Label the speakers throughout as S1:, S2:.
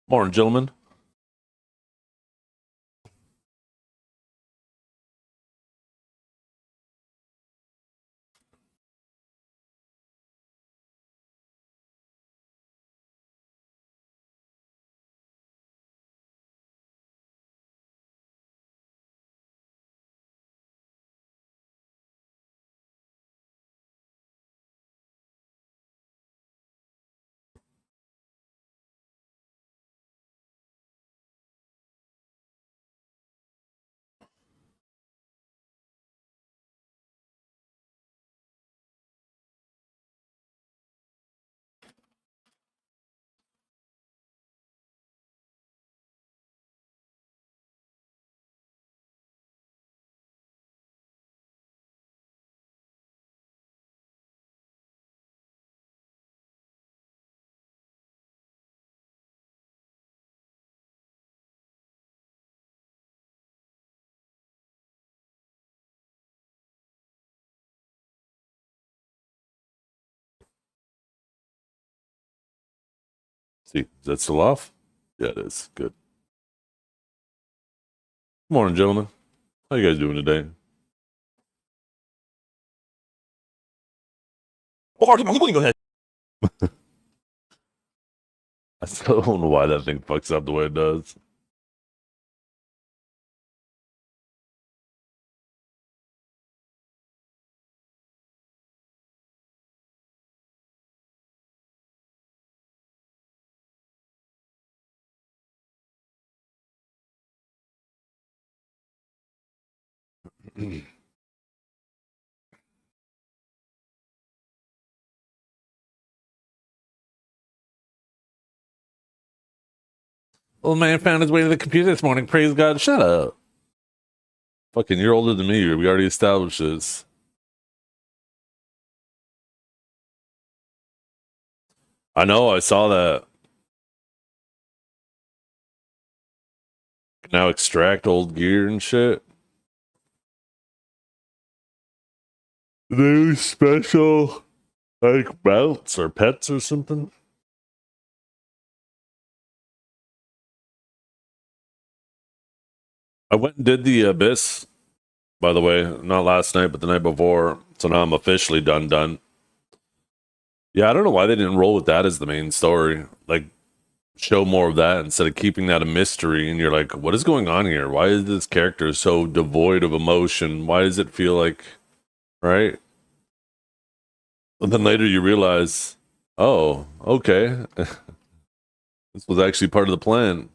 S1: Morning, gentlemen. See, is that still off? Yeah, it is. Good. Morning, gentlemen. How you guys doing today? I still don't know why that thing fucks up the way it does. Old man found his way to the computer this morning. Praise God. Shut up. Fucking, you're older than me. We already established this. I know. I saw that. Now extract old gear and shit. New special, like mounts or pets or something. I went and did the Abyss, by the way, not last night, but the night before. So now I'm officially done. Yeah, I don't know why they didn't roll with that as the main story. Like, show more of that instead of keeping that a mystery. And you're like, what is going on here? Why is this character so devoid of emotion? Why does it feel like, right? And then later you realize, oh, okay. This was actually part of the plan.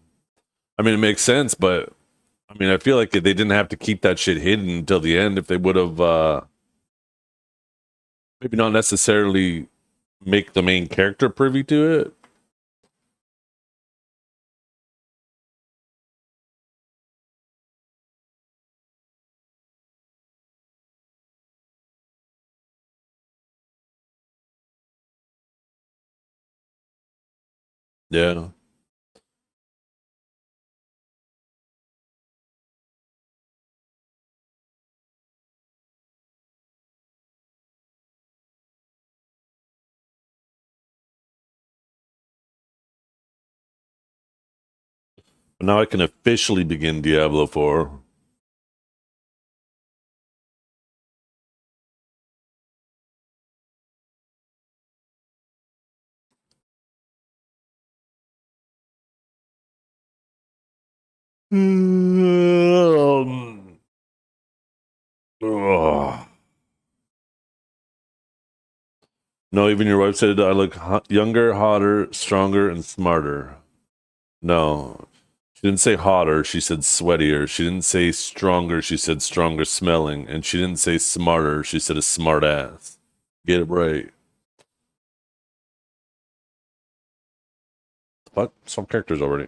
S1: I mean, it makes sense, but I mean, I feel like they didn't have to keep that shit hidden until the end if they would have maybe not necessarily make the main character privy to it. Yeah. But now I can officially begin Diablo 4. Ugh. No, even your wife said I look younger, hotter, stronger, and smarter. No, she didn't say hotter. She said sweatier. She didn't say stronger. She said stronger smelling. And she didn't say smarter. She said a smart ass. Get it right. What? Some characters already.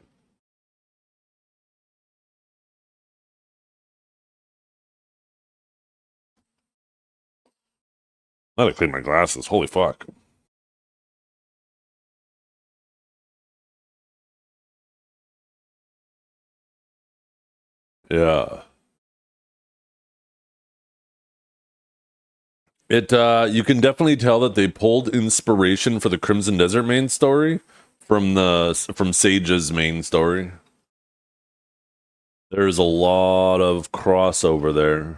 S1: I gotta clean my glasses. Holy fuck. Yeah. It you can definitely tell that they pulled inspiration for the Crimson Desert main story from Sage's main story. There's a lot of crossover there.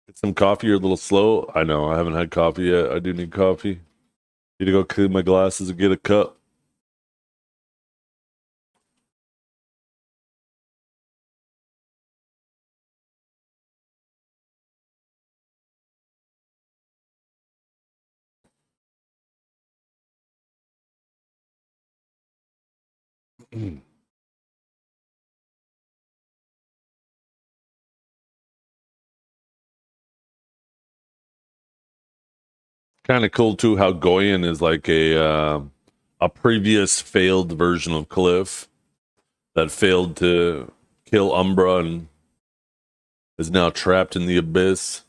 S1: Get some coffee. You're a little slow. I know. I haven't had coffee yet. I do need coffee. Need to go clean my glasses and get a cup. Kind of cool too how Goyen is like a previous failed version of Cliff that failed to kill Umbra and is now trapped in the abyss.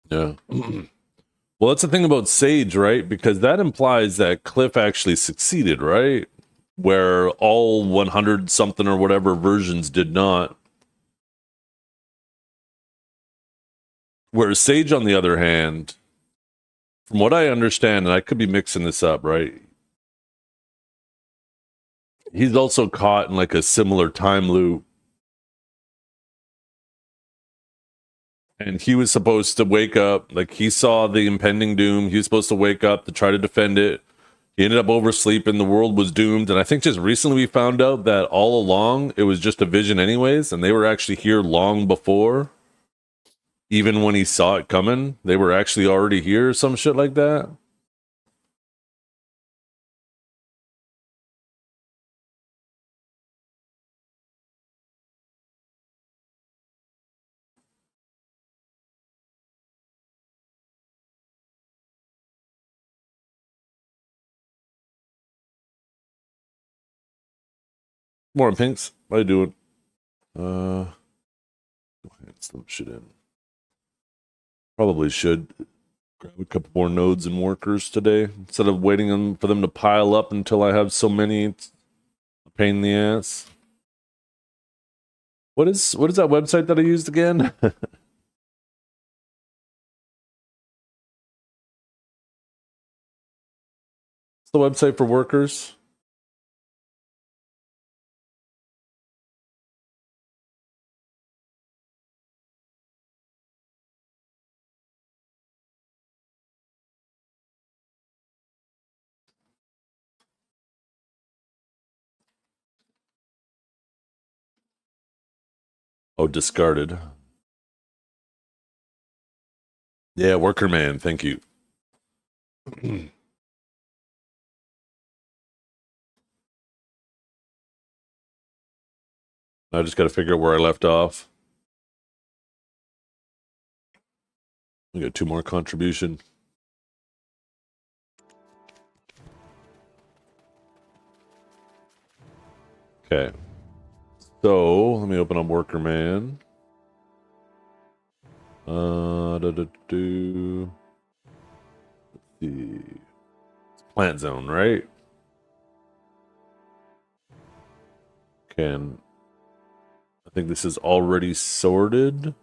S1: Yeah. Well, that's the thing about Sage, right? Because that implies that Cliff actually succeeded, right? Where all 100 something or whatever versions did not. Whereas Sage, on the other hand, from what I understand, and I could be mixing this up, right? He's also caught in like a similar time loop. And he was supposed to wake up, like he saw the impending doom. He was supposed to wake up to try to defend it. He ended up oversleeping. The world was doomed. And I think just recently we found out that all along it was just a vision, anyways. And they were actually here long before. Even when he saw it coming, they were actually already here, some shit like that. More Pinks. How you doing? Get some shit in. Probably should grab a couple more nodes and workers today instead of waiting for them to pile up until I have so many. It's a pain in the ass. What is that website that I used again? It's the website for workers. Oh, discarded. Yeah, worker man. Thank you. I just got to figure out where I left off. We got 2 more contribution. Okay. So let me open up worker man. Let's see. It's plant zone, right? Can I think this is already sorted.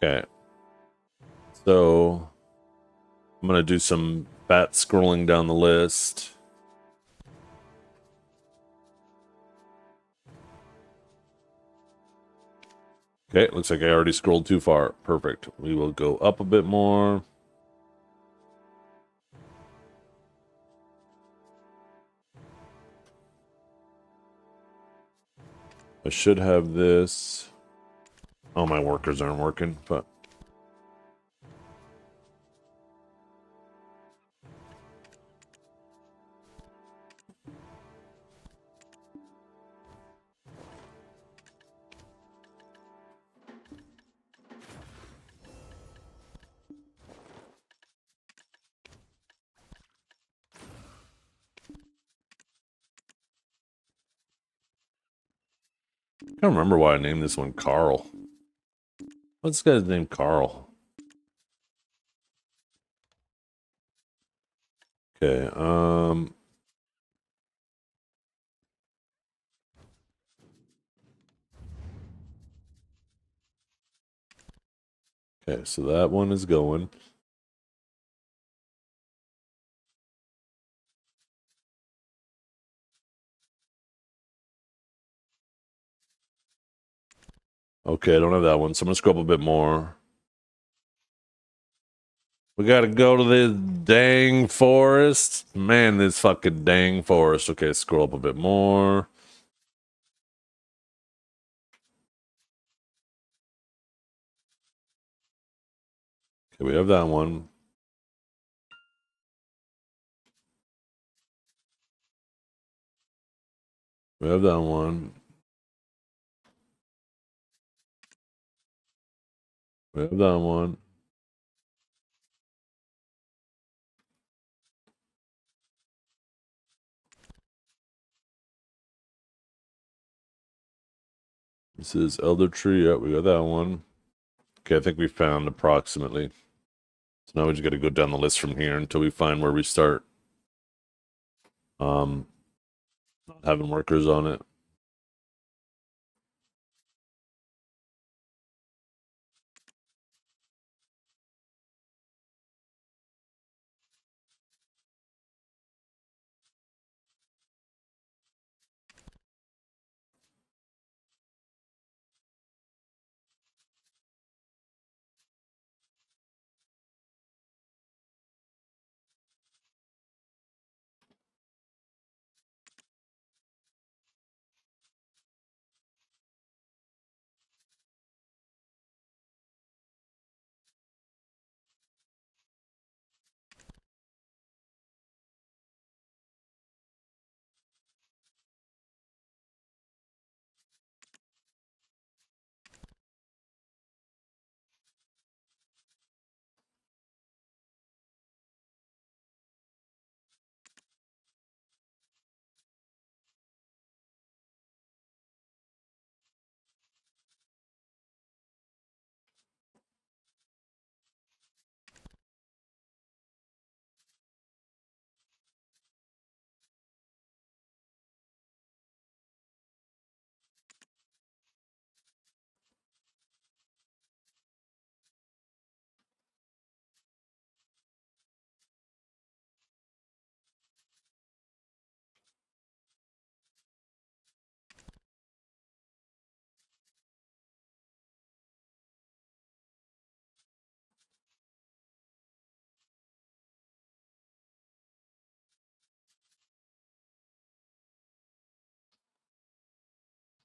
S1: Okay. So I'm gonna do some fat scrolling down the list. Okay, looks like I already scrolled too far. Perfect. We will go up a bit more. I should have this. Oh, my workers aren't working, but I can't remember why I named this one Carl. What's this guy's name? Carl. Okay, okay, so that one is going. Okay, I don't have that one, so I'm gonna scroll up a bit more. We gotta go to the dang forest. Man, this fucking dang forest. Okay, scroll up a bit more. Okay, we have that one. We have that one. We have that one. This is Elder Tree. Yeah, we got that one. Okay, I think we found approximately. So now we just got to go down the list from here until we find where we start. Not having workers on it.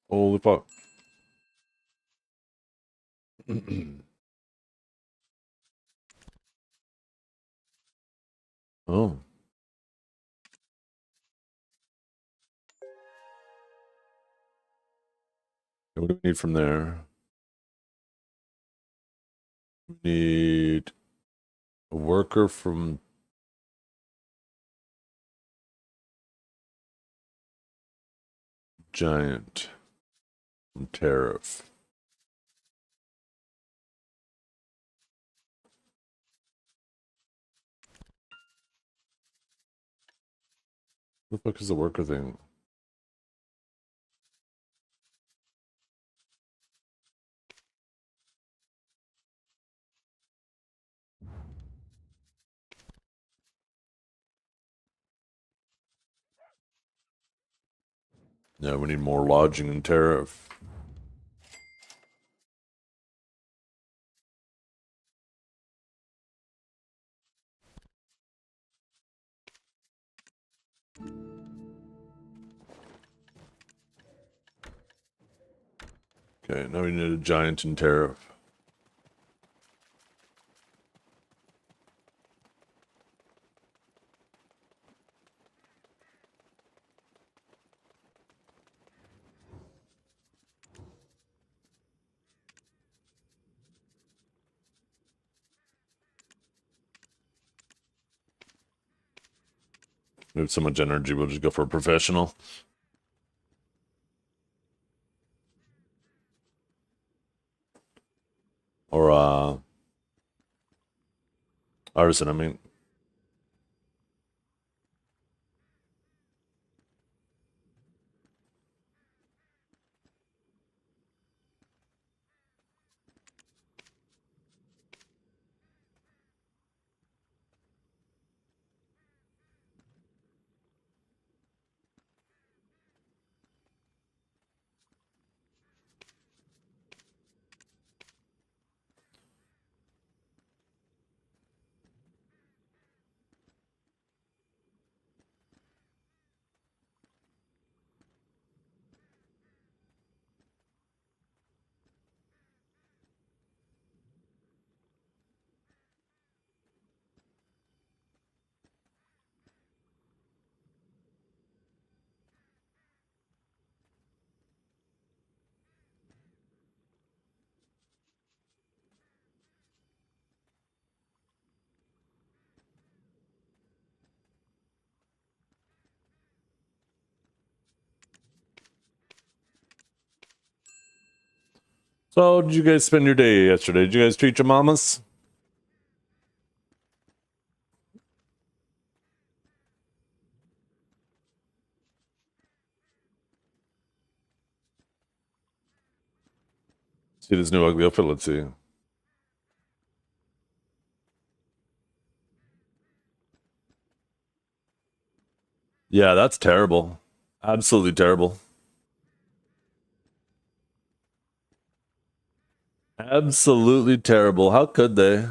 S1: Holy fuck. Oh. What do we need from there? We need a worker from Giant. From Tariff. What the fuck is the worker thing? Yeah, we need more lodging and Tariff. Okay, now we need a Giant and Tariff. We have so much energy, we'll just go for a professional. Artisan, I mean. So, did you guys spend your day yesterday? Did you guys treat your mamas? See this new ugly outfit? Let's see. Yeah, that's terrible. Absolutely terrible. Absolutely terrible. How could they?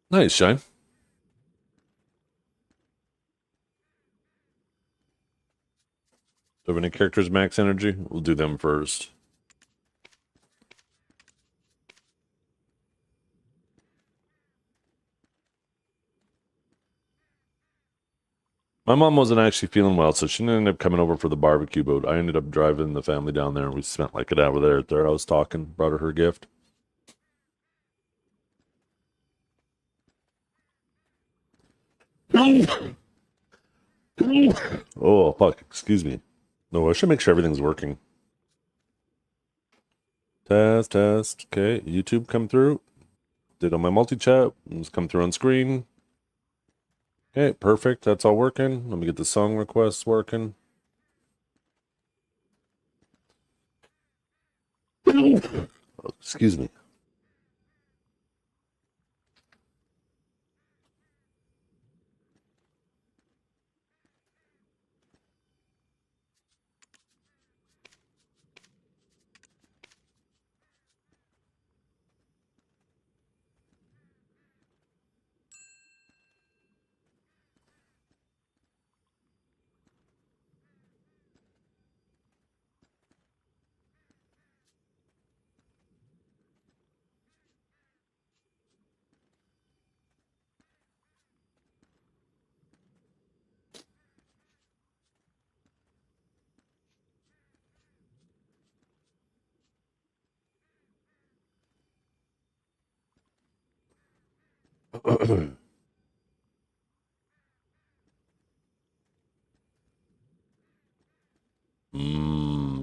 S1: Nice, Shine. Do we have any characters max energy? We'll do them first. My mom wasn't actually feeling well, so she ended up coming over for the barbecue, but I ended up driving the family down there, and we spent like an hour there at their house talking, brought her gift. Oh, fuck. Excuse me. No, I should make sure everything's working. Test, test. Okay, YouTube come through. Did on my multi-chat. It's come through on screen. Okay, perfect. That's all working. Let me get the song requests working. Oh, excuse me.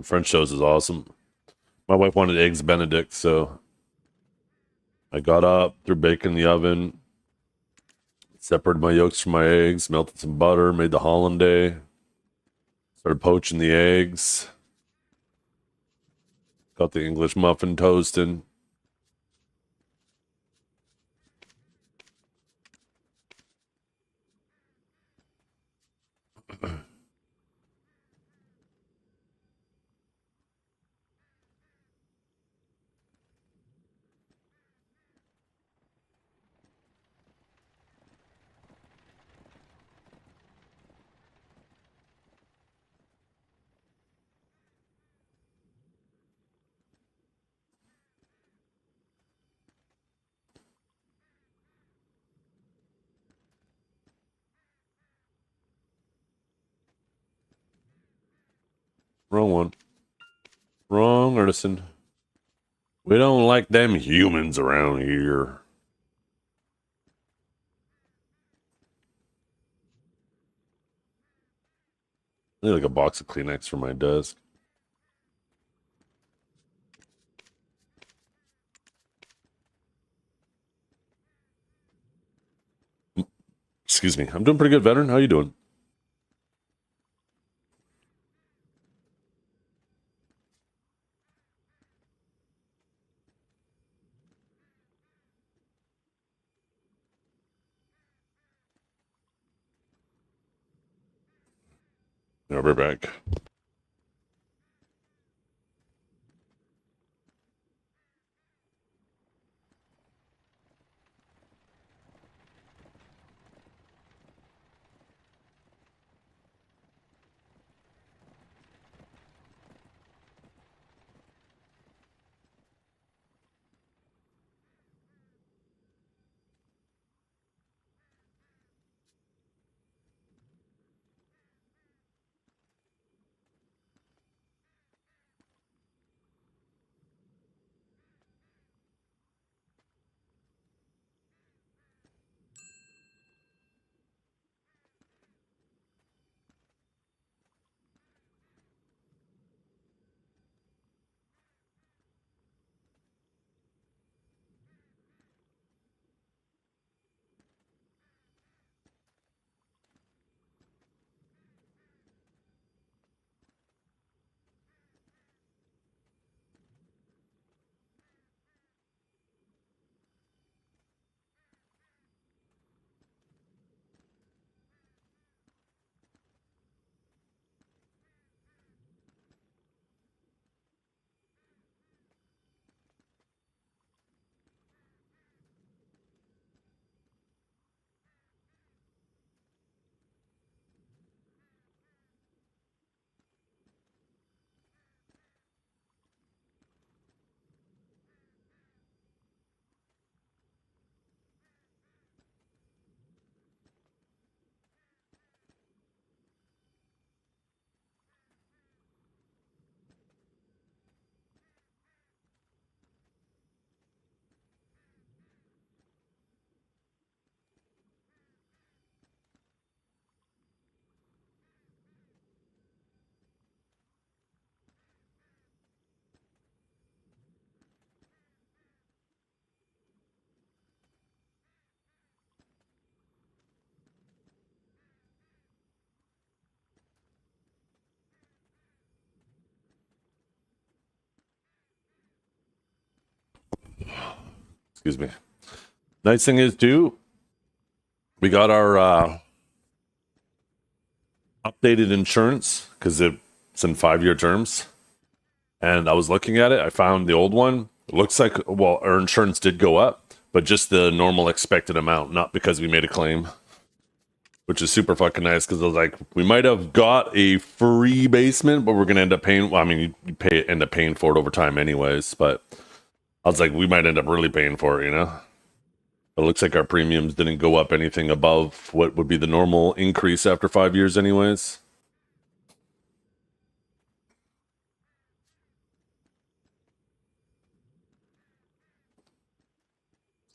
S1: French toast is awesome. My wife wanted eggs Benedict, so I got up, threw bacon in the oven, separated my yolks from my eggs, melted some butter, made the hollandaise, started poaching the eggs, got the English muffin toasting. Wrong one. Wrong artisan. We don't like them humans around here. I need like a box of Kleenex for my desk. Excuse me. I'm doing pretty good, veteran. How you doing? Yeah, we're back. Excuse me. Nice thing is too, we got our updated insurance because it's in 5-year terms. And I was looking at it. I found the old one. It looks like, well, our insurance did go up, but just the normal expected amount, not because we made a claim, which is super fucking nice because I was like, we might have got a free basement, but we're going to end up paying. Well, I mean, end up paying for it over time anyways, but I was like, we might end up really paying for it, you know? It looks like our premiums didn't go up anything above what would be the normal increase after 5 years anyways.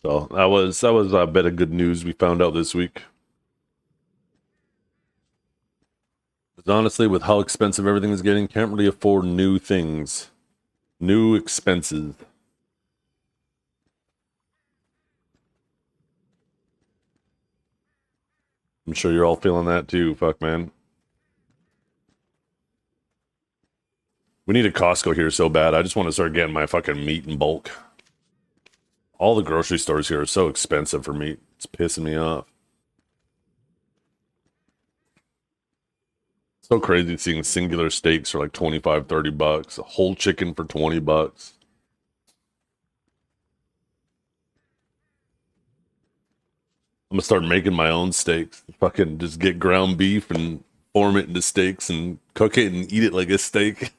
S1: So that was a bit of good news we found out this week. Because honestly, with how expensive everything is getting, can't really afford new things, new expenses. I'm sure you're all feeling that too. Fuck, man. We need a Costco here so bad. I just want to start getting my fucking meat in bulk. All the grocery stores here are so expensive for meat. It's pissing me off. So crazy seeing singular steaks for like 25, $30. A whole chicken for $20. I'm gonna start making my own steaks. Fucking just get ground beef and form it into steaks and cook it and eat it like a steak.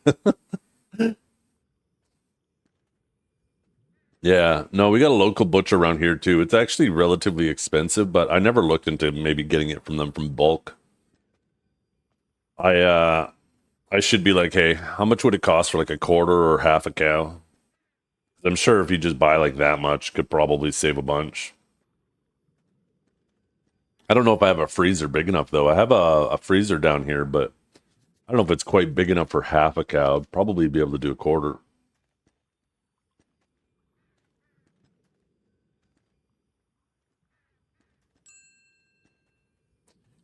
S1: Yeah, no, we got a local butcher around here too. It's actually relatively expensive, but I never looked into maybe getting it from them from bulk. I should be like, hey, how much would it cost for like a quarter or half a cow? I'm sure if you just buy like that much, could probably save a bunch. I don't know if I have a freezer big enough though. I have a freezer down here, but I don't know if it's quite big enough for half a cow. I'd probably be able to do a quarter.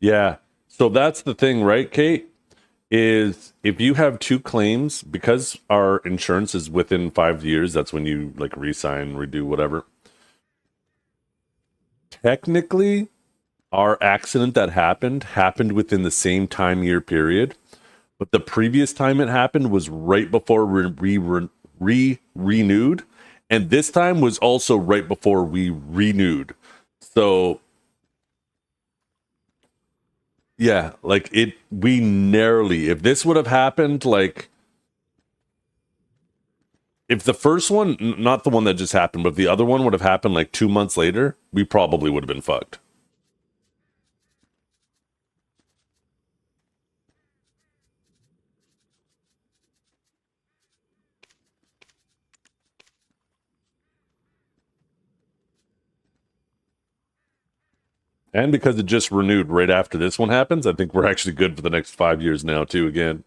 S1: Yeah. So that's the thing, right, Kate? Is if you have two claims, because our insurance is within 5 years, that's when you like re-sign, redo, whatever. Technically, our accident that happened within the same time year period, but the previous time it happened was right before we renewed, and this time was also right before we renewed. So yeah, like we narrowly, if this would have happened, like if the first one, not the one that just happened, but if the other one would have happened like 2 months later, we probably would have been fucked. And because it just renewed right after this one happens, I think we're actually good for the next 5 years now, too, again.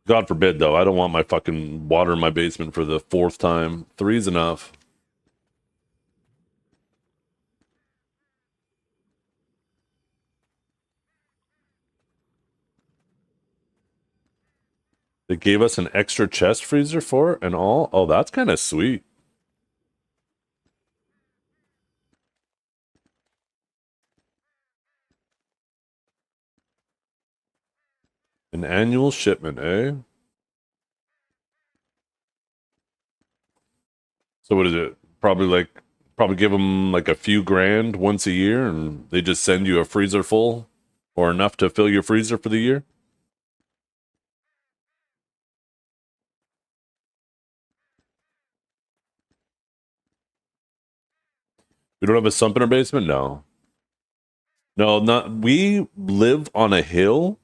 S1: God forbid, though. I don't want my fucking water in my basement for the fourth time. Three's enough. They gave us an extra chest freezer for it and all. Oh, that's kind of sweet. An annual shipment, eh? So what is it? Probably give them like a few grand once a year, and they just send you a freezer full or enough to fill your freezer for the year. We don't have a sump in our basement. No, no, not. We live on a hill,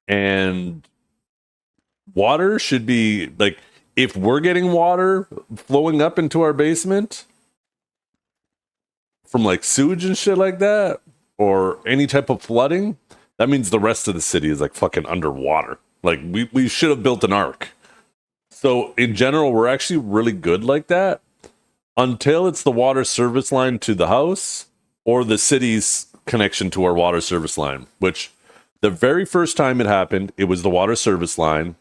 S1: and water should be like if we're getting water flowing up into our basement from like sewage and shit like that, or any type of flooding, that means the rest of the city is like fucking underwater. Like we should have built an ark. So in general, we're actually really good like that until it's the water service line to the house or the city's connection to our water service line, which the very first time it happened, it was the water service line.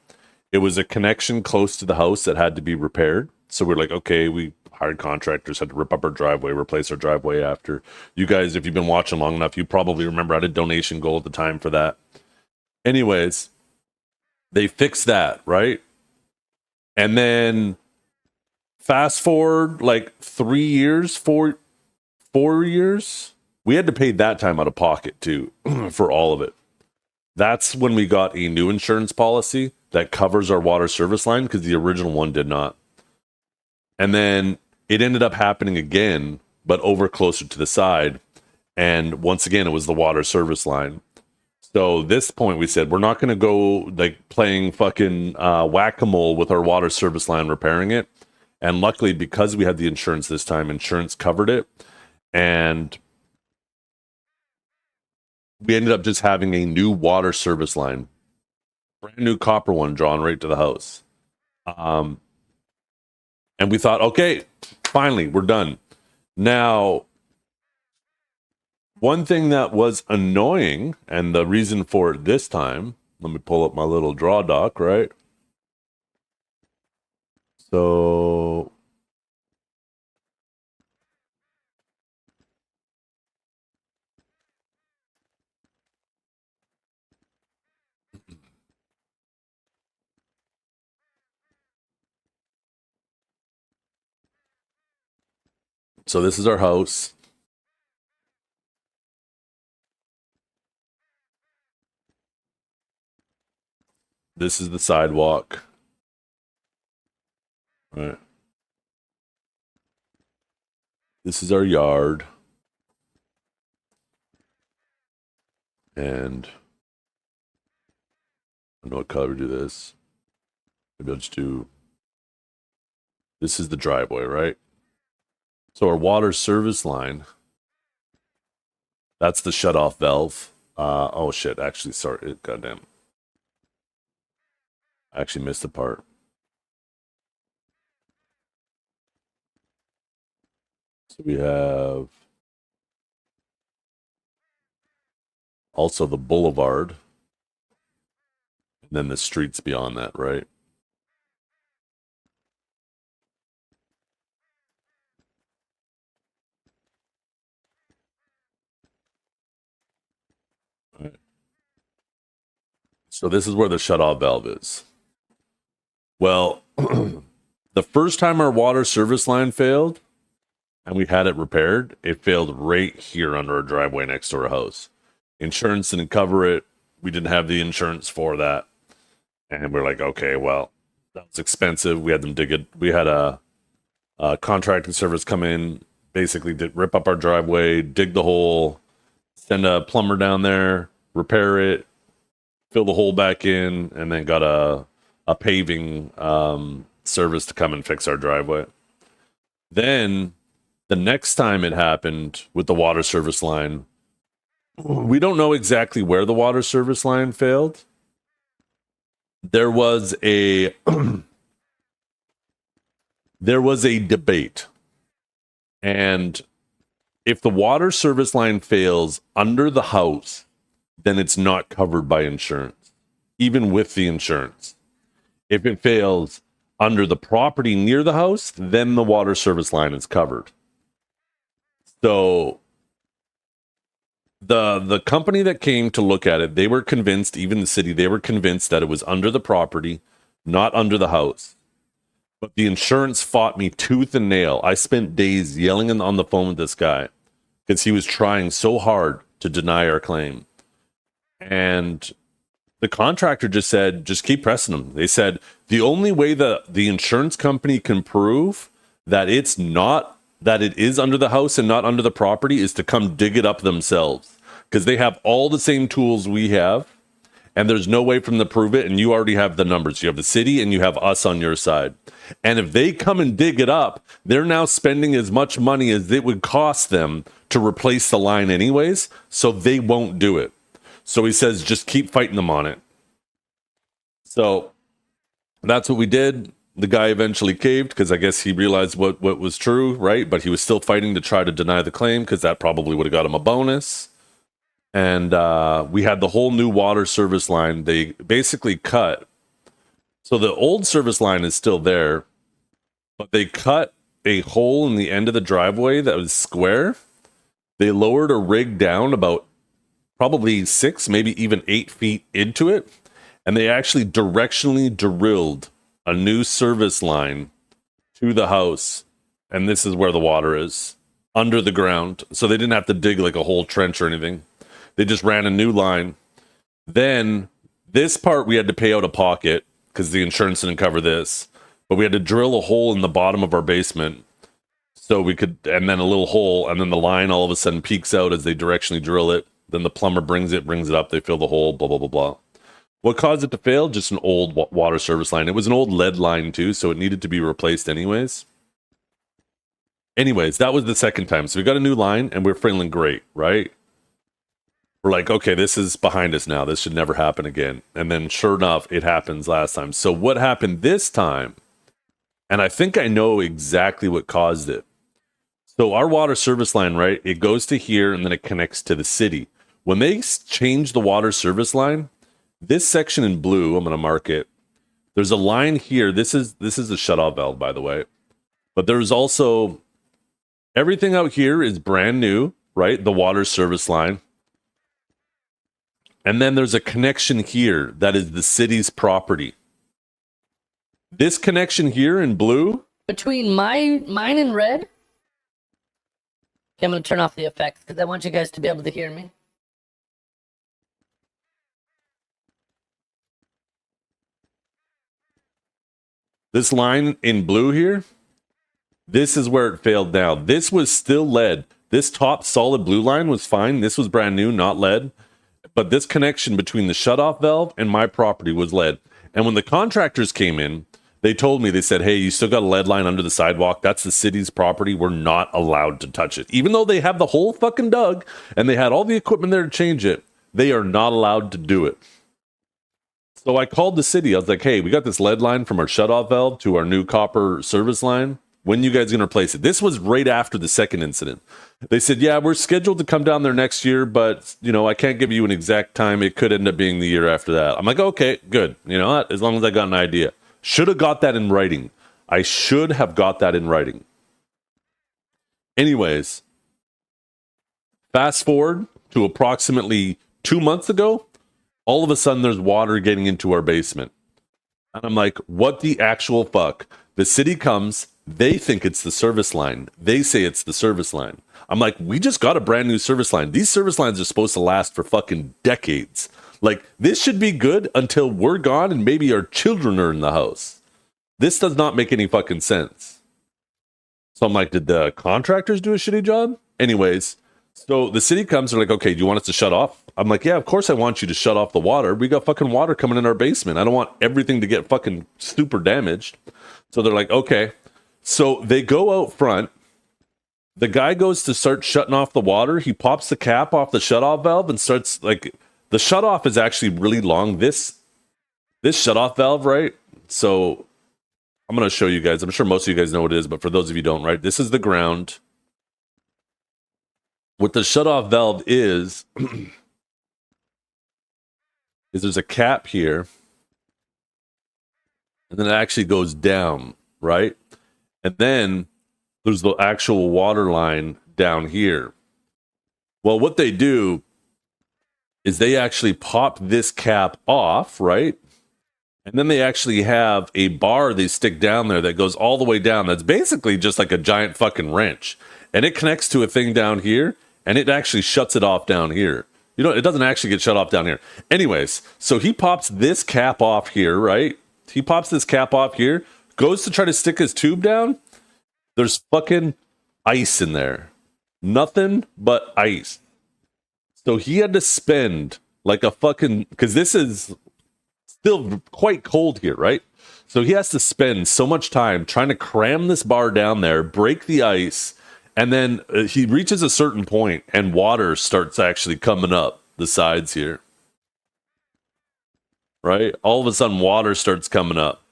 S1: It was a connection close to the house that had to be repaired. So we're like, okay, we hired contractors, had to rip up our driveway, replace our driveway after. You guys, if you've been watching long enough, you probably remember I had a donation goal at the time for that. Anyways, they fixed that, right? And then fast forward like 3 years, 4 years, we had to pay that time out of pocket too for all of it. That's when we got a new insurance policy that covers our water service line because the original one did not. And then it ended up happening again, but over closer to the side. And once again, it was the water service line. So this point, we said we're not going to go like playing fucking whack-a-mole with our water service line repairing it. And luckily, because we had the insurance this time, insurance covered it, and we ended up just having a new water service line, brand new copper one drawn right to the house. Um, and we thought, okay, finally, we're done. Now, one thing that was annoying, and the reason for it this time, let me pull up my little draw doc, right? So this is our house. This is the sidewalk. Right. This is our yard. And I don't know what color to do this. Maybe I'll just do. This is the driveway, right? So our water service line. That's the shut-off valve. Oh shit, actually, sorry, goddamn. I actually missed the part. So we have also the boulevard, and then the streets beyond that, right? Right. So this is where the shutoff valve is. Well, the first time our water service line failed and we had it repaired, it failed right here under our driveway next to our house. Insurance didn't cover it. We didn't have the insurance for that. And we're like, okay, well, that was expensive. We had them dig it. We had a contracting service come in, basically rip up our driveway, dig the hole, send a plumber down there, repair it, fill the hole back in, and then got a paving service to come and fix our driveway. Then the next time it happened with the water service line, we don't know exactly where the water service line failed. There was a there was a debate, and if the water service line fails under the house, then it's not covered by insurance, even with the insurance. If it fails under the property near the house, then the water service line is covered. So the company that came to look at it, they were convinced, even the city, they were convinced that it was under the property, not under the house. But the insurance fought me tooth and nail. I spent days yelling on the phone with this guy because he was trying so hard to deny our claim. And the contractor just said, just keep pressing them. They said, the only way the insurance company can prove that it's not, that it is under the house and not under the property is to come dig it up themselves. Because they have all the same tools we have, and there's no way for them to prove it, and you already have the numbers. You have the city, and you have us on your side. And if they come and dig it up, they're now spending as much money as it would cost them to replace the line anyways, so they won't do it. So he says, just keep fighting them on it. So that's what we did. The guy eventually caved because I guess he realized what was true, right? But he was still fighting to try to deny the claim because that probably would have got him a bonus. And we had the whole new water service line. They basically cut. So the old service line is still there, but they cut a hole in the end of the driveway that was square. They lowered a rig down about probably 6, maybe even 8 feet into it. And they actually directionally drilled a new service line to the house. And this is where the water is, under the ground. So they didn't have to dig like a whole trench or anything. They just ran a new line. Then this part we had to pay out of pocket because the insurance didn't cover this. But we had to drill a hole in the bottom of our basement so we could, and then a little hole, and then the line all of a sudden peeks out as they directionally drill it. Then the plumber brings it up, they fill the hole, blah, blah, blah, blah. What caused it to fail? Just an old water service line. It was an old lead line too, so it needed to be replaced anyways. Anyways, that was the second time. So we got a new line, and we're feeling great, right? We're like, okay, this is behind us now. This should never happen again. And then sure enough, it happens last time. So what happened this time, and I think I know exactly what caused it. So our water service line, right, it goes to here, and then it connects to the city. When they change the water service line, this section in blue, I'm going to mark it. There's a line here. This is the shutoff valve, by the way. But there's also everything out here is brand new, right? The water service line. And then there's a connection here that is the city's property. This connection here in blue.
S2: Between mine and red. Okay, I'm going to turn off the effects because I want you guys to be able to hear me.
S1: This line in blue here, this is where it failed now. This was still lead. This top solid blue line was fine. This was brand new, not lead. But this connection between the shutoff valve and my property was lead. And when the contractors came in, they told me, they said, hey, you still got a lead line under the sidewalk. That's the city's property. We're not allowed to touch it. Even though they have the whole fucking dug and they had all the equipment there to change it, They are not allowed to do it. So I called the city. I was like, hey, we got this lead line from our shutoff valve to our new copper service line. When you guys going to replace it? This was right after the second incident. They said, yeah, we're scheduled to come down there next year, but, you know, I can't give you an exact time. It could end up being the year after that. I'm like, okay, good. You know what? As long as I got an idea. Should have got that in writing. I should have got that in writing. Anyways, fast forward to approximately 2 months ago, all of a sudden there's water getting into our basement. And I'm like, what the actual fuck? The city comes, they think it's the service line. They say it's the service line. I'm like, we just got a brand new service line. These service lines are supposed to last for fucking decades. Like, this should be good until we're gone and maybe our children are in the house. This does not make any fucking sense. So I'm like, did the contractors do a shitty job? Anyways, so the city comes, they're like, okay, do you want us to shut off? I'm like, yeah, of course I want you to shut off the water. We got fucking water coming in our basement. I don't want everything to get fucking super damaged. So they're like, okay. So they go out front. The guy goes to start shutting off the water. He pops the cap off the shutoff valve and starts, like, the shutoff is actually really long. This shutoff valve, right? So I'm going to show you guys. I'm sure most of you guys know what it is, but for those of you who don't, right? This is the ground. What the shutoff valve is there's a cap here, and then it actually goes down, right? And then there's the actual water line down here. Well, what they do is they actually pop this cap off, right? And then they actually have a bar they stick down there that goes all the way down. That's basically just like a giant fucking wrench. And it connects to a thing down here, and it actually shuts it off down here. You know, it doesn't actually get shut off down here. Anyways, so he pops this cap off here, right? He pops this cap off here, goes to try to stick his tube down. There's fucking ice in there. Nothing but ice. So he had to spend like a fucking, because this is still quite cold here, right? So he has to spend so much time trying to cram this bar down there, break the ice, and then he reaches a certain point and water starts actually coming up the sides here. Right? All of a sudden water starts coming up.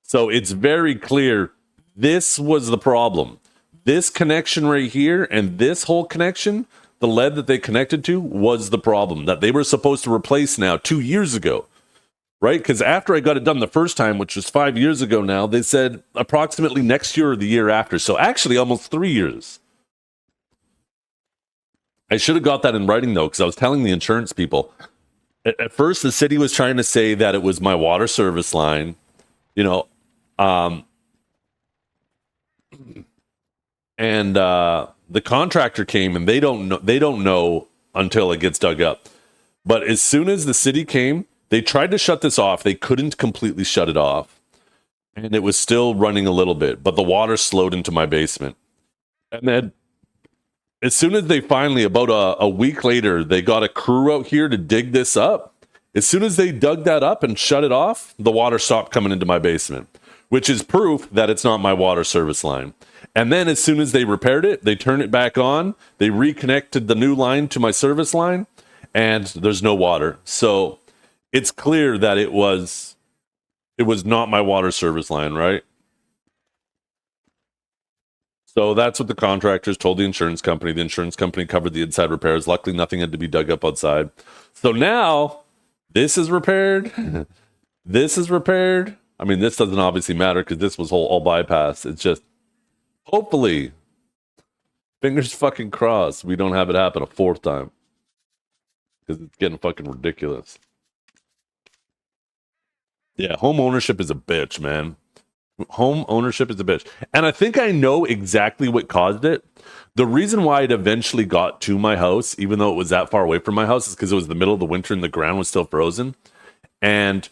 S1: So it's very clear this was the problem. This connection right here and this whole connection, the lead that they connected to, was the problem that they were supposed to replace now 2 years ago. Right? Because after I got it done the first time, which was 5 years ago now, they said approximately next year or the year after. So actually almost 3 years. I should have got that in writing, though, because I was telling the insurance people. At first, the city was trying to say that it was my water service line. You know, and the contractor came, and they don't know until it gets dug up. But as soon as the city came, they tried to shut this off. They couldn't completely shut it off. And it was still running a little bit, but the water slowed into my basement. And then as soon as they finally, about a week later, they got a crew out here to dig this up. As soon as they dug that up and shut it off, the water stopped coming into my basement, which is proof that it's not my water service line. And then as soon as they repaired it, they turned it back on. They reconnected the new line to my service line, and there's no water. So it's clear that it was not my water service line, right? So that's what the contractors told the insurance company. The insurance company covered the inside repairs. Luckily, nothing had to be dug up outside. So now this is repaired. This is repaired. I mean, this doesn't obviously matter because this was all bypass. It's just, hopefully, fingers fucking crossed, we don't have it happen a fourth time. Because it's getting fucking ridiculous. Yeah, home ownership is a bitch, man. Home ownership is a bitch. And I think I know exactly what caused it. The reason why it eventually got to my house, even though it was that far away from my house, is because it was the middle of the winter and the ground was still frozen. And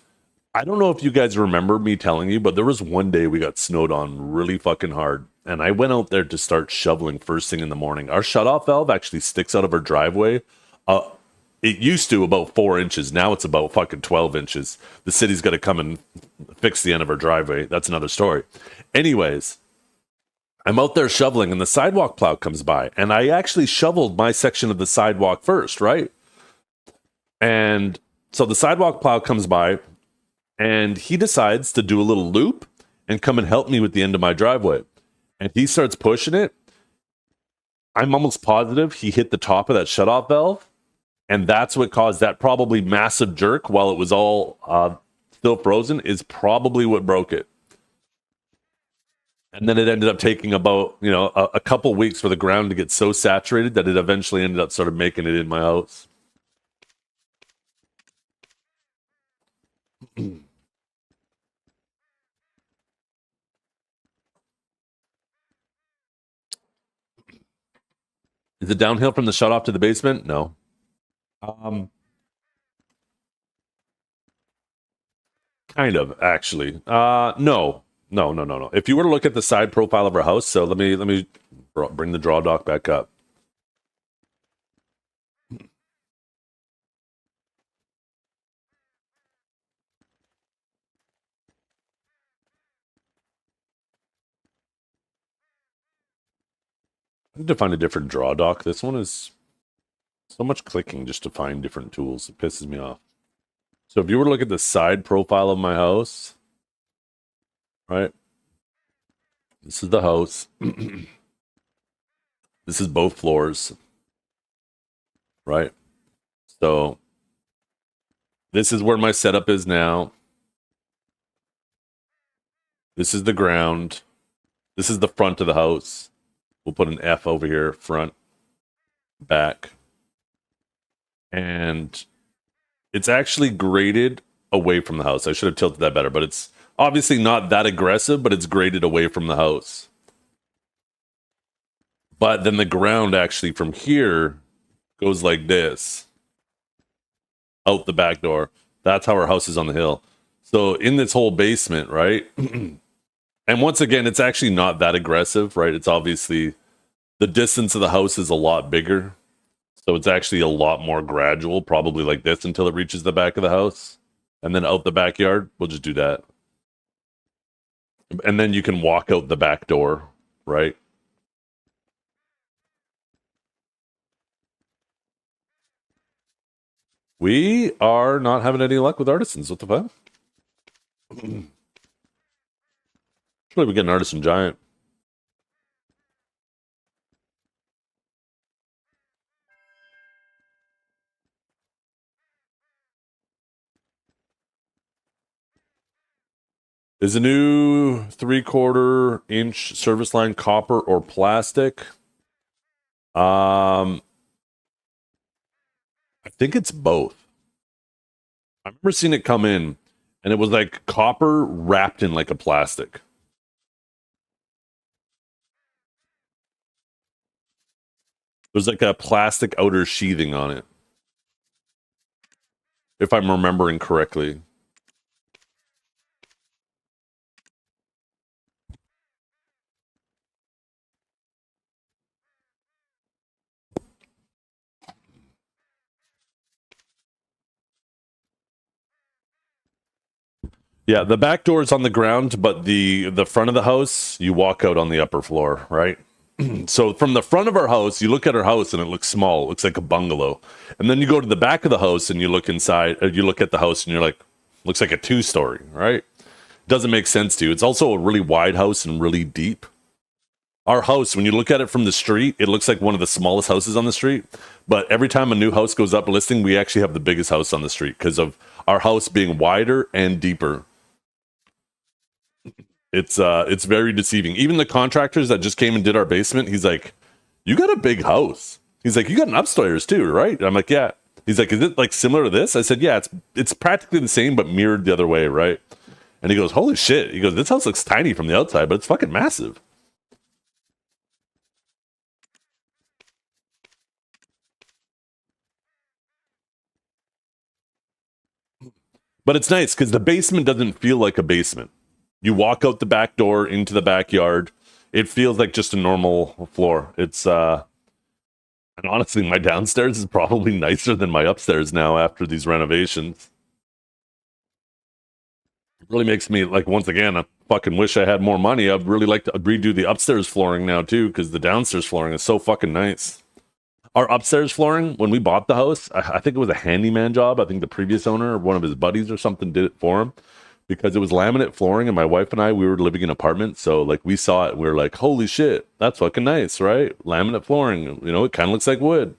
S1: I don't know if you guys remember me telling you, but there was one day we got snowed on really fucking hard. And I went out there to start shoveling first thing in the morning. Our shutoff valve actually sticks out of our driveway. It used to about 4 inches. Now it's about fucking 12 inches. The city's got to come and fix the end of our driveway. That's another story. Anyways, I'm out there shoveling and the sidewalk plow comes by. And I actually shoveled my section of the sidewalk first, right? And so the sidewalk plow comes by and he decides to do a little loop and come and help me with the end of my driveway. And he starts pushing it. I'm almost positive he hit the top of that shutoff valve. And that's what caused that probably massive jerk while it was all still frozen, is probably what broke it. And then it ended up taking about, a couple weeks for the ground to get so saturated that it eventually ended up sort of making it in my house. Is it downhill from the shutoff to the basement? No. Kind of, actually. No. No. If you were to look at the side profile of our house, so let me bring the draw dock back up. I need to find a different draw dock. This one is so much clicking just to find different tools. It pisses me off. So if you were to look at the side profile of my house, right? This is the house. This is both floors, right? So this is where my setup is now. This is the ground. This is the front of the house. We'll put an F over here, front, back. And it's actually graded away from the house. I should have tilted that better, but it's obviously not that aggressive, but it's graded away from the house. But then the ground actually from here goes like this, out the back door. That's how our house is on the hill. So in this whole basement, right? And once again, it's actually not that aggressive, right? It's obviously the distance of the house is a lot bigger. So it's actually a lot more gradual, probably like this until it reaches the back of the house. And then out the backyard, we'll just do that. And then you can walk out the back door, right? We are not having any luck with artisans. What the fuck? Surely we get an artisan giant. Is a new 3/4 inch service line copper or plastic? I think it's both. I remember seeing it come in, and it was like copper wrapped in like a plastic. There's like a plastic outer sheathing on it, if I'm remembering correctly. Yeah, the back door is on the ground, but the front of the house, you walk out on the upper floor, right? So from the front of our house, you look at our house and it looks small. It looks like a bungalow. And then you go to the back of the house and you look inside, you look at the house and you're like, looks like a 2-story, right? Doesn't make sense to you. It's also a really wide house and really deep. Our house, when you look at it from the street, it looks like one of the smallest houses on the street. But every time a new house goes up listing, we actually have the biggest house on the street because of our house being wider and deeper. It's very deceiving. Even the contractors that just came and did our basement, he's like, "You got a big house." He's like, "You got an upstairs too, right?" I'm like, "Yeah." He's like, "Is it like similar to this?" I said, "Yeah, it's practically the same, but mirrored the other way, right?" And he goes, "Holy shit!" He goes, "This house looks tiny from the outside, but it's fucking massive." But it's nice because the basement doesn't feel like a basement. You walk out the back door into the backyard. It feels like just a normal floor. And honestly, my downstairs is probably nicer than my upstairs now after these renovations. It really makes me, like, once again, I fucking wish I had more money. I'd really like to redo the upstairs flooring now too, because the downstairs flooring is so fucking nice. Our upstairs flooring, when we bought the house, I think it was a handyman job. I think the previous owner or one of his buddies or something did it for him because it was laminate flooring. And my wife and I, we were living in apartments. So like we saw it and we were like, holy shit, that's fucking nice, right? Laminate flooring, you know, it kind of looks like wood.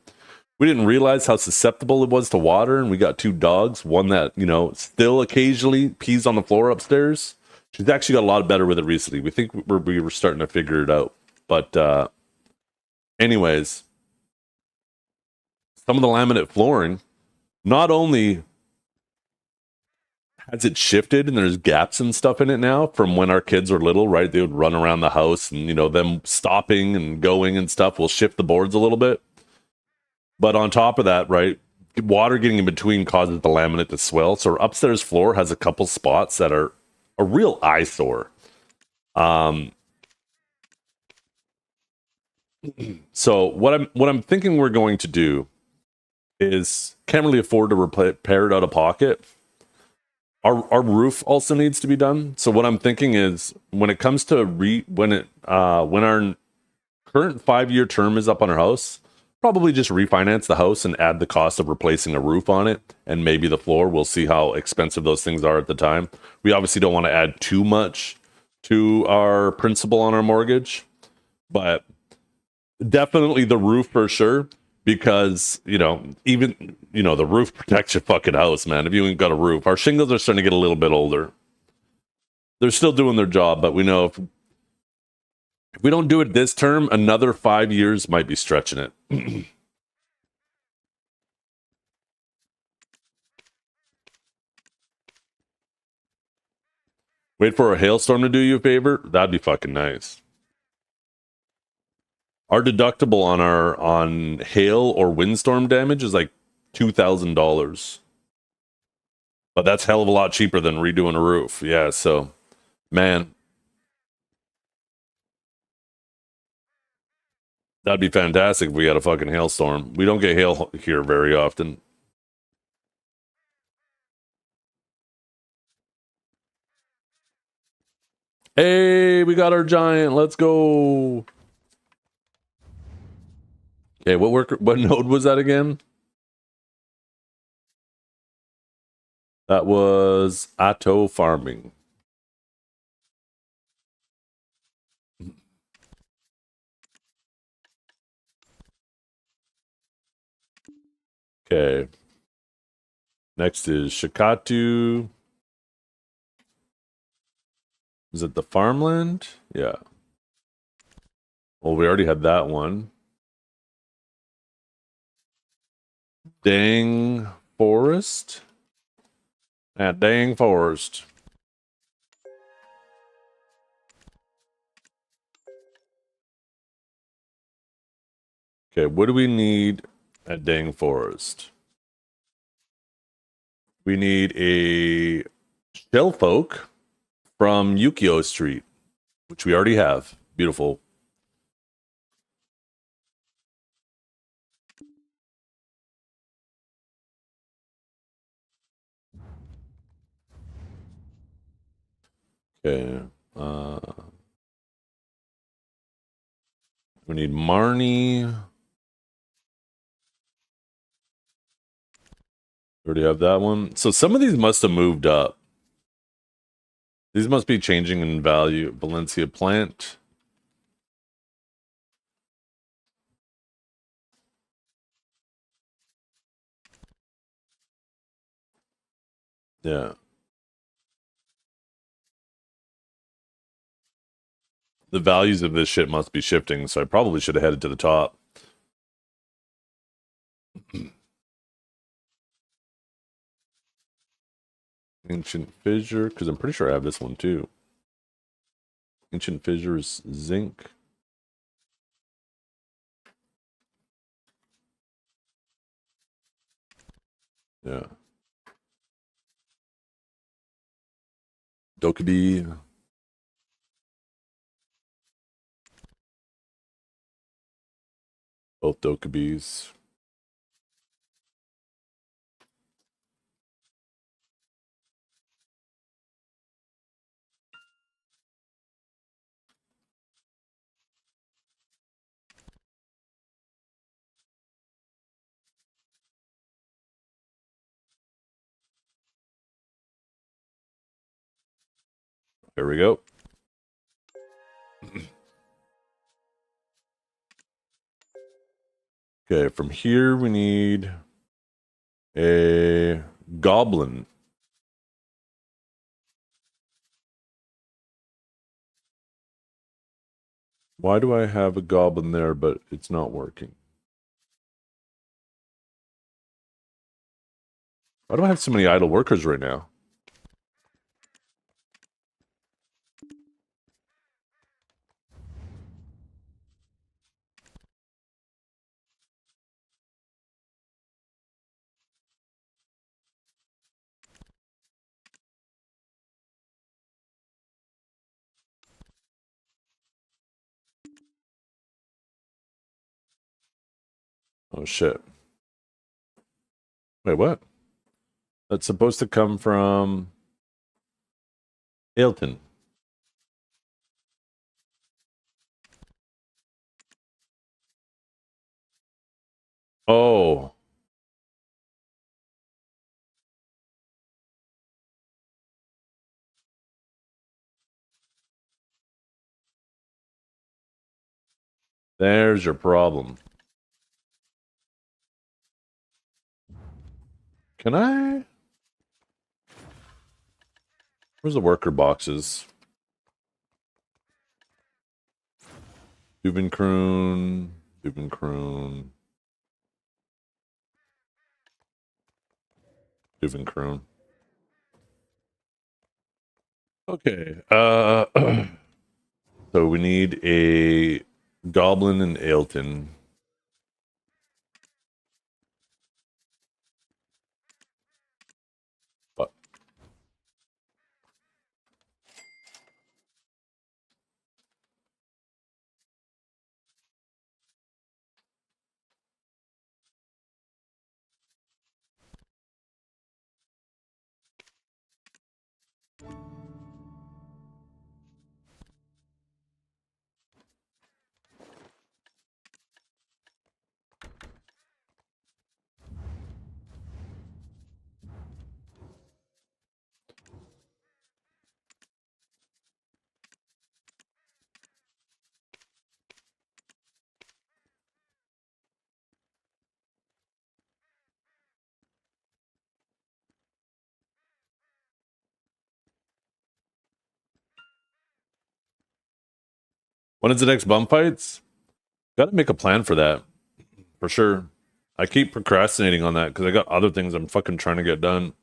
S1: We didn't realize how susceptible it was to water. And we got two dogs, one that, you know, still occasionally pees on the floor upstairs. She's actually got a lot better with it recently. We think we were starting to figure it out. But anyways, some of the laminate flooring not only has it shifted and there's gaps and stuff in it now from when our kids were little, right? They would run around the house and, you know, them stopping and going and stuff will shift the boards a little bit. But on top of that, right, water getting in between causes the laminate to swell. So our upstairs floor has a couple spots that are a real eyesore. So what I'm thinking we're going to do is can't really afford to repair it out of pocket. Our roof also needs to be done. So what I'm thinking is when it comes to when our current 5-year term is up on our house, probably just refinance the house and add the cost of replacing a roof on it and maybe the floor. We'll see how expensive those things are at the time. We obviously don't want to add too much to our principal on our mortgage, but definitely the roof for sure. Because, you know, even, you know, the roof protects your fucking house, man. If you ain't got a roof, our shingles are starting to get a little bit older. They're still doing their job, but we know if we don't do it this term, another 5 years might be stretching it. Wait for a hailstorm to do you a favor. That'd be fucking nice. Our deductible on hail or windstorm damage is like $2,000, but that's hell of a lot cheaper than redoing a roof. Yeah, so man, that'd be fantastic if we had a fucking hailstorm. We don't get hail here very often. Hey, we got our giant. Let's go. Okay, what node was that again? That was Atto farming. Okay. Next is Shikatu. Is it the farmland? Yeah. Well, we already had that one. Dang forest. Dang forest. Okay, what do we need at Dang Forest? We need a Shelf Oak from Yukio Street, which we already have. Beautiful. Okay. Uh, we need Marnie. We already have that one. So some of these must have moved up. These must be changing in value. Valencia plant. Yeah. The values of this shit must be shifting, so I probably should have headed to the top. Ancient Fissure, because I'm pretty sure I have this one too. Ancient Fissures zinc. Yeah. Dokubi. Both Dokubis. Here we go. Okay, from here we need a goblin. Why do I have a goblin there, but it's not working? Why do I have so many idle workers right now? Oh, shit. Wait, what? That's supposed to come from Ailton. Oh. There's your problem. Can I? Where's the worker boxes? Dubenkroon. Dubenkroon. Dubenkroon. Okay. So we need a goblin and Ailton. What? When is the next bum fights? Got to make a plan for that. For sure. I keep procrastinating on that because I got other things I'm fucking trying to get done.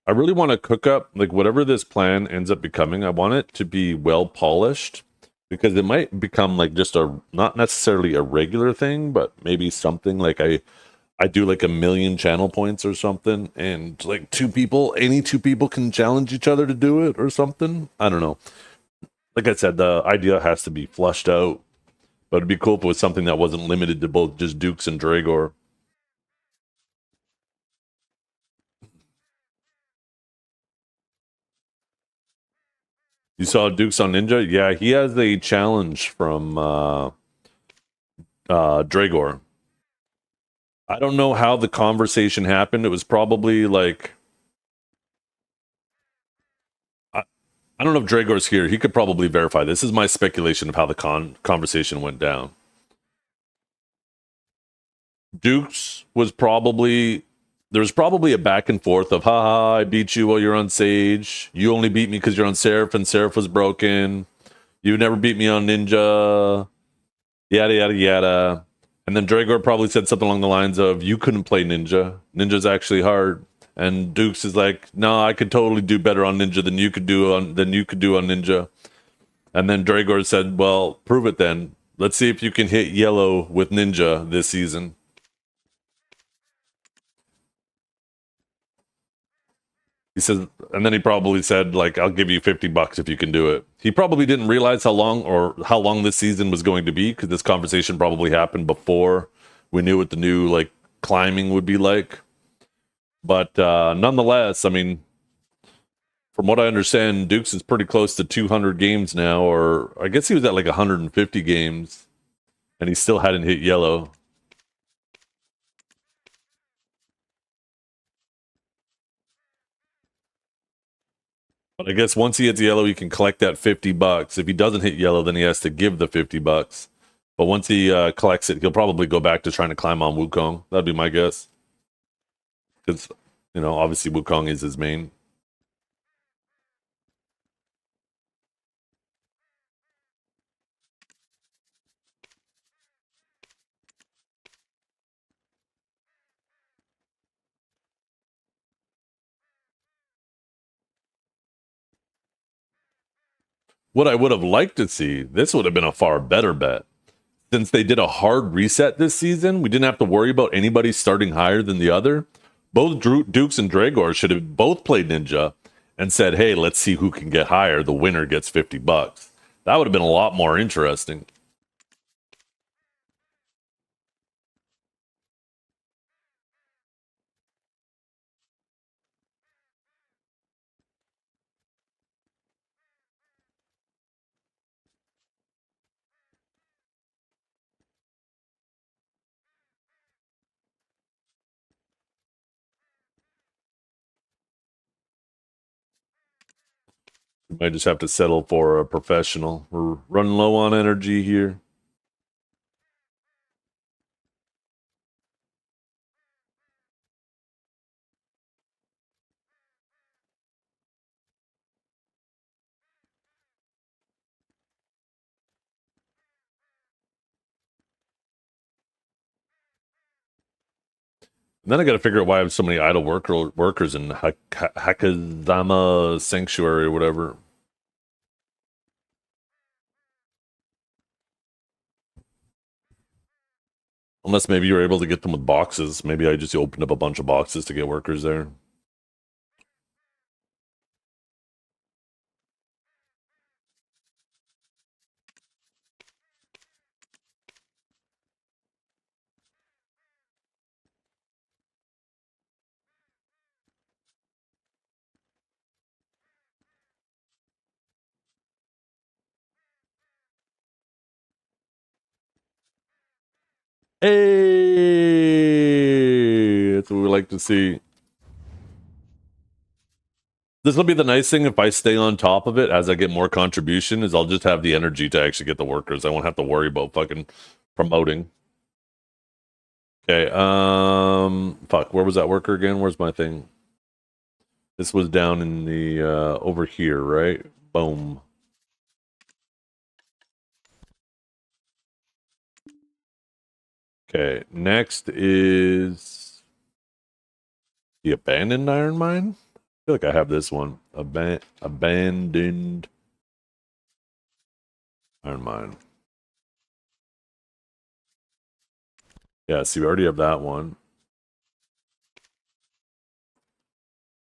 S1: I really want to cook up, like, whatever this plan ends up becoming, I want it to be well polished because it might become like just a, not necessarily a regular thing, but maybe something like I do like 1,000,000 channel points or something, and like any two people can challenge each other to do it or something. I don't know. Like I said, the idea has to be flushed out, but it'd be cool if it was something that wasn't limited to both just Dukes and Dragor. You saw Dukes on Ninja? Yeah, he has a challenge from Dragor. I don't know how the conversation happened. It was probably like I don't know if Dragor's here. He could probably verify. This is my speculation of how the conversation went down. Dukes was probably there was probably a back and forth of haha, I beat you while you're on Sage. You only beat me because you're on Seraph and Seraph was broken. You never beat me on Ninja. Yada yada yada. And then Dragor probably said something along the lines of, "You couldn't play Ninja. Ninja's actually hard." And Dukes is like, "No, I could totally do better on Ninja than you could do on Ninja." And then Dragor said, "Well, prove it then. Let's see if you can hit yellow with Ninja this season." He says, and then he probably said, like, "I'll give you $50 if you can do it." He probably didn't realize how long this season was going to be because this conversation probably happened before we knew what the new like climbing would be like. But nonetheless, I mean, from what I understand, Dukes is pretty close to 200 games now, or I guess he was at like 150 games. and he still hadn't hit yellow. But I guess once he hits yellow, he can collect that $50. If he doesn't hit yellow, then he has to give the $50. But once he collects it, he'll probably go back to trying to climb on Wukong. That'd be my guess. Because, you know, obviously Wukong is his main. What I would have liked to see, this would have been a far better bet. Since they did a hard reset this season, we didn't have to worry about anybody starting higher than the other. Both Dukes and Dragor should have both played Ninja and said, hey, let's see who can get higher. The winner gets $50. That would have been a lot more interesting. We might just have to settle for a professional. We're running low on energy here. And then I got to figure out why I have so many idle workers in Hakazama Sanctuary or whatever. Unless maybe you're able to get them with boxes. Maybe I just opened up a bunch of boxes to get workers there. Hey, that's what we like to see. This will be the nice thing if I stay on top of it as I get more contribution, is I'll just have the energy to actually get the workers. I won't have to worry about fucking promoting. Okay, fuck, where was that worker again? Where's my thing? This was down in the over here, right? Boom. Okay, next is the abandoned iron mine. I feel like I have this one. Abandoned iron mine. Yeah, see, we already have that one.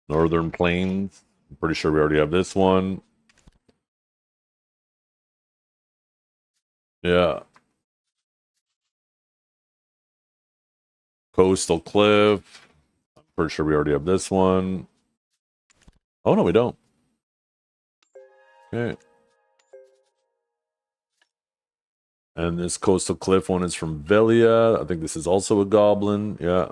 S1: Northern Plains. I'm pretty sure we already have this one. Yeah. Coastal Cliff. I'm pretty sure we already have this one. Oh, no, we don't. Okay. And this Coastal Cliff one is from Velia. I think this is also a goblin. Yeah.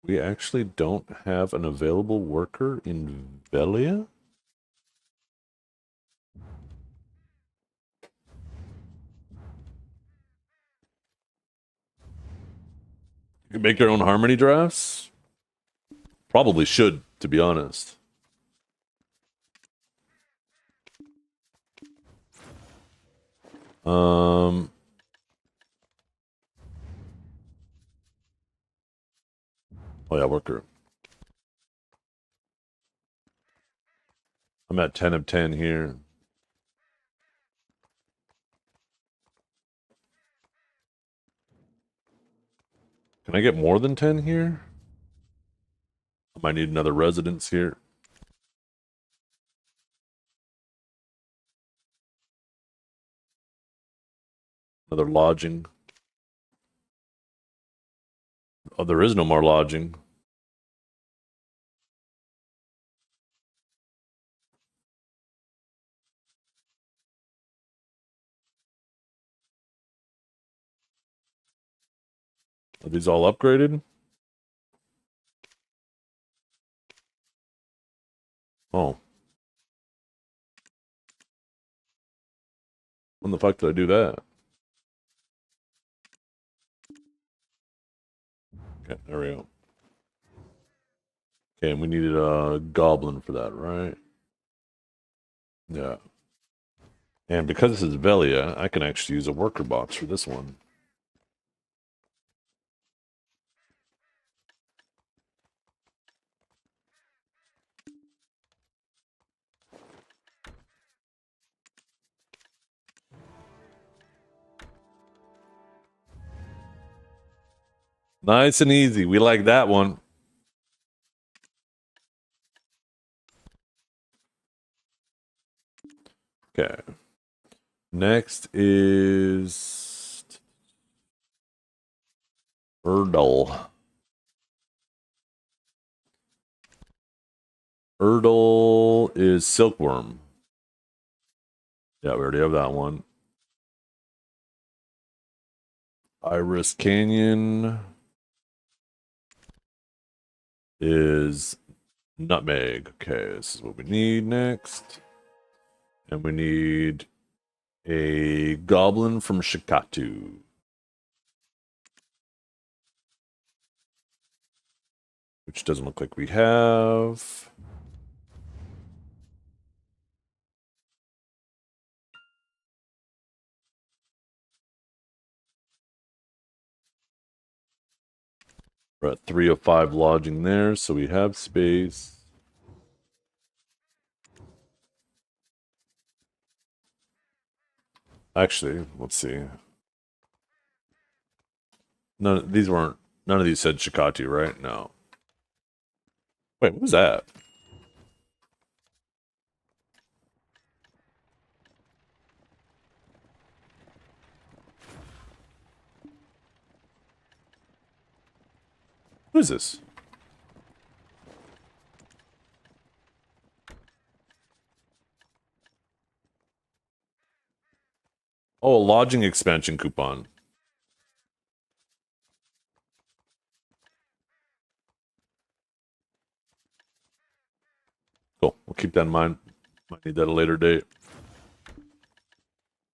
S1: We actually don't have an available worker in Velia? You can make your own harmony drafts? Probably should, to be honest. Um, oh yeah, worker. I'm at 10 of 10 here. Can I get more than 10 here? I might need another residence here. Another lodging. Oh, there is no more lodging. Are these all upgraded? Oh. When the fuck did I do that? Okay, there we go. Okay, and we needed a goblin for that, right? Yeah. And because this is Velia, I can actually use a worker box for this one. Nice and easy. We like that one. Okay. Next is Erdal. Erdal is Silkworm. Yeah, we already have that one. Iris Canyon is Nutmeg. Okay, this is what we need next. And we need a goblin from Shikatu. Which doesn't look like we have. We're at 3 of 5 lodging there, so we have space. Actually, let's see. None of these said Shikatu, right? No. Wait, what was that? What is this? Oh, a lodging expansion coupon. Cool. We'll keep that in mind. Might need that at a later date.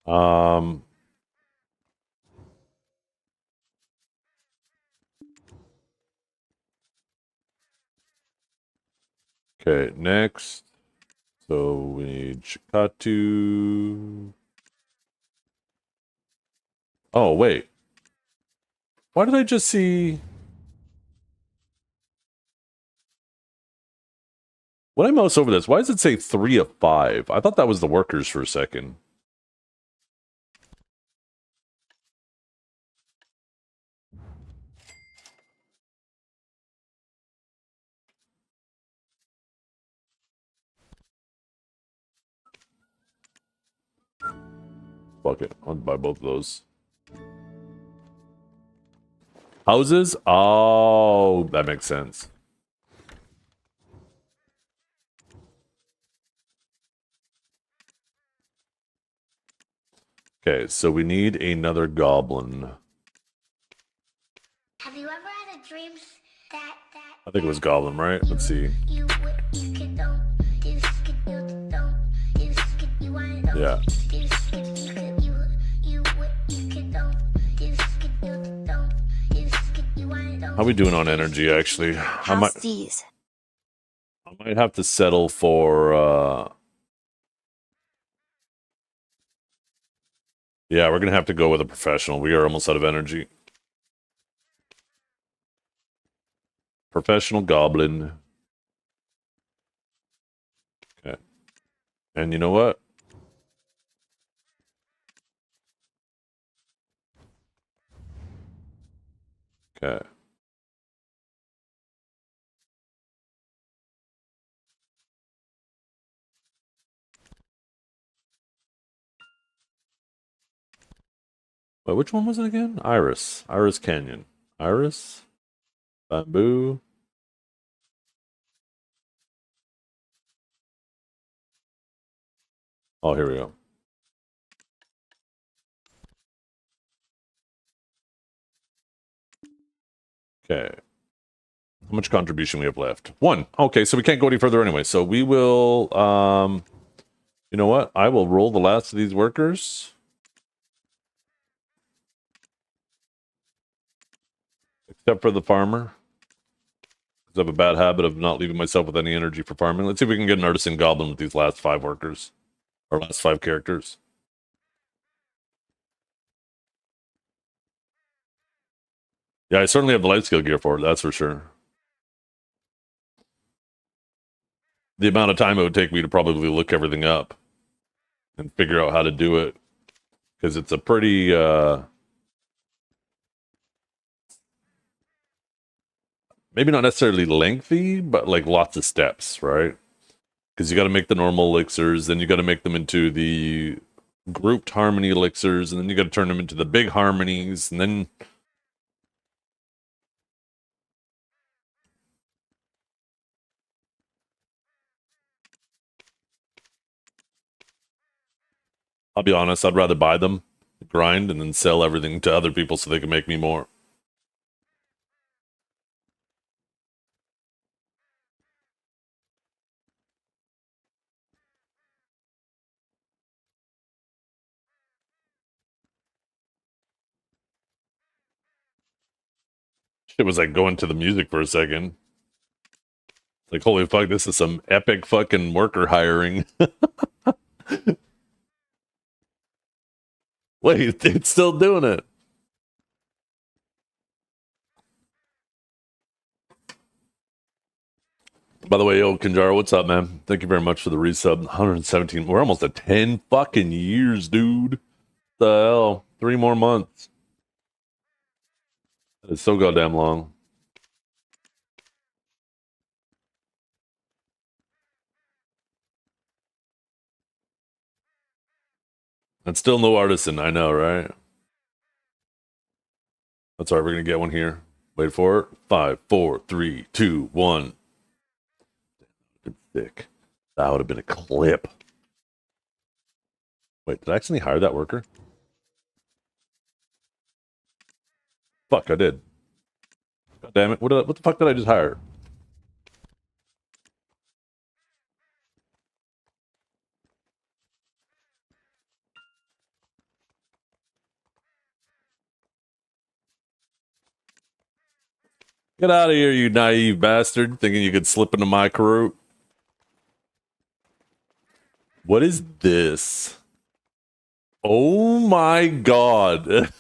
S1: Um. Okay, next. So we need Shikatu. Oh, wait. Why did I just see... When I mouse over this, why does it say 3 of 5? I thought that was the workers for a second. Fuck it. I'll buy both of those. Houses? Oh, that makes sense. Okay, so we need another goblin.
S3: Have you ever had a dream that
S1: I think it was goblin, right? Let's see. Yeah. How we doing on energy, actually? I might have to settle for, yeah, we're gonna have to go with a professional. We are almost out of energy. Professional goblin. Okay. And you know what? Okay. Wait, which one was it again? Iris. Iris Canyon. Iris? Bamboo? Oh, here we go. Okay. How much contribution we have left? 1. Okay, so we can't go any further anyway. So we will, you know what? I will roll the last of these workers. Except for the farmer. Because I have a bad habit of not leaving myself with any energy for farming. Let's see if we can get an artisan goblin with these last 5 workers. Or last 5 characters. Yeah, I certainly have the light skill gear for it, that's for sure. The amount of time it would take me to probably look everything up and figure out how to do it. Because it's a pretty, maybe not necessarily lengthy, but like lots of steps, right? Because you got to make the normal elixirs, then you got to make them into the grouped harmony elixirs, and then you got to turn them into the big harmonies, and then I'll be honest, I'd rather buy them, grind, and then sell everything to other people so they can make me more. Shit was like going to the music for a second. Like, holy fuck, this is some epic fucking worker hiring. Wait, it's still doing it. By the way, yo, Kanjaro, what's up, man? Thank you very much for the resub. 117. We're almost at 10 fucking years, dude. The hell? 3 more months. That is so goddamn long. And still no artisan, I know, right? That's all right, we're gonna get one here. Wait for it. 5, 4, 3, 2, 1. Been thick. That would have been a clip. Wait, did I actually hire that worker? Fuck, I did. God damn it. What the fuck did I just hire? Get out of here, you naive bastard, thinking you could slip into my crew. What is this? Oh my god.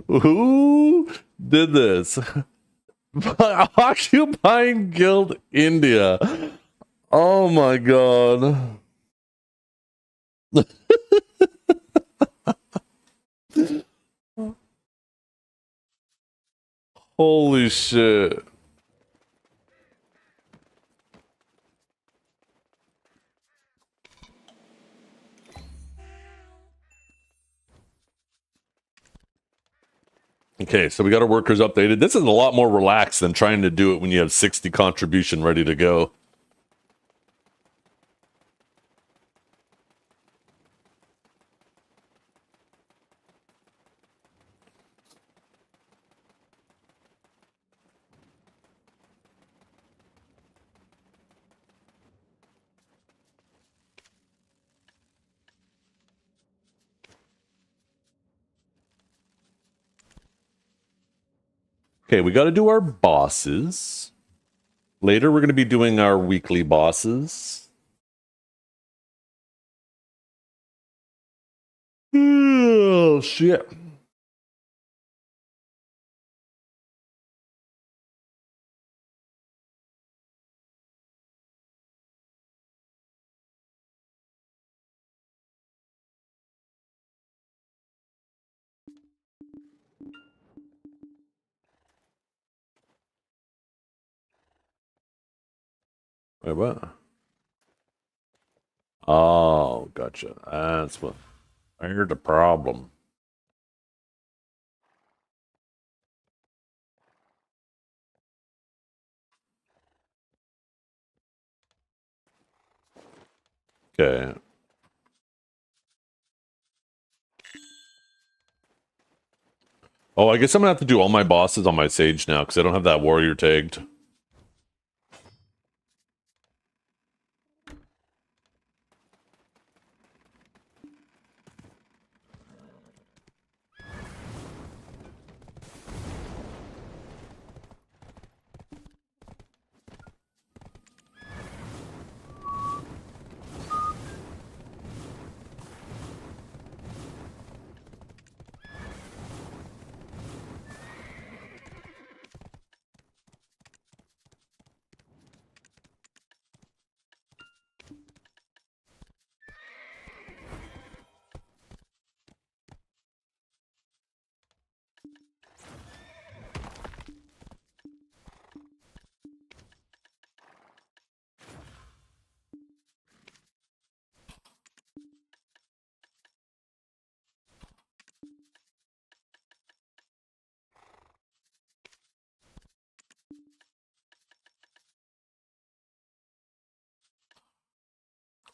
S1: Who did this? Occupying Guild India. Oh my god. Holy shit. Okay, so we got our workers updated. This is a lot more relaxed than trying to do it when you have 60 contribution ready to go. Okay, we got to do our bosses. Later, we're going to be doing our weekly bosses. Oh, shit. Wait, what? Oh, gotcha. That's what. I heard the problem. Okay. Oh, I guess I'm gonna have to do all my bosses on my Sage now because I don't have that warrior tagged.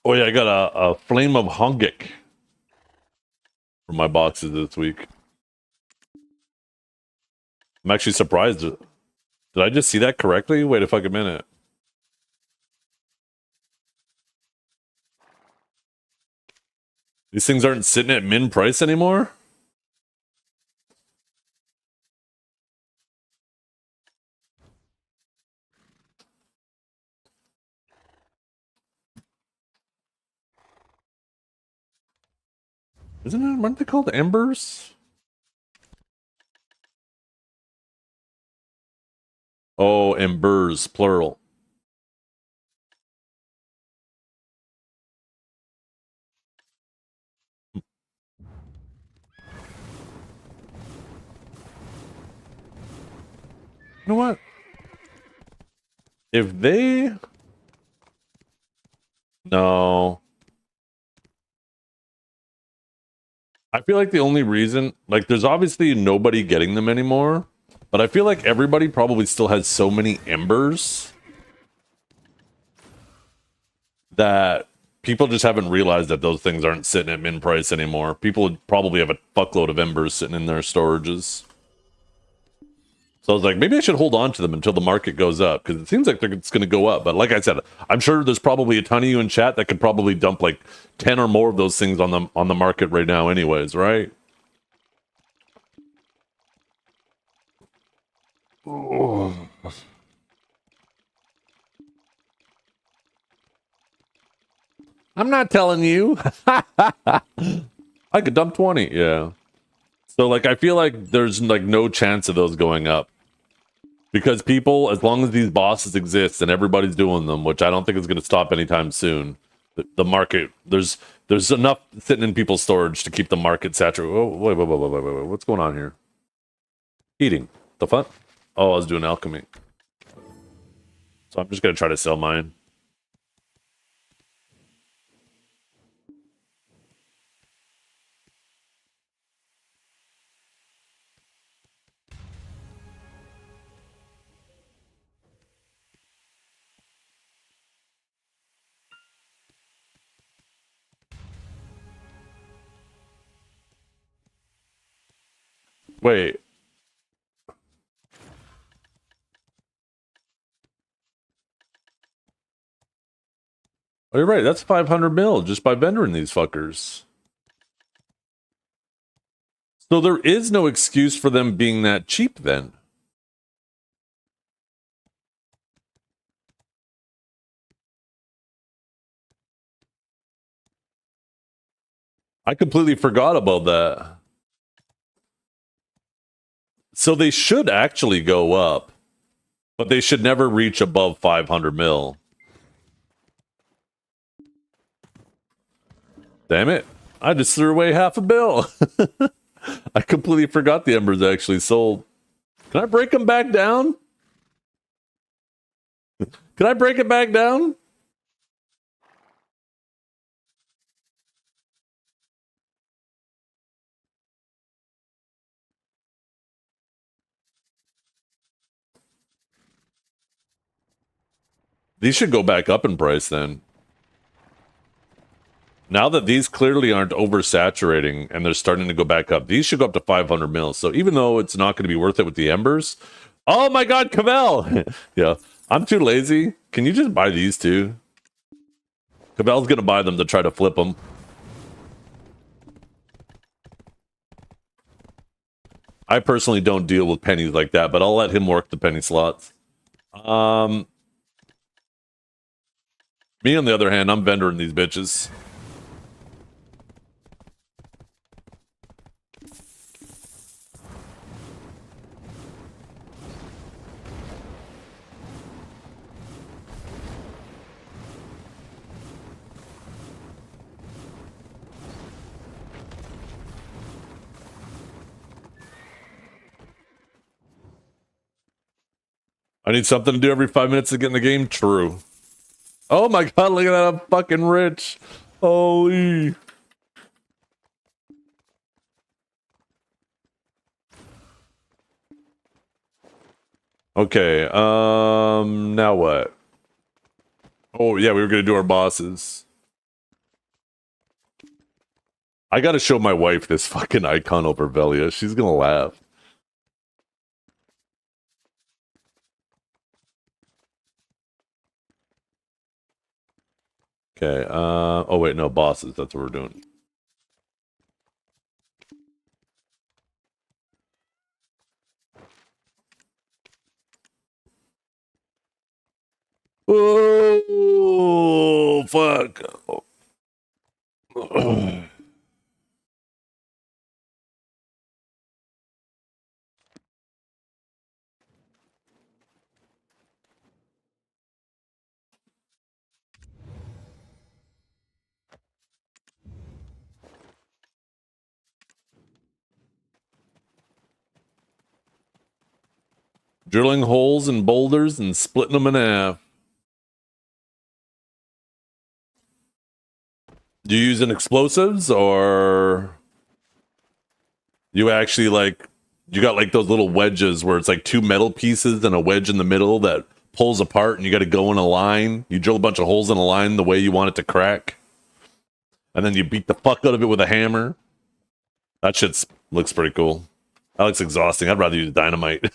S1: Oh yeah, I got a Flame of Hungik for my boxes this week. I'm actually surprised. Did I just see that correctly? Wait a fucking minute. These things aren't sitting at min price anymore? Isn't it? Aren't they called embers? Oh, embers, plural. You know what? If they... No. I feel like the only reason... Like, there's obviously nobody getting them anymore. But I feel like everybody probably still has so many embers that people just haven't realized that those things aren't sitting at min price anymore. People would probably have a fuckload of embers sitting in their storages. So I was like, maybe I should hold on to them until the market goes up, because it seems like it's going to go up. But like I said, I'm sure there's probably a ton of you in chat that could probably dump like 10 or more of those things on the market right now anyways, right? Oh. I'm not telling you. I could dump 20, yeah. So like I feel like there's like no chance of those going up. Because people, as long as these bosses exist and everybody's doing them, which I don't think is going to stop anytime soon, the market, there's enough sitting in people's storage to keep the market saturated. Oh, wait. What's going on here? Eating. The fuck? Oh, I was doing alchemy. So I'm just going to try to sell mine. Wait. Oh, you're right. That's 500 mil just by vendoring these fuckers. So there is no excuse for them being that cheap then. I completely forgot about that. So they should actually go up, but they should never reach above 500 mil. Damn it. I just threw away half a bill. I completely forgot the embers actually sold. Can I break them back down? Can I break it back down? These should go back up in price then. Now that these clearly aren't oversaturating and they're starting to go back up, these should go up to 500 mils. So even though it's not going to be worth it with the embers, oh my God, Cavell! Yeah, I'm too lazy. Can you just buy these two? Cavell's going to buy them to try to flip them. I personally don't deal with pennies like that, but I'll let him work the penny slots. Me, on the other hand, I'm vendoring these bitches. I need something to do every 5 minutes to get in the game. True. Oh my God, look at that. I'm fucking rich. Holy. Okay, now what? Oh yeah, we were gonna do our bosses. I gotta show my wife this fucking icon over Velia. She's gonna laugh. Okay, oh wait, no, bosses, that's what we're doing. Oh, fuck. Drilling holes in boulders and splitting them in half. Do you use an explosives or you actually like you got like those little wedges where it's like two metal pieces and a wedge in the middle that pulls apart and you got to go in a line. You drill a bunch of holes in a line the way you want it to crack. And then you beat the fuck out of it with a hammer. That shit looks pretty cool. That looks exhausting. I'd rather use dynamite.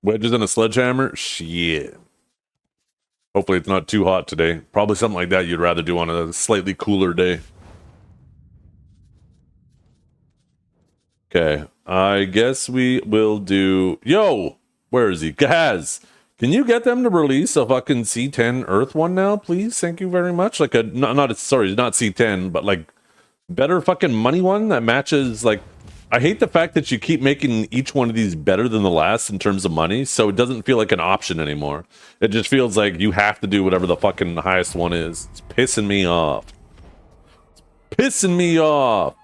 S1: Wedges and a sledgehammer? Shit. Hopefully it's not too hot today. Probably something like that you'd rather do on a slightly cooler day. Okay. I guess we will do... Yo! Where is he? Gaz! Can you get them to release a fucking C10 Earth one now, please? Thank you very much. Like a... not sorry, not C10, but like... better fucking money one that matches, like... I hate the fact that you keep making each one of these better than the last in terms of money, so it doesn't feel like an option anymore. It just feels like you have to do whatever the fucking highest one is. It's pissing me off. It's pissing me off.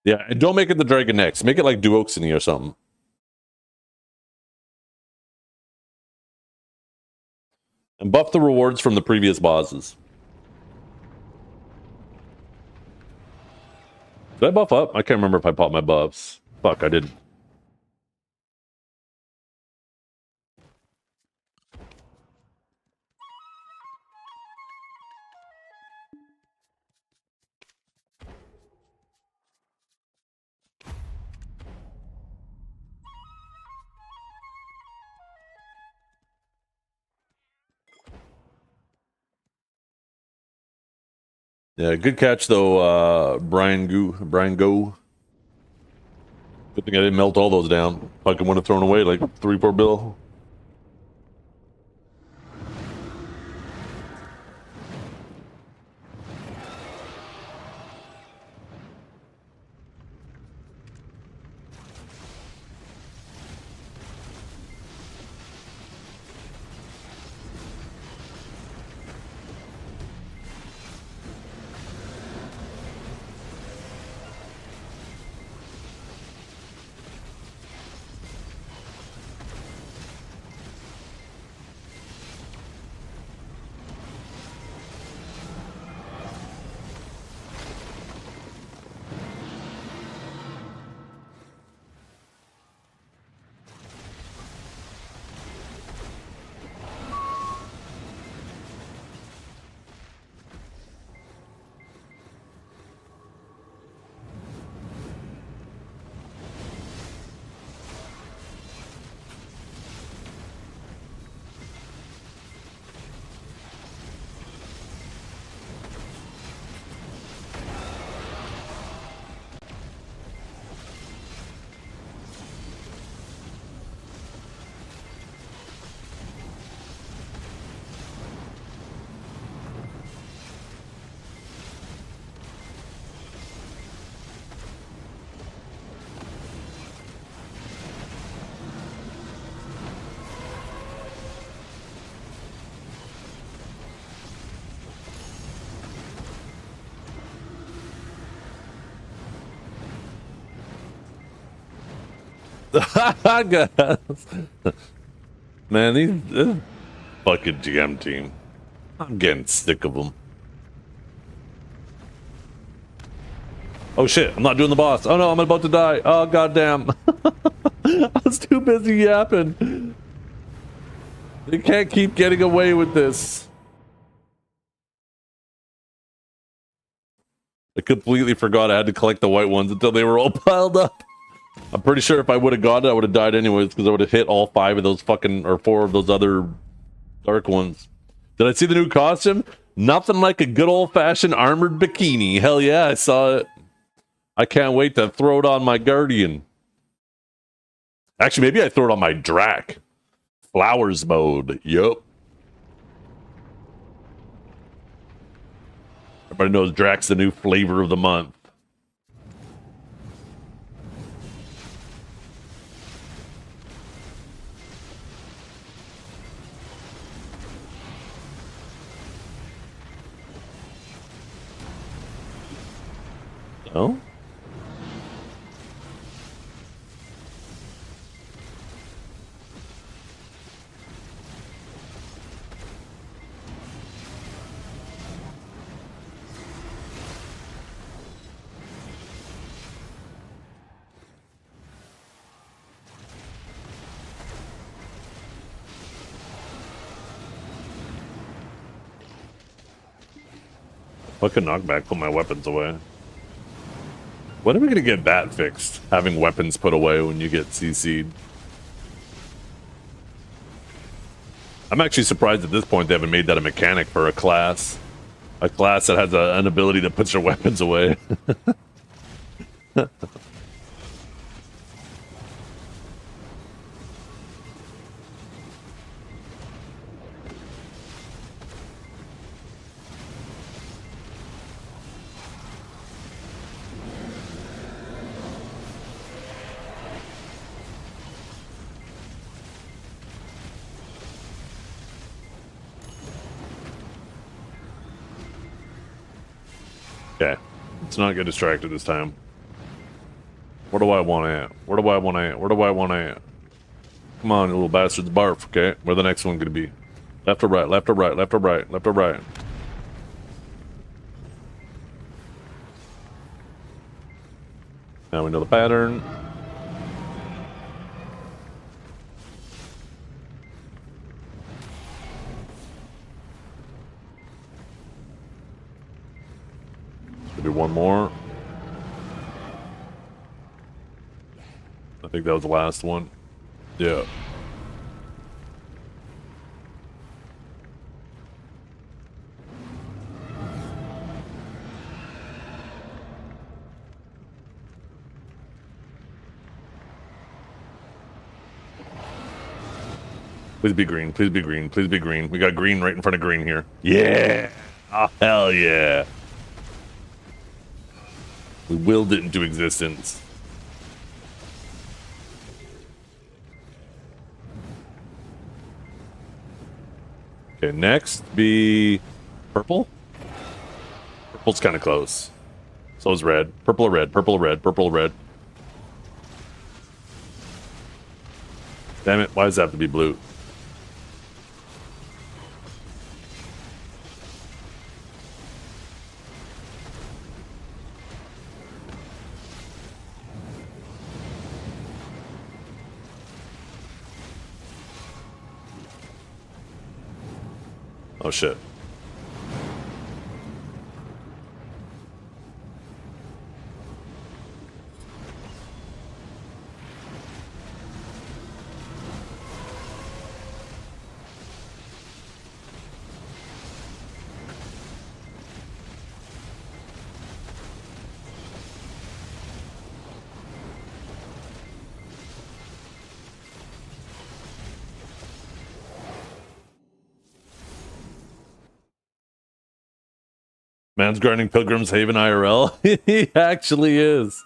S1: Yeah, and don't make it the Dragon X. Make it like Duoxony or something. And buff the rewards from the previous bosses. Did I buff up? I can't remember if I popped my buffs. Fuck, I didn't. Yeah, good catch though, Brian Go. Good thing I didn't melt all those down. Fucking would have thrown away like 3-4 bill. Guys. Man, this fucking GM team. I'm getting sick of them. Oh shit, I'm not doing the boss. Oh no, I'm about to die. Oh goddamn. I was too busy yapping. They can't keep getting away with this. I completely forgot I had to collect the white ones until they were all piled up. I'm pretty sure if I would have got it, I would have died anyways because I would have hit all 5 of those fucking, or 4 of those other dark ones. Did I see the new costume? Nothing like a good old-fashioned armored bikini. Hell yeah, I saw it. I can't wait to throw it on my Guardian. Actually, maybe I throw it on my Drac. Flowers mode. Yup. Everybody knows Drac's the new flavor of the month. Oh? Fucking knockback, put my weapons away. When are we gonna get that fixed? Having weapons put away when you get CC'd. I'm actually surprised at this point they haven't made that a mechanic for a class. A class that has an ability that puts your weapons away. Okay. Let's not get distracted this time. Where do I want at? Where do I want at? Where do I want at? Come on, you little bastards, barf, okay? Where the next one gonna be? Left or right, left or right, left or right, left or right. Now we know the pattern. Maybe one more. I think that was the last one. Yeah. Please be green. Please be green. Please be green. We got green right in front of green here. Yeah. Oh, hell yeah. We willed it into existence. Okay, next be purple. Purple's kind of close. So is red. Purple or red. Purple or red. Purple or red. Damn it. Why does it have to be blue? Oh shit. Man's guarding Pilgrim's Haven IRL. He actually is.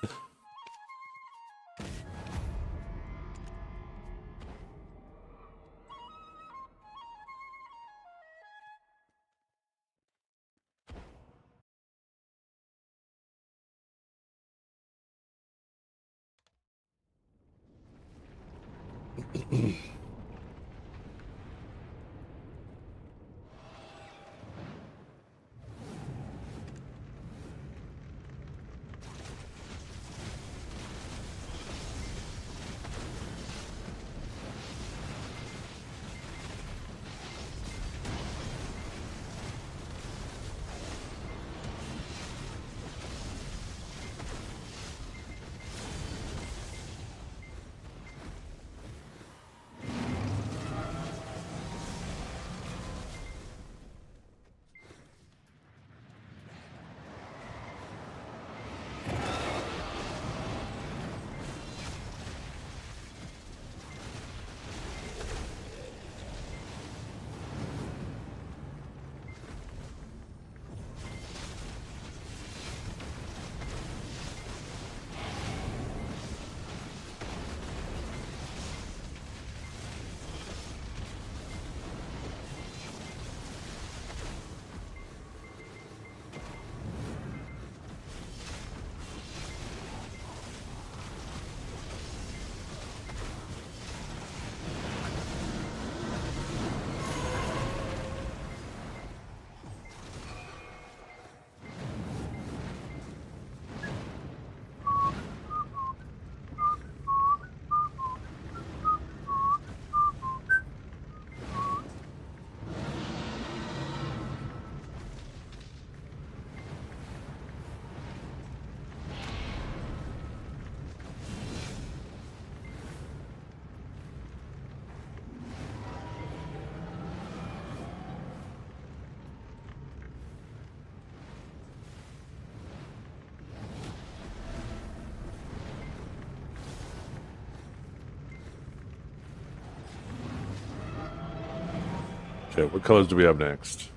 S1: Okay, what colors do we have next?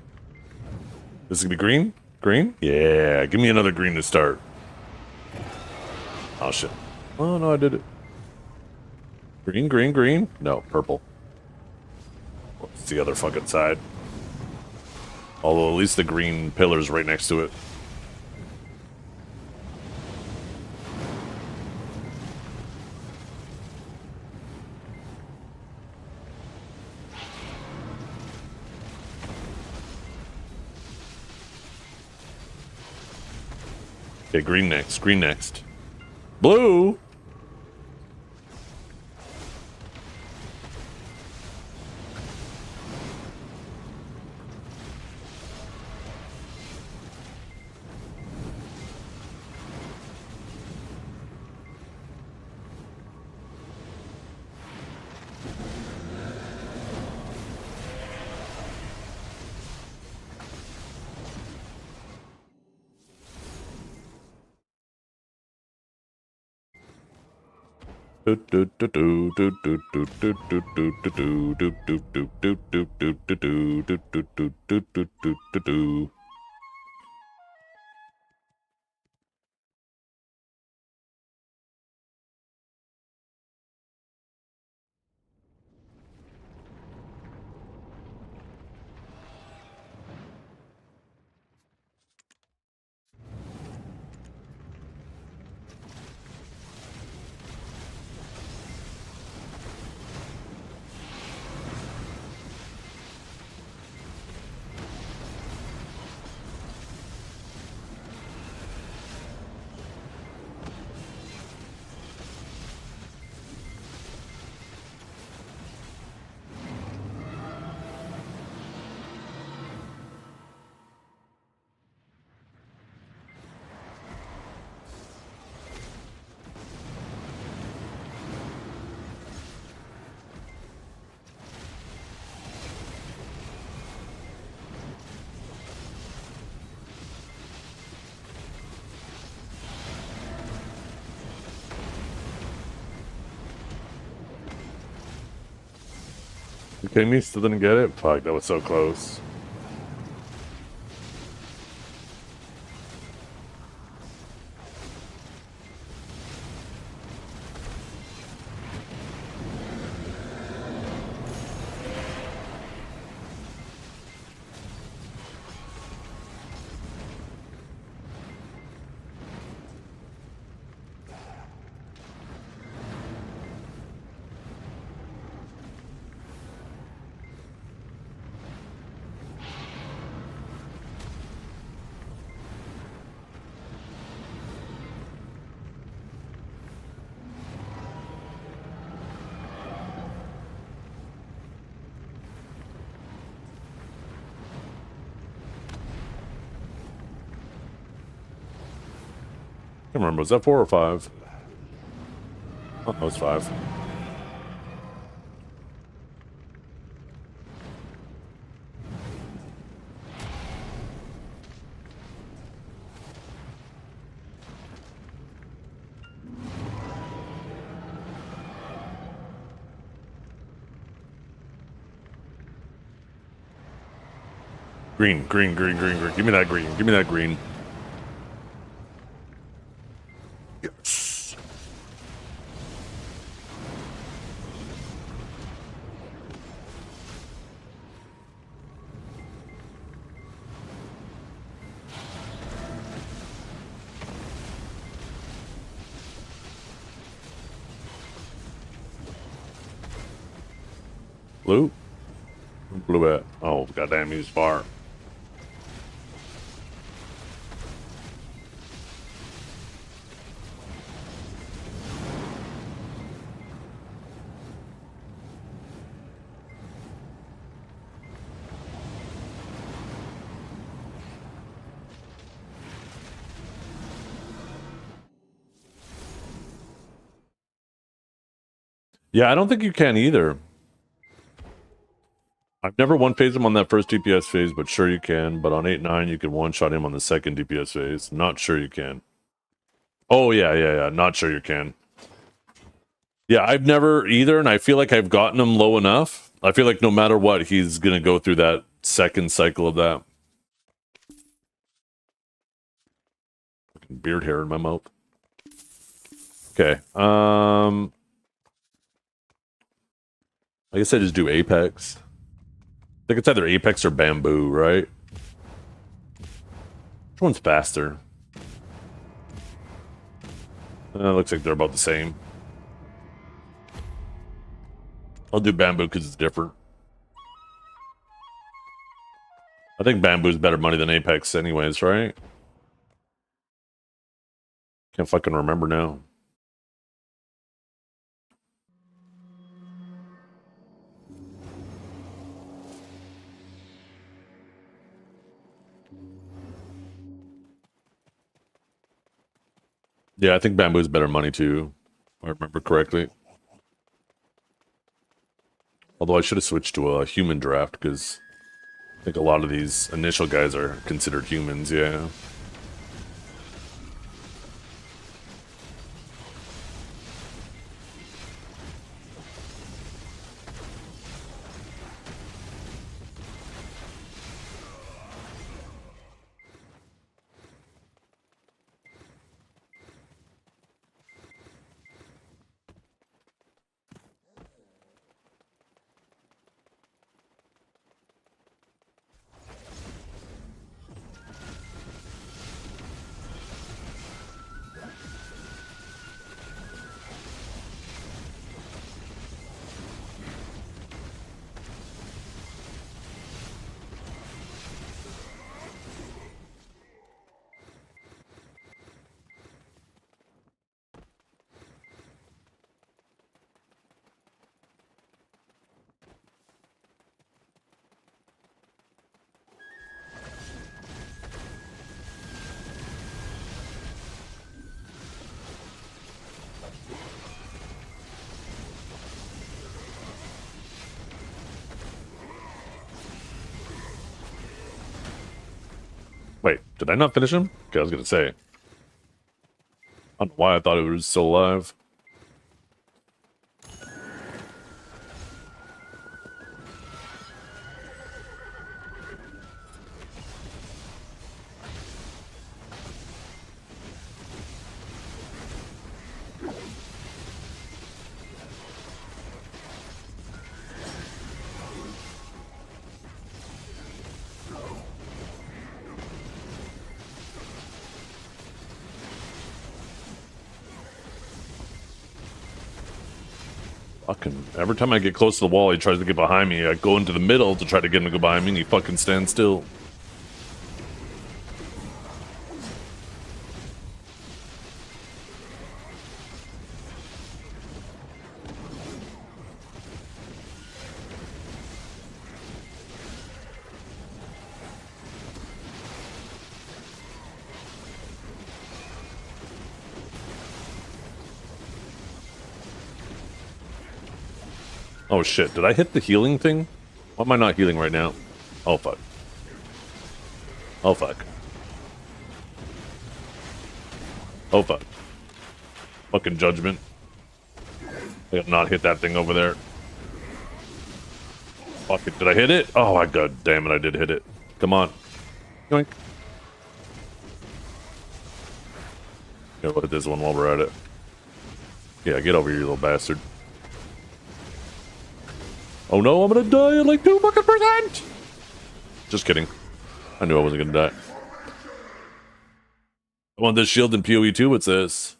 S1: This is gonna be green? Green? Yeah, give me another green to start. Oh shit. Oh no, I did it. Green, green, green? No, purple. What's the other fucking side? Although at least the green pillar's right next to it. Okay, green next, green next. Blue! You kidding me? Still didn't get it? Fuck, that was so close. can't remember. Was that 4 or 5? Oh, that was 5. Green, green, green, green, green. Give me that green. Give me that green. Yes. Blue? Blue at. Oh, goddamn, he's far. Yeah, I don't think you can either. I've never one-phased him on that first DPS phase, but sure you can. But on 8-9, you can one-shot him on the second DPS phase. Not sure you can. Oh, yeah. Not sure you can. Yeah, I've never either, and I feel like I've gotten him low enough. I feel like no matter what, he's going to go through that second cycle of that. Fucking beard hair in my mouth. Okay. I guess I just do Apex. I think it's either Apex or Bamboo, right? Which one's faster? Looks like they're about the same. I'll do Bamboo because it's different. I think Bamboo's better money than Apex anyways, right? Can't fucking remember now. Yeah, I think Bamboo's better money too, if I remember correctly. Although I should have switched to a human draft because I think a lot of these initial guys are considered humans, yeah. Wait, did I not finish him? Okay, I was gonna say. I don't know why I thought it was still alive. Fucking every time I get close to the wall, he tries to get behind me. I go into the middle to try to get him to go behind me, and he fucking stands still. Oh shit, did I hit the healing thing? Why am I not healing right now? Oh fuck. Oh fuck. Oh fuck. Fucking judgment. I have not hit that thing over there. Fuck it, did I hit it? Oh my god damn it, I did hit it. Come on. Yoink. Yeah, look at this one while we're at it. Yeah, get over here, you little bastard. Oh no, I'm gonna die at like 2%! Just kidding. I knew I wasn't gonna die. I want this shield in PoE 2, it says.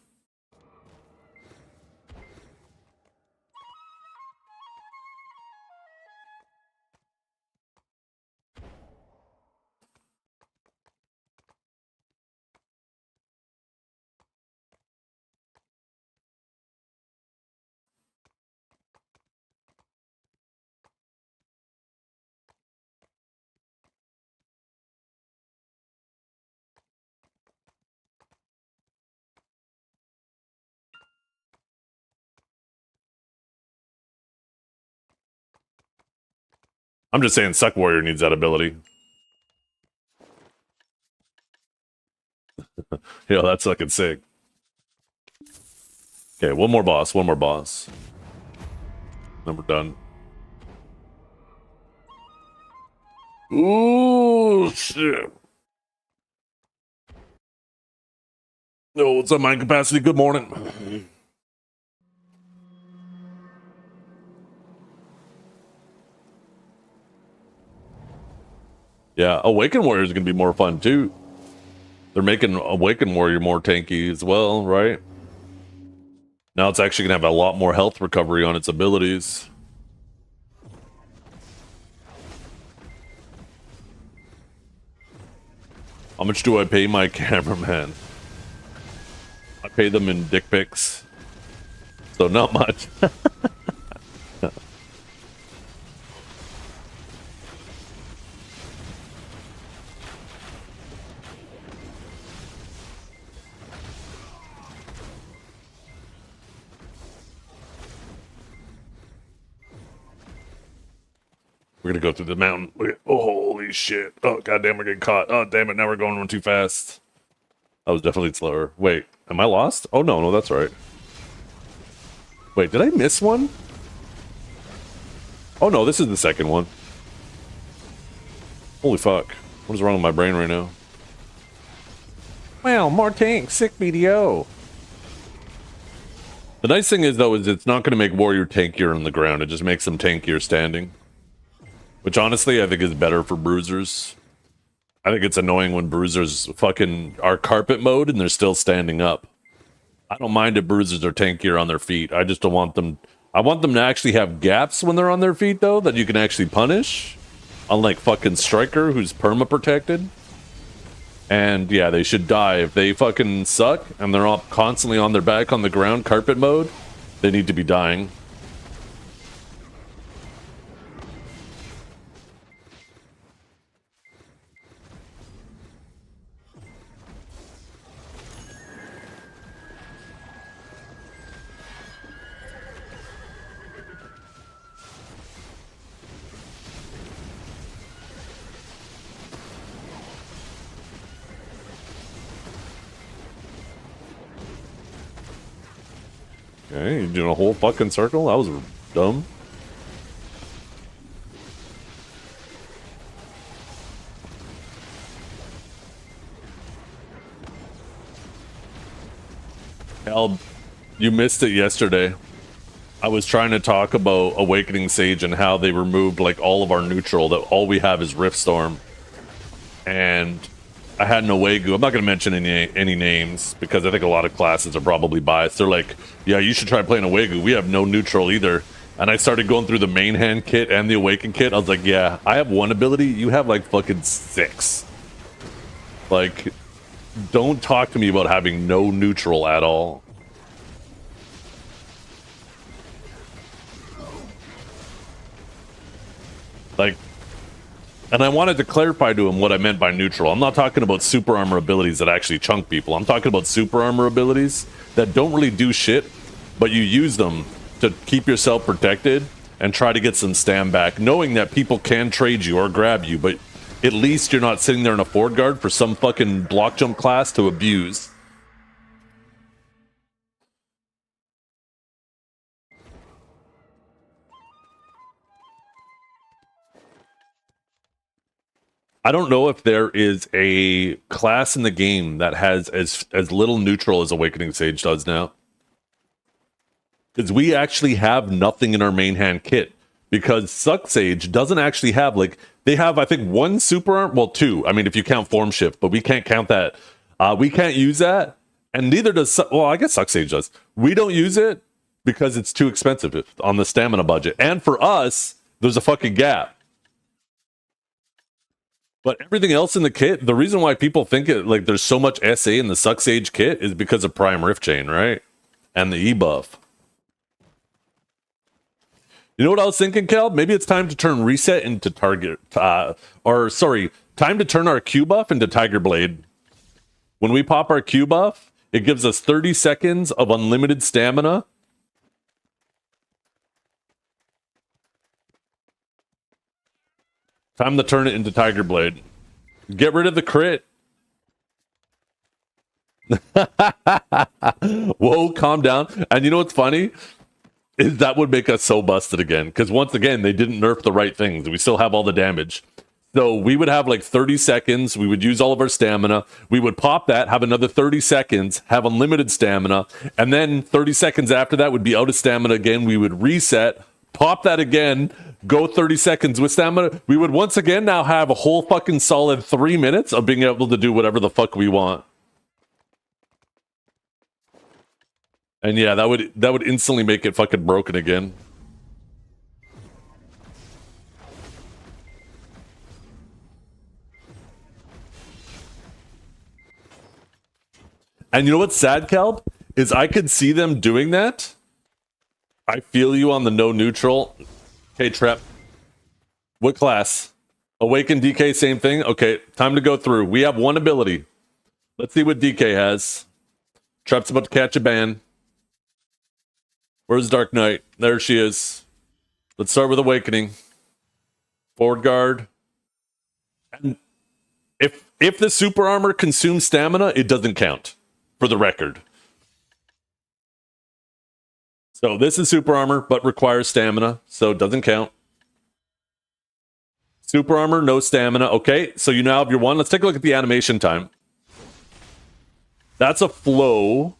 S1: I'm just saying Suck Warrior needs that ability. Yo, that's fucking sick. Okay, one more boss, one more boss. Then we're done. Ooh, shit. Yo, what's up, Mind Capacity? Good morning. Yeah, Awaken Warrior is going to be more fun, too. They're making Awaken Warrior more tanky as well, right? Now it's actually going to have a lot more health recovery on its abilities. How much do I pay my cameraman? I pay them in dick pics. So not much. We're gonna go through the mountain. Oh, holy shit. Oh, goddamn, we're getting caught. Oh, damn it, now we're going too fast. I was definitely slower. Wait, am I lost? Oh, no, that's right. Wait, did I miss one? Oh, no, this is the second one. Holy fuck. What is wrong with my brain right now? Wow, more tanks. Sick BDO. The nice thing is, though, is it's not going to make Warrior tankier on the ground. It just makes them tankier standing. Which, honestly, I think is better for bruisers. I think it's annoying when bruisers fucking are carpet mode and they're still standing up. I don't mind if bruisers are tankier on their feet. I just don't want them... I want them to actually have gaps when they're on their feet, though, that you can actually punish. Unlike fucking Striker, who's perma-protected. And, yeah, they should die. If they fucking suck and they're all constantly on their back on the ground, carpet mode, they need to be dying. Okay, you doing a whole fucking circle? That was dumb. Al, you missed it yesterday. I was trying to talk about Awakening Sage and how they removed like all of our neutral, that all we have is Riftstorm. And I had an Awegu. I'm not going to mention any names because I think a lot of classes are probably biased. They're like, yeah, you should try playing Awegu. We have no neutral either. And I started going through the main hand kit and the Awaken kit. I was like, yeah, I have one ability. You have like fucking 6. Like, don't talk to me about having no neutral at all. Like, and I wanted to clarify to him what I meant by neutral. I'm not talking about super armor abilities that actually chunk people. I'm talking about super armor abilities that don't really do shit, but you use them to keep yourself protected and try to get some stam back, knowing that people can trade you or grab you, but at least you're not sitting there in a forward guard for some fucking block jump class to abuse. I don't know if there is a class in the game that has as little neutral as Awakening Sage does now. Because we actually have nothing in our main hand kit. Because Suck Sage doesn't actually have, like, they have, I think, one super arm, well, two. I mean, if you count Form Shift, but we can't count that. We can't use that, and neither does, well, I guess Suck Sage does. We don't use it because it's too expensive on the stamina budget. And for us, there's a fucking gap. But everything else in the kit, the reason why people think it like there's so much SA in the Suck Sage kit is because of Prime Rift Chain, right? And the E-buff. You know what I was thinking, Cal? Maybe it's time to turn Reset into Target, time to turn our Q buff into Tiger Blade. When we pop our Q buff, it gives us 30 seconds of unlimited stamina. Time to turn it into Tiger Blade. Get rid of the crit. Whoa, calm down. And you know what's funny? Is that would make us so busted again. Because once again, they didn't nerf the right things. We still have all the damage. So we would have like 30 seconds. We would use all of our stamina. We would pop that, have another 30 seconds, have unlimited stamina. And then 30 seconds after that would be out of stamina again. We would reset, pop that again, go 30 seconds with stamina. We would once again now have a whole fucking solid 3 minutes of being able to do whatever the fuck we want. And yeah, that would instantly make it fucking broken again. And you know what's sad, Kelp? Is I could see them doing that. I feel you on the no neutral. Okay, Trep. What class? Awaken DK, same thing? Okay, time to go through. We have one ability. Let's see what DK has. Trep's about to catch a ban. Where's Dark Knight? There she is. Let's start with Awakening. Forward guard. And if the super armor consumes stamina, it doesn't count, for the record. So this is super armor, but requires stamina, so it doesn't count. Super armor, no stamina. Okay, so you now have your one. Let's take a look at the animation time. That's a flow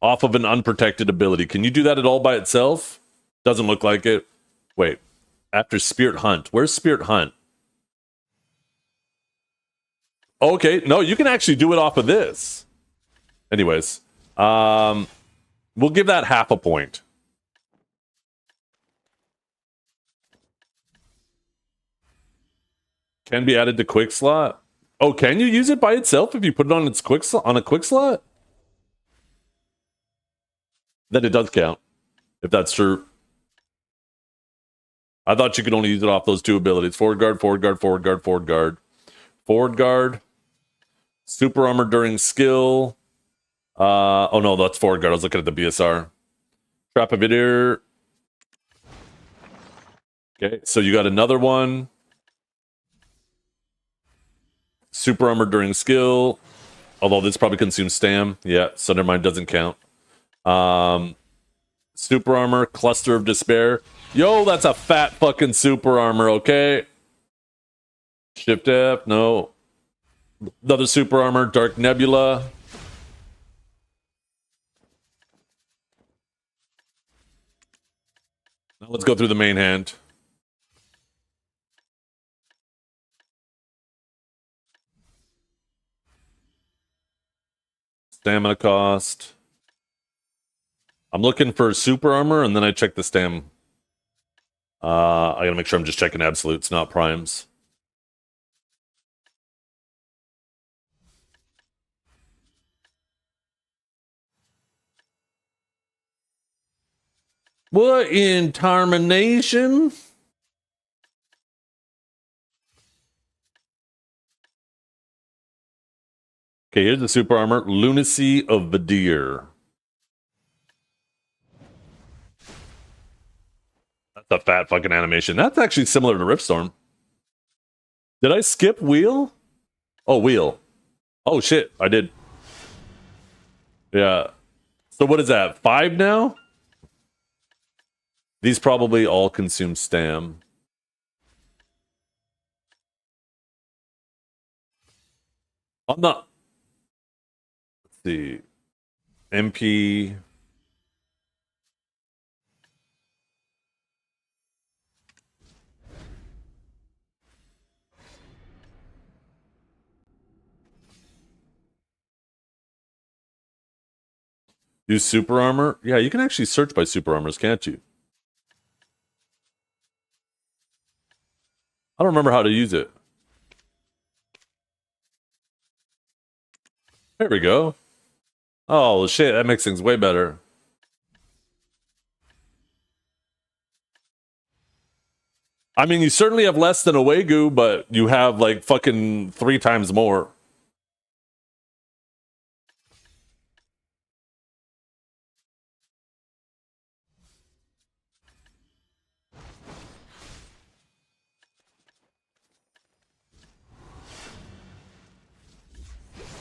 S1: off of an unprotected ability. Can you do that at all by itself? Doesn't look like it. Wait. After Spirit Hunt. Where's Spirit Hunt? Okay, no, you can actually do it off of this. Anyways, we'll give that half a point. Can be added to quick slot. Oh, can you use it by itself if you put it on its quick slot, on a quick slot? Then it does count, if that's true. I thought you could only use it off those two abilities. Forward guard, forward guard, forward guard, forward guard. Forward guard. Super armor during skill. Oh no, that's forward guard. I was looking at the BSR. Trap of it here. Okay, so you got another one. Super armor during skill. Although this probably consumes stam. Yeah, so never mind, doesn't count. Super armor, cluster of despair. Yo, that's a fat fucking super armor, okay? Shift F, no. Another super armor, Dark Nebula. Now let's go through the main hand. Stamina cost. I'm looking for super armor, and then I check the stam. I gotta make sure I'm just checking absolutes, not primes. What in termination? Okay, here's the super armor. Lunacy of Vadir. That's a fat fucking animation. That's actually similar to Riftstorm. Did I skip wheel? Oh, wheel. Oh shit, I did. Yeah. So what is that? 5 now? These probably all consume stam. I'm not. Let's see. MP. Use super armor? Yeah, you can actually search by super armors, can't you? I don't remember how to use it. There we go. Oh shit, that makes things way better. I mean, you certainly have less than a Wagyu, but you have like fucking 3 times more.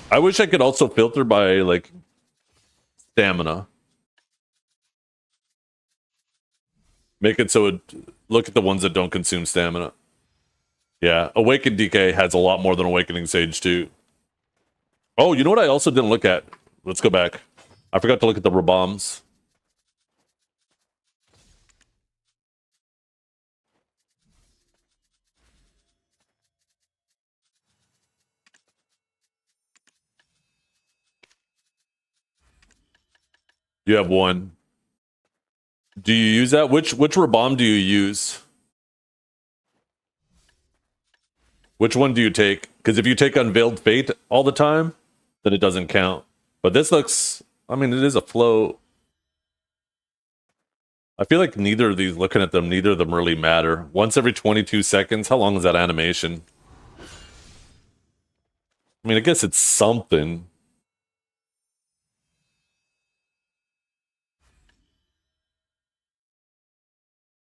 S1: I wish I could also filter by like stamina. Make it so it look at the ones that don't consume stamina. Yeah, Awakened DK has a lot more than Awakening Sage too. Oh, you know what I also didn't look at? Let's go back. I forgot to look at the Raboms. You have one. Do you use that? Which Rabom do you use? Which one do you take? Because if you take Unveiled Fate all the time, then it doesn't count. But this looks, I mean, it is a flow. I feel like neither of these, looking at them, neither of them really matter. Once every 22 seconds, how long is that animation? I mean, I guess it's something.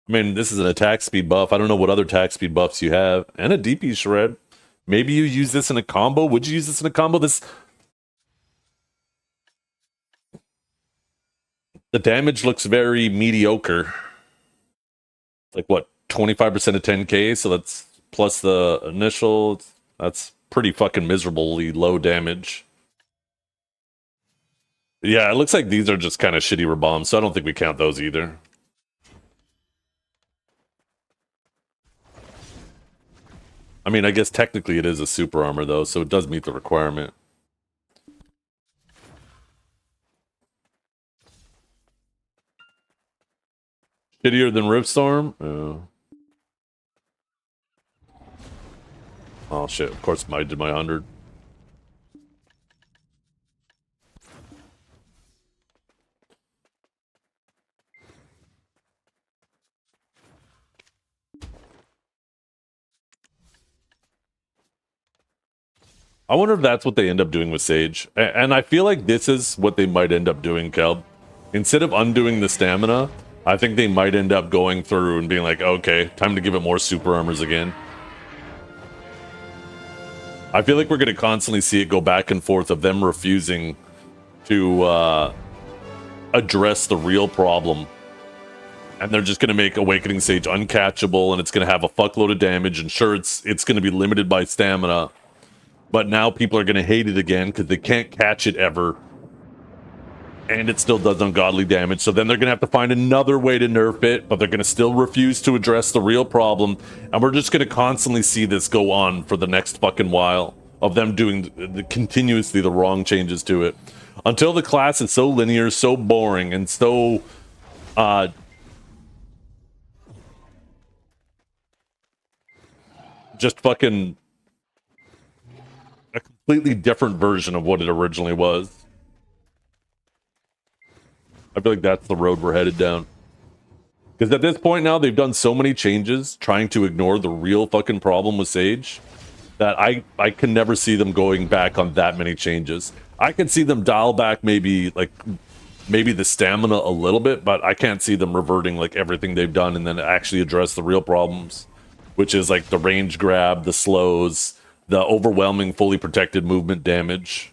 S1: I mean, this is an attack speed buff. I don't know what other attack speed buffs you have. And a DP shred. Maybe you use this in a combo. Would you use this in a combo? The damage looks very mediocre. Like what, 25% of 10k? So that's plus the initial. That's pretty fucking miserably low damage. Yeah, it looks like these are just kind of shitty Raboms, so I don't think we count those either. I mean, I guess technically it is a super armor, though, so it does meet the requirement. Shittier than Riftstorm? Oh, shit. Of course, I did my 100. I wonder if that's what they end up doing with Sage. And I feel like this is what they might end up doing, Kelb. Instead of undoing the stamina, I think they might end up going through and being like, okay, time to give it more super armors again. I feel like we're going to constantly see it go back and forth of them refusing to address the real problem. And they're just going to make Awakening Sage uncatchable, and it's going to have a fuckload of damage, and sure, it's going to be limited by stamina. But now people are going to hate it again because they can't catch it ever. And it still does ungodly damage. So then they're going to have to find another way to nerf it, but they're going to still refuse to address the real problem. And we're just going to constantly see this go on for the next fucking while of them doing continuously the wrong changes to it. Until the class is so linear, so boring, and so... just fucking... a completely different version of what it originally was. I feel like that's the road we're headed down. Because at this point now, they've done so many changes trying to ignore the real fucking problem with Sage that I can never see them going back on that many changes. I can see them dial back maybe like maybe the stamina a little bit, but I can't see them reverting like everything they've done and then actually address the real problems, which is like the range grab, the slows, the overwhelming fully protected movement damage.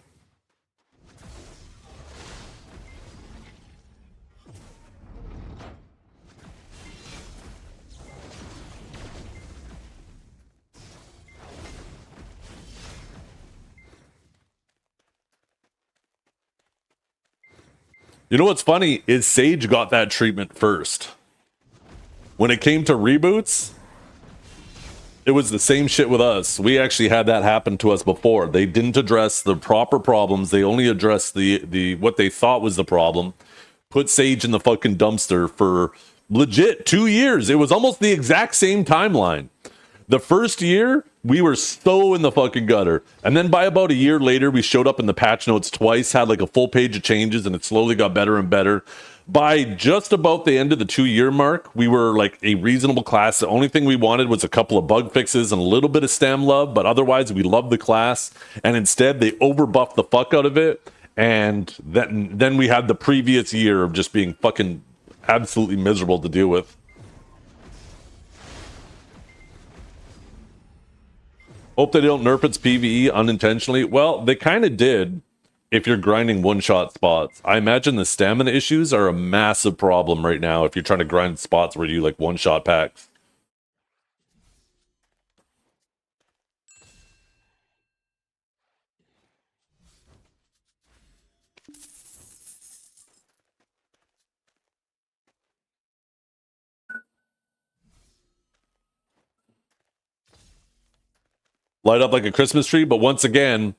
S1: You know what's funny is Sage got that treatment first. When it came to reboots, it was the same shit with us. We actually had that happen to us before. They didn't address the proper problems. They only addressed the what they thought was the problem. Put Sage in the fucking dumpster for legit 2 years. It was almost the exact same timeline. The first year, we were so in the fucking gutter. And then by about a year later, we showed up in the patch notes twice, had like a full page of changes, and it slowly got better and better. By just about the end of the 2 year mark, we were like a reasonable class. The only thing we wanted was a couple of bug fixes and a little bit of stem love, but otherwise we loved the class. And instead they overbuffed the fuck out of it. And then we had the previous year of just being fucking absolutely miserable to deal with. Hope they don't nerf its PvE unintentionally. Well, they kind of did if you're grinding one-shot spots. I imagine the stamina issues are a massive problem right now if you're trying to grind spots where you like one-shot packs. Light up like a Christmas tree, but once again,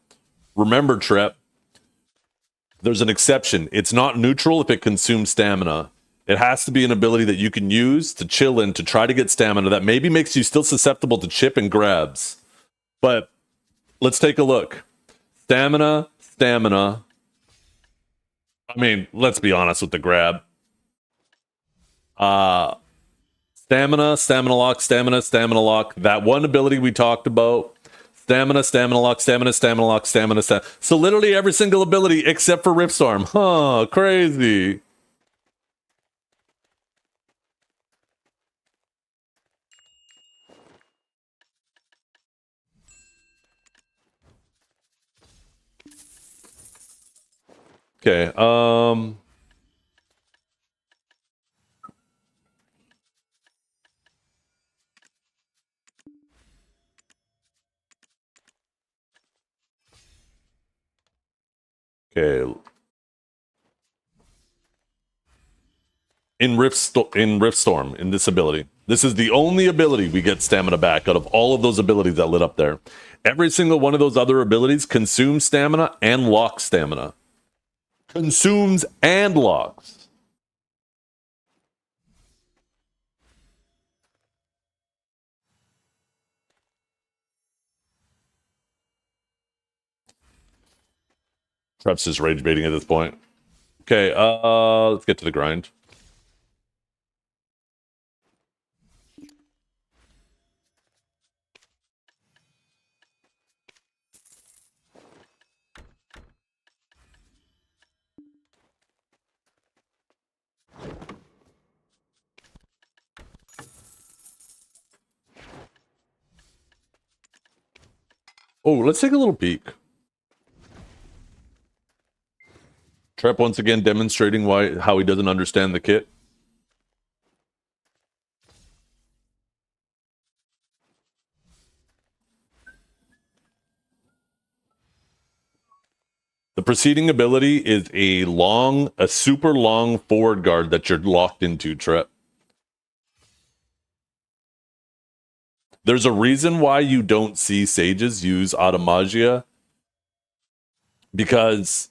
S1: remember, Trep, there's an exception. It's not neutral if it consumes stamina. It has to be an ability that you can use to chill in to try to get stamina that maybe makes you still susceptible to chip and grabs. But let's take a look. Stamina. I mean, let's be honest with the grab. Stamina lock. That one ability we talked about. Stamina lock. So literally every single ability except for Ripstorm. Huh, crazy. Okay, okay. In Riftstorm, in this ability. This is the only ability we get stamina back out of all of those abilities that lit up there. Every single one of those other abilities consumes stamina and locks stamina. Consumes and locks. Trep's just rage baiting at this point. Okay, let's get to the grind. Oh, let's take a little peek. Trep once again demonstrating how he doesn't understand the kit. The preceding ability is a super long forward guard that you're locked into, Trep. There's a reason why you don't see sages use Automagia, because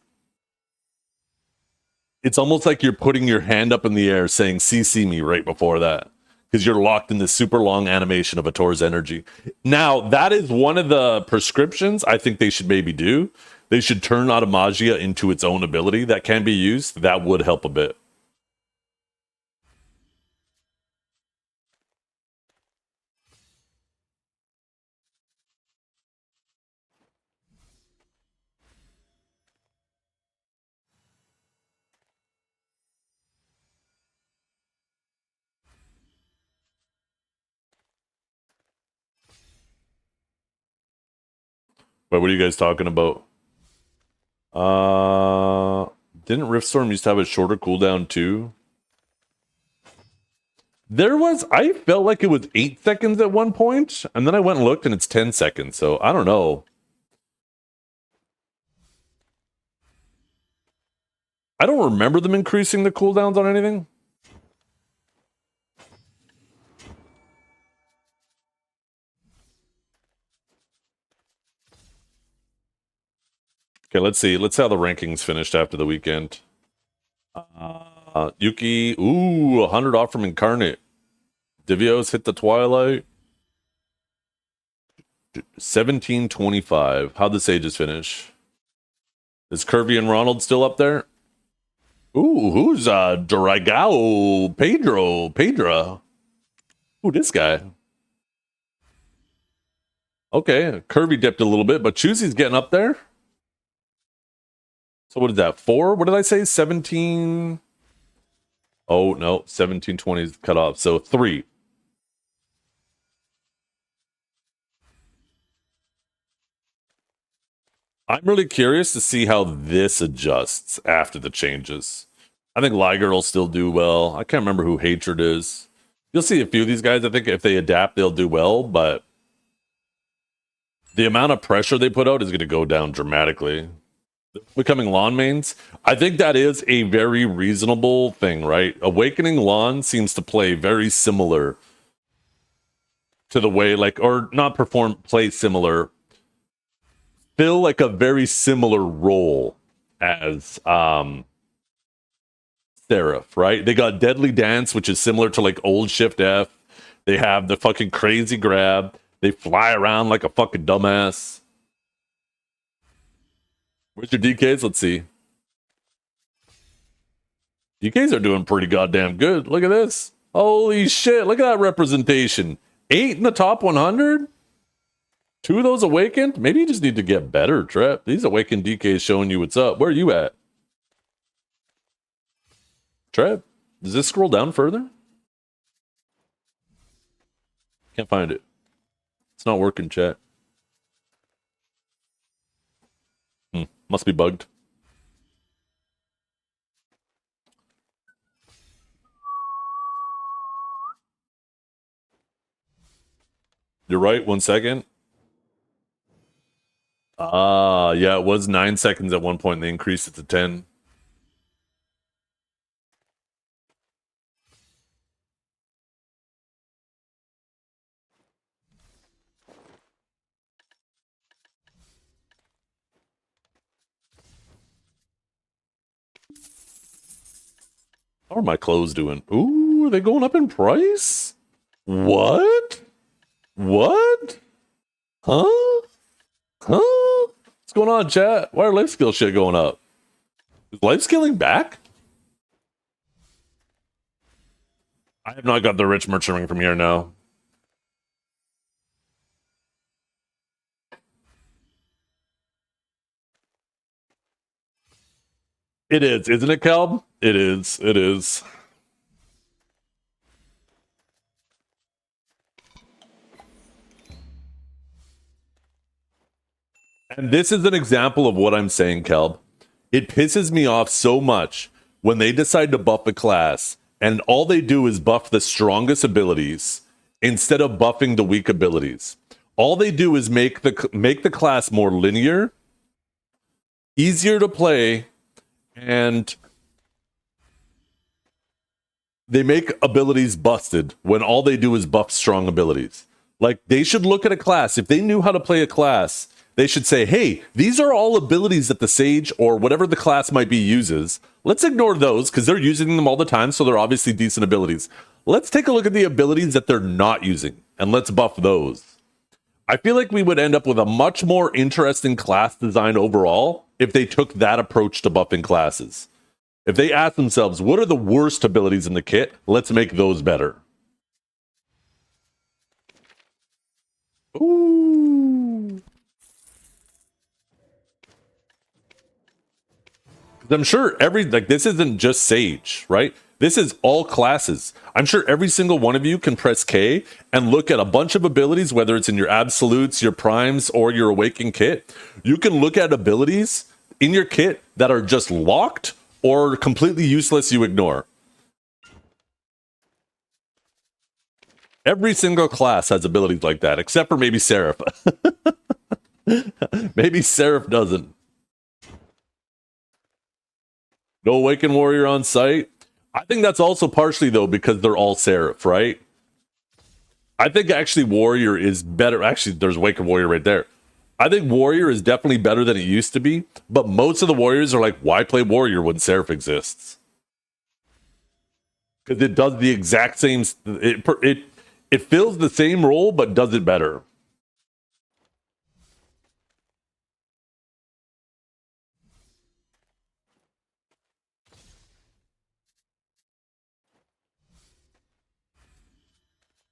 S1: it's almost like you're putting your hand up in the air saying CC me right before that, because you're locked in this super long animation of a Tor's energy. Now, that is one of the prescriptions I think they should maybe do. They should turn Automagia into its own ability that can be used. That would help a bit. But what are you guys talking about? Didn't Riftstorm used to have a shorter cooldown too? There was, I felt like it was 8 seconds at one point, and then I went and looked and it's 10 seconds, so I don't know. I don't remember them increasing the cooldowns on anything. Okay, let's see. Let's see how the rankings finished after the weekend. Yuki, ooh, 100 off from Incarnate. Divios hit the Twilight. 1725. How'd the Sages finish? Is Curvy and Ronald still up there? Ooh, who's Dragao Pedra? Ooh, this guy. Okay, Curvy dipped a little bit, but Choosy's getting up there. So what is that? 4? What did I say? 17. Oh no, 1720 is cut off. So 3. I'm really curious to see how this adjusts after the changes. I think Liger will still do well. I can't remember who Hatred is. You'll see a few of these guys. I think if they adapt, they'll do well, but the amount of pressure they put out is going to go down dramatically. Becoming lawn mains, I think that is a very reasonable thing, right? Awakening lawn seems to play very similar to the way, like, or not perform, play similar, fill like a very similar role as Seraph, right? They got Deadly Dance, which is similar to like old Shift F. They have the fucking crazy grab. They fly around like a fucking dumbass. Where's your DKs? Let's see. DKs are doing pretty goddamn good. Look at this. Holy shit. Look at that representation. 8 in the top 100? 2 of those awakened? Maybe you just need to get better, Trep. These awakened DKs showing you what's up. Where are you at? Trep, does this scroll down further? Can't find it. It's not working, chat. Must be bugged. You're right. 1 second. Yeah, it was 9 seconds at one point. And they increased it to 10. How are my clothes doing? Ooh, are they going up in price? What? What? Huh? Huh? What's going on, chat? Why are life skill shit going up? Is life skilling back? I have not got the rich merchant ring from here now. It is, isn't it, Calb? It is. It is. And this is an example of what I'm saying, Kelb. It pisses me off so much when they decide to buff a class and all they do is buff the strongest abilities instead of buffing the weak abilities. All they do is make the class more linear, easier to play, and they make abilities busted when all they do is buff strong abilities. Like, they should look at a class. If they knew how to play a class, they should say, hey, these are all abilities that the Sage or whatever the class might be uses. Let's ignore those because they're using them all the time, so they're obviously decent abilities. Let's take a look at the abilities that they're not using, and let's buff those. I feel like we would end up with a much more interesting class design overall if they took that approach to buffing classes. If they ask themselves, what are the worst abilities in the kit? Let's make those better. Ooh. I'm sure this isn't just Sage, right? This is all classes. I'm sure every single one of you can press K and look at a bunch of abilities, whether it's in your absolutes, your primes, or your awakened kit. You can look at abilities in your kit that are just locked or completely useless you ignore. Every single class has abilities like that, except for maybe Seraph. Maybe Seraph doesn't. No Awakened Warrior on site. I think that's also partially, though, because they're all Seraph, right? I think actually Warrior is better. Actually, there's Awakened Warrior right there. I think Warrior is definitely better than it used to be, but most of the Warriors are like, why play Warrior when Seraph exists? Because it does the exact same... It fills the same role, but does it better.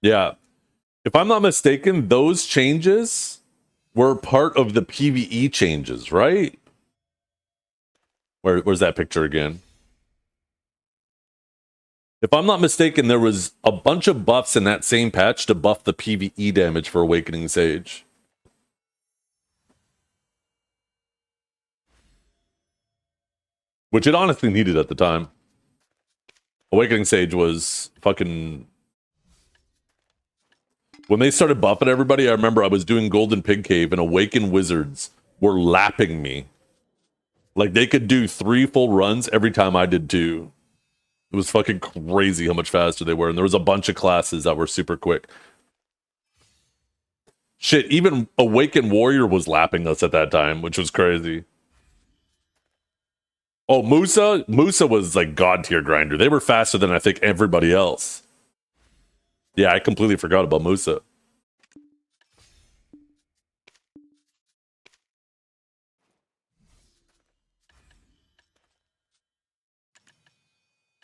S1: Yeah. If I'm not mistaken, those changes were part of the PvE changes, right? Where's that picture again? If I'm not mistaken, there was a bunch of buffs in that same patch to buff the PvE damage for Awakening Sage. Which it honestly needed at the time. Awakening Sage was fucking... When they started buffing everybody, I remember I was doing Golden Pig Cave and Awakened Wizards were lapping me. Like, they could do 3 full runs every time I did 2. It was fucking crazy how much faster they were. And there was a bunch of classes that were super quick. Shit, even Awakened Warrior was lapping us at that time, which was crazy. Oh, Musa? Musa was like god tier grinder. They were faster than I think everybody else. Yeah, I completely forgot about Musa.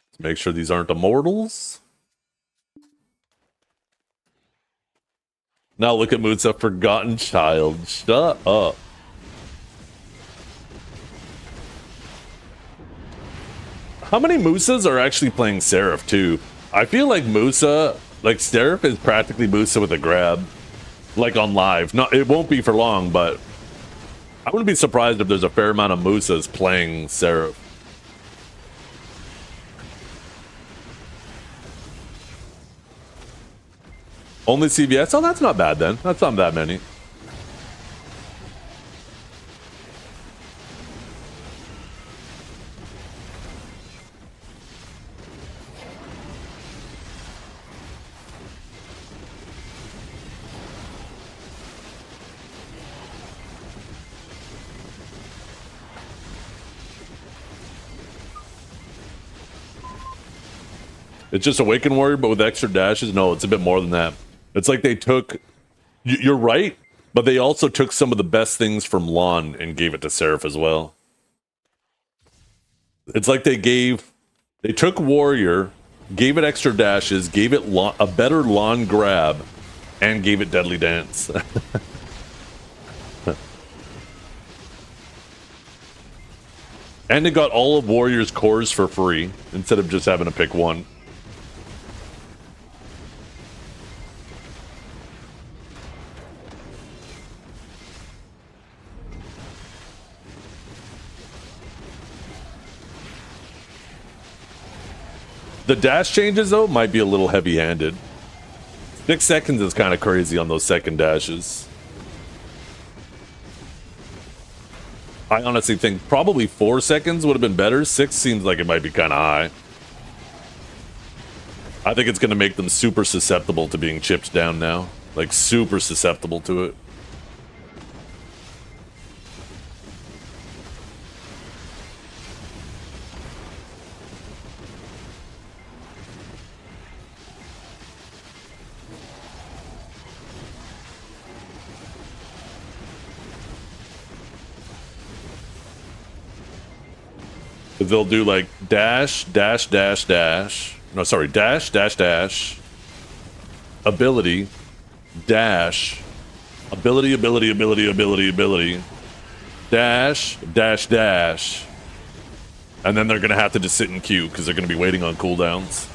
S1: Let's make sure these aren't immortals. Now look at Musa, forgotten child. Shut up. How many Musas are actually playing Seraph too? I feel like Musa, like Seraph is practically Musa with a grab. Like on live. No, it won't be for long, but I wouldn't be surprised if there's a fair amount of Musas playing Seraph. Only CVS? Oh, that's not bad then. That's not that many. It's just Awakened Warrior, but with extra dashes? No, it's a bit more than that. It's like they took... You're right, but they also took some of the best things from Lon and gave it to Seraph as well. It's like they took Warrior, gave it extra dashes, gave it a better Lon grab, and gave it Deadly Dance. And it got all of Warrior's cores for free, instead of just having to pick one. The dash changes, though, might be a little heavy-handed. 6 seconds is kind of crazy on those second dashes. I honestly think probably 4 seconds would have been better. 6 seems like it might be kind of high. I think it's going to make them super susceptible to being chipped down now. Like, super susceptible to it. They'll do like dash, dash, dash, dash. No, sorry, dash, dash, dash. Ability, dash. Ability, ability, ability, ability, ability. Dash, dash, dash. And then they're going to have to just sit in queue because they're going to be waiting on cooldowns.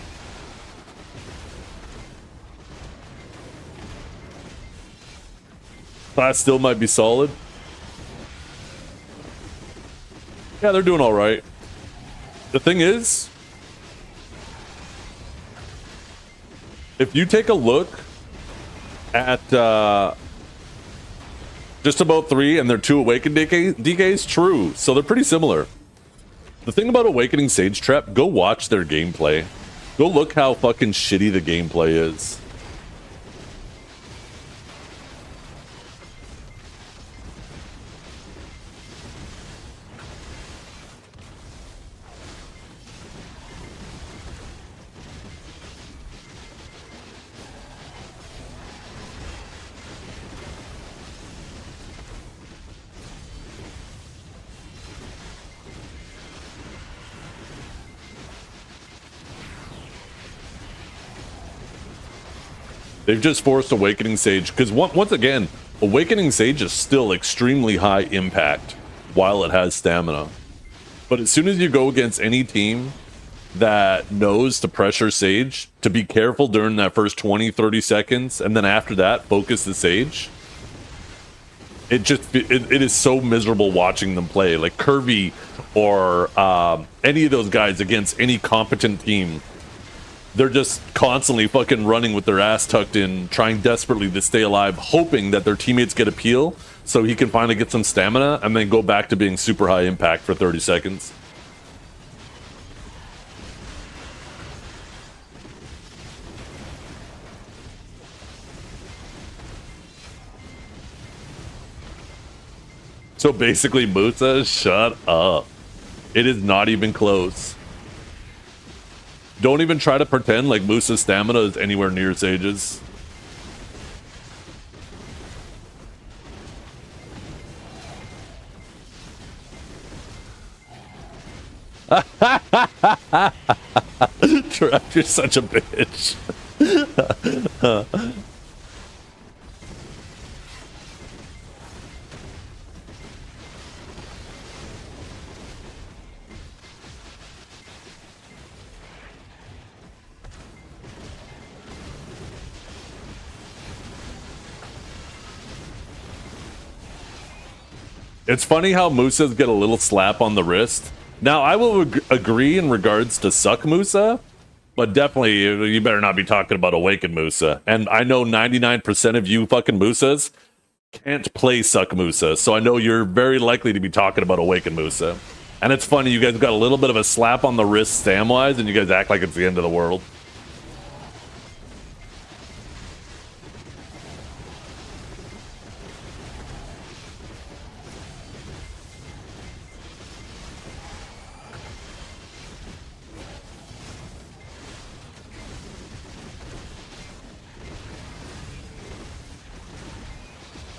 S1: Class still might be solid. Yeah, they're doing all right. The thing is, if you take a look at just about 3 and their 2 Awakened DKs, true. So they're pretty similar. The thing about Awakening Sage Trap, go watch their gameplay. Go look how fucking shitty the gameplay is. They've just forced Awakening Sage, because once again, Awakening Sage is still extremely high impact while it has stamina. But as soon as you go against any team that knows to pressure Sage, to be careful during that first 20-30 seconds, and then after that, focus the Sage, it is so miserable watching them play. Like Kirby or any of those guys against any competent team, they're just constantly fucking running with their ass tucked in, trying desperately to stay alive, hoping that their teammates get a peel so he can finally get some stamina and then go back to being super high impact for 30 seconds. So basically, Musa, shut up. It is not even close. Don't even try to pretend like Musa's stamina is anywhere near Sage's. Trap, you're such a bitch. It's funny how Musas get a little slap on the wrist. Now, I will agree in regards to Suck Musa, but definitely you better not be talking about Awakened Musa. And I know 99% of you fucking Musas can't play Suck Musa, so I know you're very likely to be talking about Awakened Musa. And it's funny, you guys got a little bit of a slap on the wrist stam-wise, and you guys act like it's the end of the world.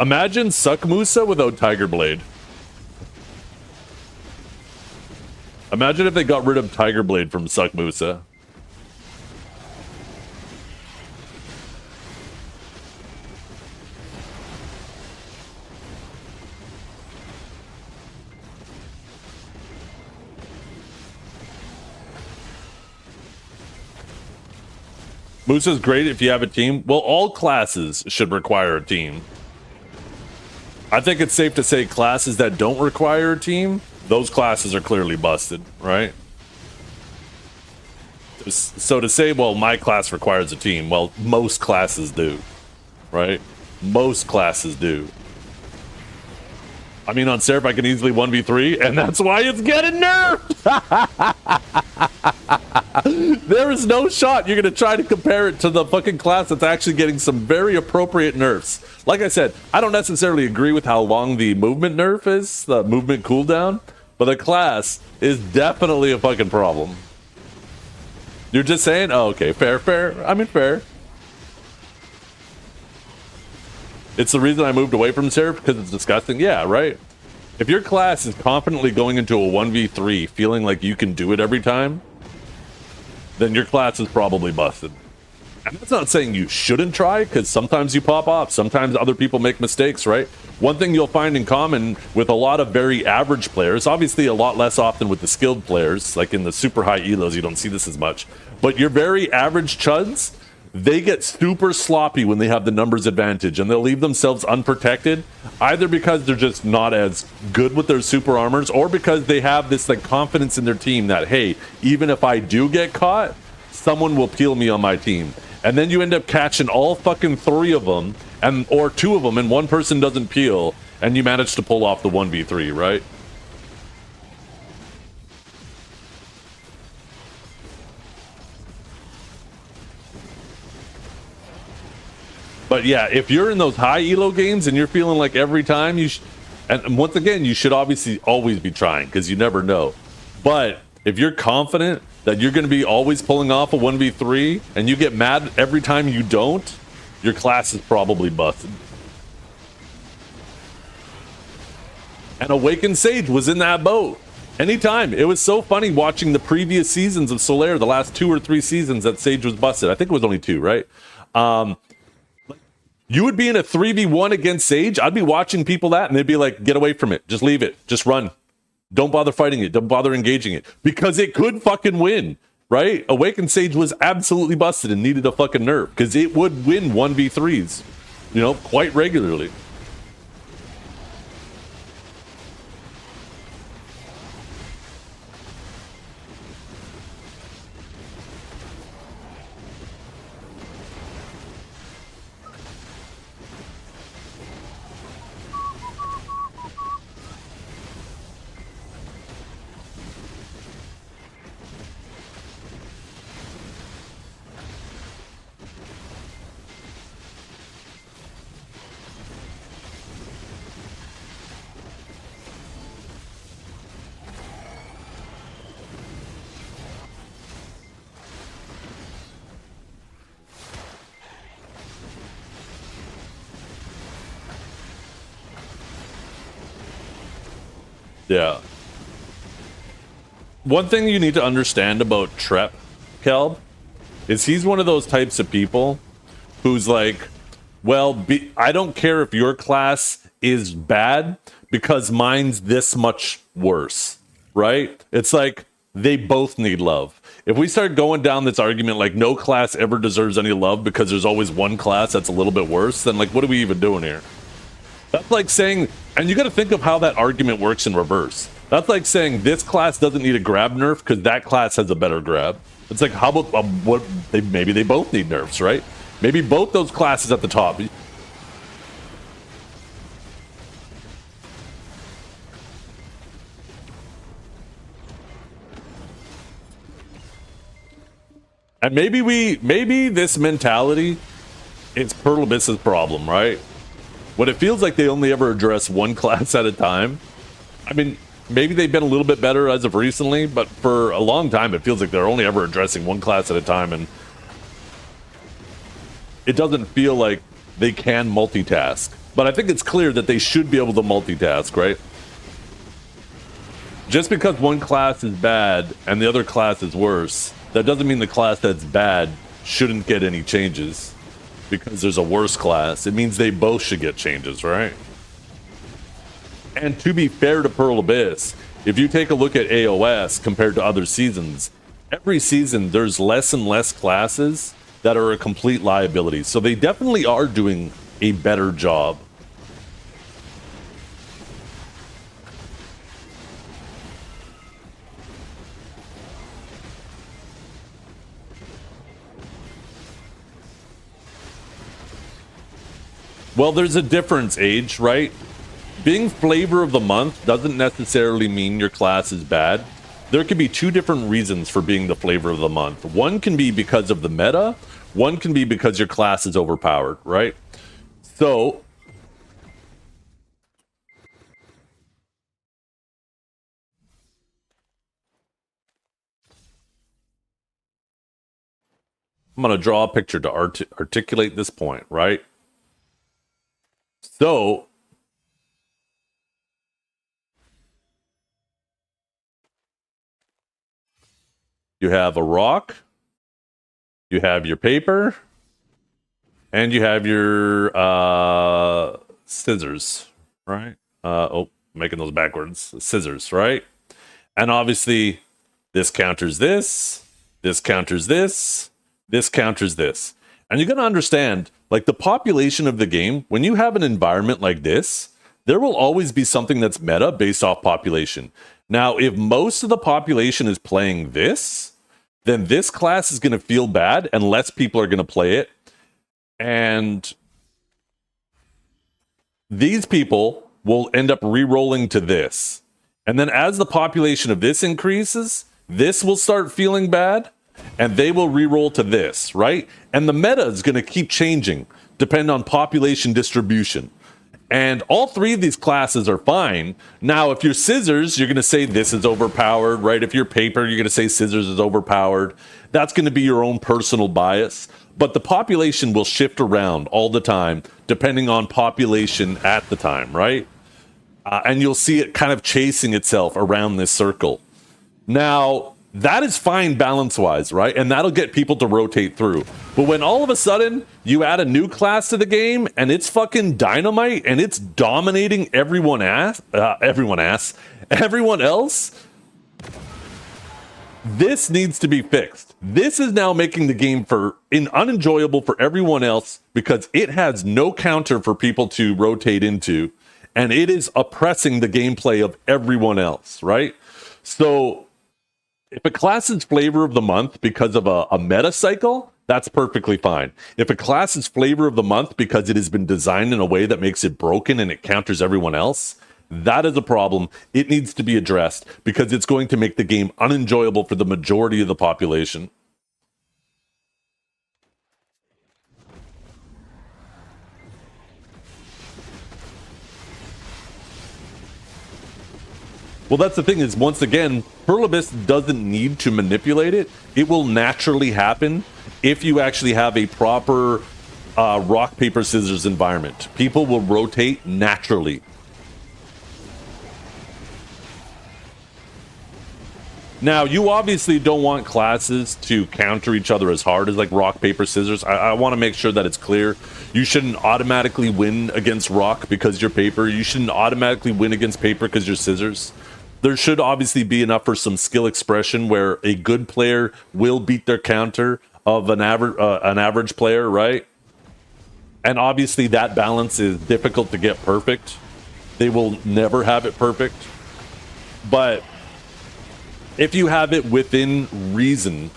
S1: Imagine Suck Musa without Tiger Blade. Imagine if they got rid of Tiger Blade from Suck Musa. Musa's great if you have a team. Well, all classes should require a team. I think it's safe to say classes that don't require a team, those classes are clearly busted, right? So to say, well, my class requires a team, well, most classes do, right? Most classes do. I mean, on Seraph, I can easily 1v3, and that's why it's getting nerfed! There is no shot you're going to try to compare it to the fucking class that's actually getting some very appropriate nerfs. Like I said, I don't necessarily agree with how long the movement nerf is, the movement cooldown, but the class is definitely a fucking problem. You're just saying, oh, okay, fair. I mean, fair. It's the reason I moved away from Seraph, because it's disgusting. Yeah, right? If your class is confidently going into a 1v3 feeling like you can do it every time, then your class is probably busted. And that's not saying you shouldn't try, because sometimes you pop off, sometimes other people make mistakes, right? One thing you'll find in common with a lot of very average players, obviously a lot less often with the skilled players, like in the super high elos, you don't see this as much, but your very average chuds, they get super sloppy when they have the numbers advantage, and they'll leave themselves unprotected, either because they're just not as good with their super armors, or because they have this like confidence in their team that, hey, even if I do get caught, someone will peel me on my team. And then you end up catching all fucking 3 of them, and or 2 of them, and one person doesn't peel, and you manage to pull off the 1v3, right? But yeah, if you're in those high elo games and you're feeling like every time and once again, you should obviously always be trying, because you never know. But if you're confident that you're going to be always pulling off a 1v3 and you get mad every time you don't, your class is probably busted. And Awakened Sage was in that boat. Anytime. It was so funny watching the previous seasons of Solare, the last 2 or 3 seasons that Sage was busted. I think it was only 2, right? You would be in a 3v1 against Sage. I'd be watching people that, and they'd be like, get away from it. Just leave it. Just run. Don't bother fighting it. Don't bother engaging it. Because it could fucking win, right? Awakened Sage was absolutely busted and needed a fucking nerf, because it would win 1v3s, you know, quite regularly. Yeah. One thing you need to understand about Trep, Kelb, is he's one of those types of people who's like, well, I don't care if your class is bad because mine's this much worse, right? It's like they both need love. If we start going down this argument like no class ever deserves any love because there's always one class that's a little bit worse, then like what are we even doing here? That's like saying, and you got to think of how that argument works in reverse. That's like saying this class doesn't need a grab nerf because that class has a better grab. It's like, how about maybe they both need nerfs, right? Maybe both those classes at the top. And maybe this mentality is Pearl Abyss's problem, right? When it feels like they only ever address one class at a time. I mean, maybe they've been a little bit better as of recently, but for a long time it feels like they're only ever addressing one class at a time, and it doesn't feel like they can multitask. But I think it's clear that they should be able to multitask, right? Just because one class is bad and the other class is worse, that doesn't mean the class that's bad shouldn't get any changes. Because there's a worse class, it means they both should get changes, right? And to be fair to Pearl Abyss, if you take a look at AOS compared to other seasons, every season there's less and less classes that are a complete liability. So they definitely are doing a better job. Well, there's a difference, Age, right? Being flavor of the month doesn't necessarily mean your class is bad. There could be 2 different reasons for being the flavor of the month. One can be because of the meta. One can be because your class is overpowered, right? So I'm going to draw a picture to articulate this point, right? So you have a rock, you have your paper, and you have your scissors, right? Oh, making those backwards. Scissors, right? And obviously, this counters this, this counters this, this counters this. And you're going to understand, like the population of the game, when you have an environment like this, there will always be something that's meta based off population. Now, if most of the population is playing this, then this class is going to feel bad and less people are going to play it. And these people will end up re-rolling to this. And then as the population of this increases, this will start feeling bad and they will re-roll to this, right? And the meta is going to keep changing depending on population distribution. And all three of these classes are fine. Now, if you're scissors, you're going to say this is overpowered, right? If you're paper, you're going to say scissors is overpowered. That's going to be your own personal bias. But the population will shift around all the time, depending on population at the time, right? And you'll see it kind of chasing itself around this circle. Now, that is fine balance-wise, right? And that'll get people to rotate through. But when all of a sudden you add a new class to the game and it's fucking dynamite and it's dominating everyone else, this needs to be fixed. This is now making the game unenjoyable for everyone else because it has no counter for people to rotate into, and it is oppressing the gameplay of everyone else, right? So if a class is flavor of the month because of a meta cycle, that's perfectly fine. If a class is flavor of the month because it has been designed in a way that makes it broken and it counters everyone else, that is a problem. It needs to be addressed because it's going to make the game unenjoyable for the majority of the population. Well, that's the thing is, once again, Pluribus doesn't need to manipulate it. It will naturally happen if you actually have a proper rock, paper, scissors environment. People will rotate naturally. Now, you obviously don't want classes to counter each other as hard as like rock, paper, scissors. I want to make sure that it's clear. You shouldn't automatically win against rock because you're paper. You shouldn't automatically win against paper because you're scissors. There should obviously be enough for some skill expression where a good player will beat their counter of an average player, right? And obviously that balance is difficult to get perfect. They will never have it perfect. But if you have it within reason,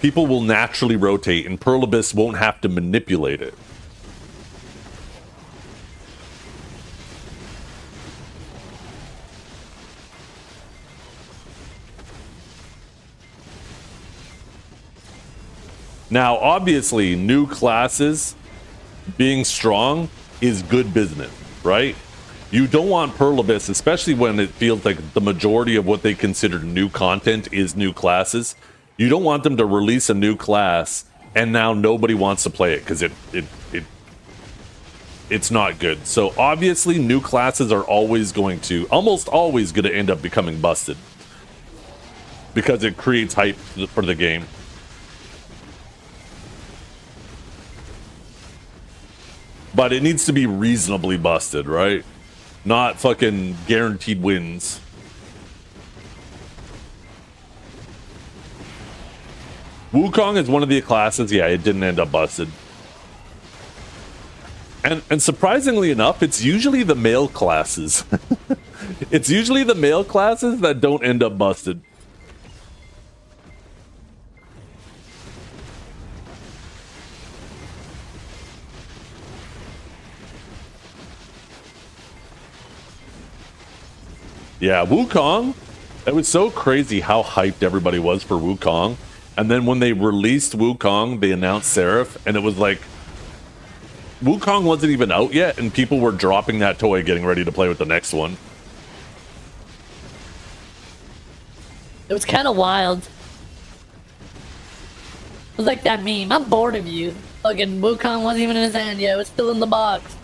S1: people will naturally rotate and Pluribus won't have to manipulate it. Now, obviously, new classes being strong is good business, right? You don't want Pluribus, especially when it feels like the majority of what they consider new content is new classes. You don't want them to release a new class and now nobody wants to play it because it's not good. So obviously, new classes are almost always going to end up becoming busted because it creates hype for the game. But it needs to be reasonably busted, right? Not fucking guaranteed wins. Wukong is one of the classes, yeah, it didn't end up busted. And surprisingly enough, it's usually the male classes. It's usually the male classes that don't end up busted. Yeah, Wukong, it was so crazy how hyped everybody was for Wukong. And then when they released Wukong, they announced Seraph, and it was like, Wukong wasn't even out yet, and people were dropping that toy, getting ready to play with the next one.
S2: It was kind of wild. It was like that meme. I'm bored of you. Fucking Wukong wasn't even in his hand yet. It was still in the box.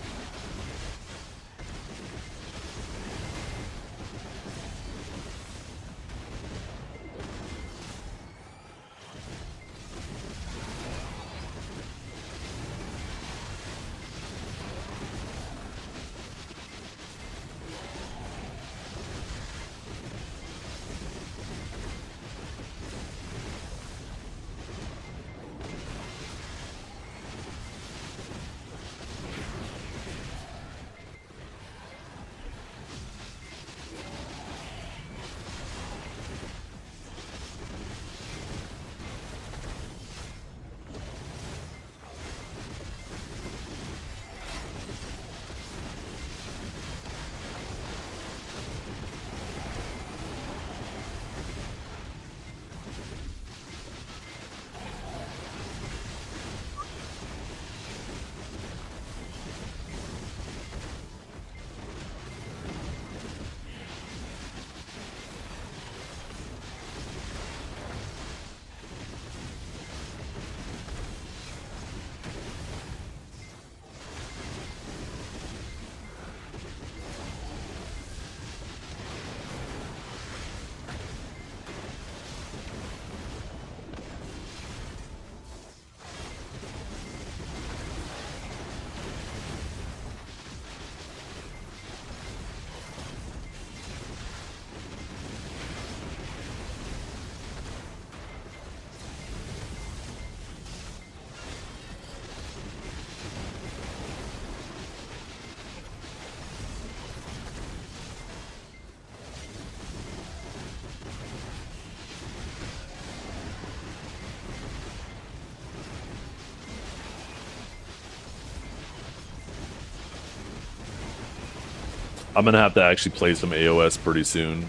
S1: I'm gonna have to actually play some AOS pretty soon.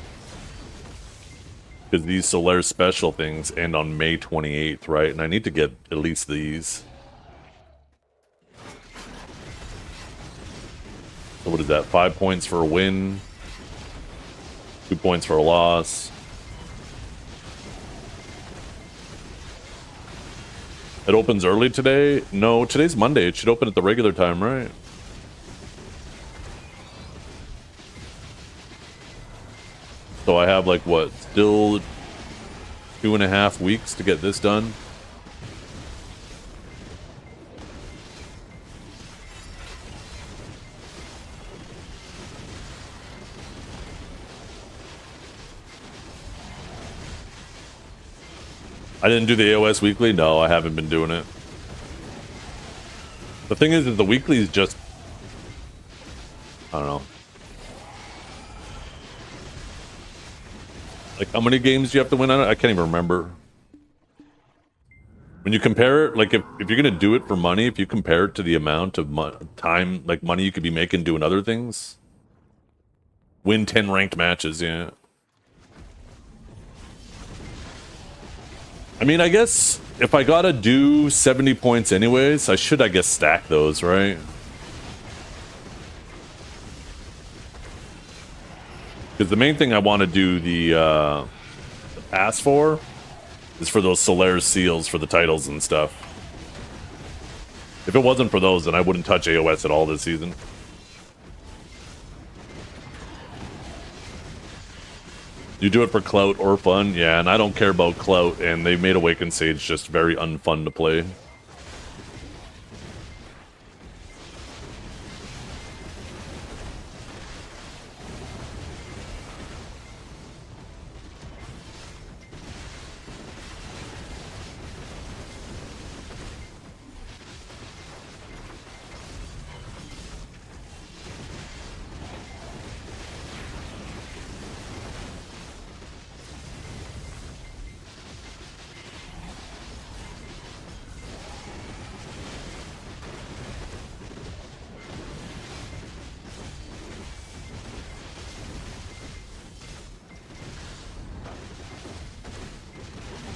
S1: Because these Solare special things end on May 28th, right? And I need to get at least these. So what is that? 5 points for a win. 2 points for a loss. It opens early today? No, today's Monday. It should open at the regular time, right? So I have like what? Still 2.5 weeks to get this done. I didn't do the AOS weekly? No, I haven't been doing it. The thing is the weekly is just... I don't know. Like, how many games do you have to win on it? I can't even remember. When you compare it, like, if you're gonna do it for money, if you compare it to the amount of time, like, money you could be making doing other things... Win 10 ranked matches, yeah. I mean, I guess if I gotta do 70 points anyways, I should, I guess, stack those, right? Because the main thing I want to do the pass for is for those Solare seals for the titles and stuff. If it wasn't for those, then I wouldn't touch AOS at all this season. You do it for clout or fun? Yeah, and I don't care about clout, and they made Awakened Sage just very unfun to play.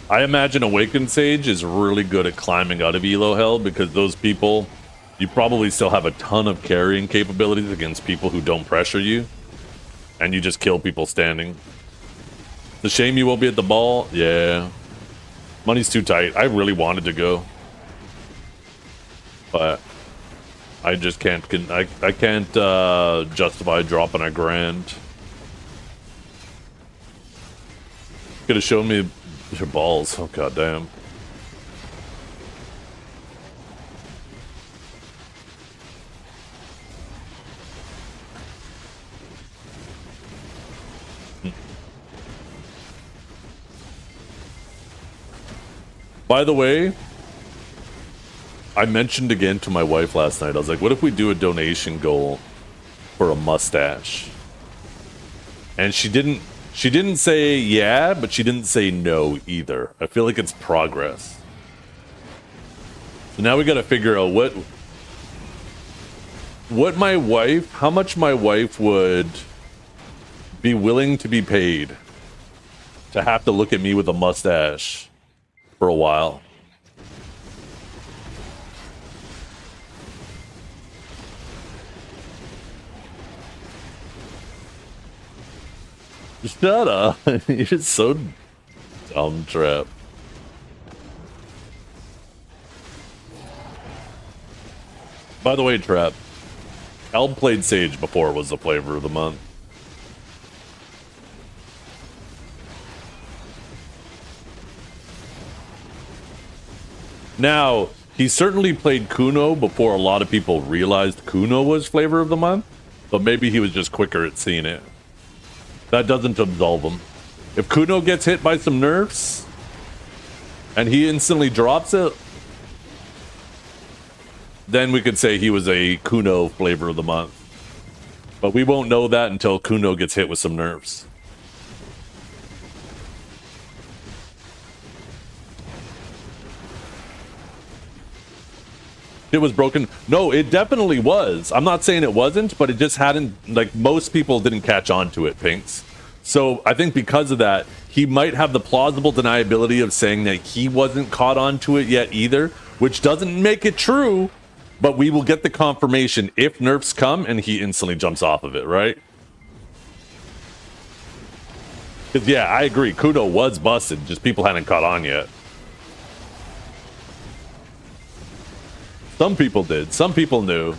S1: I imagine Awakened Sage is really good at climbing out of Elo Hell because those people, you probably still have a ton of carrying capabilities against people who don't pressure you, and you just kill people standing. It's a shame you won't be at the ball. Yeah. Money's too tight. I really wanted to go. But I just can't, I can't justify dropping $1,000. Could have shown me your balls. Oh, goddamn. By the way, I mentioned again to my wife last night, I was like, what if we do a donation goal for a mustache? And she didn't say yeah, but she didn't say no either. I feel like it's progress. So now we got to figure out how much my wife would be willing to be paid to have to look at me with a mustache for a while. Shut up. You're so dumb, Trap. By the way, Trap, Al played Sage before it was the flavor of the month. Now, he certainly played Kuno before a lot of people realized Kuno was flavor of the month, but maybe he was just quicker at seeing it. That doesn't absolve him. If Kuno gets hit by some nerfs and he instantly drops it, then we could say he was a Kuno flavor of the month. But we won't know that until Kuno gets hit with some nerfs. it was broken. No, it definitely was. I'm not saying it wasn't, but it just hadn't, like, most people didn't catch on to it, Pinks. So I think because of that, he might have the plausible deniability of saying that he wasn't caught on to it yet either, which doesn't make it true, but we will get the confirmation if nerfs come and he instantly jumps off of it, right? Because, yeah, I agree. Kudo was busted, just people hadn't caught on yet. Some people did. Some people knew.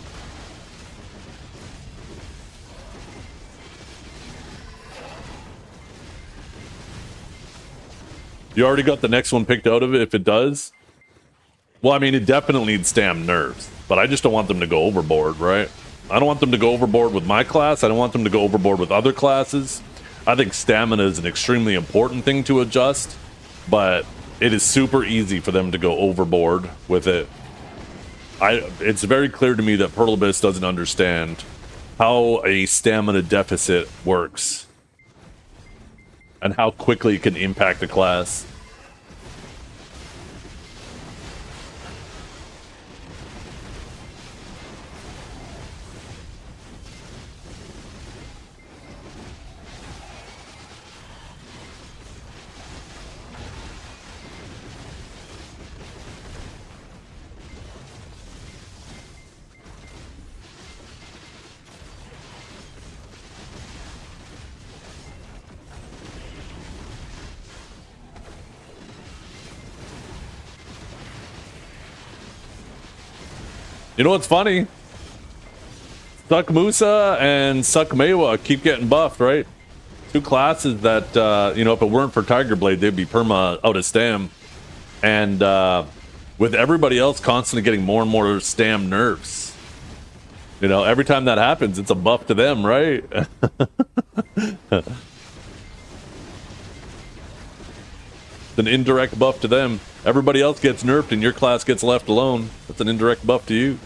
S1: You already got the next one picked out of it if it does? Well, I mean, it definitely needs stam nerfs, but I just don't want them to go overboard, right? I don't want them to go overboard with my class. I don't want them to go overboard with other classes. I think stamina is an extremely important thing to adjust, but it is super easy for them to go overboard with it. It's very clear to me that Pearl Abyss doesn't understand how a stamina deficit works and how quickly it can impact a class. You know what's funny? Suck Musa and Suck Mewa keep getting buffed, right? Two classes that, you know, if it weren't for Tiger Blade, they'd be perma out of stam. And with everybody else constantly getting more and more stam nerfs, you know, every time that happens, it's a buff to them, right? It's an indirect buff to them. Everybody else gets nerfed and your class gets left alone. That's an indirect buff to you.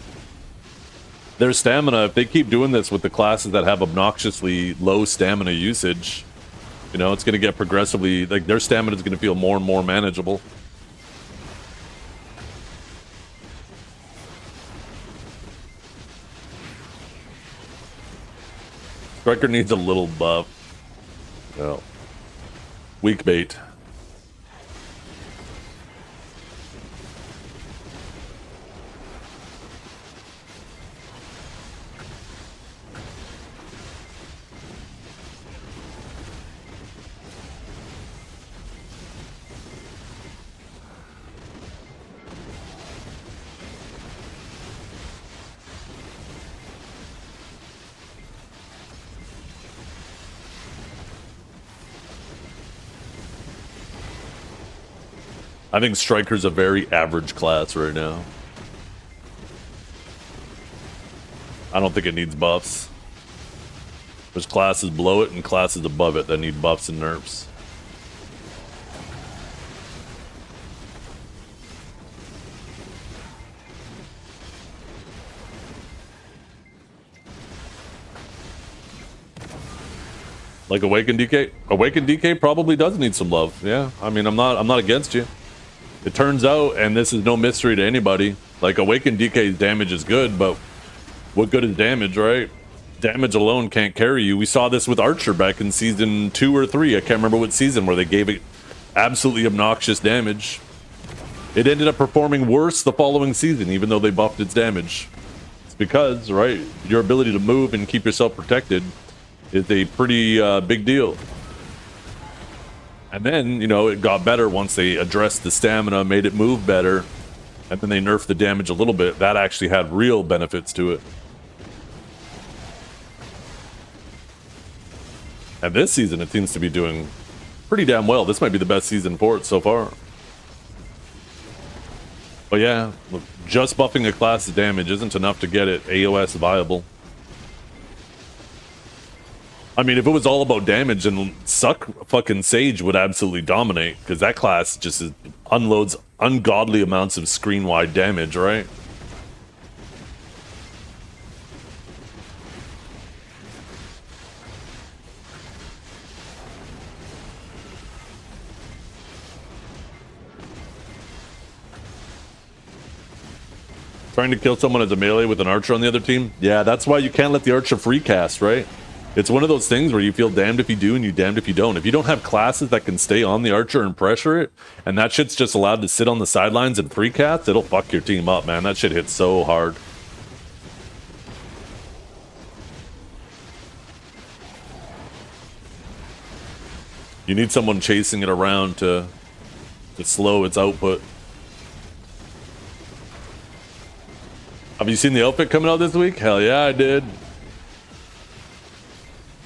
S1: Their stamina, if they keep doing this with the classes that have obnoxiously low stamina usage, you know, it's going to get progressively, like, their stamina is going to feel more and more manageable. Striker needs a little buff. No. Weak bait. I think Striker's a very average class right now. I don't think it needs buffs. There's classes below it and classes above it that need buffs and nerfs. Like Awaken DK? Awaken DK probably does need some love. Yeah, I mean, I'm not against you. It turns out, and this is no mystery to anybody, like Awaken DK's damage is good, but what good is damage, right? Damage alone can't carry you. We saw this with Archer back in season 2 or 3. I can't remember what season, where they gave it absolutely obnoxious damage. It ended up performing worse the following season, even though they buffed its damage. It's because, right, your ability to move and keep yourself protected is a pretty big deal. And then, you know, it got better once they addressed the stamina, made it move better, and then they nerfed the damage a little bit. That actually had real benefits to it. And this season, it seems to be doing pretty damn well. This might be the best season for it so far. But yeah, look, just buffing a class's damage isn't enough to get it AOS viable. I mean, if it was all about damage, then Suck fucking Sage would absolutely dominate, because that class just unloads ungodly amounts of screen-wide damage, right? Trying to kill someone as a melee with an archer on the other team. Yeah, that's why you can't let the archer free cast, right? It's one of those things where you feel damned if you do and you damned if you don't. If you don't have classes that can stay on the archer and pressure it, and that shit's just allowed to sit on the sidelines and free cast, it'll fuck your team up, man. That shit hits so hard. You need someone chasing it around to slow its output. Have you seen the outfit coming out this week? Hell yeah, I did.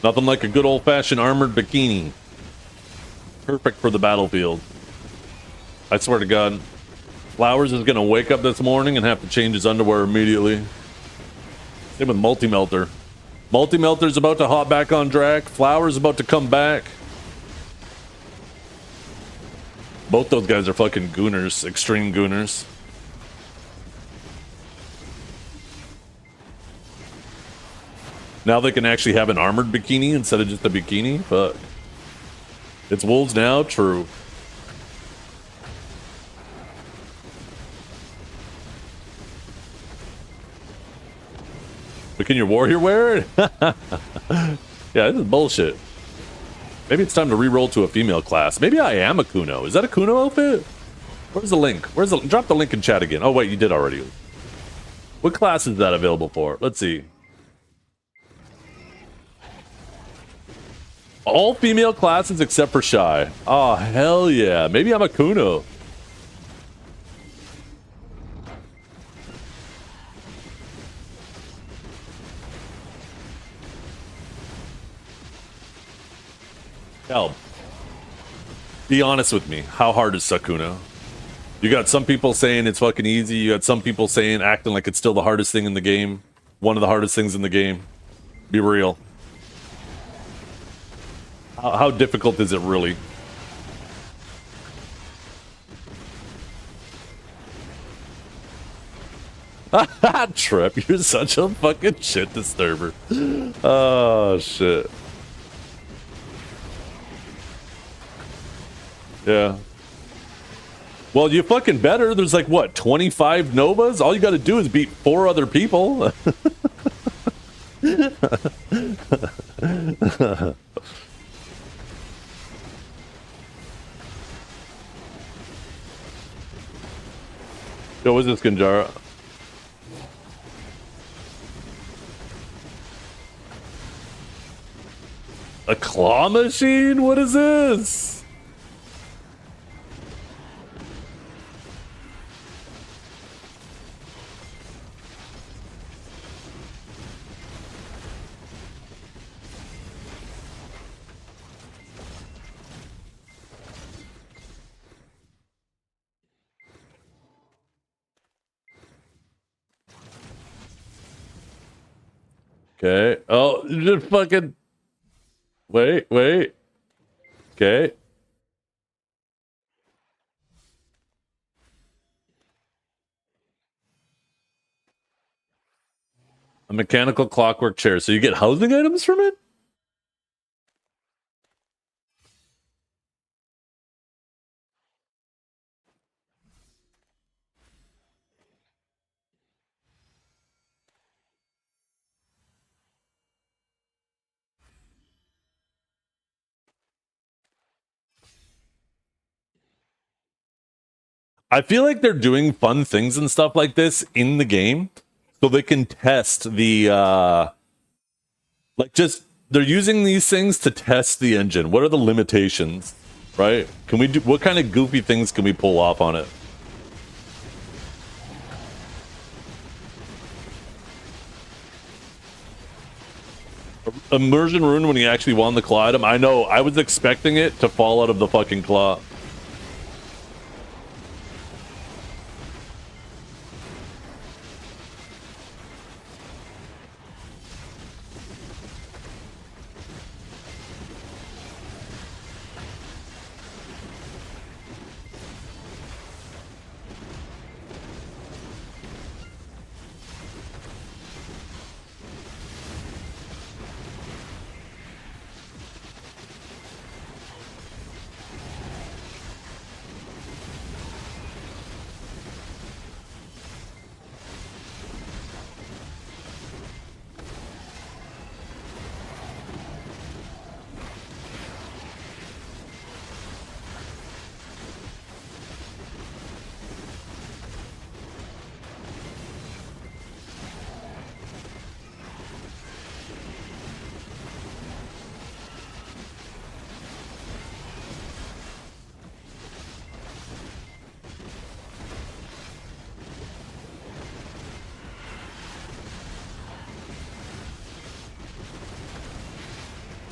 S1: Nothing like a good old-fashioned armored bikini. Perfect for the battlefield. I swear to God. Flowers is gonna wake up this morning and have to change his underwear immediately. Same with Multi-Melter. Multi-Melter's about to hop back on Drac. Flowers about to come back. Both those guys are fucking gooners. Extreme gooners. Now they can actually have an armored bikini instead of just a bikini? Fuck. It's wolves now? True. But can your warrior wear it? Yeah, this is bullshit. Maybe it's time to re-roll to a female class. Maybe I am a Kuno. Is that a Kuno outfit? Where's the link? Drop the link in chat again. Oh wait, you did already. What class is that available for? Let's see. All female classes except for Shy. Oh, hell yeah. Maybe I'm a Kuno. Hell. Be honest with me. How hard is Sakuno? You got some people saying it's fucking easy. You got some people saying, acting like it's still the hardest thing in the game. One of the hardest things in the game. Be real. How difficult is it really? Trip, you're such a fucking shit disturber. Oh, shit. Yeah. Well, you fucking better. There's like, what, 25 Novas? All you gotta do is beat 4 other people. Yo, what's this, Ganjara? A claw machine? What is this? Okay. Oh, just fucking... Wait. Okay. A mechanical clockwork chair. So you get housing items from it? I feel like they're doing fun things and stuff like this in the game so they can test the they're using these things to test the engine. What are the limitations, right? Can we do, what kind of goofy things can we pull off on it? Immersion rune when he actually won the claw item. I know, I was expecting it to fall out of the fucking claw.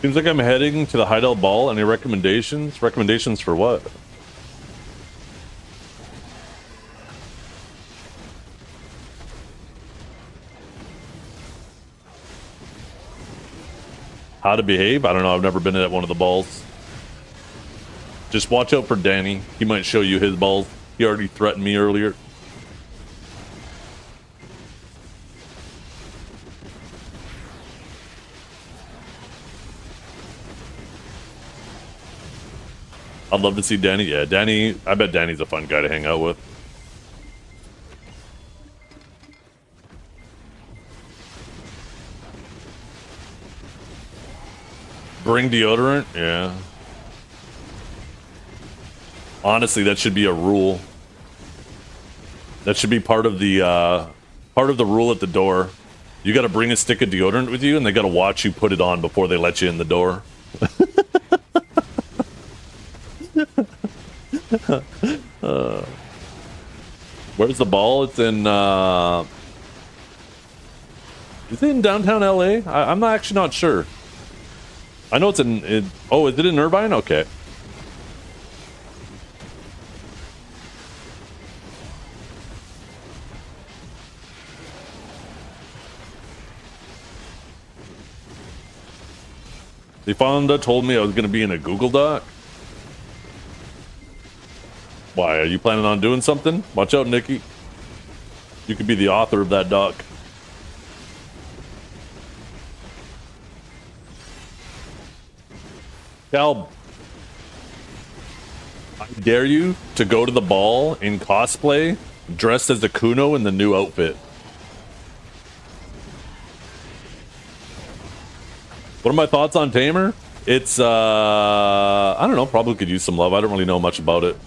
S1: Seems like I'm heading to the Heidel Ball. Any recommendations? Recommendations for what? How to behave? I don't know. I've never been at one of the balls. Just watch out for Danny. He might show you his balls. He already threatened me earlier. I'd love to see Danny. Yeah, Danny. I bet Danny's a fun guy to hang out with. Bring deodorant? Yeah. Honestly, that should be a rule. That should be part of the rule at the door. You got to bring a stick of deodorant with you, and they got to watch you put it on before they let you in the door. Where's the ball? It's in. Is it in downtown LA? I'm actually not sure. I know it's in. Oh, is it in Irvine? Okay. The Fonda told me I was going to be in a Google Doc. Why, are you planning on doing something? Watch out, Nikki. You could be the author of that doc. Cal, I dare you to go to the ball in cosplay, dressed as a Kuno in the new outfit. What are my thoughts on Tamer? It's, I don't know, probably could use some love. I don't really know much about it.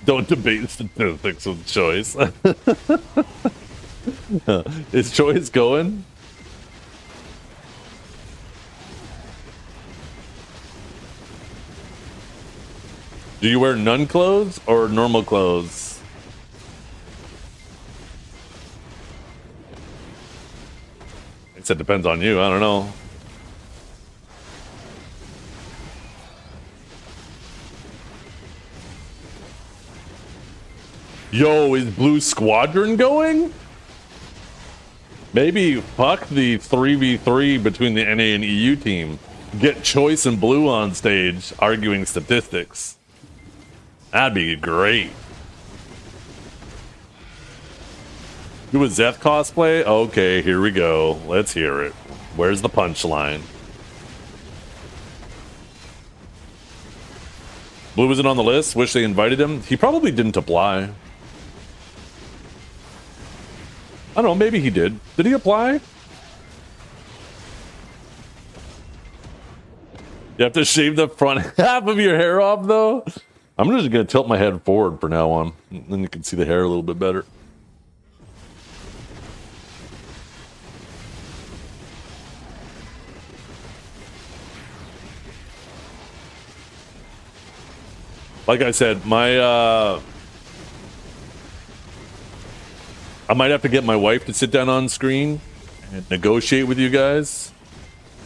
S1: Don't debate statistics with Choice. Is Choice going? Do you wear nun clothes or normal clothes? It said depends on you. I don't know. Yo, is Blue Squadron going? Maybe fuck the 3v3 between the NA and EU team. Get Choice and Blue on stage arguing statistics. That'd be great. Do a Zeth cosplay? Okay, here we go. Let's hear it. Where's the punchline? Blue isn't on the list. Wish they invited him. He probably didn't apply. I don't know, maybe he did. Did he apply? You have to shave the front half of your hair off, though? I'm just going to tilt my head forward for now on. Then you can see the hair a little bit better. Like I said, I might have to get my wife to sit down on screen and negotiate with you guys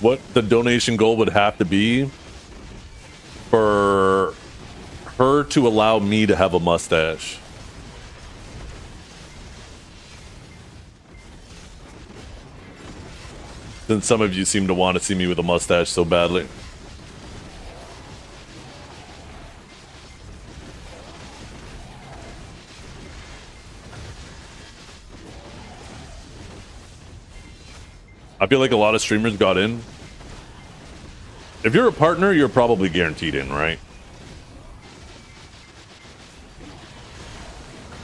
S1: what the donation goal would have to be for her to allow me to have a mustache. Since some of you seem to want to see me with a mustache so badly. I feel like a lot of streamers got in. If you're a partner, you're probably guaranteed in, right?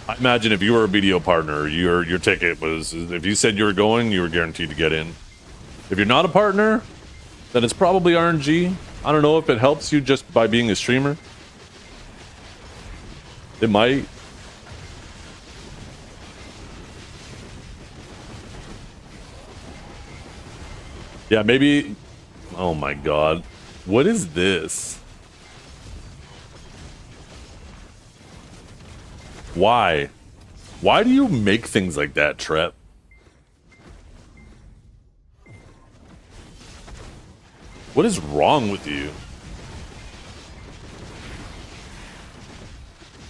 S1: I imagine if you were a video partner, your ticket was, if you said you were going, you were guaranteed to get in. If you're not a partner, then it's probably RNG. I don't know if it helps you just by being a streamer. It might. Yeah, maybe. Oh my god. What is this? Why? Why do you make things like that, Trep? What is wrong with you?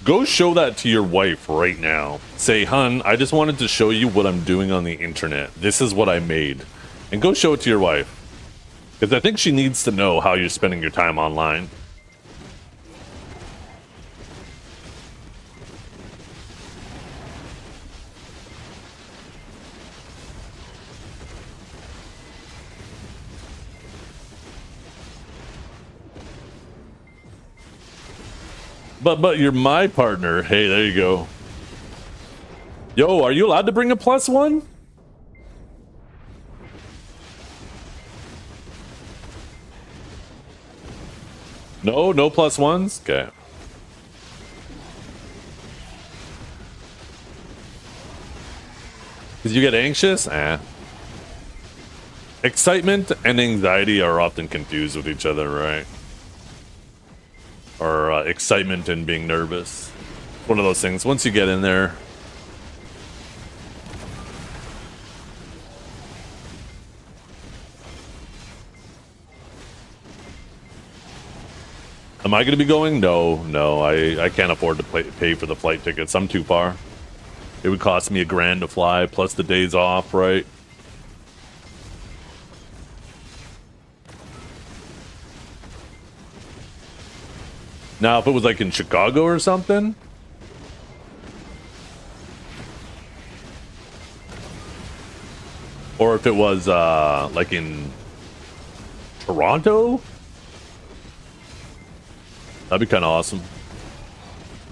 S1: Go show that to your wife right now. Say, hun, I just wanted to show you what I'm doing on the internet. This is what I made. And go show it to your wife. Because I think she needs to know how you're spending your time online. But you're my partner. Hey, there you go. Yo, are you allowed to bring a +1? No +1s? Okay. Did you get anxious? Excitement and anxiety are often confused with each other, right? Or excitement and being nervous. One of those things. Once you get in there. Am I going to be going? No. I can't afford to pay for the flight tickets. I'm too far. It would cost me $1,000 to fly, plus the days off, right? Now, if it was like in Chicago or something. Or if it was like in Toronto. That'd be kind of awesome.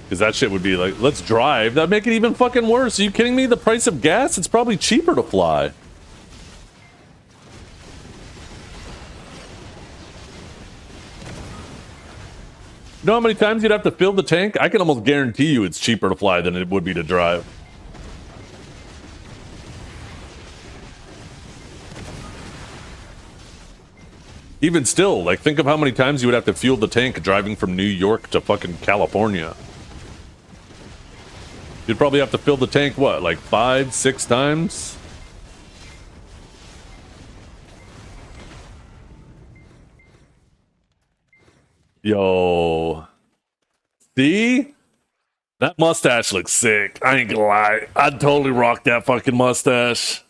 S1: Because that shit would be like, let's drive. That'd make it even fucking worse. Are you kidding me? The price of gas? It's probably cheaper to fly. You know how many times you'd have to fill the tank? I can almost guarantee you it's cheaper to fly than it would be to drive. Even still, like, think of how many times you would have to fuel the tank driving from New York to fucking California. You'd probably have to fill the tank, what, like 5, 6 times? Yo. See? That mustache looks sick. I ain't gonna lie. I'd totally rock that fucking mustache.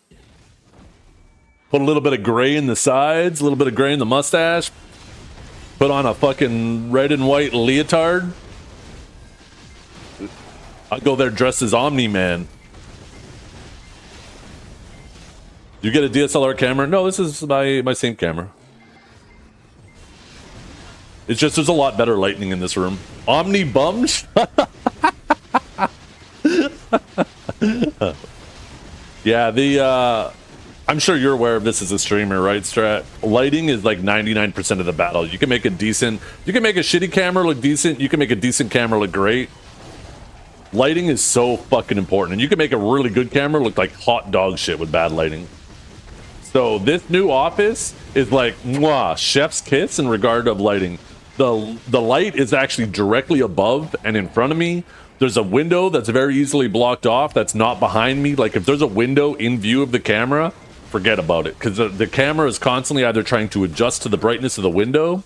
S1: Put a little bit of gray in the sides, a little bit of gray in the mustache. Put on a fucking red and white leotard. I'd go there dressed as Omni-Man. You get a DSLR camera? No, this is my same camera. It's just there's a lot better lighting in this room. Omni bums? Yeah, I'm sure you're aware of this as a streamer, right, Strat? Lighting is like 99% of the battle. You can make a shitty camera look decent. You can make a decent camera look great. Lighting is so fucking important. And you can make a really good camera look like hot dog shit with bad lighting. So this new office is like, mwah, chef's kiss in regard of lighting. The light is actually directly above and in front of me. There's a window that's very easily blocked off that's not behind me. Like if there's a window in view of the camera, forget about it. Because the camera is constantly either trying to adjust to the brightness of the window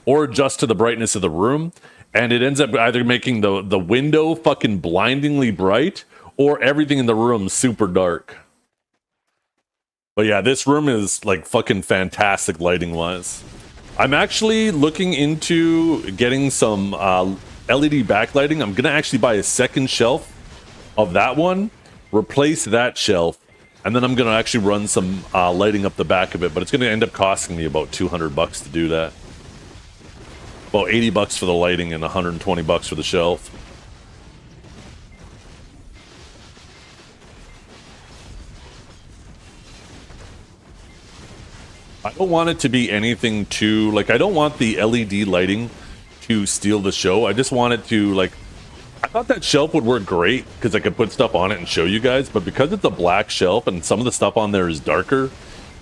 S1: or adjust to the brightness of the room. And it ends up either making the window fucking blindingly bright or everything in the room super dark. But yeah, this room is like fucking fantastic lighting wise. I'm actually looking into getting some LED backlighting. I'm gonna actually buy a second shelf of that one, replace that shelf, and then I'm gonna actually run some lighting up the back of it. But it's gonna end up costing me about $200 to do that. About $80 for the lighting and $120 for the shelf. I don't want it to be anything too, like, I don't want the LED lighting to steal the show. I just want it to, like, I thought that shelf would work great because I could put stuff on it and show you guys, but because it's a black shelf and some of the stuff on there is darker,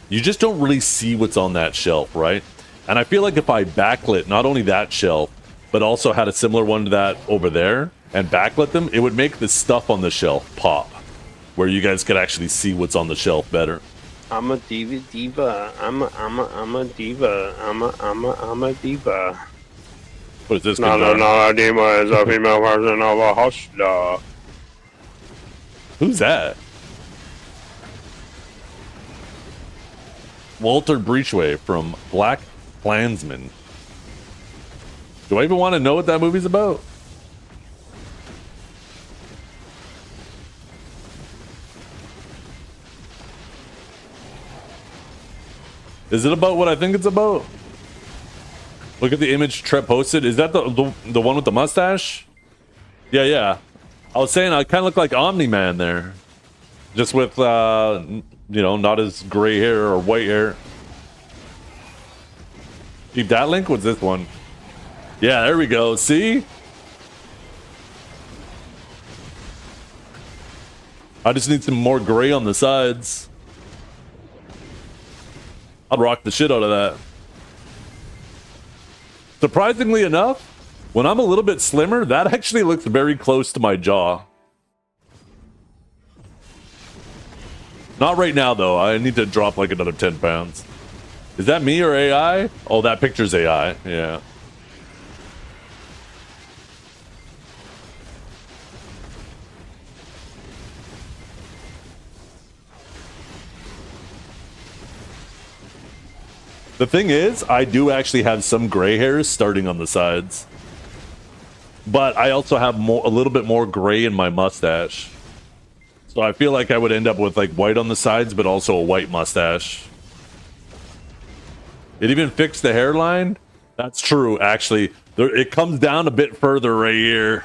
S1: you just don't really see what's on that shelf, right? And I feel like if I backlit not only that shelf, but also had a similar one to that over there, and backlit them, it would make the stuff on the shelf pop, where you guys could actually see what's on the shelf better.
S4: I'm a diva. I'm a diva. I'm a diva.
S1: What is this?
S4: No, a diva is a female version of a hustler.
S1: Who's that? Walter Breachway from Black Klansman. Do I even want to know what that movie's about? Is it about what I think it's about? Look at the image Trep posted. Is that the one with the mustache? Yeah. I was saying I kind of look like Omni-Man there. Just with, you know, not as gray hair or white hair. Keep that link? What's this one? Yeah, there we go. See? I just need some more gray on the sides. I'd rock the shit out of that. Surprisingly enough, when I'm a little bit slimmer, that actually looks very close to my jaw. Not right now, though. I need to drop like another 10 pounds. Is that me or AI? Oh, that picture's AI. Yeah. The thing is, I do actually have some gray hairs starting on the sides. But I also have a little bit more gray in my mustache. So I feel like I would end up with like white on the sides, but also a white mustache. It even fixed the hairline. That's true, actually. It comes down a bit further right here.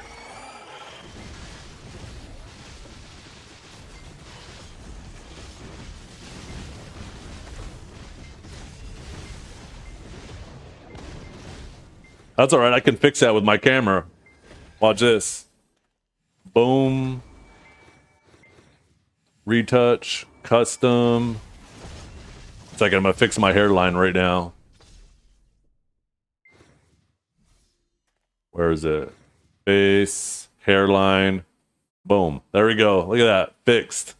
S1: That's all right. I can fix that with my camera. Watch this. Boom. Retouch. Custom. It's like I'm going to fix my hairline right now. Where is it? Face. Hairline. Boom. There we go. Look at that. Fixed.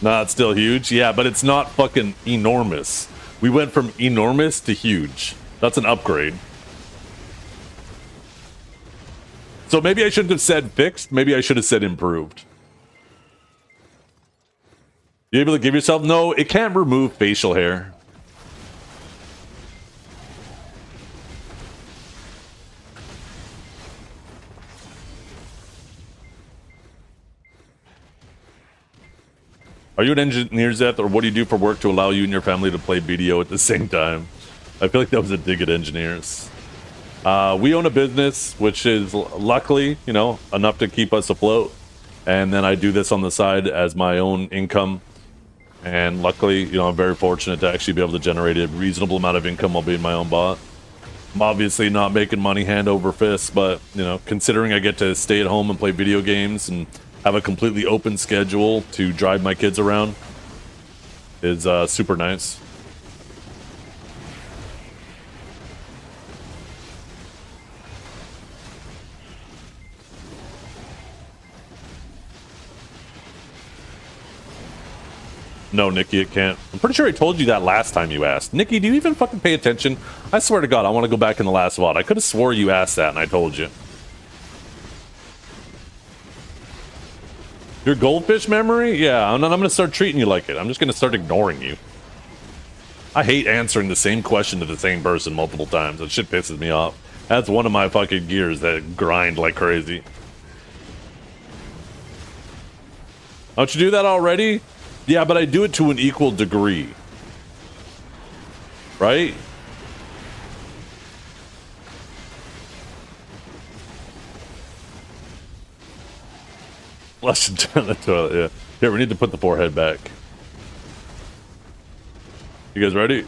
S1: Nah, it's still huge. Yeah, but it's not fucking enormous. We went from enormous to huge. That's an upgrade. So maybe I shouldn't have said fixed. Maybe I should have said improved. You able to give yourself? No, it can't remove facial hair. Are you an engineer, Zeth, or what do you do for work to allow you and your family to play BDO at the same time? I feel like that was a dig at engineers. We own a business, which is luckily, you know, enough to keep us afloat. And then I do this on the side as my own income. And luckily, you know, I'm very fortunate to actually be able to generate a reasonable amount of income while being my own boss. I'm obviously not making money hand over fist, but, you know, considering I get to stay at home and play video games and have a completely open schedule to drive my kids around is super nice. No, Nikki, it can't. I'm pretty sure I told you that last time you asked. Nikki, do you even fucking pay attention? I swear to God, I want to go back in the last VOD. I could have swore you asked that and I told you. Your goldfish memory? Yeah, I'm going to start treating you like it. I'm just going to start ignoring you. I hate answering the same question to the same person multiple times. That shit pisses me off. That's one of my fucking gears that grind like crazy. Don't you do that already? Yeah, but I do it to an equal degree. Right? Flush down the toilet, yeah. Here, we need to put the forehead back. You guys ready?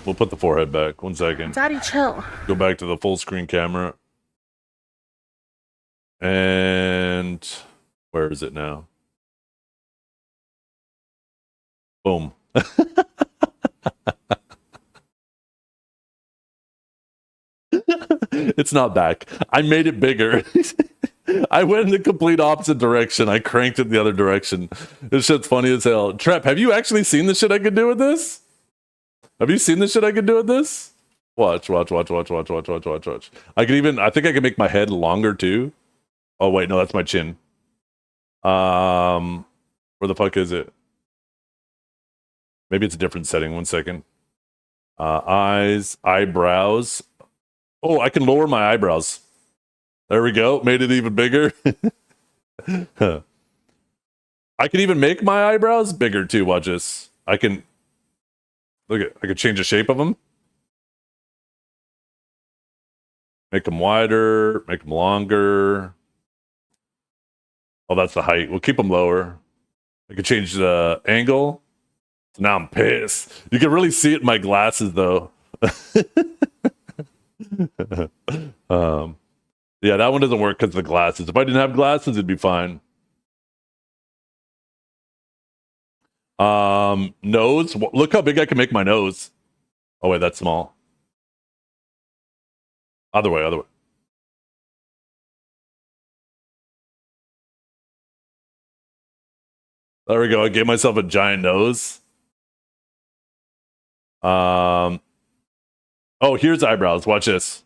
S1: We'll put the forehead back. 1 second.
S5: Daddy, chill.
S1: Go back to the full screen camera. And Where is it now? Boom. It's not back. I made it bigger. I went in the complete opposite direction. I cranked it the other direction. This shit's funny as hell. Trep, have you actually seen the shit I could do with this? Have you seen the shit I could do with this? Watch. I could even, I think I can make my head longer too. Oh wait, no, that's my chin. Where the fuck is it? Maybe it's a different setting. 1 second. Eyes, eyebrows. Oh, I can lower my eyebrows. There we go. Made it even bigger. I can even make my eyebrows bigger too. Watch this. I can look at. I can change the shape of them. Make them wider. Make them longer. Oh, that's the height. We'll keep them lower. I can change the angle. So now I'm pissed. You can really see it in my glasses though. Yeah, that one doesn't work because of the glasses. If I didn't have glasses, it'd be fine. Nose. Look how big I can make my nose. Oh wait, that's small. Other way. There we go. I gave myself a giant nose. Oh, here's eyebrows. Watch this.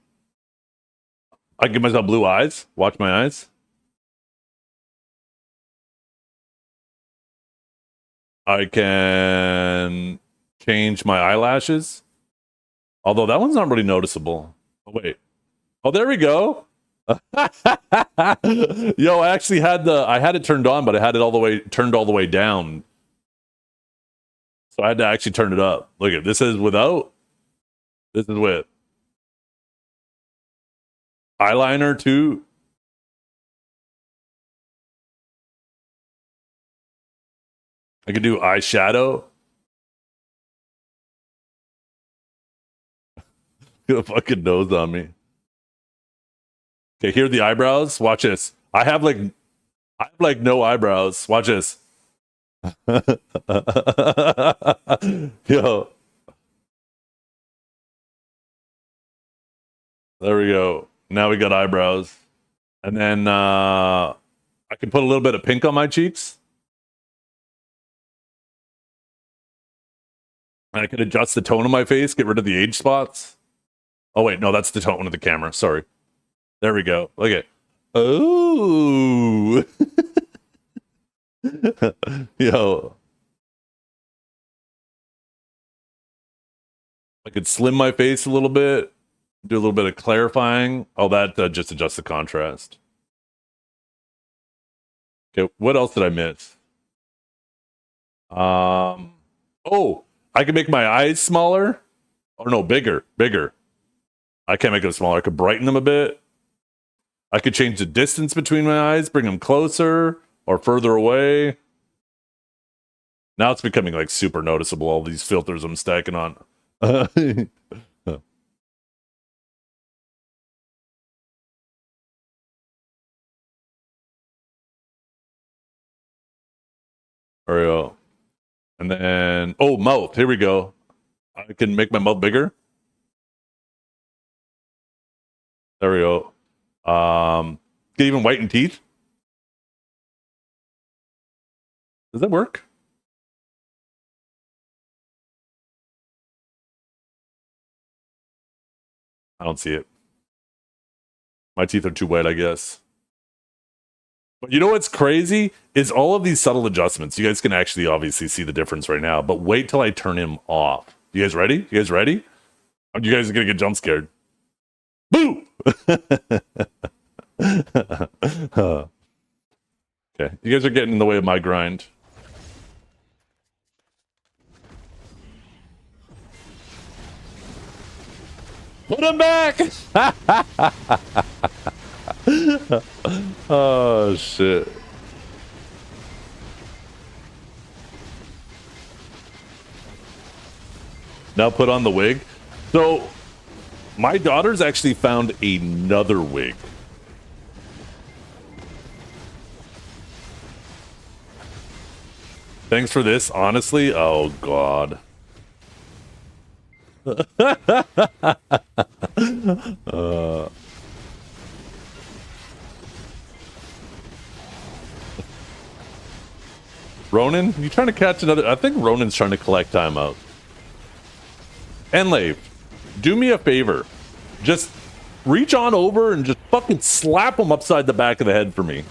S1: I can give myself blue eyes. Watch my eyes. I can change my eyelashes. Although that one's not really noticeable. Oh, wait. Oh, there we go. Yo, I actually had I had it turned on, but I had it turned all the way down. So I had to actually turn it up. Look at this is without. This is with. Eyeliner too. I could do eyeshadow. Get a fucking nose on me. Okay, here are the eyebrows. Watch this. I have like no eyebrows. Watch this. Yo. There we go. Now we got eyebrows. And then I can put a little bit of pink on my cheeks. And I can adjust the tone of my face, get rid of the age spots. Oh wait, no, that's the tone of the camera. Sorry. There we go. Look at. Oh. Yo. I could slim my face a little bit. Do a little bit of clarifying. Oh, that just adjusts the contrast. Okay, what else did I miss? Oh, I can make my eyes smaller. Or no, bigger. I can't make them smaller. I could brighten them a bit. I could change the distance between my eyes, bring them closer or further away. Now it's becoming like super noticeable, all these filters I'm stacking on. There we go. And then, oh, mouth. Here we go. I can make my mouth bigger. There we go. Can even whiten teeth. Does that work? I don't see it. My teeth are too wet, I guess. But you know what's crazy is all of these subtle adjustments. You guys can actually obviously see the difference right now, but wait till I turn him off. You guys ready? You guys ready? You guys are gonna get jump scared. Boo! Okay, you guys are getting in the way of my grind. Put him back! Oh, shit. Now put on the wig. So, my daughter's actually found another wig. Thanks for this, honestly. Oh, God. Ronan, you trying to catch another? I think Ronan's trying to collect timeout. Enlave, do me a favor. Just reach on over and just fucking slap him upside the back of the head for me.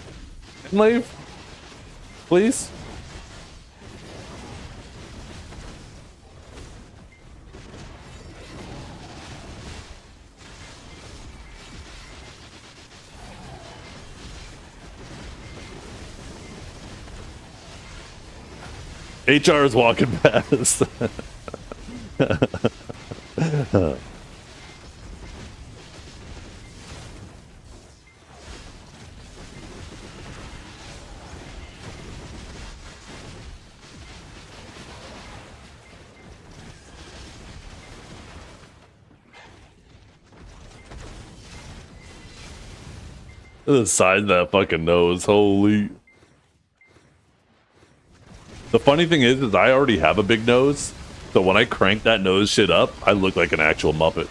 S1: Enlave, please. HR is walking past. The size of that fucking nose, holy. The funny thing is I already have a big nose, so when I crank that nose shit up, I look like an actual Muppet.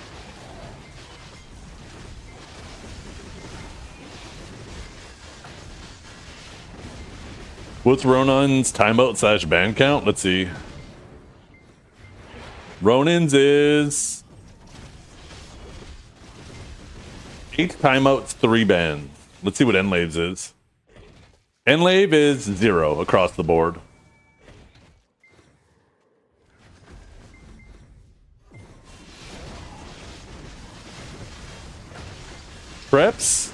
S1: What's Ronan's timeout / ban count? Let's see. Ronan's is 8 timeouts, 3 bans. Let's see what Enlave's is. Enlave is 0 across the board. Trep's?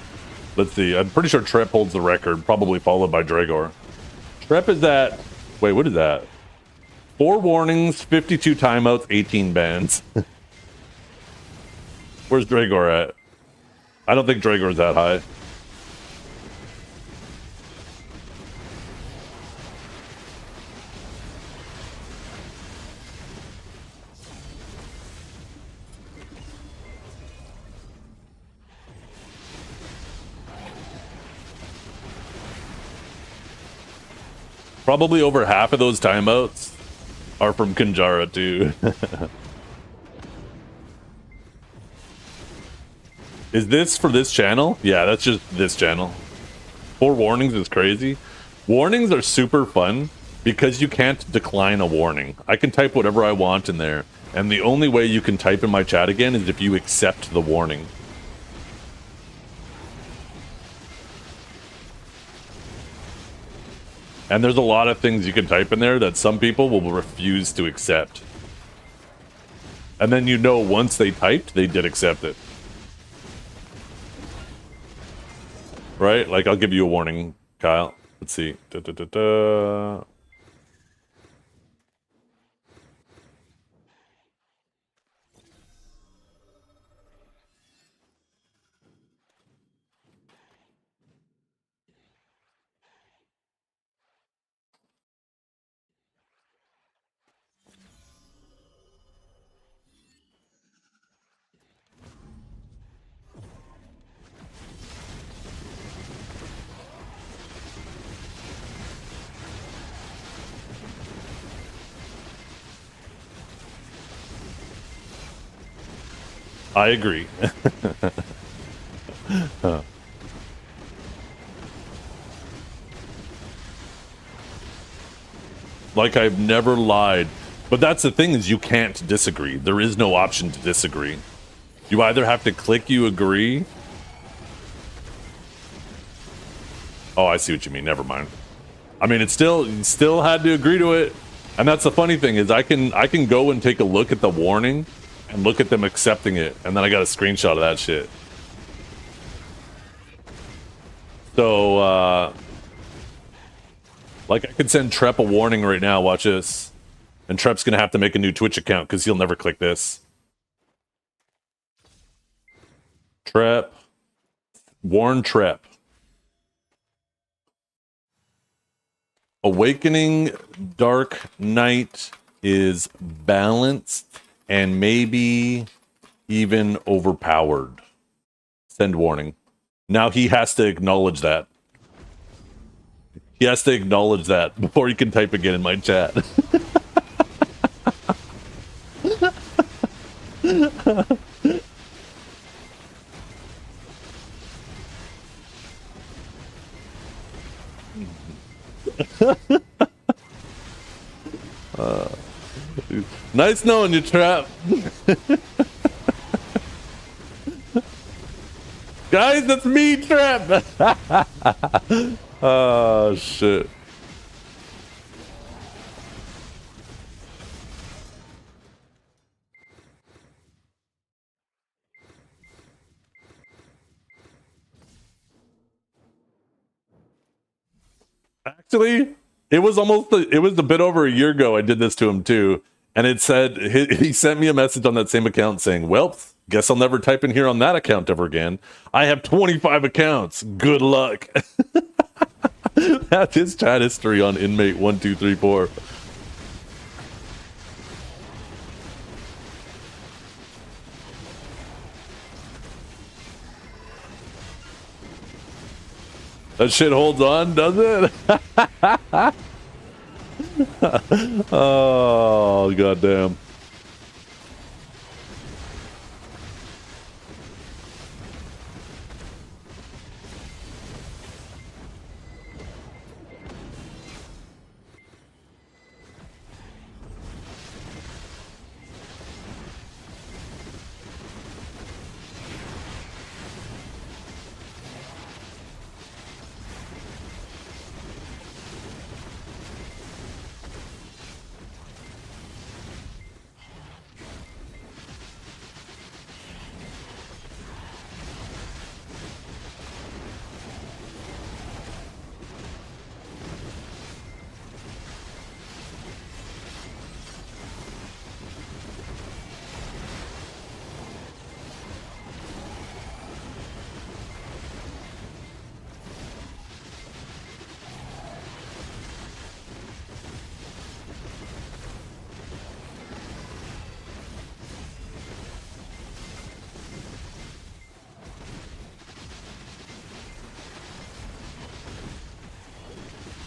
S1: Let's see. I'm pretty sure Trep holds the record, probably followed by Dragor. Trep is at... Wait, what is that? 4 warnings, 52 timeouts, 18 bans. Where's Dragor at? I don't think Dragor's that high. Probably over half of those timeouts are from Kanjara too. Is this for this channel? Yeah, that's just this channel. 4 warnings is crazy. Warnings are super fun because you can't decline a warning. I can type whatever I want in there, and the only way you can type in my chat again is if you accept the warning. And there's a lot of things you can type in there that some people will refuse to accept. And then you know once they typed, they did accept it. Right? Like, I'll give you a warning, Kyle. Let's see. I agree. Huh. Like I've never lied. But that's the thing, is you can't disagree. There is no option to disagree. You either have to click you agree. Oh, I see what you mean. Never mind. I mean, it's still, you still had to agree to it. And that's the funny thing, is I can go and take a look at the warning and look at them accepting it, and then I got a screenshot of that shit. So, like, I could send Trep a warning right now, watch this. And Trep's gonna have to make a new Twitch account, because he'll never click this. Trep. Warn Trep. Awakening Dark Knight is balanced and maybe even overpowered. Send warning. Now he has to acknowledge that. He has to acknowledge that before he can type again in my chat. Nice knowing you, Trap. Guys, that's me, Trap. Oh, shit. Actually, it was a bit over a year ago I did this to him too. And it said, he sent me a message on that same account saying, well, guess I'll never type in here on that account ever again. I have 25 accounts. Good luck. That's his chat history on inmate 1234. That shit holds on, does it? Oh, goddamn.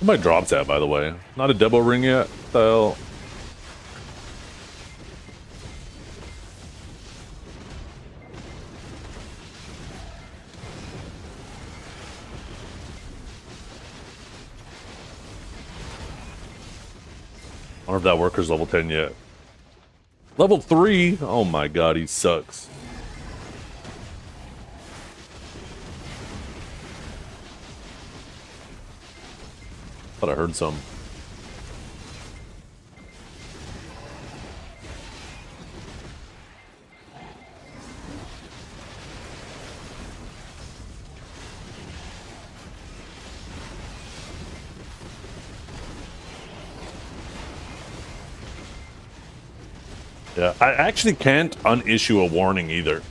S1: Where my drops at, by the way? Not a demo ring yet? What the hell? I wonder if that worker's level 10 yet. Level 3? Oh my god, he sucks. Thought I heard some. Yeah, I actually can't unissue a warning either.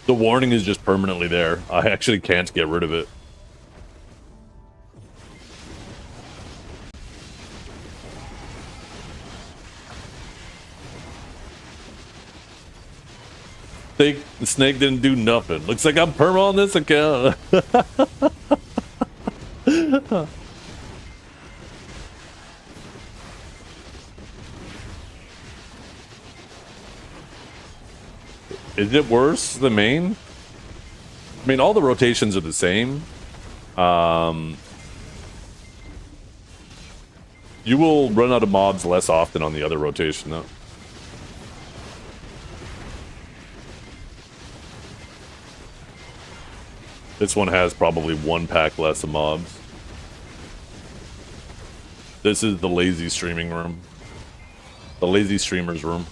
S1: The warning is just permanently there. I actually can't get rid of it. The snake didn't do nothing. Looks like I'm perma on this account. Is it worse than main? I mean, all the rotations are the same. You will run out of mobs less often on the other rotation, though. This one has probably 1 pack less of mobs. This is the lazy streaming room. The lazy streamer's room.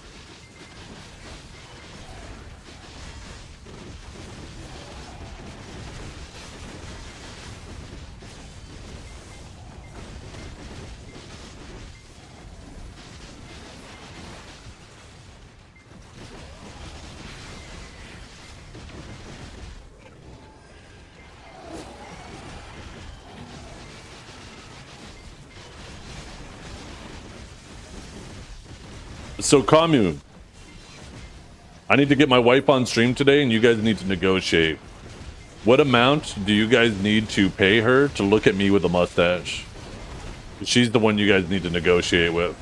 S1: So, Commune, I need to get my wife on stream today, and you guys need to negotiate. What amount do you guys need to pay her to look at me with a mustache? She's the one you guys need to negotiate with.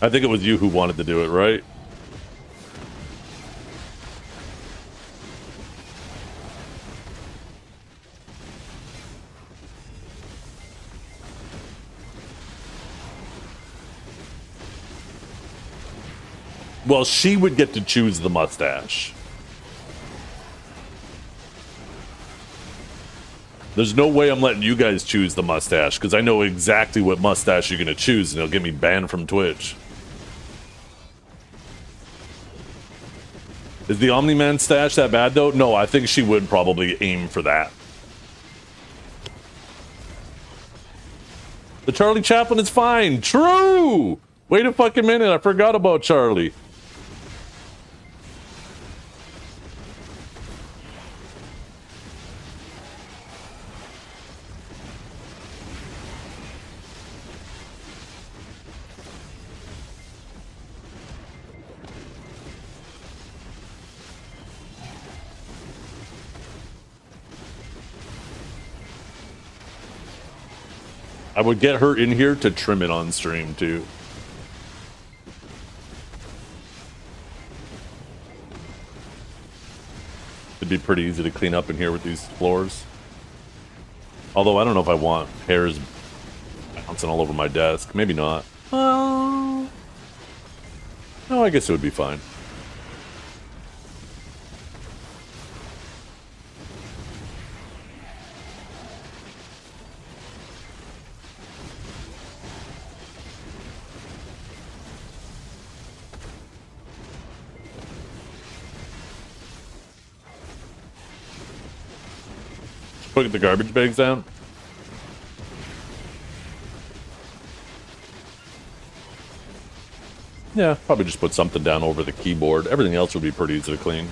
S1: I think it was you who wanted to do it, right? Well, she would get to choose the mustache. There's no way I'm letting you guys choose the mustache, because I know exactly what mustache you're going to choose, and it'll get me banned from Twitch. Is the Omni-Man stash that bad, though? No, I think she would probably aim for that. The Charlie Chaplin is fine. True! Wait a fucking minute, I forgot about Charlie. I would get her in here to trim it on stream, too. It'd be pretty easy to clean up in here with these floors. Although, I don't know if I want hairs bouncing all over my desk. Maybe not. No, I guess it would be fine. Put the garbage bags down. Yeah, probably just put something down over the keyboard. Everything else would be pretty easy to clean.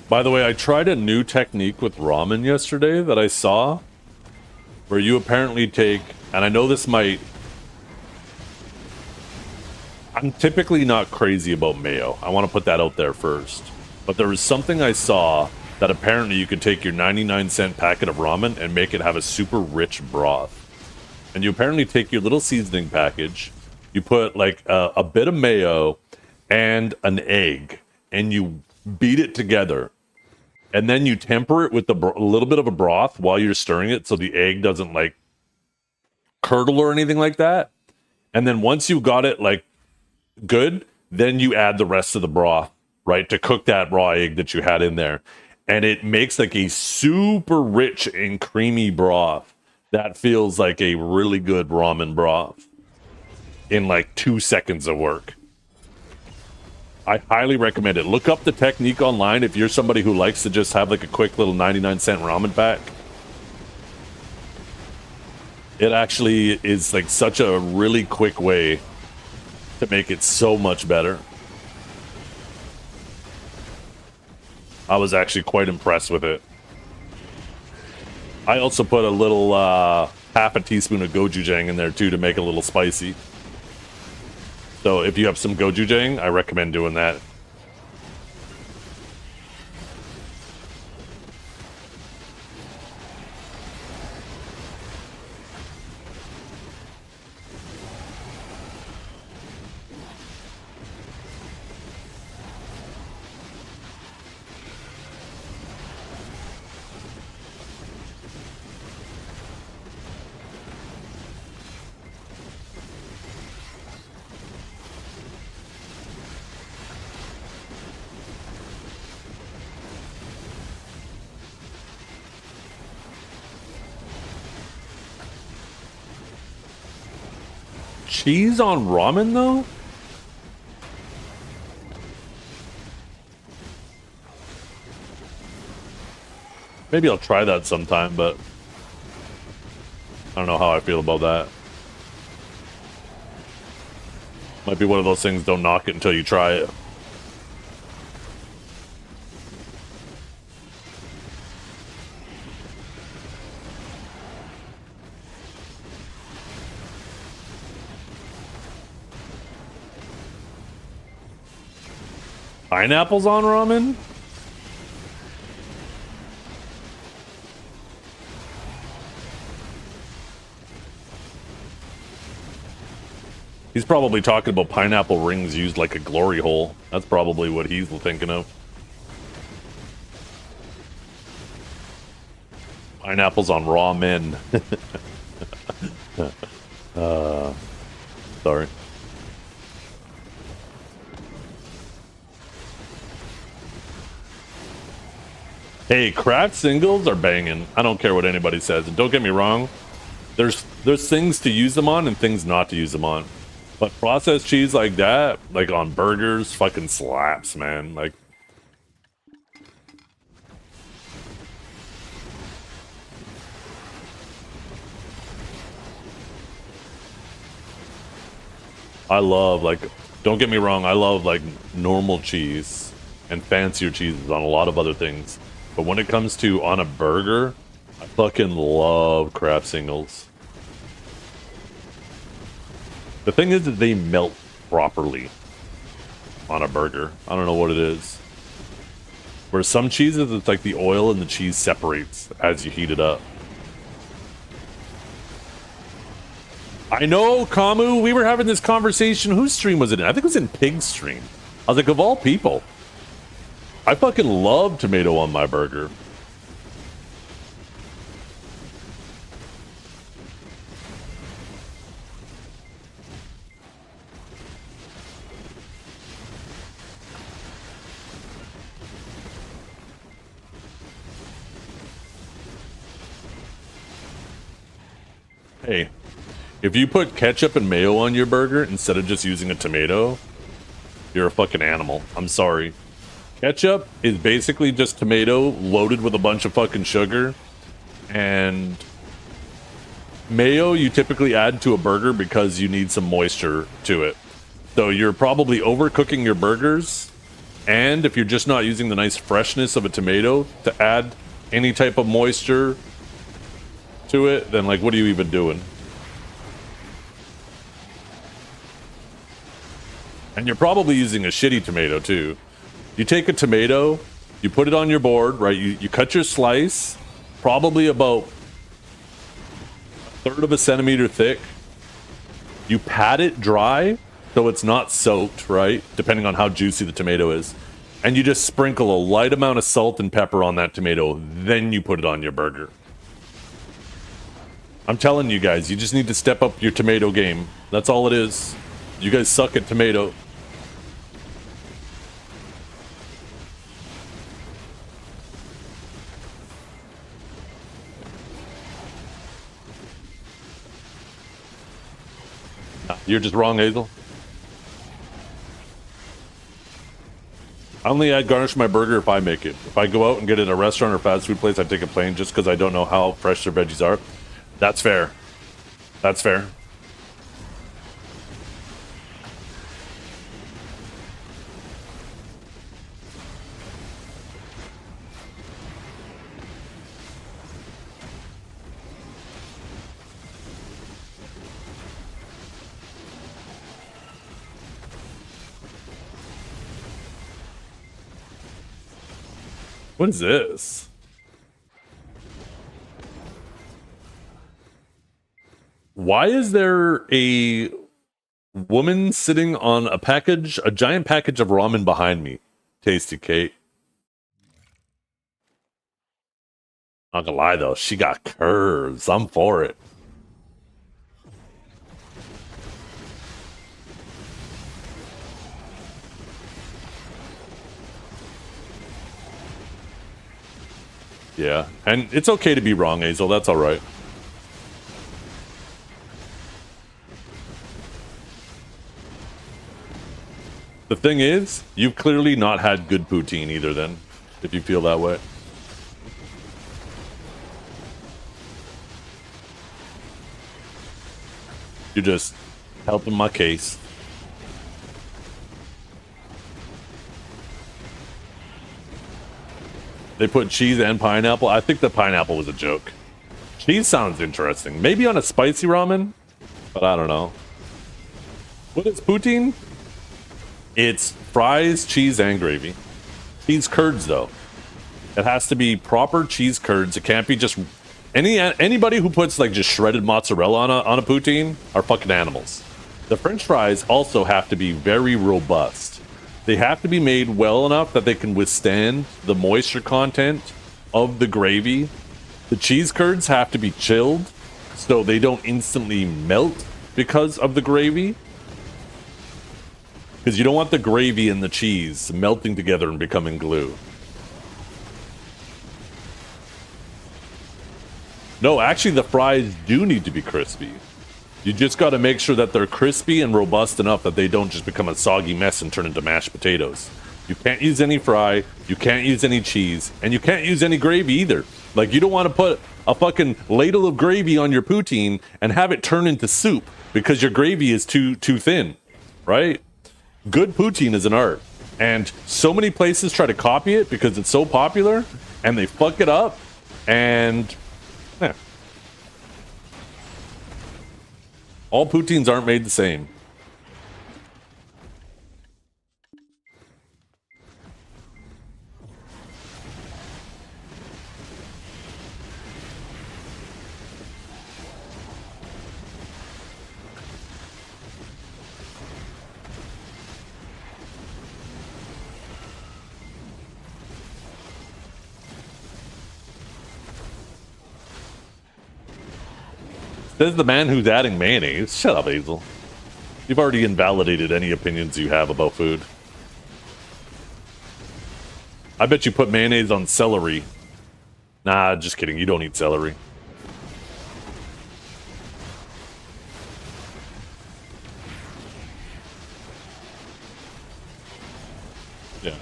S1: By the way, I tried a new technique with ramen yesterday that I saw, where you apparently take, and I know this might... I'm typically not crazy about mayo. I want to put that out there first. But there was something I saw that apparently you could take your 99-cent packet of ramen and make it have a super rich broth. And you apparently take your little seasoning package, you put like a bit of mayo and an egg, and you beat it together. And then you temper it with a little bit of a broth while you're stirring it so the egg doesn't like curdle or anything like that. And then once you got it like good, then you add the rest of the broth, right, to cook that raw egg that you had in there. And it makes like a super rich and creamy broth that feels like a really good ramen broth in like 2 seconds of work. I highly recommend it. Look up the technique online if you're somebody who likes to just have like a quick little 99-cent ramen pack. It actually is like such a really quick way to make it so much better. I was actually quite impressed with it. I also put a little half a teaspoon of gochujang in there too to make it a little spicy. So if you have some gochujang, I recommend doing that. Cheese on ramen though? Maybe I'll try that sometime, but I don't know how I feel about that. Might be one of those things, don't knock it until you try it. Pineapples on ramen? He's probably talking about pineapple rings used like a glory hole. That's probably what he's thinking of. Pineapples on ramen. Sorry. Hey, craft singles are banging. I don't care what anybody says. And don't get me wrong, there's things to use them on and things not to use them on. But processed cheese like that, like on burgers, fucking slaps, man. Like, I love, like, don't get me wrong, I love like normal cheese and fancier cheeses on a lot of other things. But when it comes to on a burger, I fucking love craft singles. The thing is that they melt properly on a burger. I don't know what it is. Whereas some cheeses, it's like the oil and the cheese separates as you heat it up. I know, Kamu, we were having this conversation. Whose stream was it in? I think it was in Pig's stream. I was like, of all people. I fucking love tomato on my burger. Hey, if you put ketchup and mayo on your burger instead of just using a tomato, you're a fucking animal. I'm sorry. Ketchup is basically just tomato loaded with a bunch of fucking sugar. And mayo you typically add to a burger because you need some moisture to it. So you're probably overcooking your burgers. And if you're just not using the nice freshness of a tomato to add any type of moisture to it, then like, what are you even doing? And you're probably using a shitty tomato too. You take a tomato, you put it on your board, right? You cut your slice, probably about a third of a centimeter thick. You pat it dry so it's not soaked, right? Depending on how juicy the tomato is. And you just sprinkle a light amount of salt and pepper on that tomato. Then you put it on your burger. I'm telling you guys, you just need to step up your tomato game. That's all it is. You guys suck at tomato. Nah, you're just wrong, Hazel. I only add garnish to my burger if I make it. If I go out and get it at a restaurant or fast food place, I take it plain just because I don't know how fresh their veggies are. That's fair. That's fair. What is this? Why is there a woman sitting on a giant package of ramen behind me? Tasty Kate. Not gonna lie though, she got curves. I'm for it. Yeah, and it's okay to be wrong, Hazel. That's all right. The thing is, you've clearly not had good poutine either then, if you feel that way. You're just helping my case. They put cheese and pineapple. I think the pineapple was a joke. Cheese sounds interesting. Maybe on a spicy ramen, but I don't know. What is poutine? It's fries, cheese, and gravy. Cheese curds, though. It has to be proper cheese curds. It can't be just anybody who puts like just shredded mozzarella on a poutine are fucking animals. The French fries also have to be very robust. They have to be made well enough that they can withstand the moisture content of the gravy. The cheese curds have to be chilled so they don't instantly melt because of the gravy. Because you don't want the gravy and the cheese melting together and becoming glue. No, actually the fries do need to be crispy. You just got to make sure that they're crispy and robust enough that they don't just become a soggy mess and turn into mashed potatoes. You can't use any fry, you can't use any cheese, and you can't use any gravy either. Like, you don't want to put a fucking ladle of gravy on your poutine and have it turn into soup because your gravy is too thin, right? Good poutine is an art, and so many places try to copy it because it's so popular, and they fuck it up, and yeah. All poutines aren't made the same. Says the man who's adding mayonnaise. Shut up, Hazel. You've already invalidated any opinions you have about food. I bet you put mayonnaise on celery. Nah, just kidding. You don't eat celery. Yeah.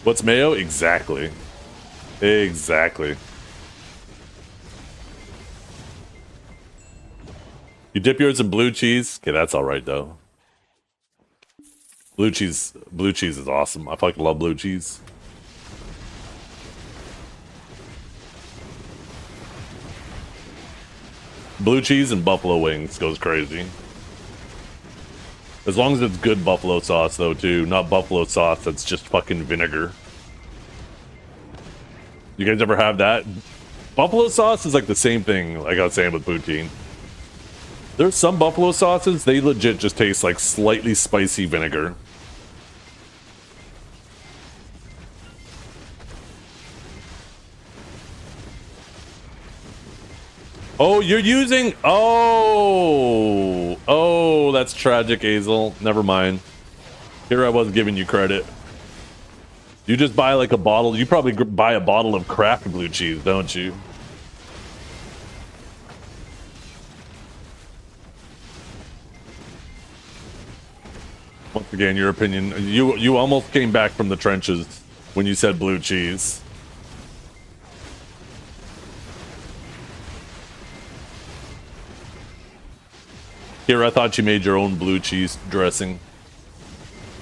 S1: What's mayo? Exactly. Exactly. You dip yours in blue cheese? Okay, that's alright though. Blue cheese is awesome. I fucking love blue cheese. Blue cheese and buffalo wings goes crazy. As long as it's good buffalo sauce though too, not buffalo sauce that's just fucking vinegar. You guys ever have that? Buffalo sauce is like the same thing like I was saying with poutine. There's some buffalo sauces, they legit just taste like slightly spicy vinegar. Oh, you're using... Oh, that's tragic, Hazel. Never mind. Here I was giving you credit. You just buy like a bottle. You probably buy a bottle of Kraft blue cheese, don't you? Once again, your opinion. You almost came back from the trenches when you said blue cheese. Here, I thought you made your own blue cheese dressing.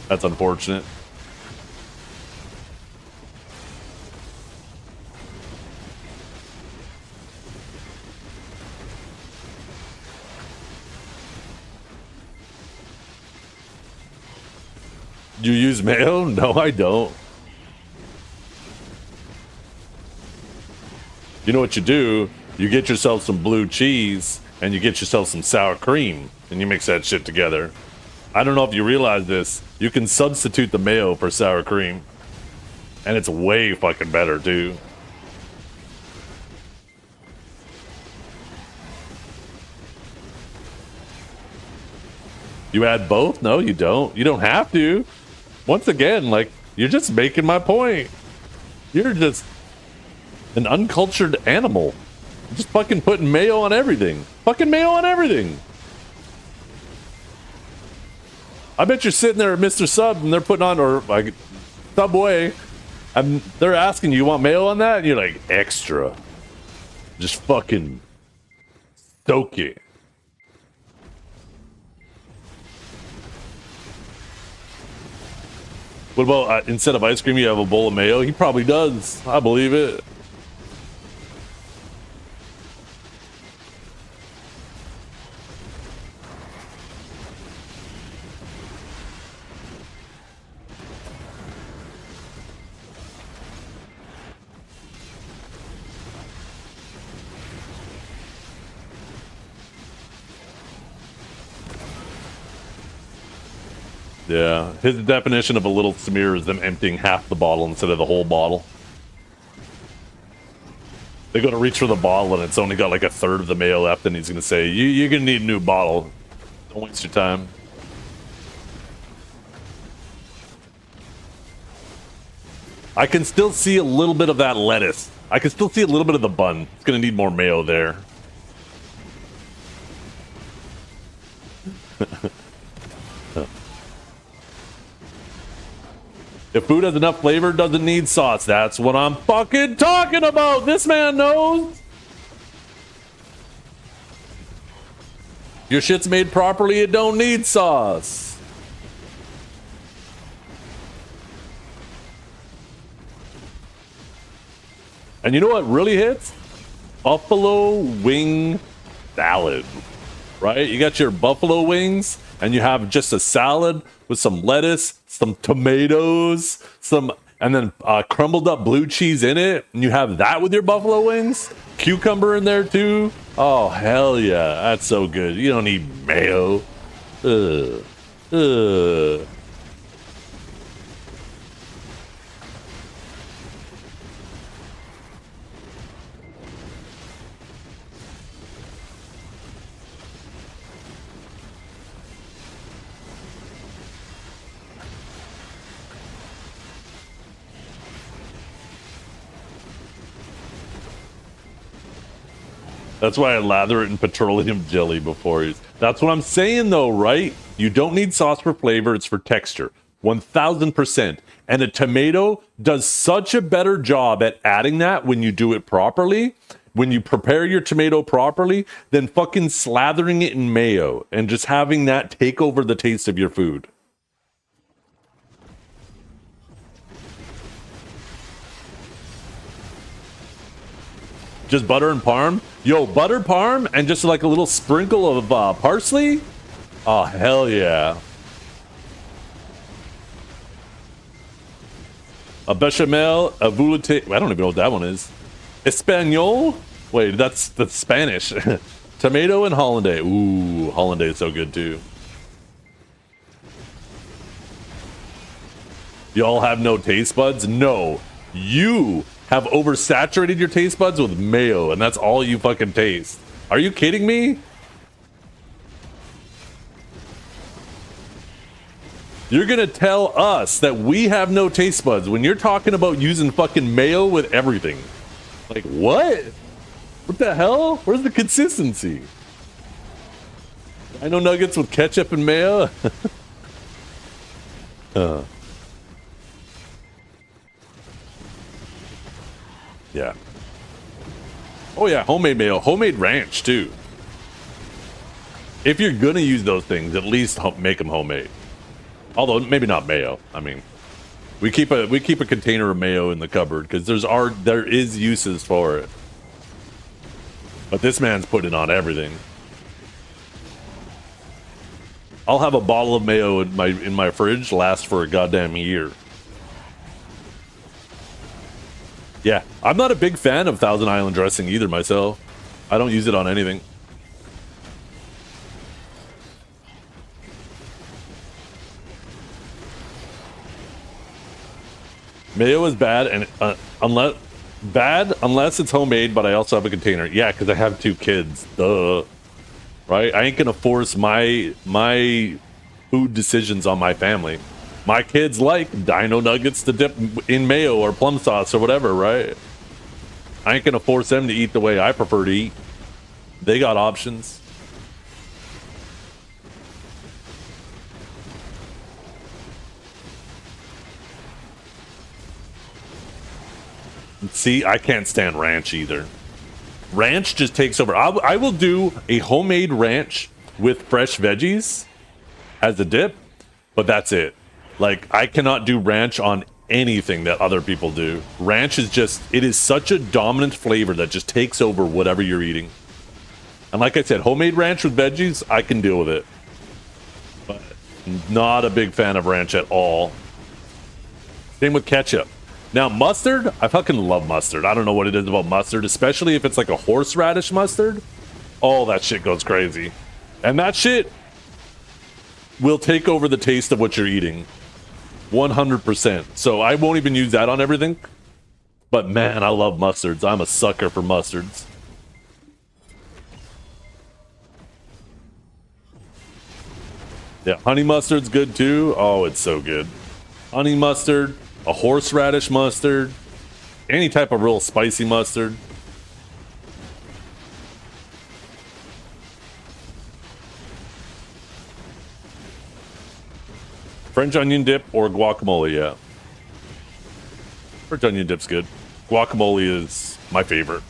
S1: That's unfortunate. You use mayo? No, I don't. You know what you do? You get yourself some blue cheese and you get yourself some sour cream and you mix that shit together. I don't know if you realize this. You can substitute the mayo for sour cream. And it's way fucking better, too. You add both? No, you don't. You don't have to. Once again, like, you're just making my point. You're just an uncultured animal. Just fucking putting mayo on everything. Fucking mayo on everything. I bet you're sitting there at Mr. Sub and they're putting on, or like Subway, and they're asking you want mayo on that? And you're like, extra. Just fucking soak it. What about instead of ice cream, you have a bowl of mayo? He probably does. I believe it. Yeah, his definition of a little smear is them emptying half the bottle instead of the whole bottle. They go to reach for the bottle and it's only got like a third of the mayo left, and he's gonna say, you're gonna need a new bottle. Don't waste your time. I can still see a little bit of that lettuce. I can still see a little bit of the bun. It's gonna need more mayo there. If food has enough flavor, doesn't need sauce. That's what I'm fucking talking about. This man knows. Your shit's made properly, it don't need sauce. And you know what really hits? Buffalo wing salad. Right? You got your buffalo wings and you have just a salad with some lettuce, some tomatoes, and then crumbled up blue cheese in it, and you have that with your buffalo wings. Cucumber in there too. Oh hell yeah, that's so good. You don't need mayo. Ugh. That's why I lather it in petroleum jelly before you. That's what I'm saying though, right? You don't need sauce for flavor, it's for texture. 1000%. And a tomato does such a better job at adding that when you do it properly, when you prepare your tomato properly, than fucking slathering it in mayo and just having that take over the taste of your food. Just butter and parm? Yo, butter parm and just like a little sprinkle of parsley? Oh, hell yeah. A bechamel, a velouté. I don't even know what that one is. Espanol? Wait, that's Spanish. Tomato and hollandaise. Ooh, hollandaise is so good too. Y'all have no taste buds? No. You have oversaturated your taste buds with mayo, and that's all you fucking taste. Are you kidding me? You're gonna tell us that we have no taste buds when you're talking about using fucking mayo with everything. Like, what? What the hell? Where's the consistency? I know nuggets with ketchup and mayo. Yeah. Oh yeah, homemade mayo, homemade ranch too. If you're gonna use those things, at least make them homemade. Although maybe not mayo. I mean, we keep a container of mayo in the cupboard because there is uses for it. But this man's putting it on everything. I'll have a bottle of mayo in my fridge last for a goddamn year. Yeah, I'm not a big fan of Thousand Island dressing either myself. I don't use it on anything. Mayo is bad, and unless it's homemade, but I also have a container. Yeah, because I have 2 kids. Duh. Right? I ain't gonna force my food decisions on my family. My kids like dino nuggets to dip in mayo or plum sauce or whatever, right? I ain't gonna force them to eat the way I prefer to eat. They got options. See, I can't stand ranch either. Ranch just takes over. I will do a homemade ranch with fresh veggies as a dip, but that's it. Like, I cannot do ranch on anything that other people do. Ranch is just, it is such a dominant flavor that just takes over whatever you're eating. And like I said, homemade ranch with veggies, I can deal with it. But not a big fan of ranch at all. Same with ketchup. Now, mustard, I fucking love mustard. I don't know what it is about mustard, especially if it's like a horseradish mustard. Oh, that shit goes crazy. And that shit will take over the taste of what you're eating. 100%. So I won't even use that on everything. But man, I love mustards. I'm a sucker for mustards. Yeah, honey mustard's good too. Oh, it's so good. Honey mustard, a horseradish mustard, any type of real spicy mustard. French onion dip or guacamole, yeah. French onion dip's good. Guacamole is my favorite.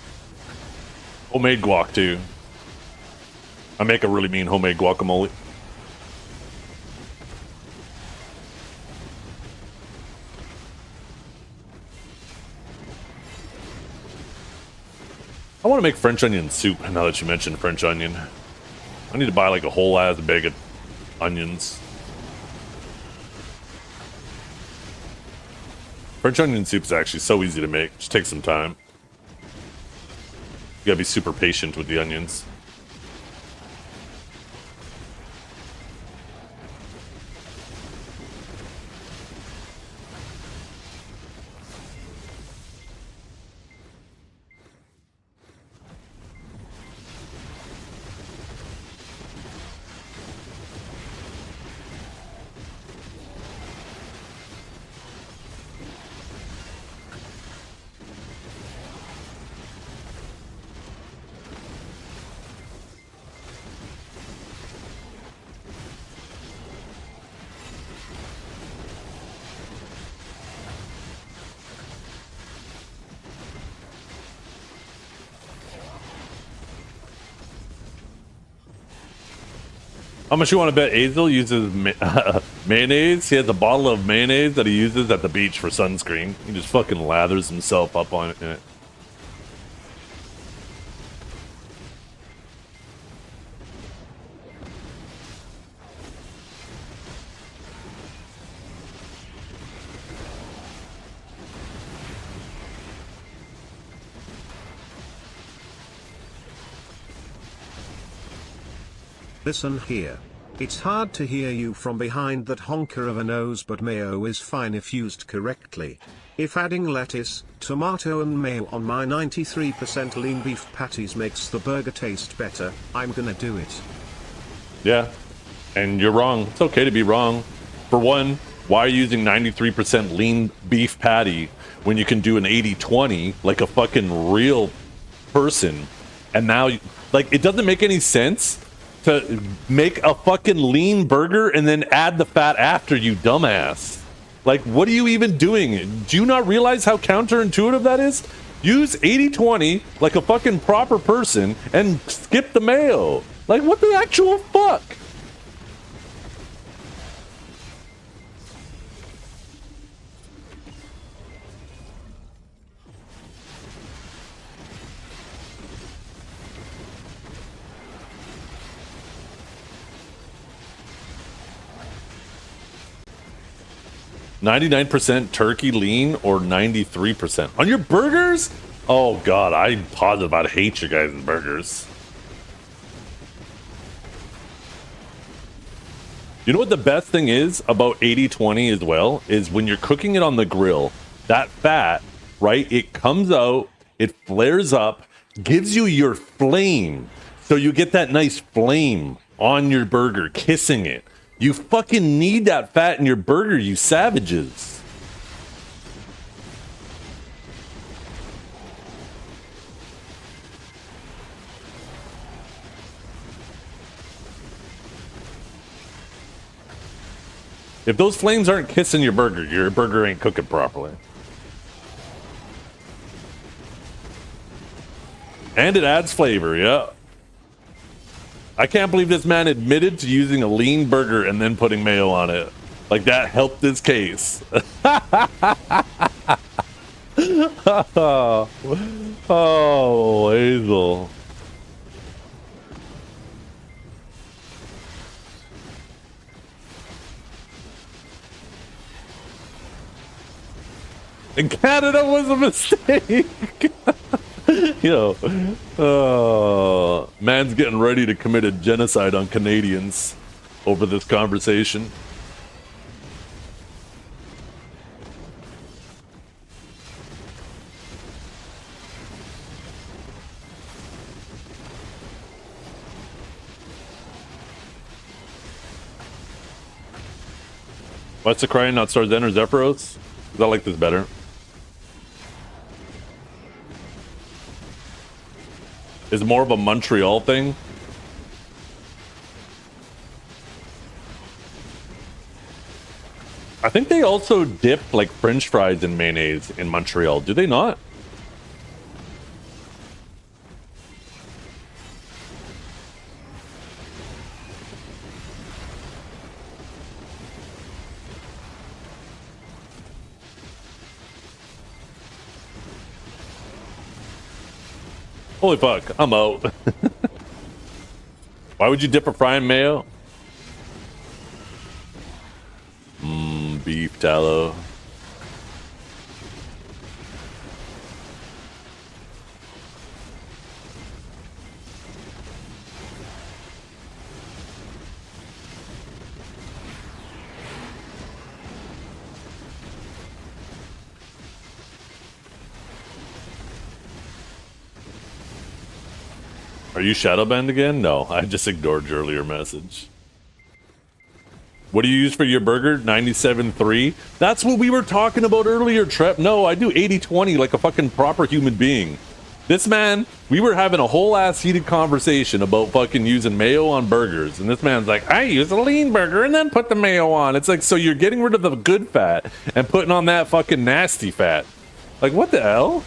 S1: Homemade guac too. I make a really mean homemade guacamole. I want to make French onion soup now that you mentioned French onion. I need to buy like a whole ass bag of onions. French onion soup is actually so easy to make. Just take some time. You gotta be super patient with the onions. How much you want to bet Azel uses mayonnaise? He has a bottle of mayonnaise that he uses at the beach for sunscreen. He just fucking lathers himself up on it.
S5: Listen here. It's hard to hear you from behind that honker of a nose, but mayo is fine if used correctly. If adding lettuce, tomato and mayo on my 93% lean beef patties makes the burger taste better, I'm gonna do it.
S1: Yeah, and you're wrong. It's okay to be wrong. For one, why are you using 93% lean beef patty when you can do an 80-20 like a fucking real person? And now, like, it doesn't make any sense to make a fucking lean burger and then add the fat after, you dumbass. Like, what are you even doing? Do you not realize how counterintuitive that is? Use 80-20 like a fucking proper person and skip the mayo. Like, what the actual fuck? 99% turkey lean or 93%? On your burgers? Oh god, I'm positive I'd hate your guys' burgers. You know what the best thing is about 80-20 as well? Is when you're cooking it on the grill, that fat, right? It comes out, it flares up, gives you your flame. So you get that nice flame on your burger, kissing it. You fucking need that fat in your burger, you savages. If those flames aren't kissing your burger ain't cooking properly. And it adds flavor, yeah. I can't believe this man admitted to using a lean burger and then putting mayo on it. Like that helped his case. Oh, Hazel. And Canada was a mistake. Yo, man's getting ready to commit a genocide on Canadians over this conversation. What's the crying, not Stars Zen or Zephyros? I like this better. Is more of a Montreal thing. I think they also dip like French fries in mayonnaise in Montreal. Do they not? Holy fuck, I'm out. Why would you dip a fry in mayo? Beef tallow. Are you shadowbanned again? No, I just ignored your earlier message. What do you use for your burger? 97.3? That's what we were talking about earlier, Trep. No, I do 80-20 like a fucking proper human being. This man, we were having a whole ass heated conversation about fucking using mayo on burgers. And this man's like, I use a lean burger and then put the mayo on. It's like, so you're getting rid of the good fat and putting on that fucking nasty fat. Like, what the hell?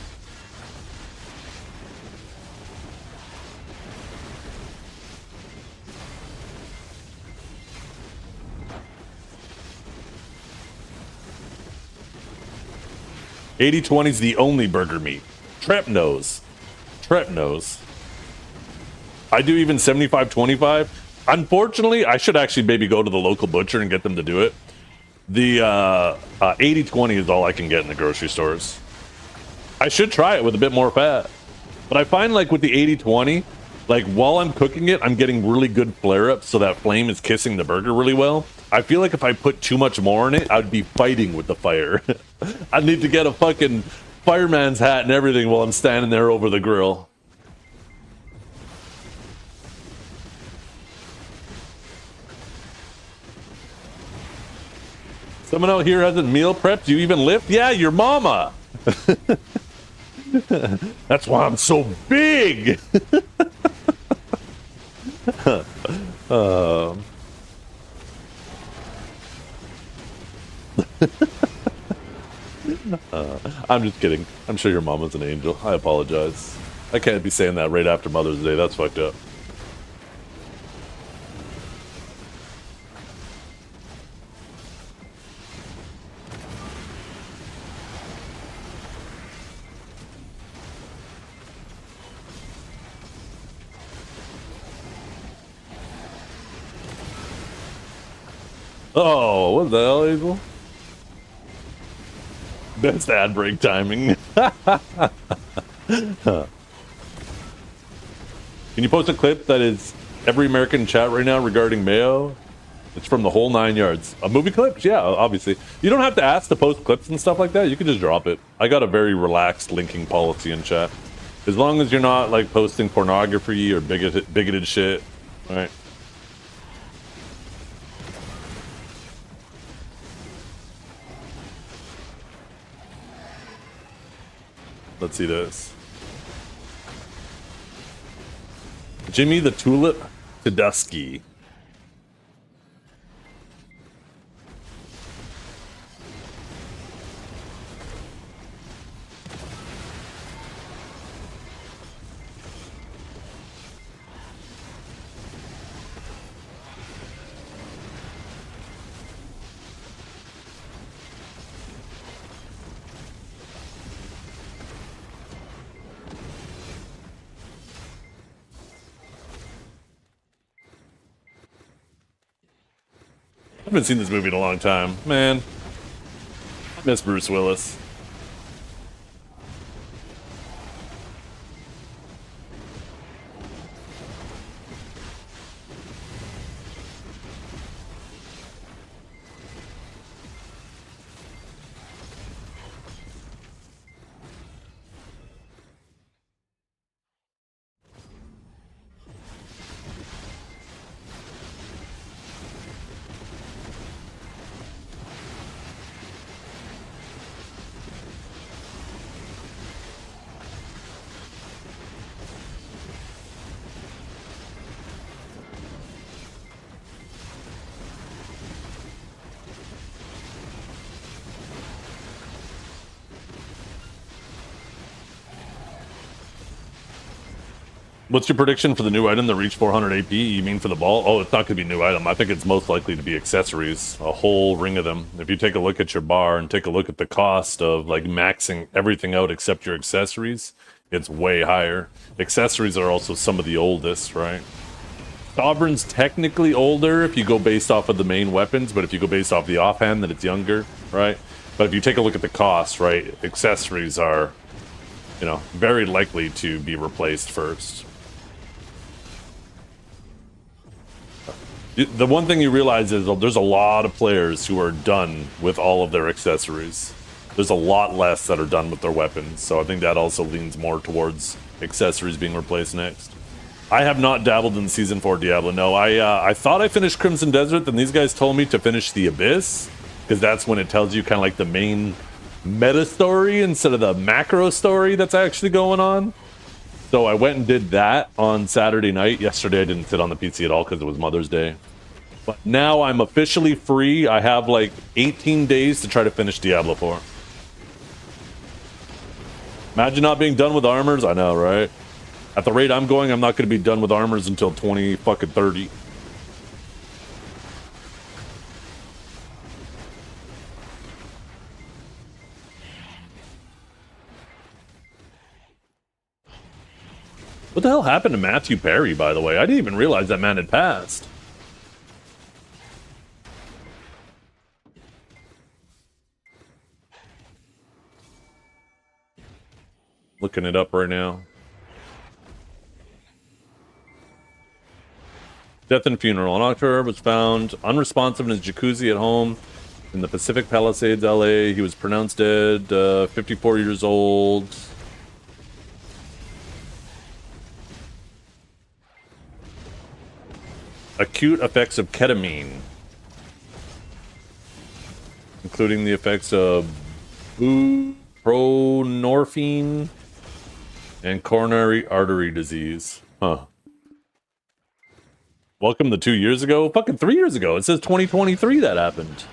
S1: $80-20 is the only burger meat. Trep knows. Trep knows. I do even 75-25. Unfortunately, I should actually maybe go to the local butcher and get them to do it. The 80-20 is all I can get in the grocery stores. I should try it with a bit more fat. But I find like with the 80-20, like while I'm cooking it, I'm getting really good flare-ups so that flame is kissing the burger really well. I feel like if I put too much more in it, I'd be fighting with the fire. I need to get a fucking fireman's hat and everything while I'm standing there over the grill. Someone out here hasn't meal prepped. You even lift? Yeah, your mama. That's why I'm so big. I'm just kidding. I'm sure your mama's an angel. I apologize. I can't be saying that right after Mother's Day. That's fucked up. Oh, what the hell, Hazel? Best ad break timing. Can you post a clip that is every American in chat right now regarding Mayo? It's from the whole 9 yards. A movie clip? Yeah, obviously. You don't have to ask to post clips and stuff like that. You can just drop it. I got a very relaxed linking policy in chat. As long as you're not like posting pornography or bigoted shit. All right. Let's see this. Jimmy the Tulip Tedusky. I haven't seen this movie in a long time. Man, I miss Bruce Willis. What's your prediction for the new item that reached 400 AP? You mean for the ball? Oh, it's not going to be a new item. I think it's most likely to be accessories. A whole ring of them. If you take a look at your bar and take a look at the cost of like maxing everything out except your accessories, it's way higher. Accessories are also some of the oldest, right? Sovereign's technically older if you go based off of the main weapons, but if you go based off the offhand, then it's younger, right? But if you take a look at the cost, right, accessories are, you know, very likely to be replaced first. The one thing you realize is there's a lot of players who are done with all of their accessories. There's a lot less that are done with their weapons, so I think that also leans more towards accessories being replaced next. I have not dabbled in Season 4 Diablo, no. I thought I finished Crimson Desert, then these guys told me to finish the Abyss, because that's when it tells you kind of like the main meta story instead of the macro story that's actually going on. So I went and did that on Saturday night. Yesterday I didn't sit on the PC at all because it was Mother's Day. But now I'm officially free. I have like 18 days to try to finish Diablo 4. Imagine not being done with armors. I know, right? At the rate I'm going, I'm not going to be done with armors until 2030. What the hell happened to Matthew Perry, by the way? I didn't even realize that man had passed. Looking it up right now. Death and funeral. An October was found unresponsive in his jacuzzi at home in the Pacific Palisades, LA. He was pronounced dead, 54 years old. Acute effects of ketamine, including the effects of buprenorphine and coronary artery disease. Huh. Welcome to 2 years ago? Fucking 3 years ago. It says 2023 that happened.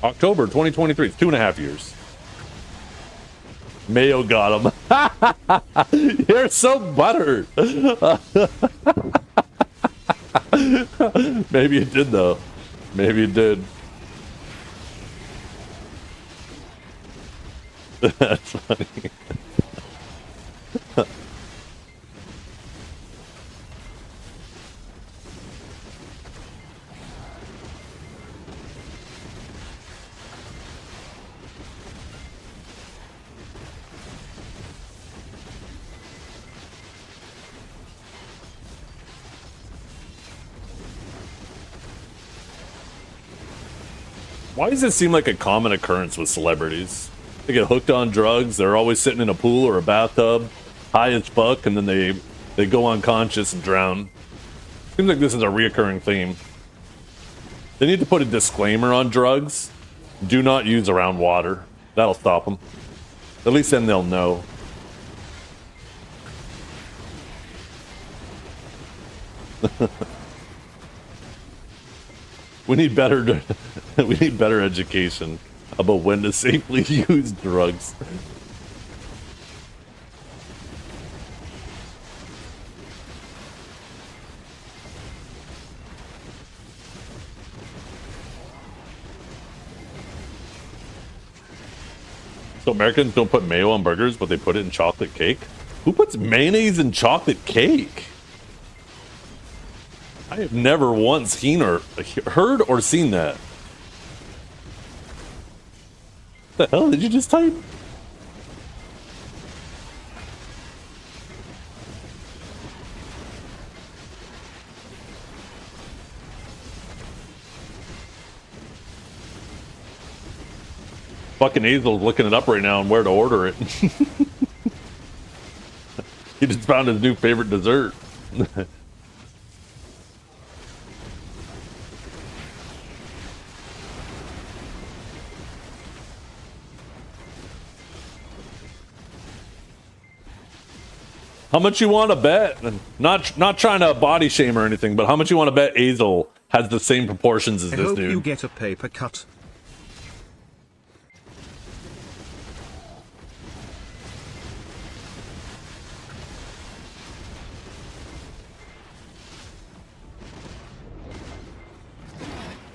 S1: October 2023. It's 2.5 years. Mayo got him. You're so buttered. Maybe it did, though. Maybe it did. That's funny. Why does it seem like a common occurrence with celebrities? They get hooked on drugs, they're always sitting in a pool or a bathtub, high as fuck, and then they go unconscious and drown. Seems like this is a reoccurring theme. They need to put a disclaimer on drugs. Do not use around water. That'll stop them. At least then they'll know. We need better we need better education about when to safely use drugs. So Americans don't put mayo on burgers, but they put it in chocolate cake? Who puts mayonnaise in chocolate cake? I have never once seen or heard or seen that. What the hell did you just type? Fucking Hazel's looking it up right now and where to order it. He just found his new favorite dessert. How much you want to bet? Not trying to body shame or anything, but how much you want to bet Hazel has the same proportions as
S5: I
S1: this
S5: hope
S1: dude?
S5: you get a paper cut.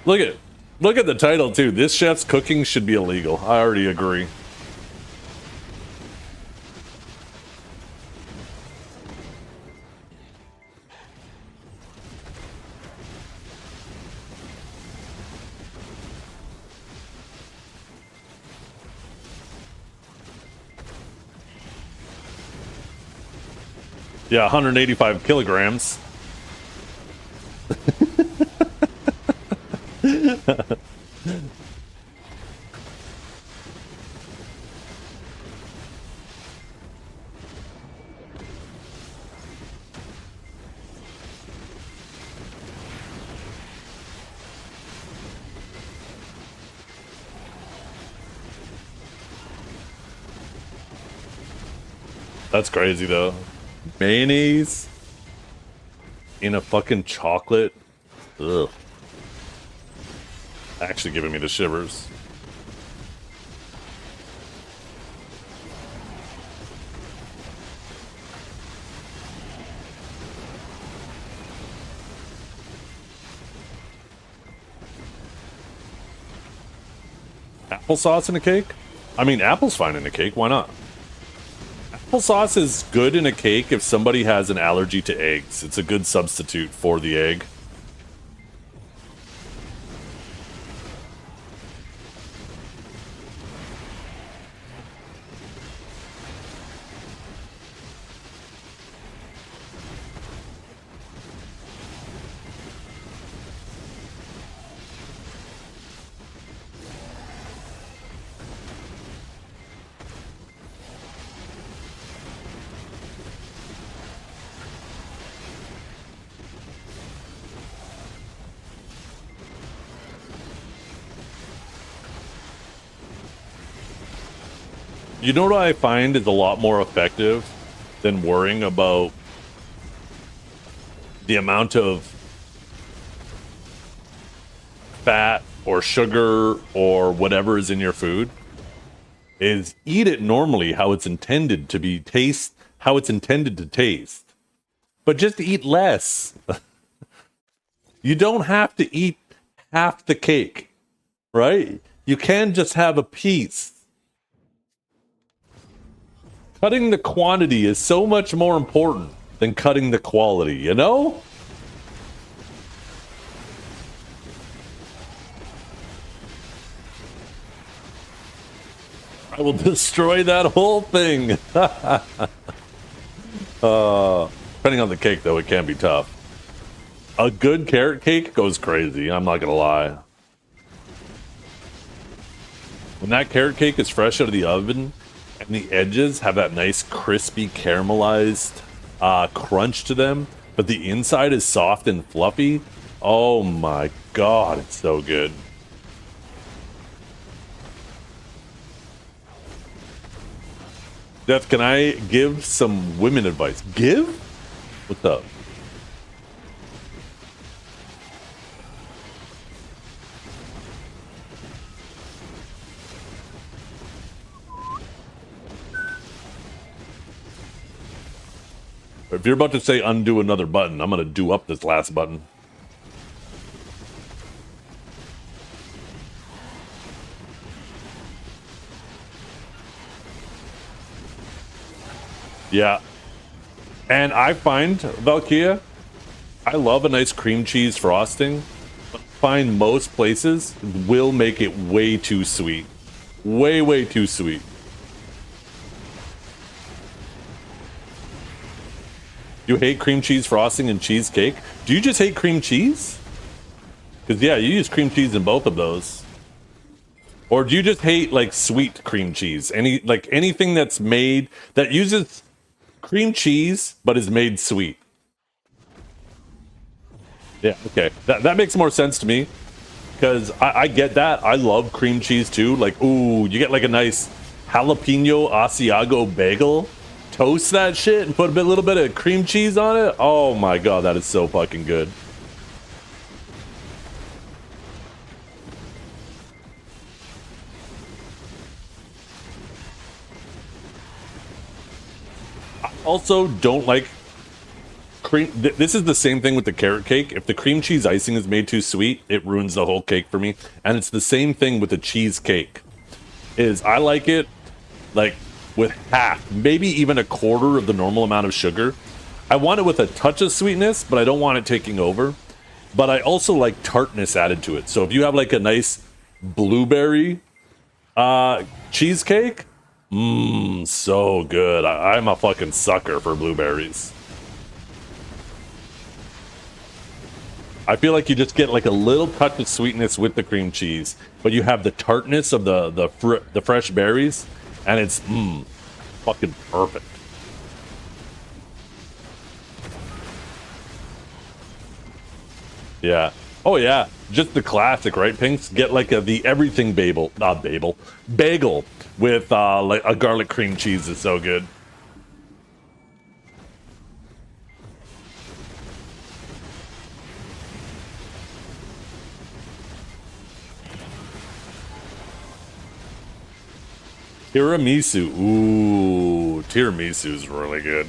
S1: Look at the title too. This chef's cooking should be illegal. I already agree. Yeah, 185 kilograms. That's crazy though. Mayonnaise in a fucking chocolate. Ugh. Actually giving me the shivers. Applesauce in a cake? I mean, apple's fine in a cake. Why not? Applesauce is good in a cake if somebody has an allergy to eggs. It's a good substitute for the egg. You know what I find is a lot more effective than worrying about the amount of fat or sugar or whatever is in your food? Is eat it normally how it's intended to be how it's intended to taste. But just eat less. You don't have to eat half the cake, right? You can just have a piece. Cutting the quantity is so much more important than cutting the quality, you know? I will destroy that whole thing. Depending on the cake, though, it can be tough. A good carrot cake goes crazy, I'm not gonna lie. When that carrot cake is fresh out of the oven and the edges have that nice crispy caramelized crunch to them, but the inside is soft and fluffy, oh my god, it's so good. Death, can I give some women advice? Give? What's up? If you're about to say undo another button, I'm gonna do up this last button. Yeah. And I find, Valkyria, I love a nice cream cheese frosting. But I find most places will make it way too sweet. Way, way too sweet. You hate cream cheese frosting and cheesecake? Do you just hate cream cheese? Because, yeah, you use cream cheese in both of those. Or do you just hate, like, sweet cream cheese? Anything that's made, that uses cream cheese, but is made sweet. Yeah, okay. That makes more sense to me. Because I get that. I love cream cheese too. Like, ooh, you get like a nice jalapeno Asiago bagel. Toast that shit and put a little bit of cream cheese on it. Oh my god, that is so fucking good. I also don't like cream. This is the same thing with the carrot cake. If the cream cheese icing is made too sweet, it ruins the whole cake for me. And it's the same thing with the cheesecake. I like it like with half, maybe even a quarter of the normal amount of sugar. I want it with a touch of sweetness, but I don't want it taking over. But I also like tartness added to it. So if you have like a nice blueberry cheesecake, so good. I'm a fucking sucker for blueberries. I feel like you just get like a little touch of sweetness with the cream cheese, but you have the tartness of the fresh berries, and it's fucking perfect. Yeah. Oh yeah. Just the classic, right? Pinks get like the everything bagel with like a garlic cream cheese is so good. Tiramisu. Ooh, tiramisu is really good.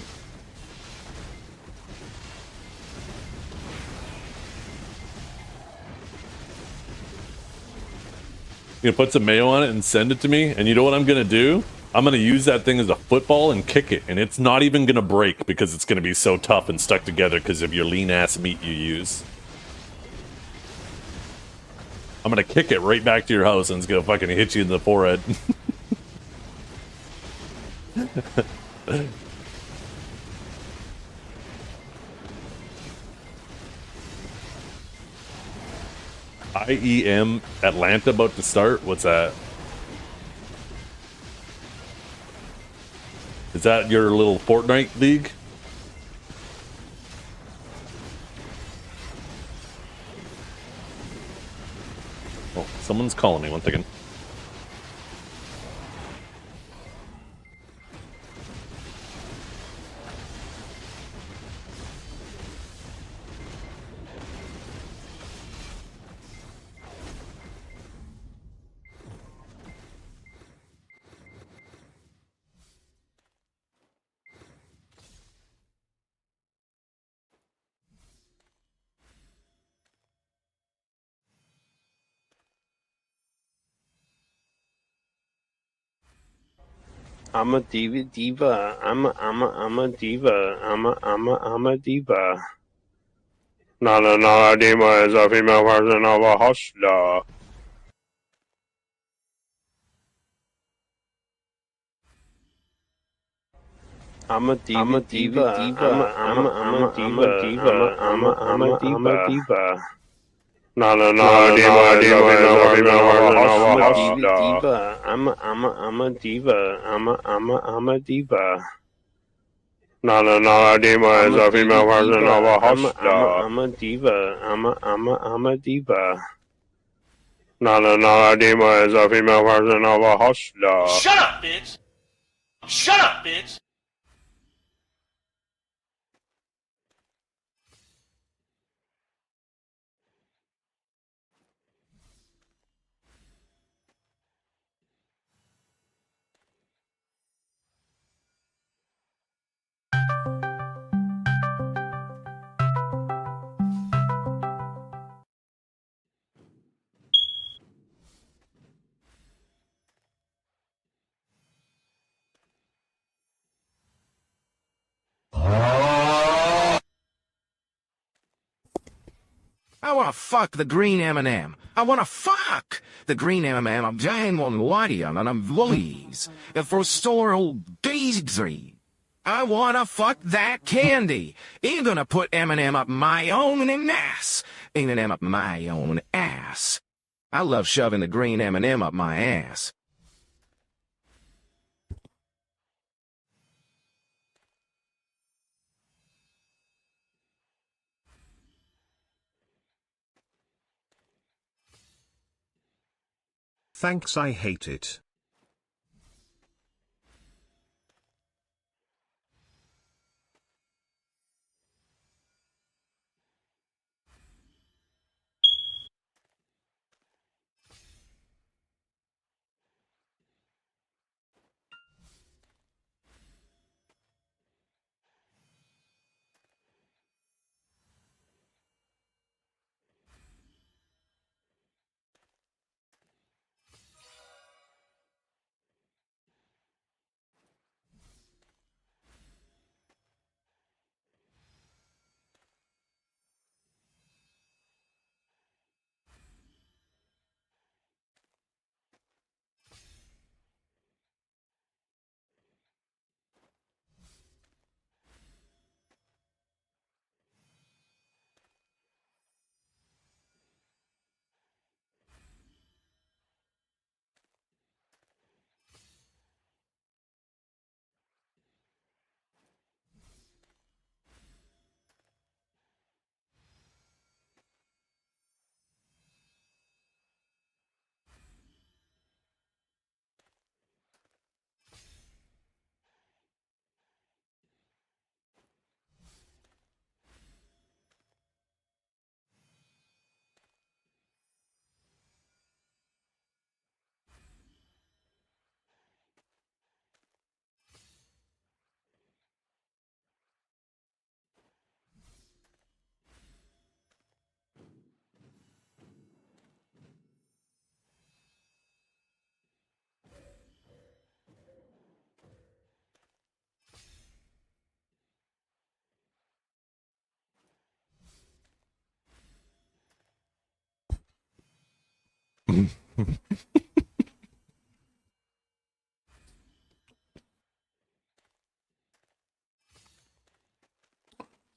S1: You gonna put some mayo on it and send it to me? And you know what I'm gonna do? I'm gonna use that thing as a football and kick it, and it's not even gonna break because it's gonna be so tough and stuck together because of your lean ass meat you use. I'm gonna kick it right back to your house and it's gonna fucking hit you in the forehead. IEM Atlanta about to start? What's that? Is that your little Fortnite league? Oh, someone's calling me. One second.
S4: I'm a diva. I'm a diva. I'm a diva. Not a diva is a female version of a hustler. I'm a diva. I'm a diva. I'm a diva. I'm a diva. No, no, no, diva. I'm a diva. I'm a diva. No, no, no, Dima is a female version of a hustler. I'm a diva. I'm a diva. No, no, no, Dima is a female version of a hustler.
S6: Shut up, bitch! Shut up, bitch!
S7: I wanna fuck the green M&M. I wanna fuck the green M&M. I'm giant one Ladian and I'm Louise. For store old Daisy. I wanna fuck that candy. Ain't gonna put M&M up my own ass. M&M up my own ass. I love shoving the green M&M up my ass.
S5: Thanks, I hate it.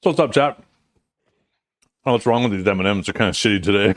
S1: So what's up, chat? I don't know what's wrong with these M&Ms. They're kind of shitty today.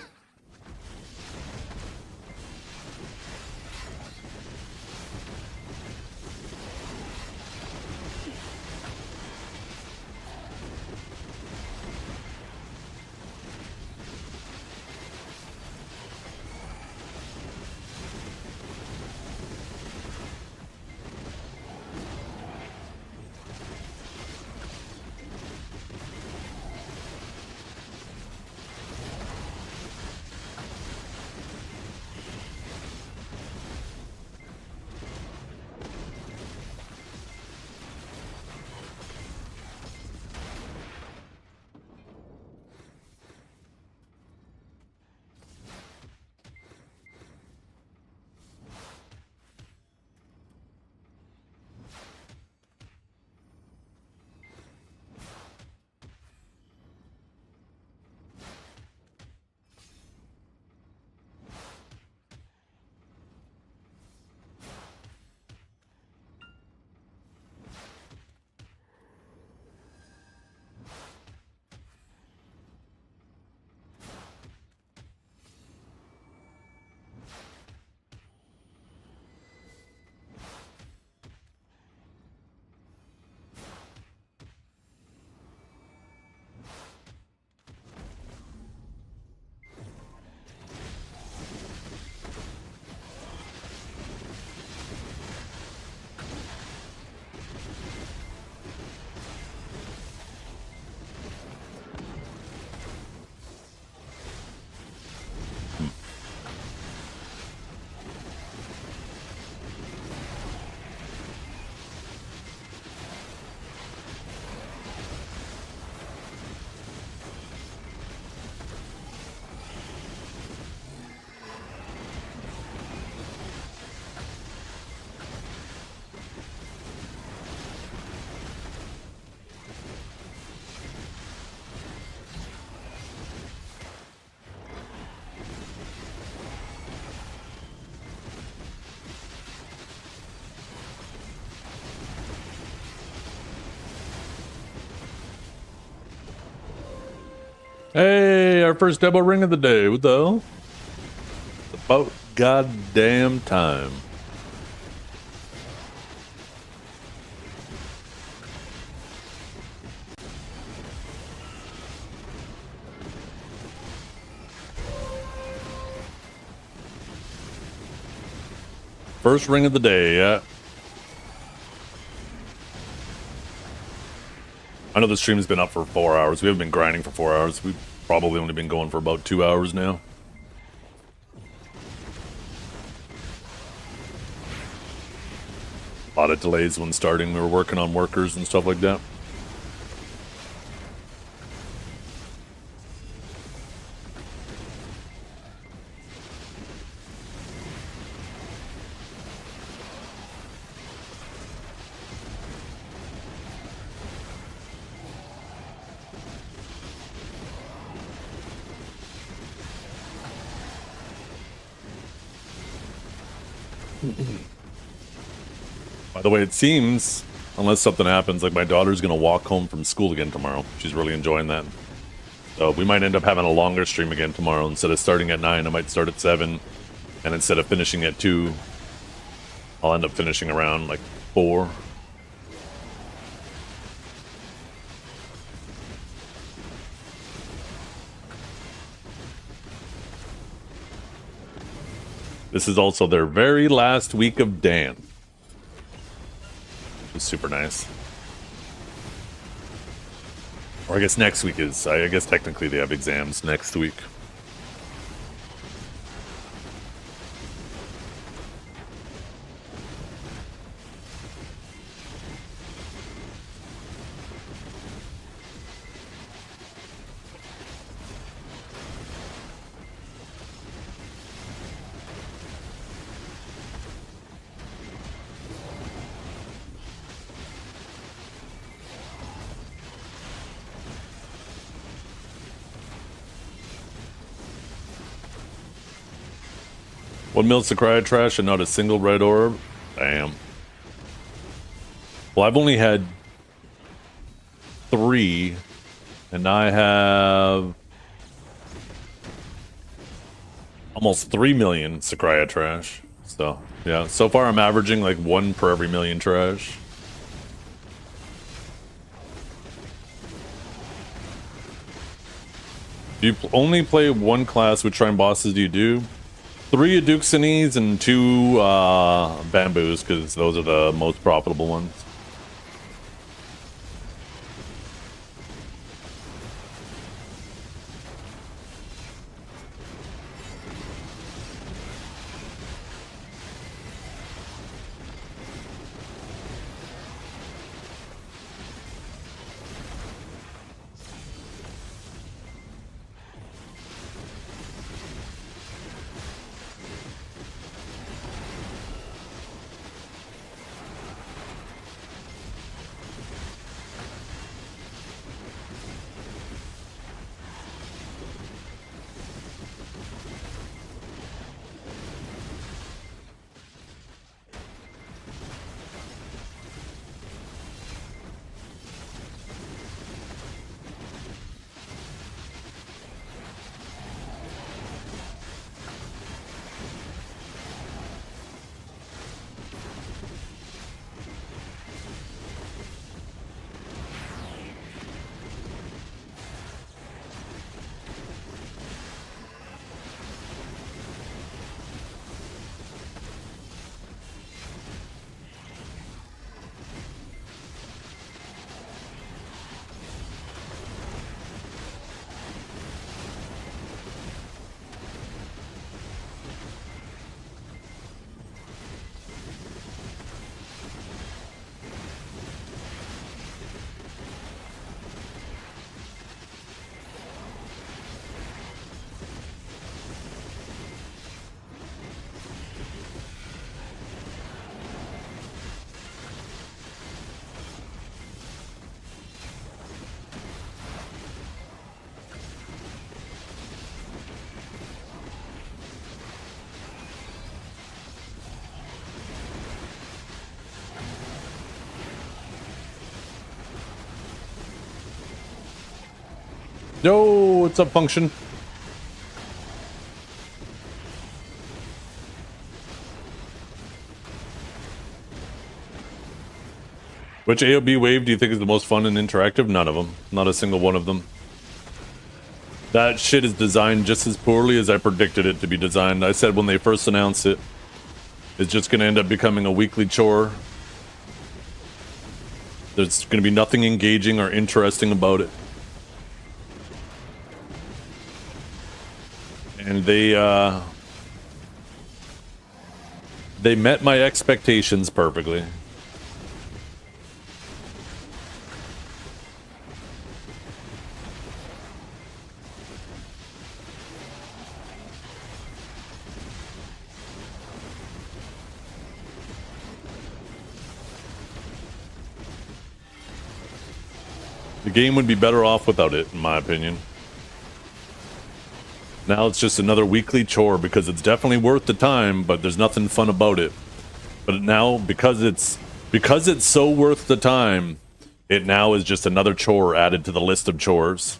S1: Hey, our first double ring of the day. What the hell? It's about goddamn time. First ring of the day, yeah. I know the stream's been up for 4 hours. We haven't been grinding for 4 hours. We've probably only been going for about 2 hours now. A lot of delays when starting. We were working on workers and stuff like that. By the way, it seems, unless something happens, like my daughter's gonna walk home from school again tomorrow. She's really enjoying that. So we might end up having a longer stream again tomorrow. Instead of starting at 9, I might start at 7. And instead of finishing at 2, I'll end up finishing around like 4. This is also their very last week of dance. Which is super nice. Or I guess next week is, I guess technically they have exams next week. One mil Sakurai trash and not a single red orb? Damn. Well, I've only had 3, and I have almost 3 million Sakurai trash. So, yeah, so far I'm averaging like 1 per every million trash. Do you only play one class? Which shrine bosses do you do? 3 Aduxines and 2 Bamboos, because those are the most profitable ones. Yo, what's up, Function? Which AOB wave do you think is the most fun and interactive? None of them. Not a single one of them. That shit is designed just as poorly as I predicted it to be designed. I said when they first announced it, it's just going to end up becoming a weekly chore. There's going to be nothing engaging or interesting about it. And they met my expectations perfectly. The game would be better off without it, in my opinion. Now it's just another weekly chore because it's definitely worth the time, but there's nothing fun about it. But now, because it's so worth the time, it now is just another chore added to the list of chores.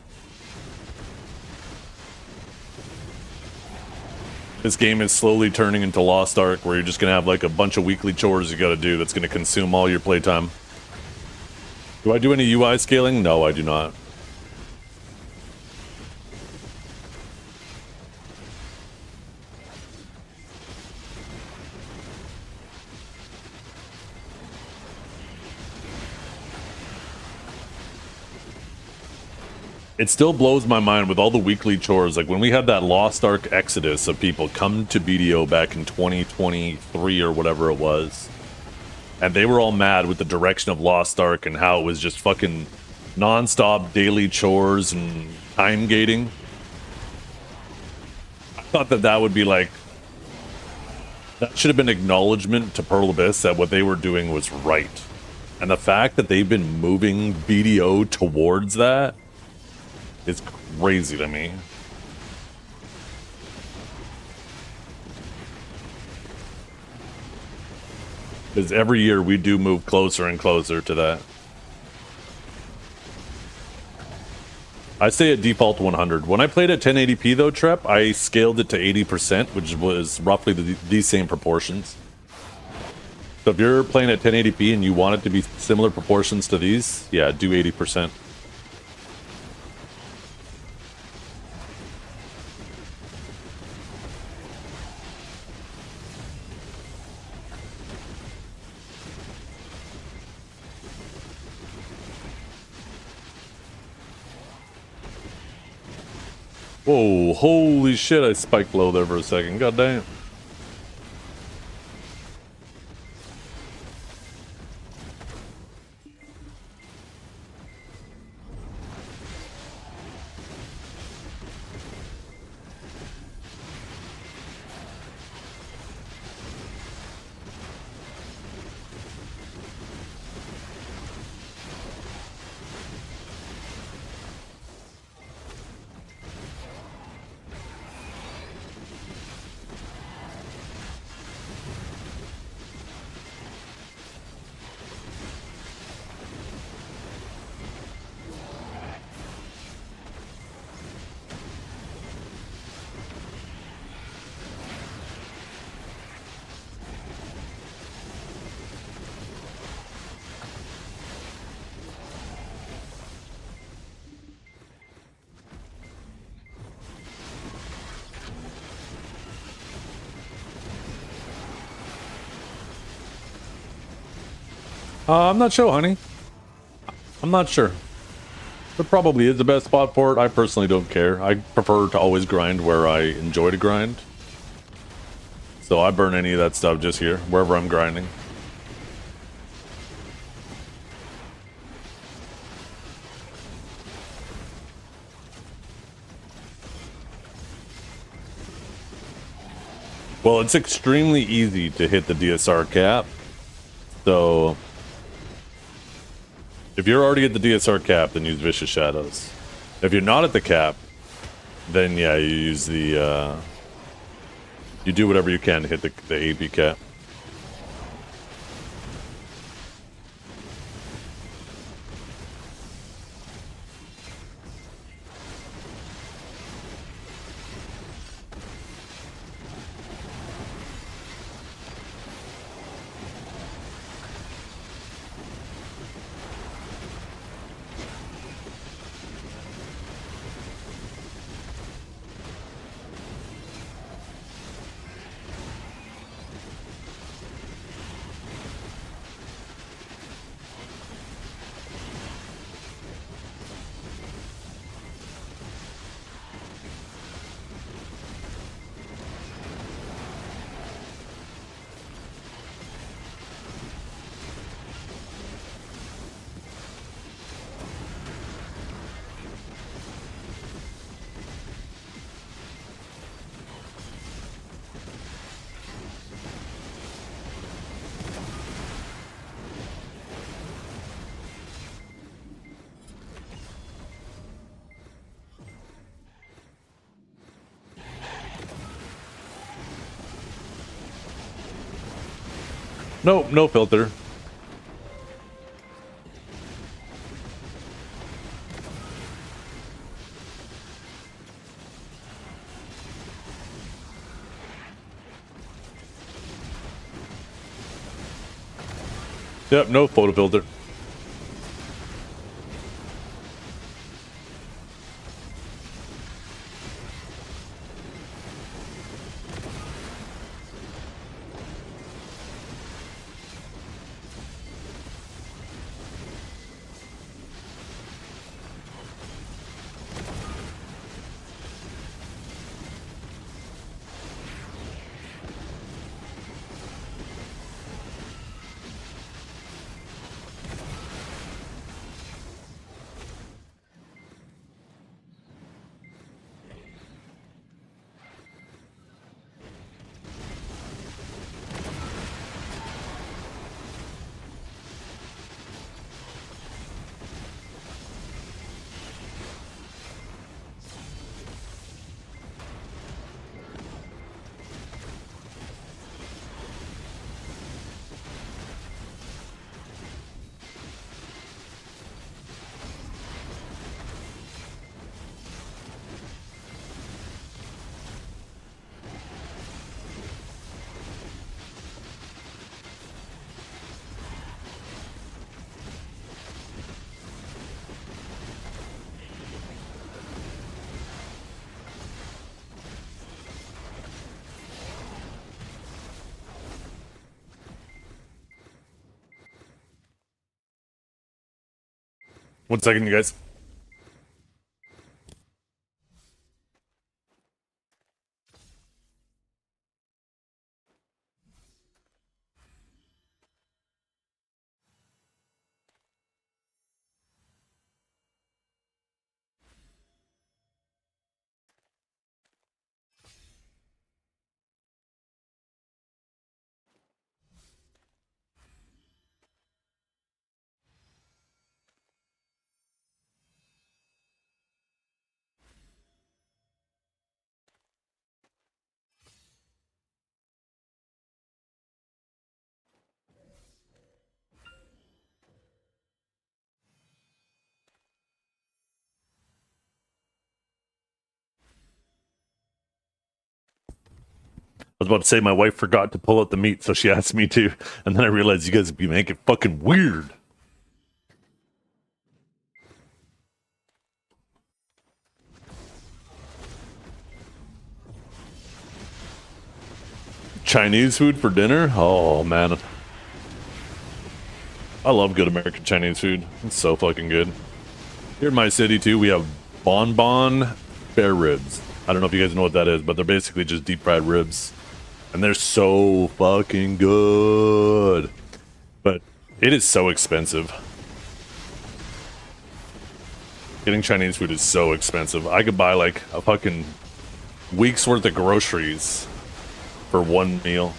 S1: This game is slowly turning into Lost Ark, where you're just gonna have like a bunch of weekly chores you gotta do that's gonna consume all your playtime. Do I do any UI scaling? No, I do not. It still blows my mind with all the weekly chores. Like when we had that Lost Ark exodus of people come to BDO back in 2023 or whatever it was. And they were all mad with the direction of Lost Ark and how it was just fucking non-stop daily chores and time gating. I thought that would be like... that should have been acknowledgement to Pearl Abyss that what they were doing was right. And the fact that they've been moving BDO towards that is crazy to me. Because every year we do move closer and closer to that. I stay at default 100. When I played at 1080p though, Trep, I scaled it to 80%, which was roughly these same proportions. So if you're playing at 1080p and you want it to be similar proportions to these, yeah, do 80%. Whoa, holy shit, I spiked low there for a second. God damn. I'm not sure, honey. I'm not sure. There probably is the best spot for it. I personally don't care. I prefer to always grind where I enjoy to grind. So I burn any of that stuff just here, wherever I'm grinding. Well, it's extremely easy to hit the DSR cap. So if you're already at the DSR cap, then use Vicious Shadows. If you're not at the cap, then yeah, you use the, you do whatever you can to hit the AP cap. Nope, no filter. Yep, no photo filter. One second, you guys. I was about to say my wife forgot to pull out the meat, so she asked me to, and then I realized you guys would be making it fucking weird. Chinese food for dinner? Oh man. I love good American Chinese food. It's so fucking good. Here in my city too, we have bonbon bear ribs. I don't know if you guys know what that is, but they're basically just deep fried ribs. And they're so fucking good. But it is so expensive. Getting Chinese food is so expensive. I could buy like a fucking week's worth of groceries for one meal.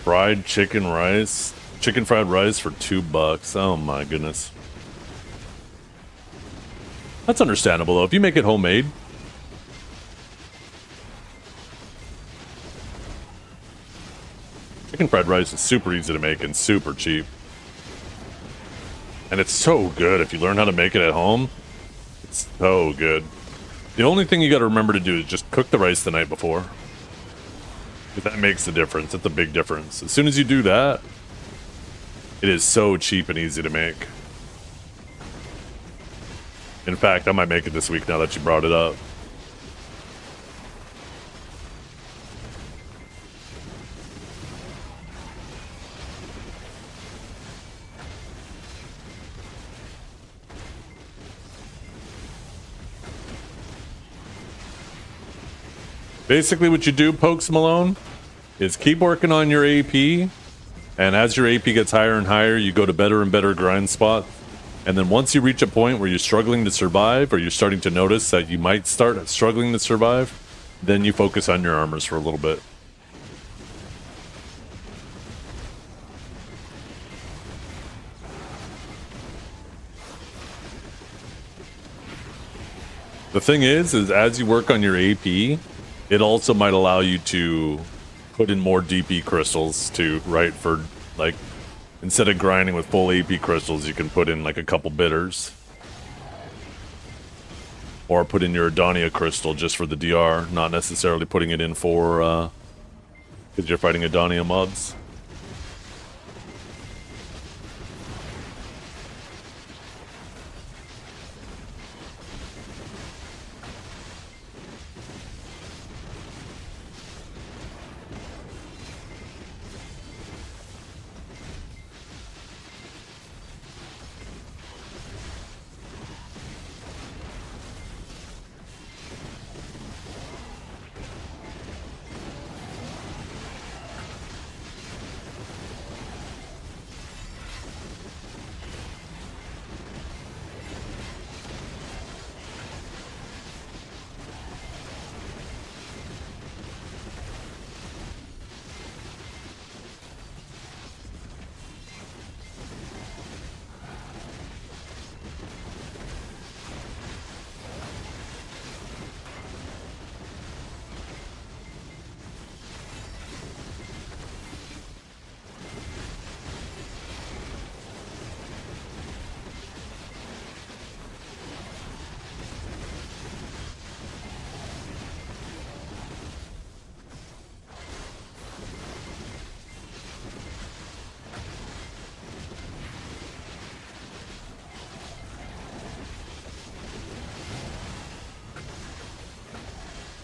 S1: Fried chicken fried rice for $2. Oh my goodness. That's understandable though. If you make it homemade. Chicken fried rice is super easy to make and super cheap. And it's so good if you learn how to make it at home. It's so good. The only thing you got to remember to do is just cook the rice the night before. That makes a difference. It's a big difference. As soon as you do that, it is so cheap and easy to make. In fact, I might make it this week now that you brought it up. Basically, what you do, Pokes Malone, is keep working on your AP, and as your AP gets higher and higher, you go to better and better grind spots. And then once you reach a point where you're struggling to survive, or you're starting to notice that you might start struggling to survive, then you focus on your armors for a little bit. The thing is as you work on your AP, it also might allow you to put in more DP crystals too, right? For like, instead of grinding with full AP crystals, you can put in like a couple bitters. Or put in your Adonia crystal just for the DR, not necessarily putting it in for, because you're fighting Adonia mobs.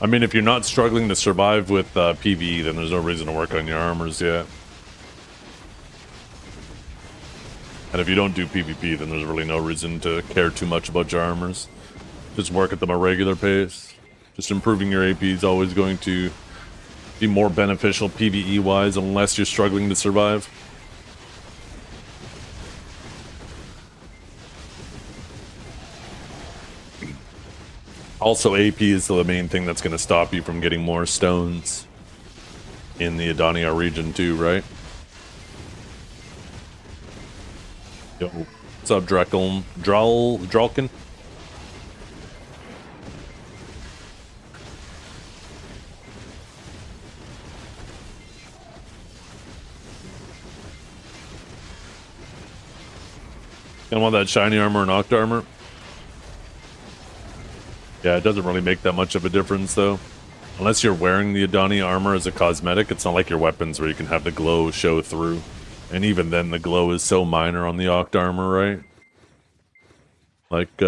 S1: I mean, if you're not struggling to survive with PvE, then there's no reason to work on your armors yet. And if you don't do PvP, then there's really no reason to care too much about your armors. Just work at them at a regular pace. Just improving your AP is always going to be more beneficial PvE-wise, unless you're struggling to survive. Also, AP is the main thing that's going to stop you from getting more stones in the Adonia region too, right? Yo, what's up, Dralkin? Kinda want that shiny armor and Oct armor. Yeah, it doesn't really make that much of a difference, though. Unless you're wearing the Adonia armor as a cosmetic, it's not like your weapons where you can have the glow show through. And even then, the glow is so minor on the Oct armor, right? Like,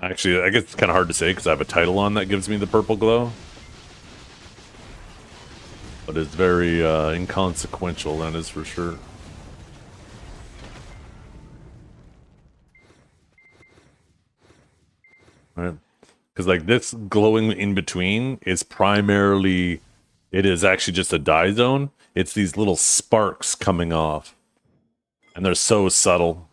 S1: actually, I guess it's kind of hard to say because I have a title on that gives me the purple glow. But it's very inconsequential, that is for sure. Right, because like this glowing in between is primarily, it is actually just a dye zone. It's these little sparks coming off, and they're so subtle.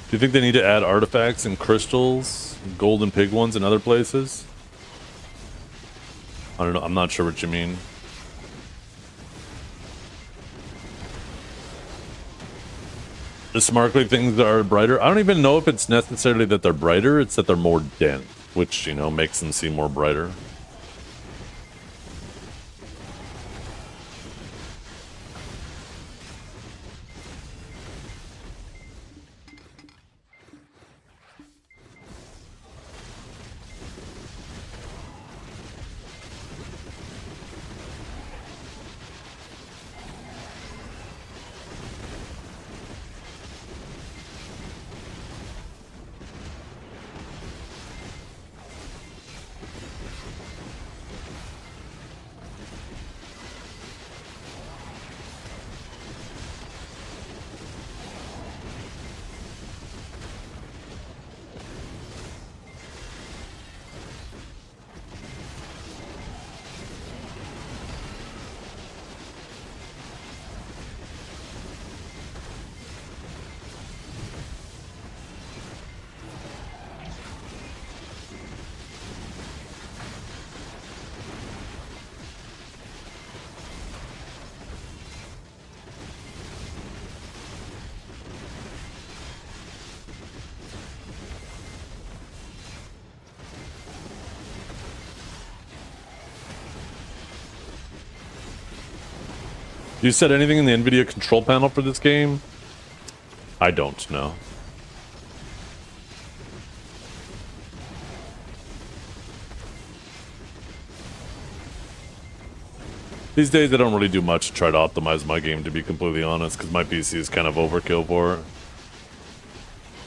S1: Do you think they need to add artifacts and crystals, golden pig ones in other places? I don't know. I'm not sure what you mean. The sparkly things are brighter. I don't even know if it's necessarily that they're brighter. It's that they're more dense, which, you know, makes them seem more brighter. You said anything in the Nvidia control panel for this game? I don't know. These days I don't really do much to try to optimize my game, to be completely honest, because my PC is kind of overkill for it.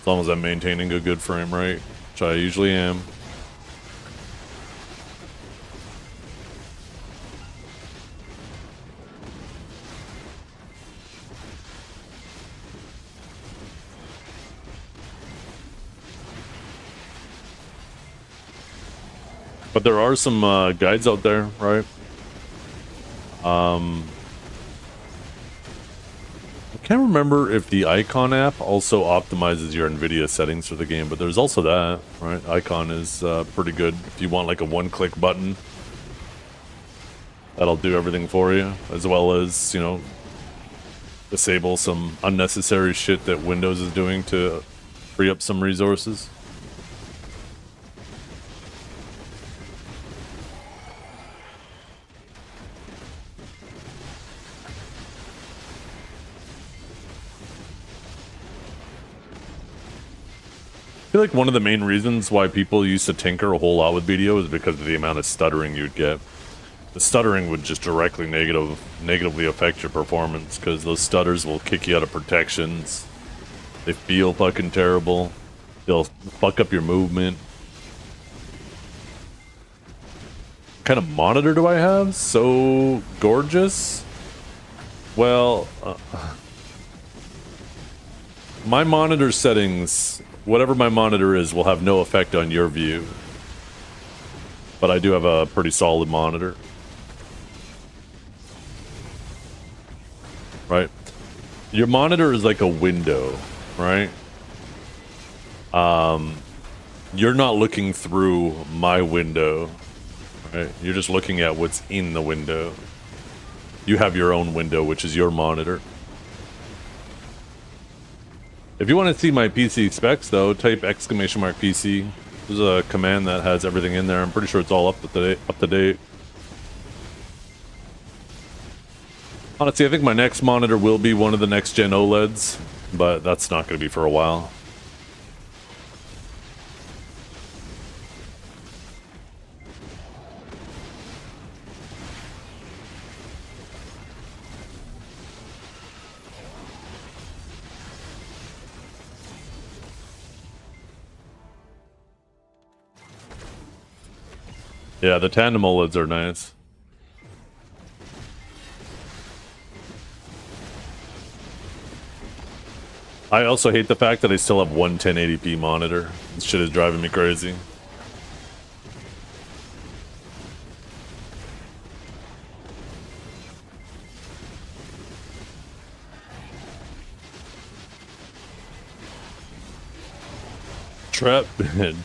S1: As long as I'm maintaining a good frame rate, which I usually am. But there are some guides out there, right? I can't remember if the Icon app also optimizes your Nvidia settings for the game, but there's also that, right? Icon is pretty good if you want like a one-click button. That'll do everything for you, as well as, you know, disable some unnecessary shit that Windows is doing to free up some resources. I feel like one of the main reasons why people used to tinker a whole lot with BDO is because of the amount of stuttering you'd get. The stuttering would just directly negatively affect your performance, because those stutters will kick you out of protections. They feel fucking terrible. They'll fuck up your movement. What kind of monitor do I have? So gorgeous? Well, my monitor settings, whatever my monitor is, will have no effect on your view. But I do have a pretty solid monitor. Right? Your monitor is like a window, right? You're not looking through my window, right? You're just looking at what's in the window. You have your own window, which is your monitor. If you want to see my PC specs, though, type !PC. There's a command that has everything in there. I'm pretty sure it's all up to date. Honestly, I think my next monitor will be one of the next-gen OLEDs, but that's not going to be for a while. Yeah, the tandem OLEDs are nice. I also hate the fact that I still have one 1080p monitor. This shit is driving me crazy. Trap bid.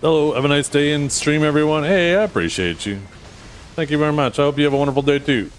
S1: Hello, have a nice day in stream, everyone. Hey, I appreciate you. Thank you very much. I hope you have a wonderful day too.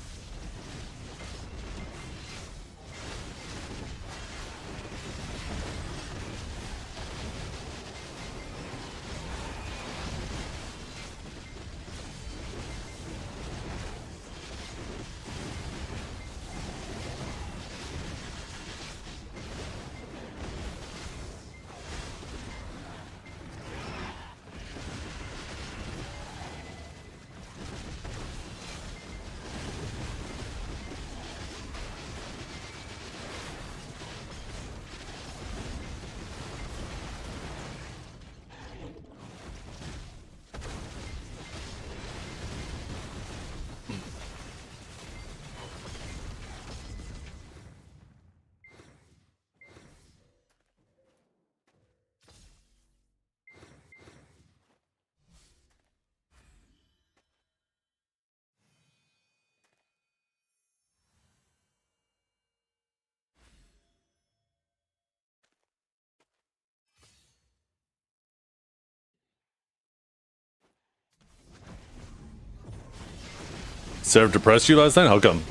S1: Serve depressed you last night? How come?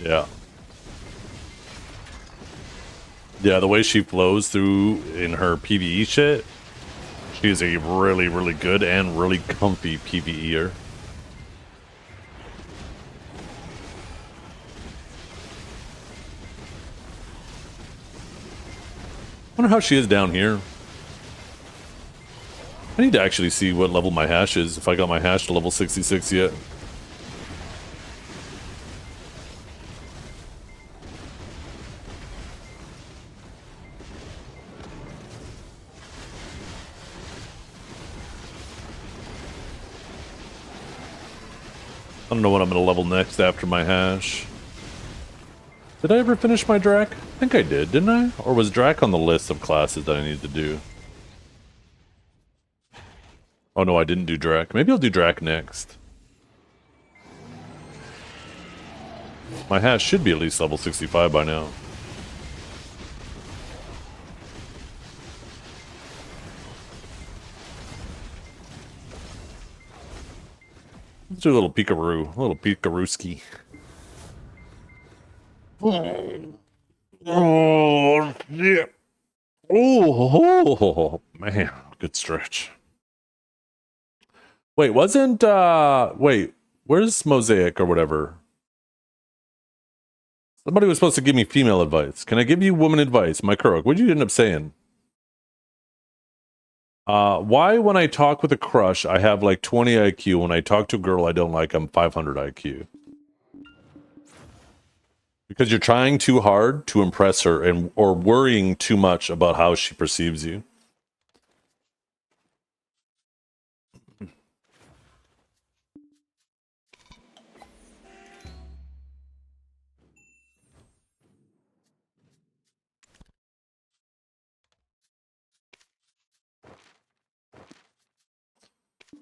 S1: Yeah. Yeah, the way she flows through in her PvE shit, she's a really, really good and really comfy PvEer. Wonder how she is down here. I need to actually see what level my hash is, if I got my hash to level 66 yet. I don't know what I'm going to level next after my hash. Did I ever finish my Drac? I think I did, didn't I? Or was Drac on the list of classes that I need to do? Oh no, I didn't do Drac. Maybe I'll do Drac next. My hash should be at least level 65 by now. Let's do a little peekaroo. A little peekarooski. Oh, yeah. Oh, man. Good stretch. Wait, wait, where's Mosaic or whatever? Somebody was supposed to give me female advice. Can I give you woman advice? My Kurok, what'd you end up saying? Why when I talk with a crush, I have like 20 IQ. When I talk to a girl I don't like, I'm 500 IQ. Because you're trying too hard to impress her and or worrying too much about how she perceives you.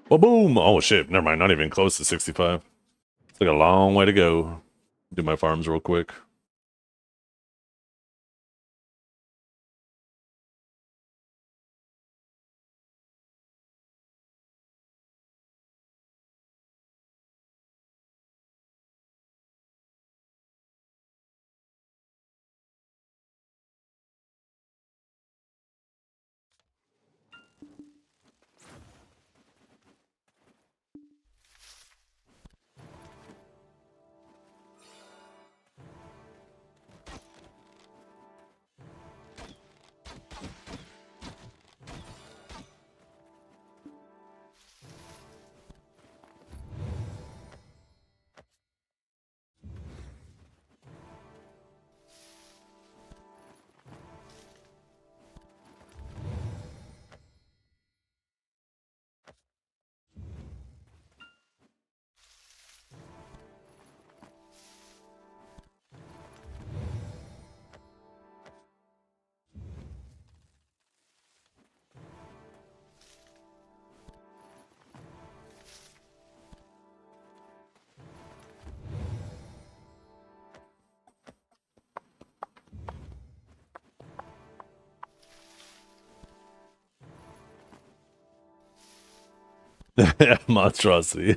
S1: Well, boom! Oh shit! Never mind. Not even close to 65. It's like a long way to go. Do my farms real quick. Yeah, monstrosity.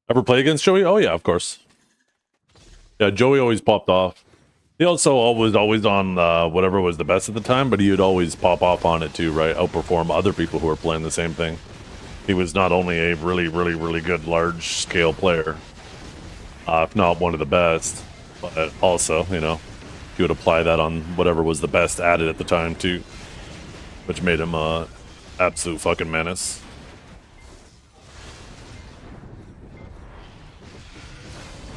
S1: Ever play against Joey? Oh yeah, of course. Yeah, Joey always popped off. He also always on whatever was the best at the time, but he would always pop off on it too, right? Outperform other people who were playing the same thing. He was not only a really good large scale player, if not one of the best, but also, you know, he would apply that on whatever was the best at it at the time too, which made him a absolute fucking menace.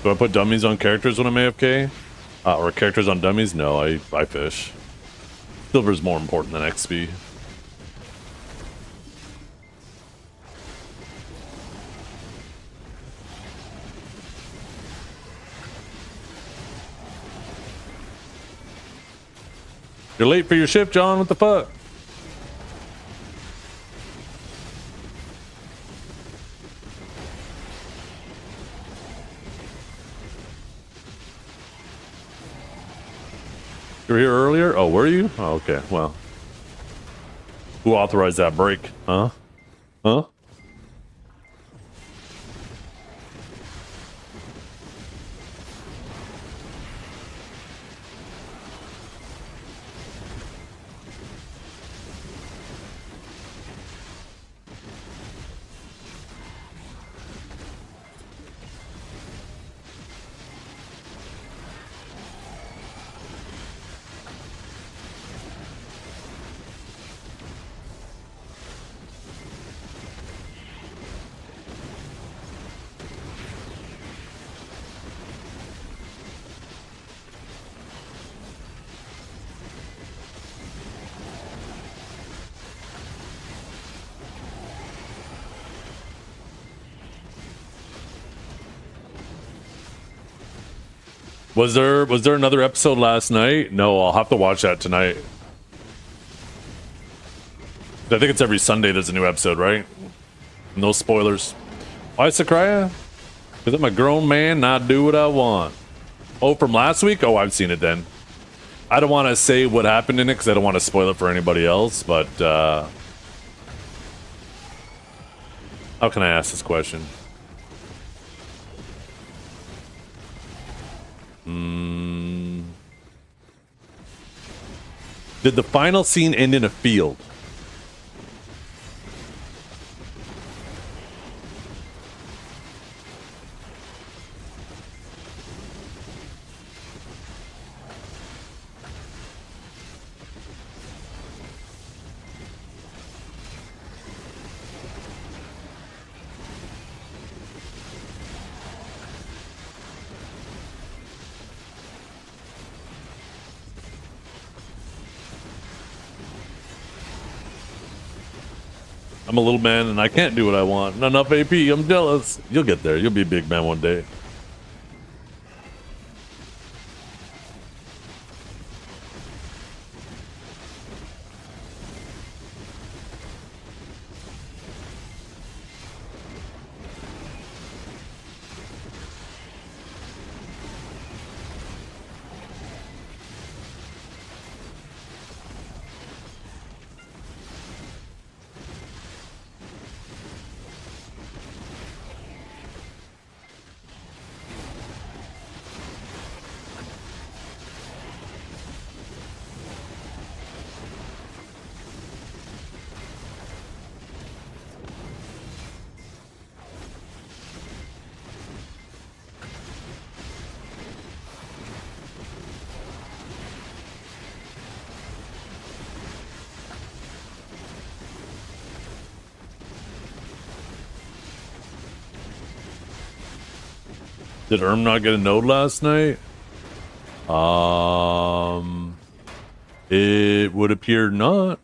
S1: Do I put dummies on characters when I'm AFK? Or characters on dummies? No, I fish. Silver's more important than XP. You're late for your shift, John. What the fuck? You were here earlier? Oh, were you? Oh, okay. Well, who authorized that break? Huh? Huh? Was there another episode last night? No, I'll have to watch that tonight. I think it's every Sunday there's a new episode, right? No spoilers. Why Sakurai? Because I'm a grown man and I do what I want. Oh, from last week? Oh, I've seen it then. I don't want to say what happened in it because I don't want to spoil it for anybody else, but how can I ask this question? Did the final scene end in a field? I'm a little man and I can't do what I want. Not enough AP. I'm jealous. You'll get there. You'll be a big man one day. Did Erm not get a node last night? It would appear not.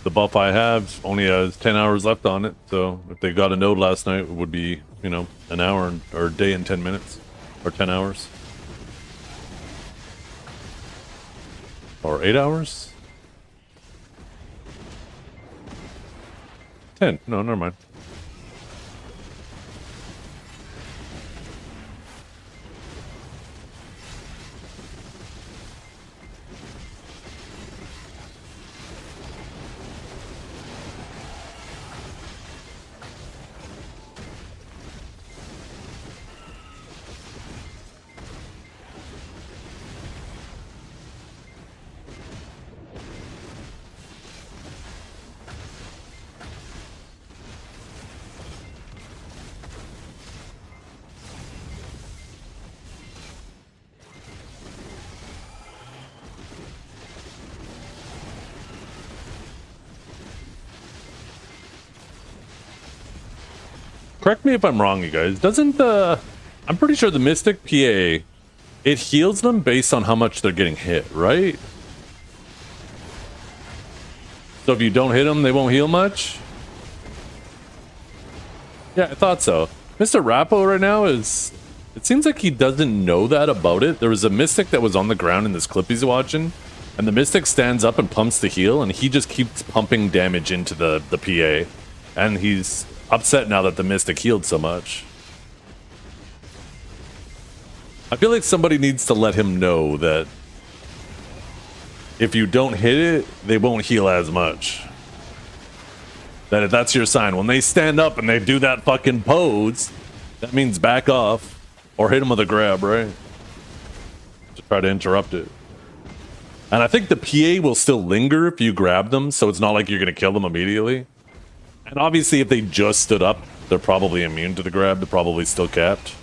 S1: The buff I have only has 10 hours left on it, so if they got a node last night, it would be, you know, an hour or a day and 10 minutes, or 10 hours. Or 8 hours? 10. No, never mind. Correct me if I'm wrong, you guys. Doesn't the... I'm pretty sure the Mystic PA, it heals them based on how much they're getting hit, right? So if you don't hit them, they won't heal much? Yeah, I thought so. Mr. Rappo right now is... It seems like he doesn't know that about it. There was a Mystic that was on the ground in this clip he's watching, and the Mystic stands up and pumps the heal, and he just keeps pumping damage into the PA. And he's upset now that the Mystic healed so much. I feel like somebody needs to let him know that if you don't hit it, they won't heal as much. That if that's your sign, when they stand up and they do that fucking pose, that means back off or hit them with a grab, right? To try to interrupt it. And I think the PA will still linger if you grab them, so it's not like you're gonna kill them immediately. And obviously, if they just stood up, they're probably immune to the grab. They're probably still capped.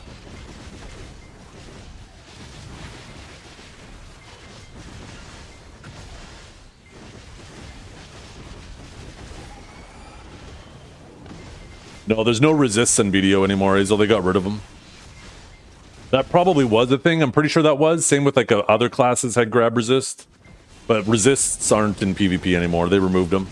S1: No, there's no resists in video anymore, Azel. They got rid of them. That probably was a thing. I'm pretty sure that was. Same with like other classes had grab resist. But resists aren't in PvP anymore. They removed them.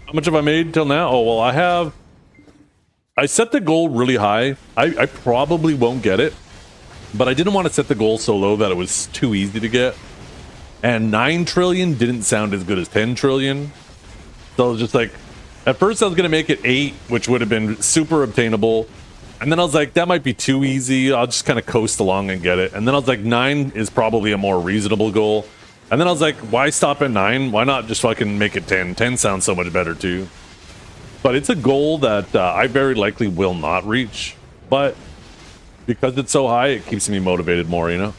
S1: How much have I made till now? Oh, well, I set the goal really high. I probably won't get it, but I didn't want to set the goal so low that it was too easy to get. And 9 trillion didn't sound as good as 10 trillion. So I was just like, at first I was going to make it 8, which would have been super obtainable. And then I was like, that might be too easy. I'll just kind of coast along and get it. And then I was like, 9 is probably a more reasonable goal. And then I was like, why stop at 9? Why not just fucking make it 10? 10 sounds so much better too. But it's a goal that I very likely will not reach. But because it's so high, it keeps me motivated more, you know?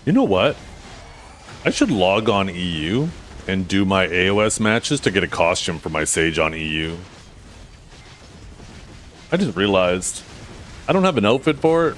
S1: You know what? I should log on EU and do my AOS matches to get a costume for my Sage on EU. I just realized I don't have an outfit for it.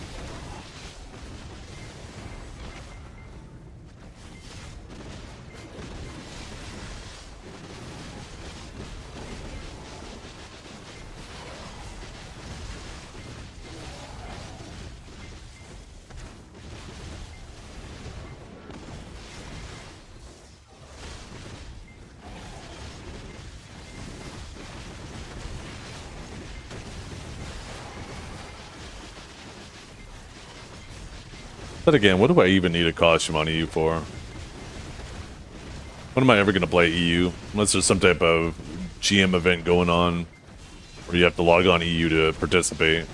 S1: But again, what do I even need a costume on EU for? When am I ever going to play EU? Unless there's some type of GM event going on where you have to log on EU to participate.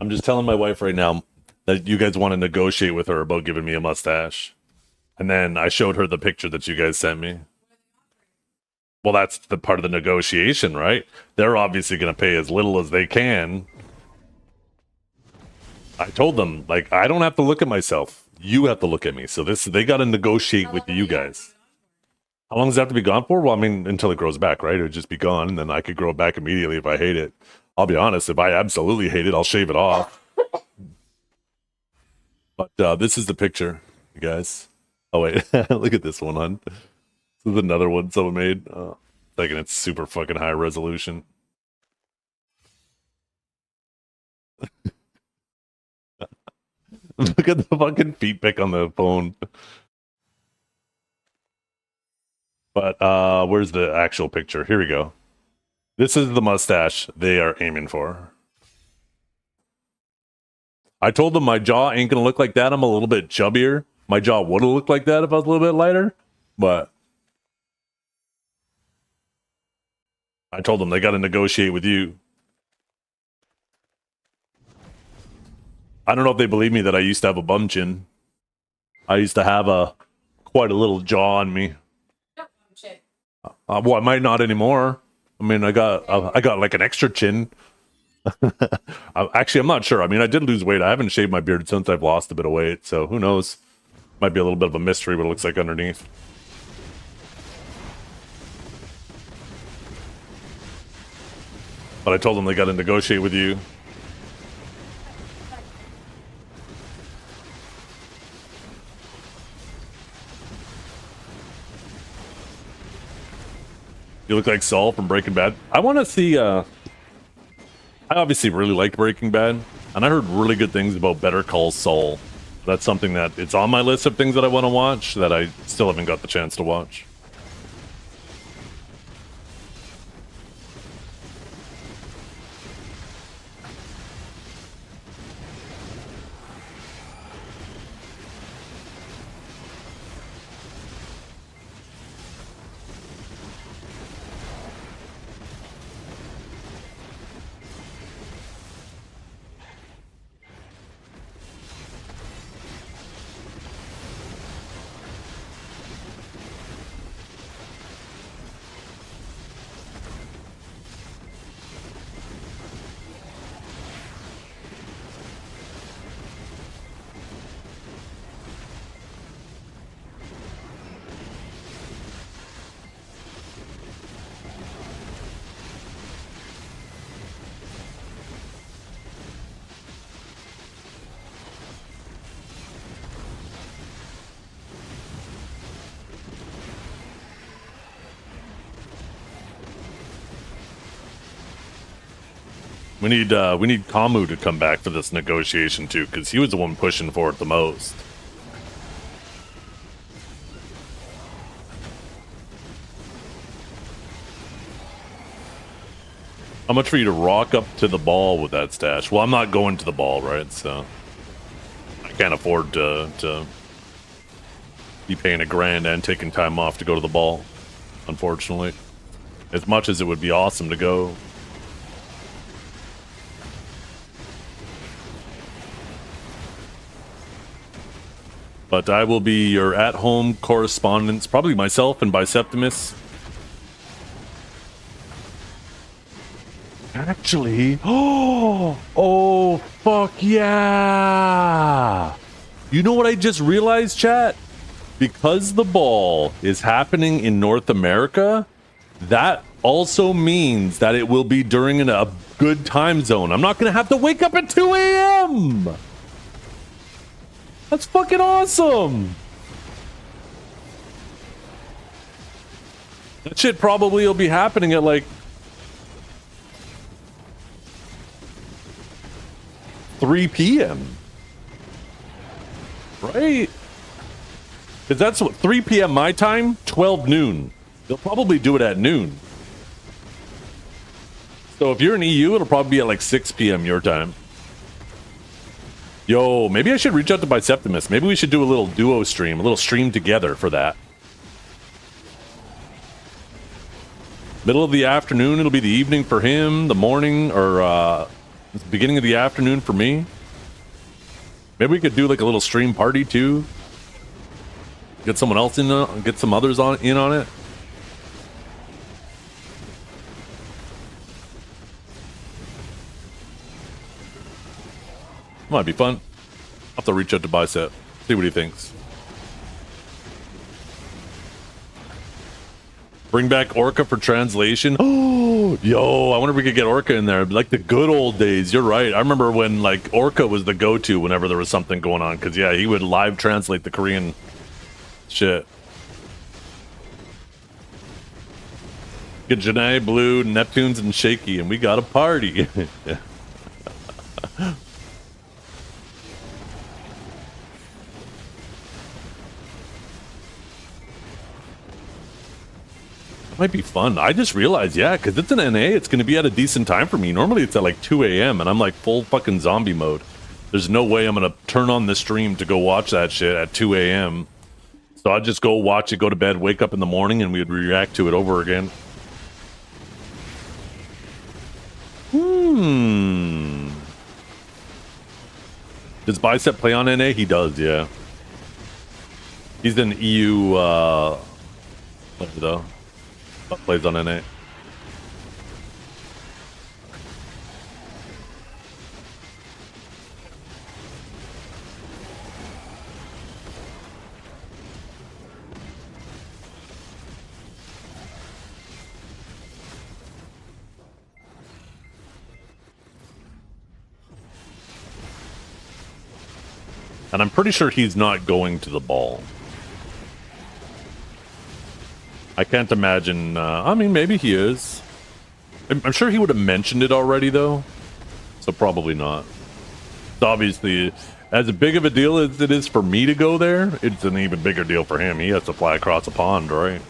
S1: I'm just telling my wife right now that you guys want to negotiate with her about giving me a mustache. And then I showed her the picture that you guys sent me. Well, that's the part of the negotiation, right? They're obviously going to pay as little as they can. I told them, like, I don't have to look at myself. You have to look at me. So they got to negotiate with you guys. How long does it have to be gone for? Well, I mean, until it grows back, right? It would just be gone, and then I could grow it back immediately if I hate it. I'll be honest, if I absolutely hate it, I'll shave it off. But this is the picture, you guys. Oh, wait. Look at this one, hon. This is another one someone made. Thinking it's super fucking high resolution. Look at the fucking feet pic on the phone. But where's the actual picture? Here we go. This is the mustache they are aiming for. I told them my jaw ain't gonna look like that. I'm a little bit chubbier. My jaw would have looked like that if I was a little bit lighter. But I told them they got to negotiate with you. I don't know if they believe me that I used to have a bum chin. I used to have quite a little jaw on me. Well, I might not anymore. I mean, I got like an extra chin. Actually, I'm not sure. I mean, I did lose weight. I haven't shaved my beard since I've lost a bit of weight, so who knows? Might be a little bit of a mystery what it looks like underneath. But I told them they got to negotiate with you. You look like Saul from Breaking Bad. I want to see, I obviously really liked Breaking Bad, and I heard really good things about Better Call Saul. That's something that it's on my list of things that I want to watch that I still haven't got the chance to watch. We need Kamu to come back for this negotiation too, because he was the one pushing for it the most. How much for you to rock up to the ball with that stash? Well, I'm not going to the ball, right? So I can't afford to be paying $1,000 and taking time off to go to the ball, unfortunately. As much as it would be awesome to go. But I will be your at-home correspondent, probably myself and Biceptimus. Actually, oh, fuck yeah! You know what I just realized, chat? Because the ball is happening in North America, that also means that it will be during a good time zone. I'm not gonna have to wake up at 2 a.m. That's fucking awesome! That shit probably will be happening at like 3 p.m. Right? Because that's what 3 p.m. my time, 12 noon. They'll probably do it at noon. So if you're in EU, it'll probably be at like 6 p.m. your time. Yo, maybe I should reach out to Biceptimus. Maybe we should do a little duo stream, a little stream together for that. Middle of the afternoon, it'll be the evening for him, the morning, or It's the beginning of the afternoon for me. Maybe we could do like a little stream party too. Get someone else in, get some others in on it. Might be fun. I'll have to reach out to Bicep, see what he thinks. Bring back Orca for translation. Oh, yo, I wonder if we could get Orca in there. Like the good old days. You're right. I remember when like Orca was the go-to whenever there was something going on. Because yeah, he would live translate the Korean shit. Get Janae, Blue, Neptunes, and Shaky, and we got a party. Yeah. Might be fun. I just realized, yeah, because it's an NA, it's going to be at a decent time for me. Normally it's at like 2 a.m. and I'm like full fucking zombie mode. There's no way I'm going to turn on the stream to go watch that shit at 2 a.m. So I'd just go watch it, go to bed, wake up in the morning, and we would react to it over again. Does Bicep play on NA? He does, yeah. He's an EU player, though. Plays on NA. And I'm pretty sure he's not going to the ball. I can't imagine. I mean, maybe he is. I'm sure he would have mentioned it already, though. So probably not. So obviously, as big of a deal as it is for me to go there, it's an even bigger deal for him. He has to fly across a pond, right?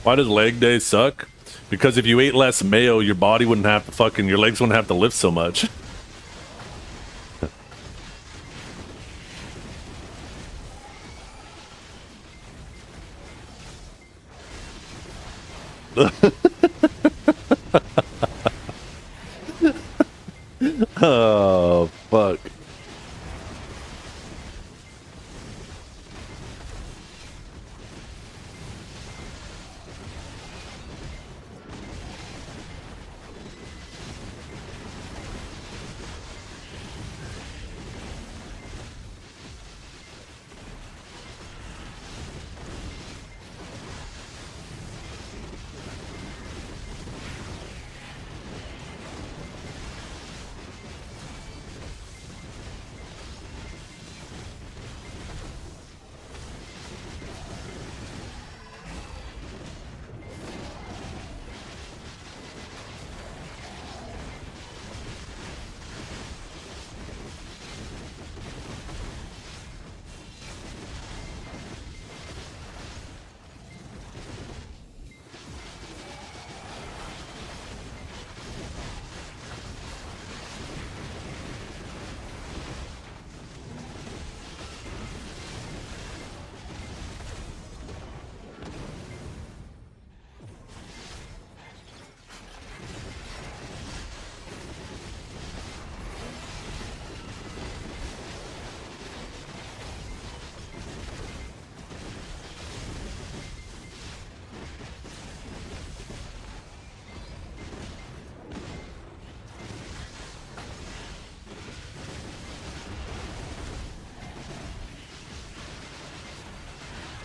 S1: Why does leg day suck? Because if you ate less mayo, your body wouldn't have to fucking, your legs wouldn't have to lift so much. Oh, fuck.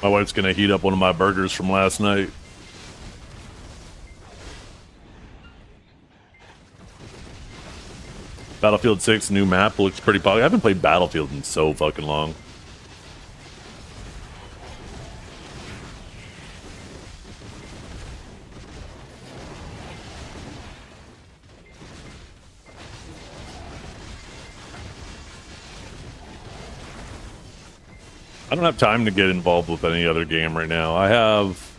S1: My wife's gonna heat up one of my burgers from last night. Battlefield 6 new map looks pretty popular. I haven't played Battlefield in so fucking long. I don't have time to get involved with any other game right now. I have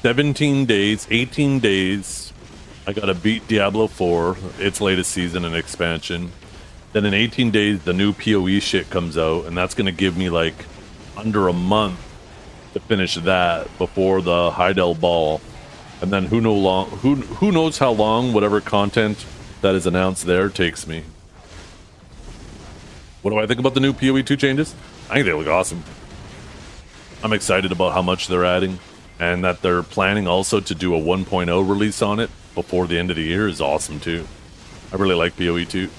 S1: 17 days, 18 days. I gotta beat Diablo 4, its latest season and expansion. Then in 18 days, the new PoE shit comes out, and that's gonna give me like under a month to finish that before the Heidel Ball. And then who knows how long whatever content that is announced there takes me. What do I think about the new PoE 2 changes? I think they look awesome. I'm excited about how much they're adding, and that they're planning also to do a 1.0 release on it before the end of the year is awesome too. I really like PoE 2.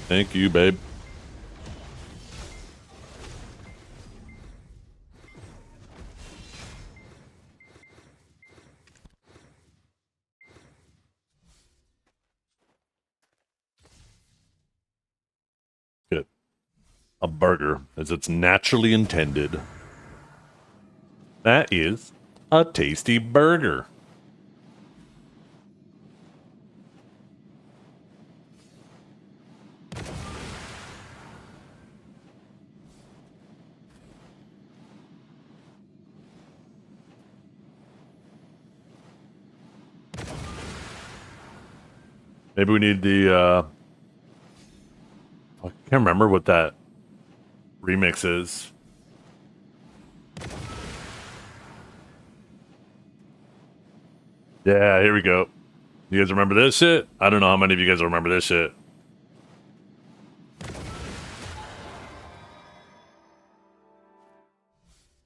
S1: Thank you, babe. Good. A burger, as it's naturally intended. That is a tasty burger. Maybe we need the, I can't remember what that remix is. Yeah, here we go. You guys remember this shit? I don't know how many of you guys remember this shit.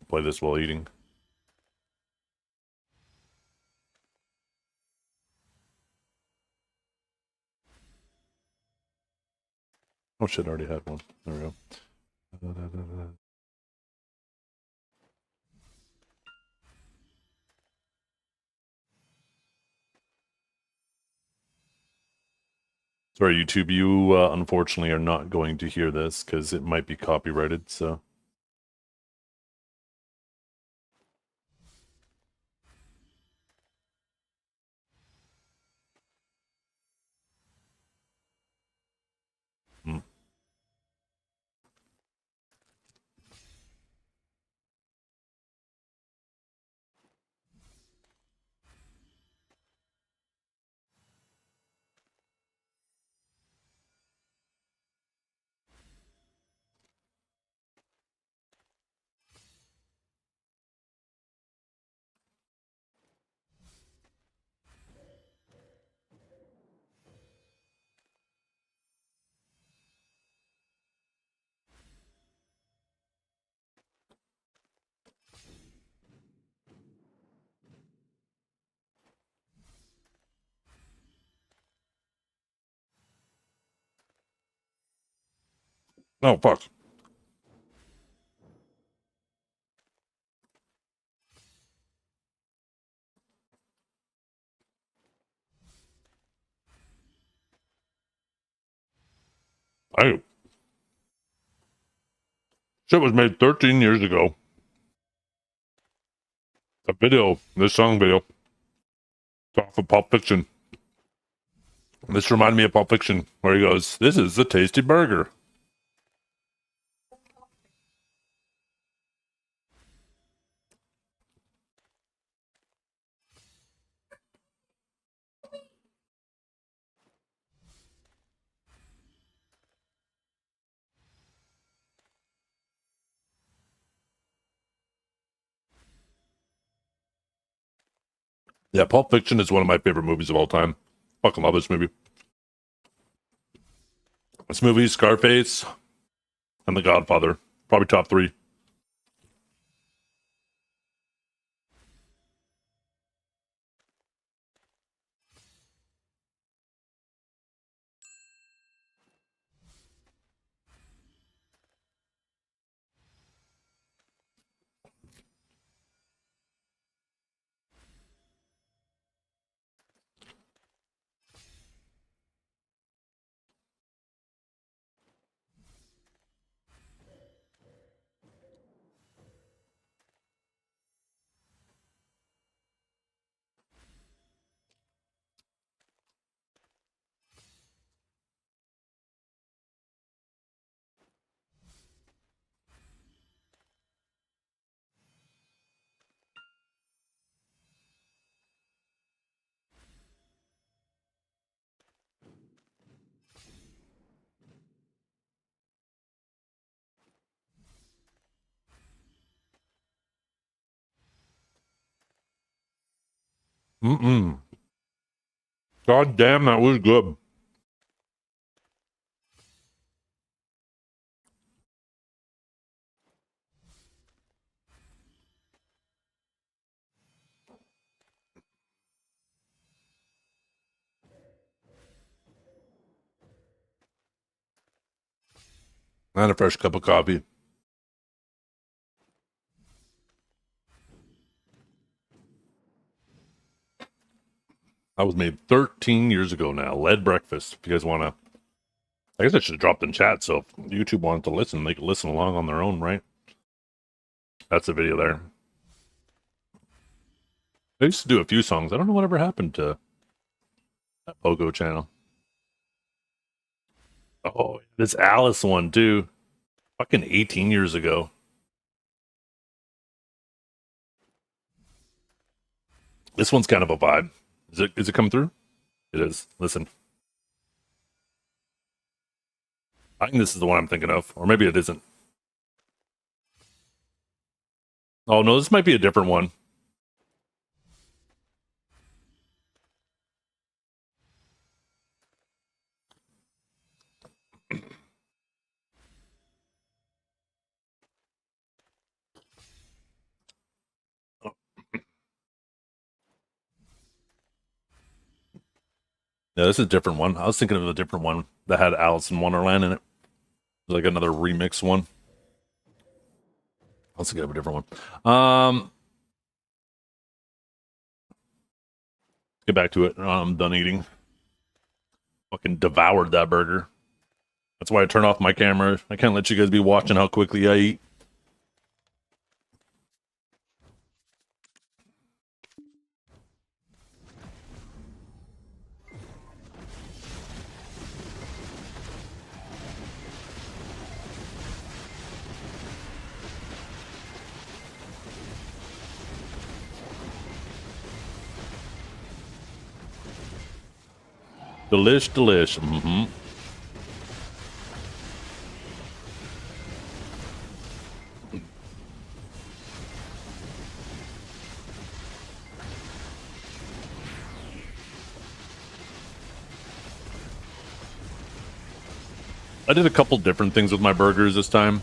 S1: Play this while eating. Oh shit, I already had one. There we go. Sorry, YouTube, you unfortunately are not going to hear this because it might be copyrighted, so. Oh, fuck. I shit was made 13 years ago. The video, this song video, it's off of Pulp Fiction. This reminded me of Pulp Fiction, where he goes, "This is a tasty burger." Yeah, Pulp Fiction is one of my favorite movies of all time. Fucking love this movie. This movie, Scarface, and The Godfather. Probably top 3. Mm-mm. God damn, that was good. And a fresh cup of coffee. That was made 13 years ago now. Lead breakfast. If you guys want to, I guess I should have dropped in chat. So if YouTube wanted to listen, they could listen along on their own, right? That's the video there. I used to do a few songs. I don't know whatever happened to that Pogo channel. Oh, this Alice one too. Fucking 18 years ago. This one's kind of a vibe. Is it coming through? It is. Listen. I think this is the one I'm thinking of. Or maybe it isn't. Oh no, this might be a different one. Yeah, this is a different one. I was thinking of a different one that had Alice in Wonderland in it. Like another remix one. Let's get a different one. Get back to it. I'm done eating. Fucking devoured that burger. That's why I turn off my camera. I can't let you guys be watching how quickly I eat. Delish. Mm-hmm. I did a couple different things with my burgers this time.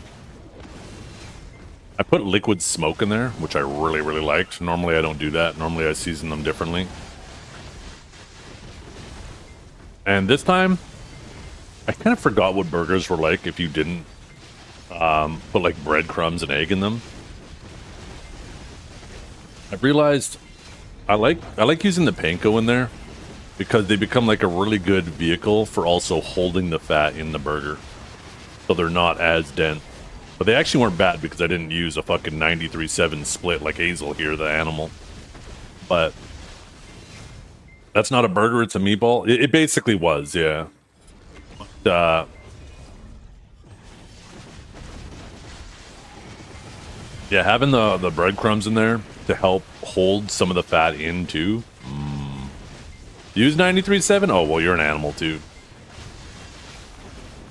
S1: I put liquid smoke in there, which I really, really liked. Normally I don't do that. Normally I season them differently. And this time, I kind of forgot what burgers were like if you didn't put like breadcrumbs and egg in them. I realized I like using the panko in there because they become like a really good vehicle for also holding the fat in the burger, so they're not as dense. But they actually weren't bad because I didn't use a fucking 93.7 split like Hazel here, the animal. But that's not a burger, it's a meatball. It basically was, yeah. But, yeah, having the breadcrumbs in there to help hold some of the fat in too. Use 93.7? Oh, well, you're an animal too.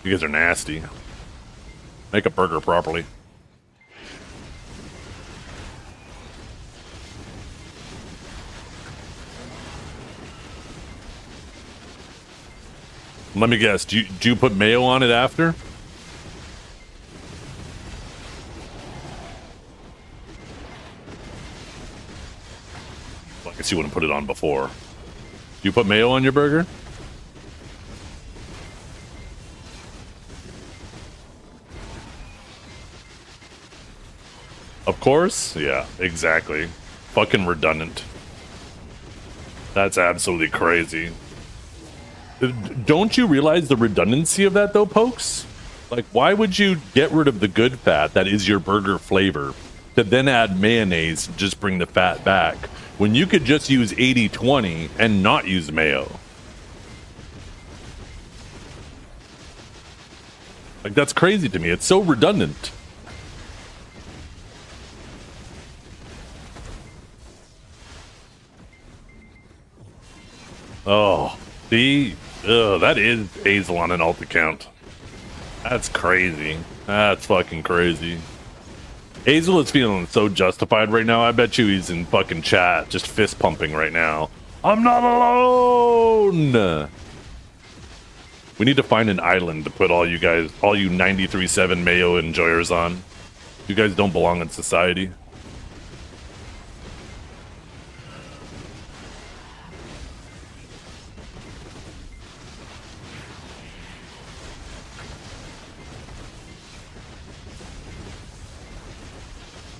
S1: You guys are nasty. Make a burger properly. Let me guess, do you put mayo on it after? Well, I guess you wouldn't put it on before. Do you put mayo on your burger? Of course? Yeah, exactly. Fucking redundant. That's absolutely crazy. Don't you realize the redundancy of that though, Pokes? Like, why would you get rid of the good fat that is your burger flavor to then add mayonnaise and just bring the fat back when you could just use 80-20 and not use mayo? Like, that's crazy to me. It's so redundant. Oh, see? Ugh, that is Hazel on an alt account. That's crazy. That's fucking crazy. Hazel is feeling so justified right now. I bet you he's in fucking chat, just fist pumping right now. I'm not alone. We need to find an island to put all you guys, all you 93.7 Mayo enjoyers on. You guys don't belong in society.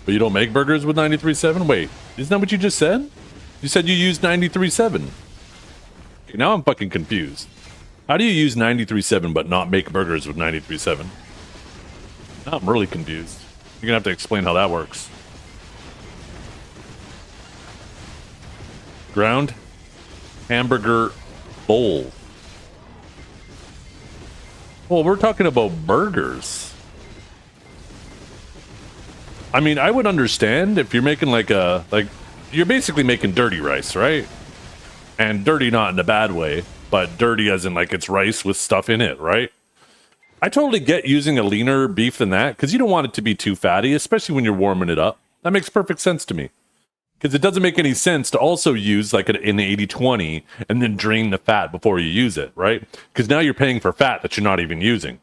S1: But you don't make burgers with 93.7? Wait, isn't that what you just said? You said you used 93.7. Okay, now I'm fucking confused. How do you use 93.7 but not make burgers with 93.7? Now I'm really confused. You're gonna have to explain how that works. Ground hamburger bowl. Well, we're talking about burgers. I mean, I would understand if you're making like you're basically making dirty rice, right? And dirty not in a bad way, but dirty as in like it's rice with stuff in it, right? I totally get using a leaner beef than that because you don't want it to be too fatty, especially when you're warming it up. That makes perfect sense to me. Because it doesn't make any sense to also use like an 80-20 and then drain the fat before you use it, right? Because now you're paying for fat that you're not even using.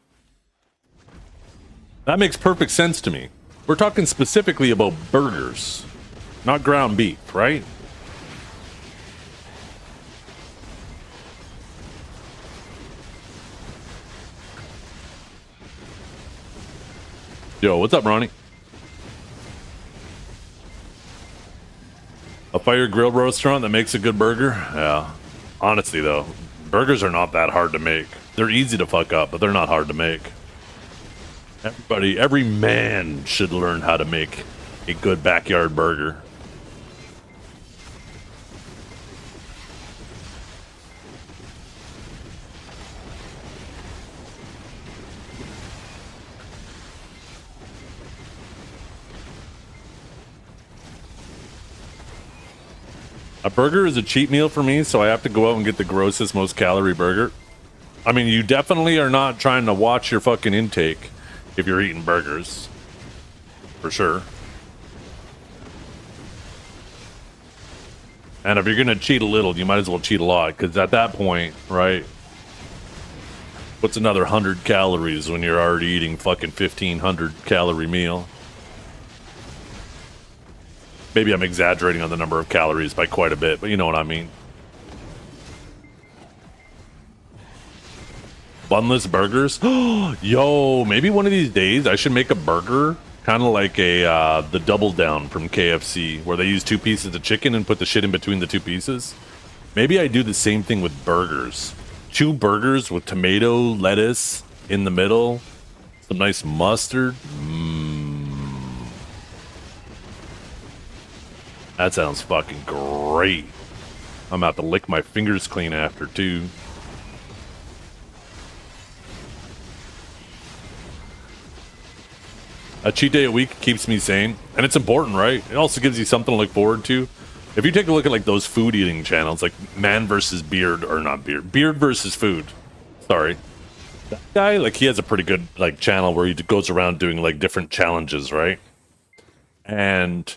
S1: That makes perfect sense to me. We're talking specifically about burgers, not ground beef, right? Yo, what's up, Ronnie? A fire grill restaurant that makes a good burger? Yeah. Honestly, though, burgers are not that hard to make. They're easy to fuck up, but they're not hard to make. Every man should learn how to make a good backyard burger. A burger is a cheat meal for me, so I have to go out and get the grossest, most calorie burger. I mean, you definitely are not trying to watch your fucking intake if you're eating burgers. For sure. And if you're gonna cheat a little, you might as well cheat a lot, because at that point, right, what's another 100 calories when you're already eating fucking 1,500 calorie meal? Maybe I'm exaggerating on the number of calories by quite a bit, but you know what I mean. Bunless burgers? Yo, maybe one of these days I should make a burger kind of like the Double Down from KFC, where they use 2 pieces of chicken and put the shit in between the 2 pieces. Maybe I do the same thing with burgers. 2 burgers with tomato, lettuce in the middle, some nice mustard. That sounds fucking great. I'm about to lick my fingers clean after, too. A cheat day a week keeps me sane, and it's important, right? It also gives you something to look forward to. If you take a look at like those food eating channels, like Man versus Beard, or not Beard, Beard versus Food. Sorry, that guy, like, he has a pretty good like channel where he goes around doing like different challenges, right? And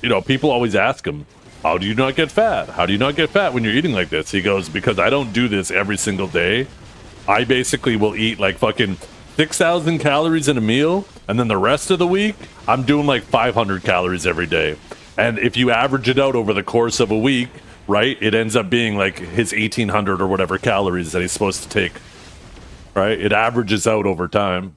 S1: you know, people always ask him, "How do you not get fat? How do you not get fat when you're eating like this?" He goes, "Because I don't do this every single day. I basically will eat like fucking 6,000 calories in a meal, and then the rest of the week, I'm doing like 500 calories every day. And if you average it out over the course of a week, right, it ends up being like his 1,800 or whatever calories that he's supposed to take, right? It averages out over time."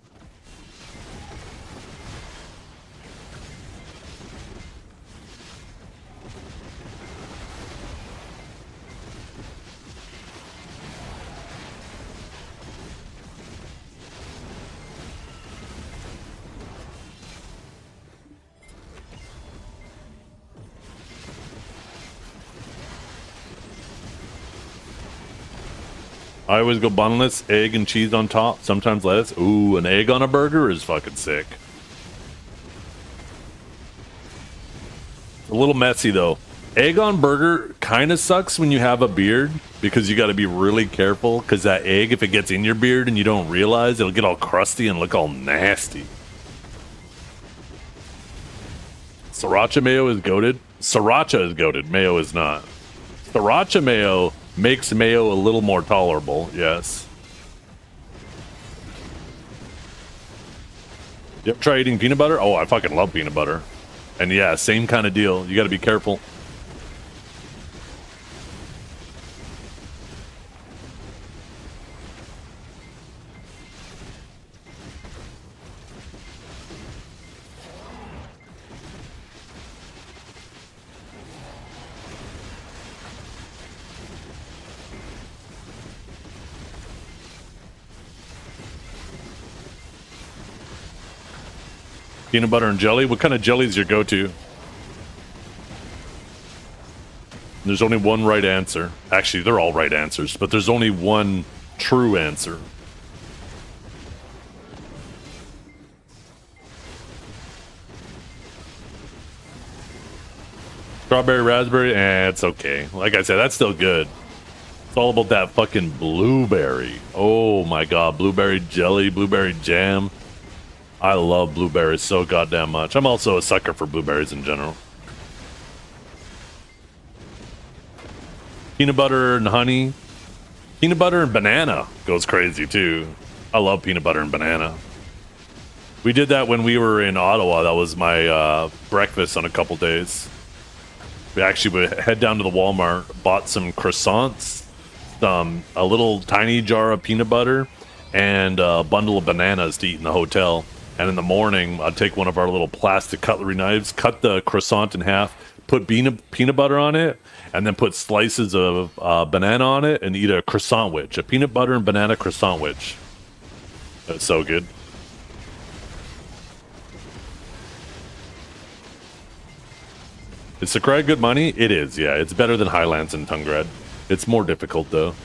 S1: I always go bunless, egg and cheese on top, sometimes lettuce. Ooh, an egg on a burger is fucking sick. A little messy though. Egg on burger kind of sucks when you have a beard, because you got to be really careful, because that egg, if it gets in your beard and you don't realize, it'll get all crusty and look all nasty. Sriracha mayo is goated. Sriracha is goated. Mayo is not. Sriracha mayo makes mayo a little more tolerable. Yes. You ever try eating peanut butter? Oh, I fucking love peanut butter. And yeah, same kind of deal. You got to be careful. Peanut butter and jelly? What kind of jelly is your go-to? There's only one right answer. Actually, they're all right answers, but there's only one true answer. Strawberry, raspberry, it's okay. Like I said, that's still good. It's all about that fucking blueberry. Oh my god, blueberry jelly, blueberry jam. I love blueberries so goddamn much. I'm also a sucker for blueberries in general. Peanut butter and honey. Peanut butter and banana goes crazy too. I love peanut butter and banana. We did that when we were in Ottawa. That was my breakfast on a couple days. We actually would head down to the Walmart, bought some croissants, a little tiny jar of peanut butter, and a bundle of bananas to eat in the hotel. And in the morning, I'd take one of our little plastic cutlery knives, cut the croissant in half, put peanut butter on it, and then put slices of banana on it, and eat a croissant wedge, a peanut butter and banana croissant wedge. That's so good. Is Sakurai good money? It is, yeah. It's better than Highlands and Tungrad. It's more difficult, though.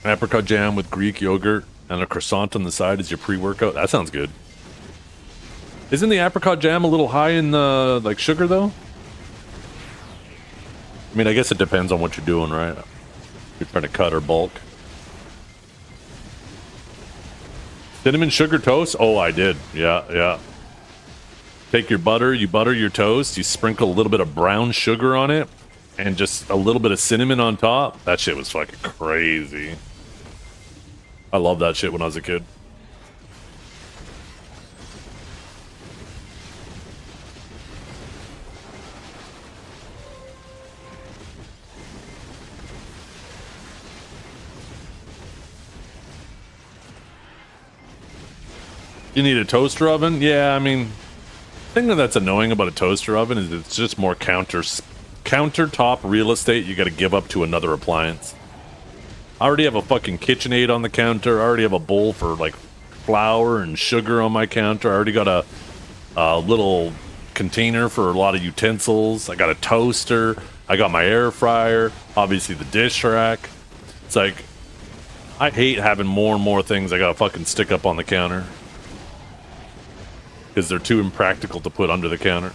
S1: Apricot jam with Greek yogurt and a croissant on the side is your pre-workout. That sounds good. Isn't the apricot jam a little high in the, like, sugar, though? I mean, I guess it depends on what you're doing, right? You're trying to cut or bulk. Cinnamon sugar toast? Oh, I did. Yeah, yeah. Take your butter, you butter your toast, you sprinkle a little bit of brown sugar on it, and just a little bit of cinnamon on top. That shit was fucking crazy. I loved that shit when I was a kid. You need a toaster oven? Yeah, I mean, the thing that's annoying about a toaster oven is it's just more countertop real estate you gotta give up to another appliance. I already have a fucking KitchenAid on the counter. I already have a bowl for, like, flour and sugar on my counter. I already got a little container for a lot of utensils. I got a toaster. I got my air fryer. Obviously the dish rack. It's like, I hate having more and more things I gotta fucking stick up on the counter. Because they're too impractical to put under the counter.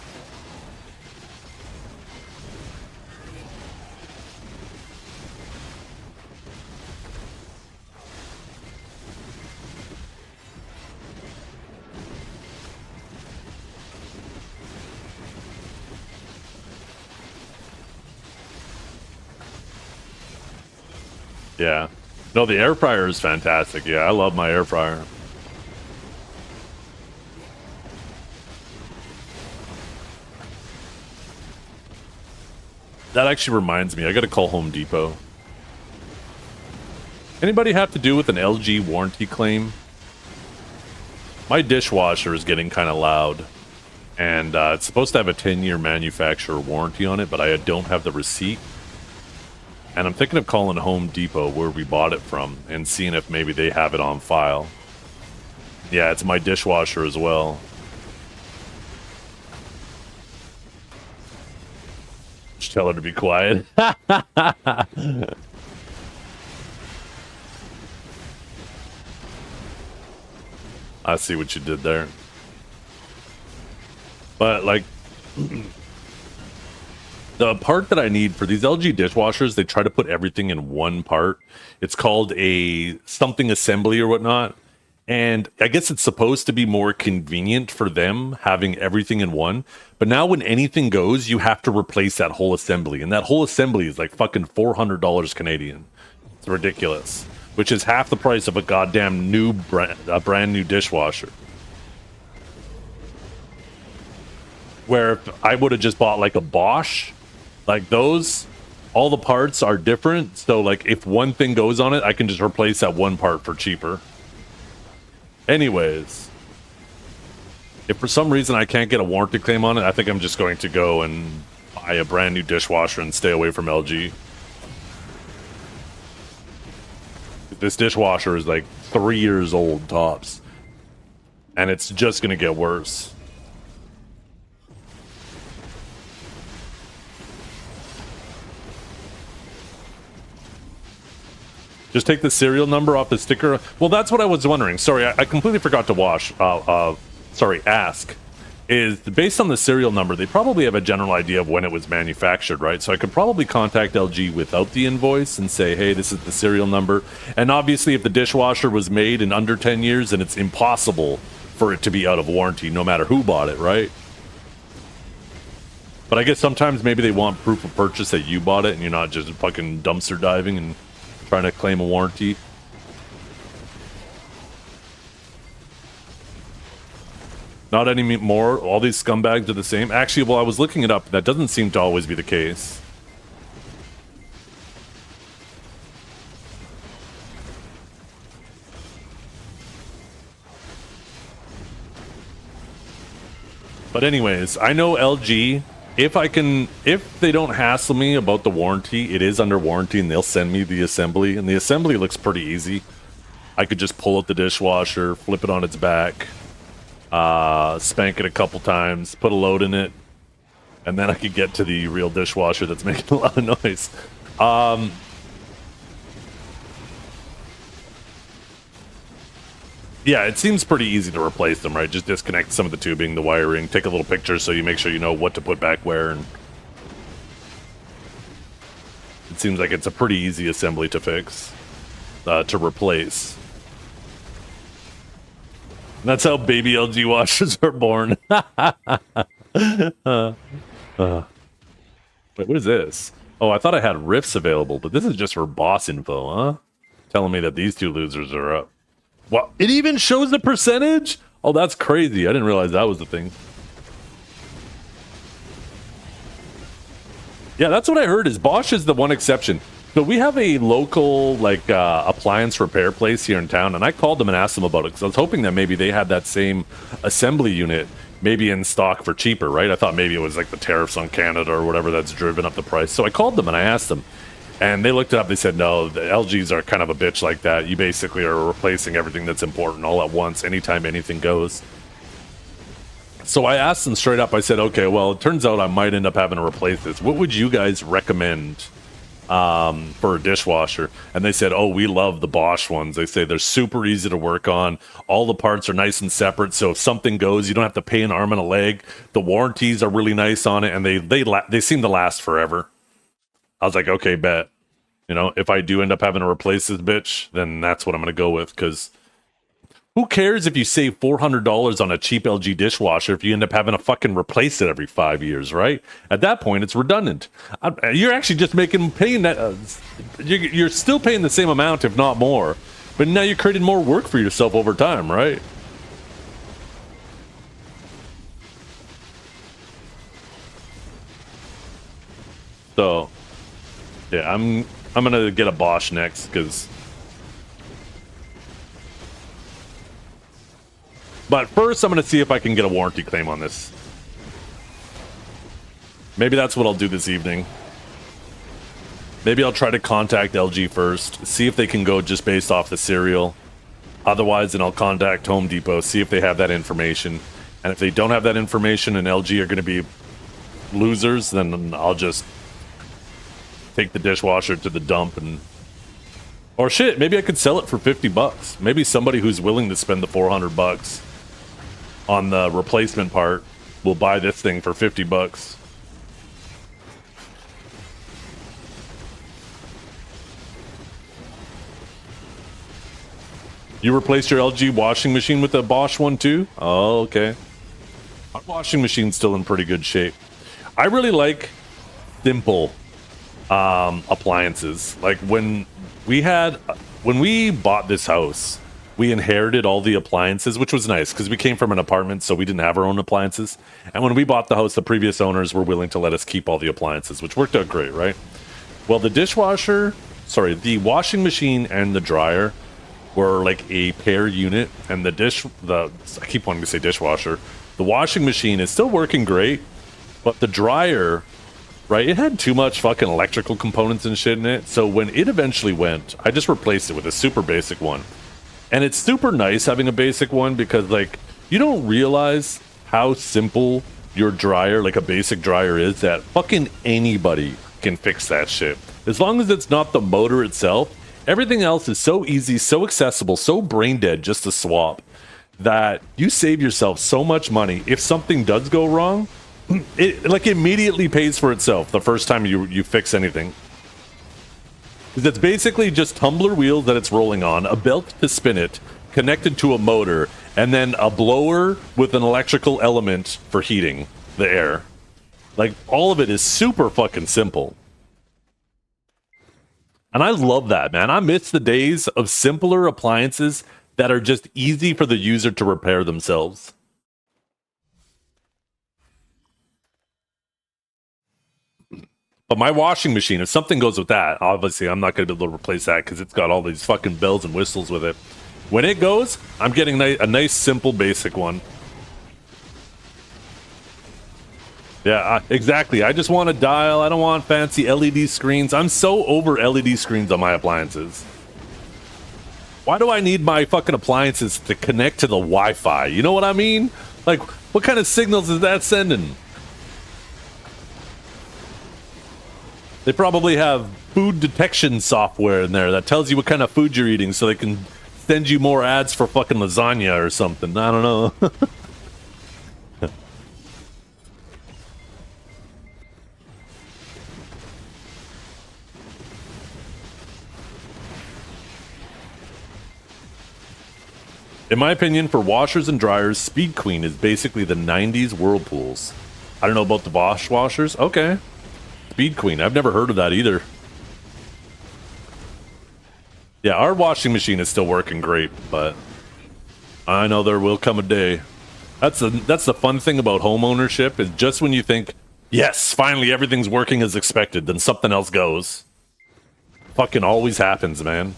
S1: Yeah. No, the air fryer is fantastic. Yeah, I love my air fryer. That actually reminds me, I gotta call Home Depot. Anybody have to do with an LG warranty claim? My dishwasher is getting kind of loud. And it's supposed to have a 10-year manufacturer warranty on it, but I don't have the receipt. And I'm thinking of calling Home Depot, where we bought it from, and seeing if maybe they have it on file. Yeah, it's my dishwasher as well. Just tell her to be quiet. I see what you did there. But, like, the part that I need for these LG dishwashers, they try to put everything in one part. It's called a something assembly or whatnot. And I guess it's supposed to be more convenient for them having everything in one. But now when anything goes, you have to replace that whole assembly. And that whole assembly is like fucking $400 Canadian. It's ridiculous. Which is half the price of a goddamn brand new dishwasher. Where if I would have just bought like a Bosch, like those, all the parts are different. So like if one thing goes on it, I can just replace that one part for cheaper. Anyways, if for some reason I can't get a warranty claim on it, I think I'm just going to go and buy a brand new dishwasher and stay away from LG. This dishwasher is like 3 years old tops, and it's just going to get worse. Just take the serial number off the sticker. Well, that's what I was wondering. Sorry, I completely forgot to ask. Is based on the serial number, they probably have a general idea of when it was manufactured, right? So I could probably contact LG without the invoice and say, hey, this is the serial number. And obviously, if the dishwasher was made in under 10 years, then it's impossible for it to be out of warranty, no matter who bought it, right? But I guess sometimes maybe they want proof of purchase that you bought it and you're not just fucking dumpster diving and trying to claim a warranty. Not any more. All these scumbags are the same. Actually, well, I was looking it up. That doesn't seem to always be the case. But anyways, I know LG, if they don't hassle me about the warranty, it is under warranty and they'll send me the assembly. And the assembly looks pretty easy. I could just pull out the dishwasher, flip it on its back, spank it a couple times, put a load in it, and then I could get to the real dishwasher that's making a lot of noise. Yeah, it seems pretty easy to replace them, right? Just disconnect some of the tubing, the wiring, take a little picture so you make sure you know what to put back where. And it seems like it's a pretty easy assembly to fix, to replace. And that's how baby LG washers are born. Wait, what is this? Oh, I thought I had riffs available, but this is just for boss info, huh? Telling me that these two losers are up. Well, it even shows the percentage? Oh, that's crazy. I didn't realize that was the thing. Yeah, that's what I heard is Bosch is the one exception. So we have a local like appliance repair place here in town, and I called them and asked them about it because I was hoping that maybe they had that same assembly unit maybe in stock for cheaper, right? I thought maybe it was like the tariffs on Canada or whatever that's driven up the price. So I called them and I asked them, and they looked it up. They said, no, the LGs are kind of a bitch like that. You basically are replacing everything that's important all at once, anytime anything goes. So I asked them straight up. I said, okay, well, it turns out I might end up having to replace this. What would you guys recommend for a dishwasher? And they said, oh, we love the Bosch ones. They say they're super easy to work on. All the parts are nice and separate. So if something goes, you don't have to pay an arm and a leg. The warranties are really nice on it, and they seem to last forever. I was like, okay, bet. You know, if I do end up having to replace this bitch, then that's what I'm going to go with, because who cares if you save $400 on a cheap LG dishwasher if you end up having to fucking replace it every 5 years, right? At that point, it's redundant. You're actually just paying that. You're still paying the same amount, if not more. But now you're creating more work for yourself over time, right? So, yeah, I'm gonna get a Bosch next, because. But first, I'm going to see if I can get a warranty claim on this. Maybe that's what I'll do this evening. Maybe I'll try to contact LG first, see if they can go just based off the serial. Otherwise, then I'll contact Home Depot, see if they have that information. And if they don't have that information and LG are going to be losers, then I'll just take the dishwasher to the dump and... Or shit, maybe I could sell it for $50. Maybe somebody who's willing to spend the $400 on the replacement part will buy this thing for $50. You replaced your LG washing machine with a Bosch one too? Oh, okay. Our washing machine's still in pretty good shape. I really like simple appliances. Like when we bought this house, we inherited all the appliances, which was nice because we came from an apartment, so we didn't have our own appliances. And when we bought the house, the previous owners were willing to let us keep all the appliances, which worked out great, right? Well, the washing machine and the dryer were like a pair unit, and I keep wanting to say dishwasher. The washing machine is still working great, but the dryer, right, it had too much fucking electrical components and shit in it. So when it eventually went, I just replaced it with a super basic one. And it's super nice having a basic one because, like, you don't realize how simple your dryer, like a basic dryer is, that fucking anybody can fix that shit. As long as it's not the motor itself, everything else is so easy, so accessible, so brain dead just to swap that you save yourself so much money. If something does go wrong, it like immediately pays for itself the first time you fix anything. Because it's basically just tumbler wheels that it's rolling on, a belt to spin it, connected to a motor, and then a blower with an electrical element for heating the air. Like, all of it is super fucking simple. And I love that, man. I miss the days of simpler appliances that are just easy for the user to repair themselves. But my washing machine, if something goes with that, obviously I'm not going to be able to replace that because it's got all these fucking bells and whistles with it. When it goes, I'm getting a nice, simple, basic one. Yeah, exactly. I just want a dial. I don't want fancy LED screens. I'm so over LED screens on my appliances. Why do I need my fucking appliances to connect to the Wi-Fi? You know what I mean? Like, what kind of signals is that sending? They probably have food detection software in there that tells you what kind of food you're eating so they can send you more ads for fucking lasagna or something. I don't know. In my opinion, for washers and dryers, Speed Queen is basically the 90s Whirlpools. I don't know about the Bosch washers. Okay. Speed Queen. I've never heard of that either. Yeah, our washing machine is still working great, but I know there will come a day. That's the fun thing about home ownership is just when you think, yes, finally everything's working as expected, then something else goes. Fucking always happens, man.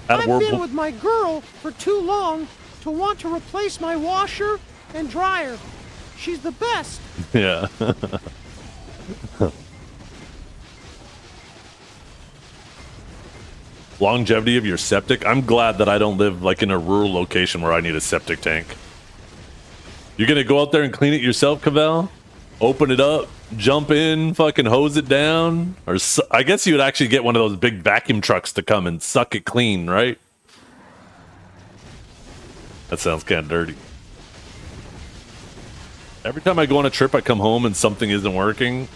S8: I've been with my girl for too long to want to replace my washer and dryer. She's the best.
S1: Yeah. Longevity of your septic. I'm glad that I don't live like in a rural location where I need a septic tank. You're gonna go out there and clean it yourself, Cavell? Open it up, jump in, fucking hose it down? Or I guess you would actually get one of those big vacuum trucks to come and suck it clean, right? That sounds kind of dirty. Every time I go on a trip, I come home and something isn't working.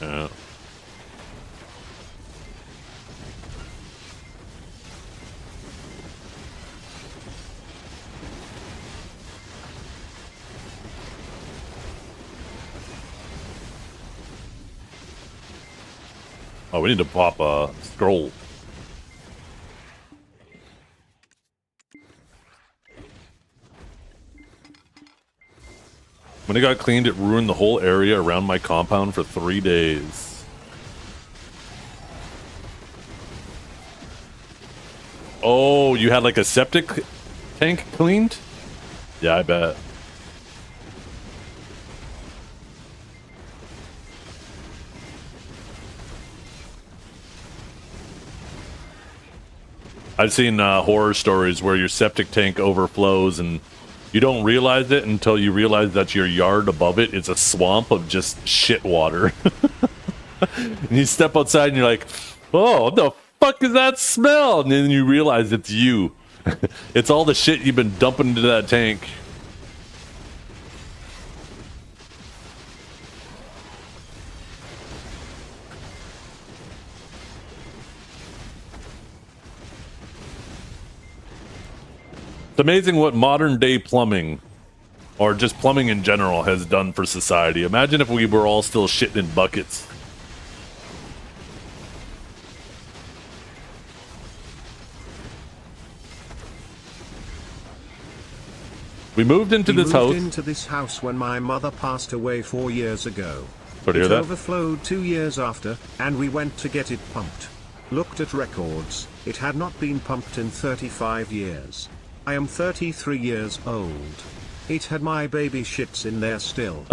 S1: Oh, we need to pop a scroll. When it got cleaned, it ruined the whole area around my compound for 3 days. Oh, you had like a septic tank cleaned? Yeah, I bet. I've seen horror stories where your septic tank overflows and you don't realize it until you realize that your yard above it is a swamp of just shit water. And you step outside and you're like, oh, what the fuck is that smell? And then you realize it's you. It's all the shit you've been dumping into that tank. It's amazing what modern day plumbing, or just plumbing in general, has done for society. Imagine if we were all still shitting in buckets. We moved into this house.
S5: Into this house when my mother passed away 4 years ago.
S1: Sorry to hear
S5: It
S1: that.
S5: overflowed 2 years after, and we went to get it pumped. Looked at records, it had not been pumped in 35 years. I am 33 years old. It had my baby shits in there still.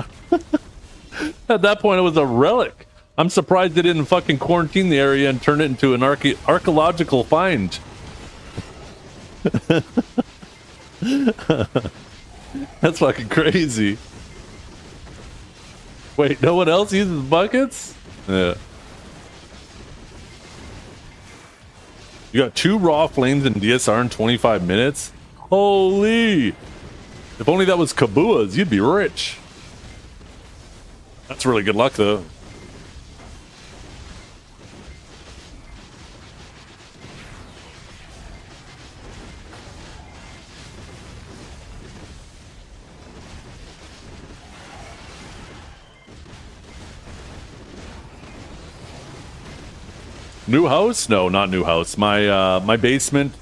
S1: At that point, it was a relic. I'm surprised they didn't fucking quarantine the area and turn it into an archaeological find. That's fucking crazy. Wait, no one else uses buckets? Yeah. You got 2 raw flames in DSR in 25 minutes? Holy! If only that was Kabua's, you'd be rich. That's really good luck, though. New house? No, not new house. My basement,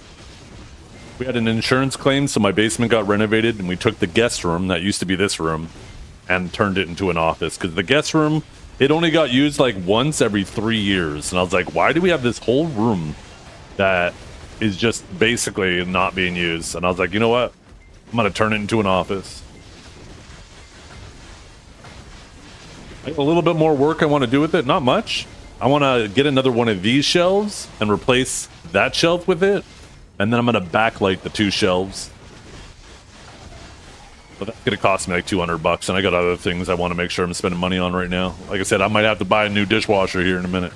S1: we had an insurance claim, so my basement got renovated, and we took the guest room that used to be this room and turned it into an office. Because the guest room, it only got used like once every 3 years. And I was like, why do we have this whole room that is just basically not being used? And I was like, you know what? I'm going to turn it into an office. I have a little bit more work I want to do with it. Not much. I want to get another one of these shelves and replace that shelf with it. And then I'm going to backlight the 2 shelves. But that's going to cost me like $200, and I got other things I want to make sure I'm spending money on right now. Like I said, I might have to buy a new dishwasher here in a minute.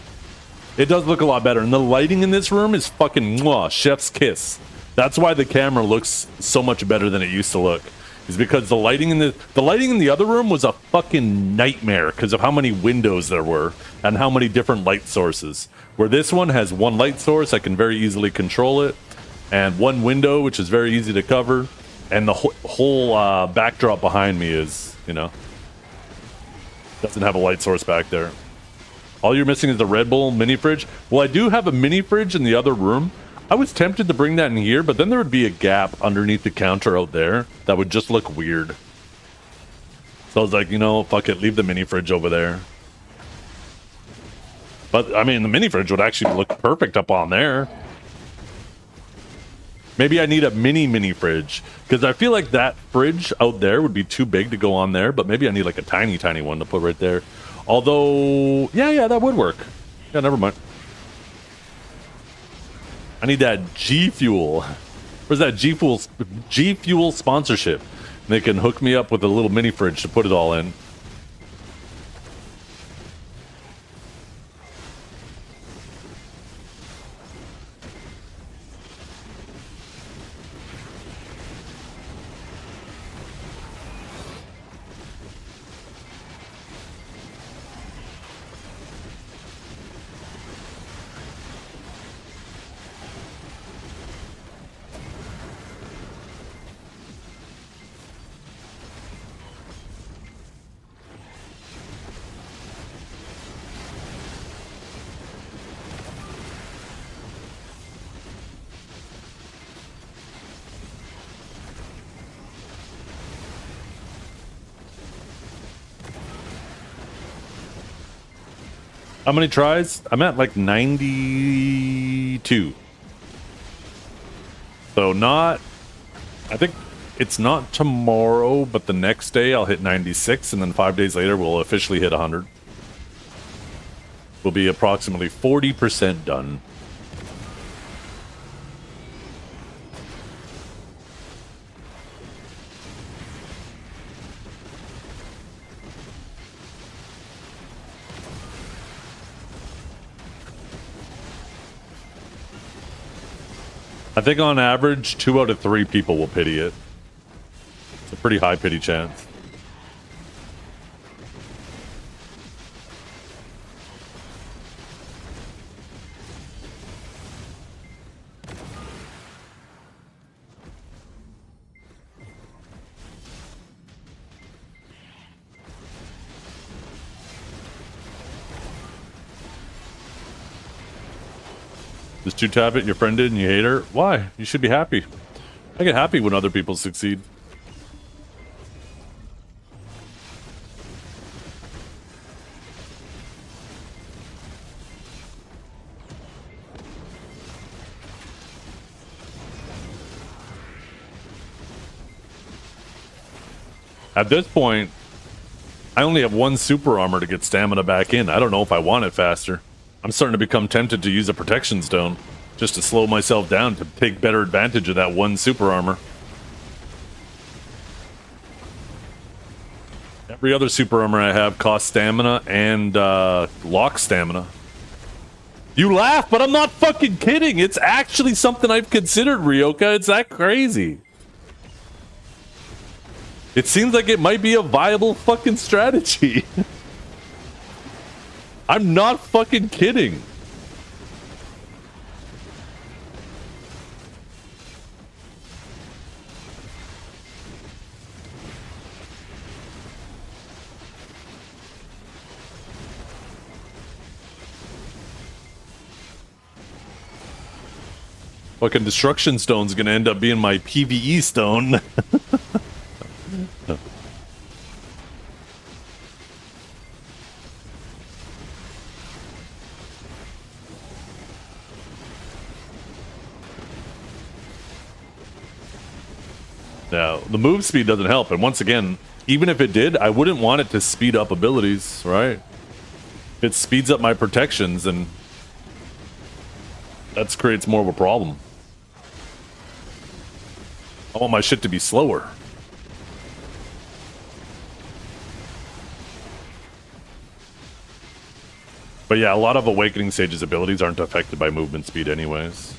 S1: It does look a lot better, and the lighting in this room is fucking mwah, chef's kiss. That's why the camera looks so much better than it used to look. Is because the lighting in the other room was a fucking nightmare because of how many windows there were and how many different light sources. Where this one has one light source, I can very easily control it, and one window, which is very easy to cover, and the whole backdrop behind me is, you know, doesn't have a light source back there. All you're missing is the Red Bull mini fridge. Well, I do have a mini fridge in the other room. I was tempted to bring that in here, but then there would be a gap underneath the counter out there that would just look weird. So I was like, you know, fuck it, leave the mini fridge over there. But, I mean, the mini fridge would actually look perfect up on there. Maybe I need a mini fridge, because I feel like that fridge out there would be too big to go on there, but maybe I need like a tiny one to put right there. Although, yeah, that would work. Yeah, never mind. I need that G Fuel. Where's that G Fuel sponsorship? They can hook me up with a little mini fridge to put it all in. How many tries? I'm at like 92. So not, I think it's not tomorrow, but the next day I'll hit 96, and then 5 days later we'll officially hit 100. We'll be approximately 40% done. I think on average, 2 out of 3 people will pity it. It's a pretty high pity chance. Just 2-tap it, your friend did, and you hate her? Why? You should be happy. I get happy when other people succeed. At this point, I only have 1 super armor to get stamina back in. I don't know if I want it faster. I'm starting to become tempted to use a protection stone just to slow myself down to take better advantage of that 1 super armor. Every other super armor I have costs stamina and lock stamina. You laugh, but I'm not fucking kidding. It's actually something I've considered, Ryoka. It's that crazy. It seems like it might be a viable fucking strategy. I'm not fucking kidding. Fucking destruction stone's gonna end up being my PvE stone. Now, the move speed doesn't help, and once again, even if it did, I wouldn't want it to speed up abilities, right? If it speeds up my protections, and that creates more of a problem. I want my shit to be slower. But yeah, a lot of Awakening Sage's abilities aren't affected by movement speed anyways.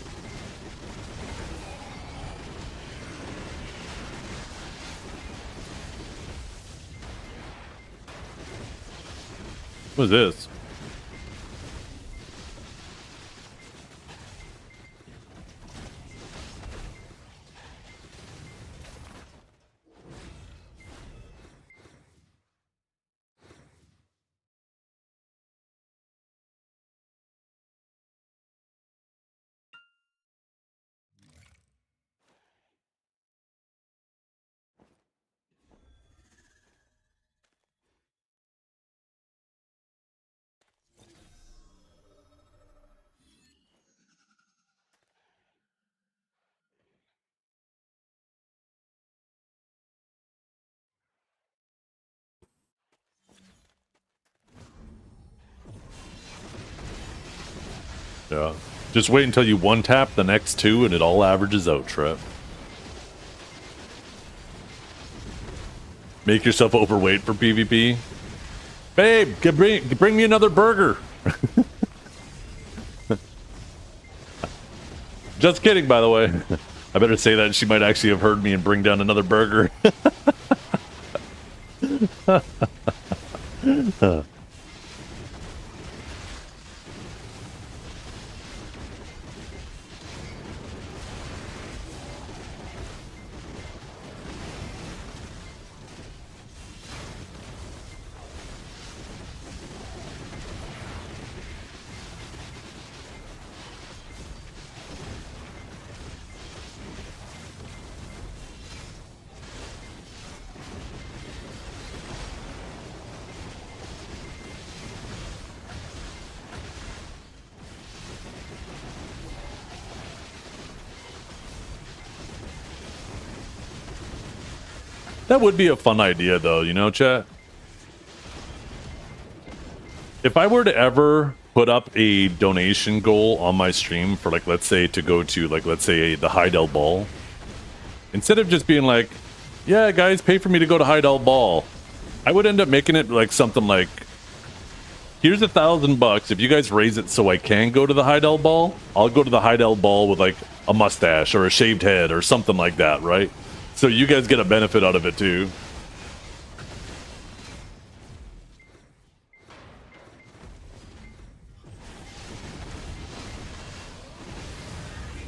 S1: What is this? Yeah. Just wait until you one-tap the next 2 and it all averages out, Trev. Make yourself overweight for PvP. Babe, bring me another burger. Just kidding, by the way. I better say that. She might actually have heard me and bring down another burger. That would be a fun idea, though, you know, chat? If I were to ever put up a donation goal on my stream for, like, let's say, to go to, like, let's say, the Heidel Ball, instead of just being like, yeah, guys, pay for me to go to Heidel Ball, I would end up making it, like, something like, here's $1,000. If you guys raise it so I can go to the Heidel Ball, I'll go to the Heidel Ball with, like, a mustache or a shaved head or something like that, right? So you guys get a benefit out of it too.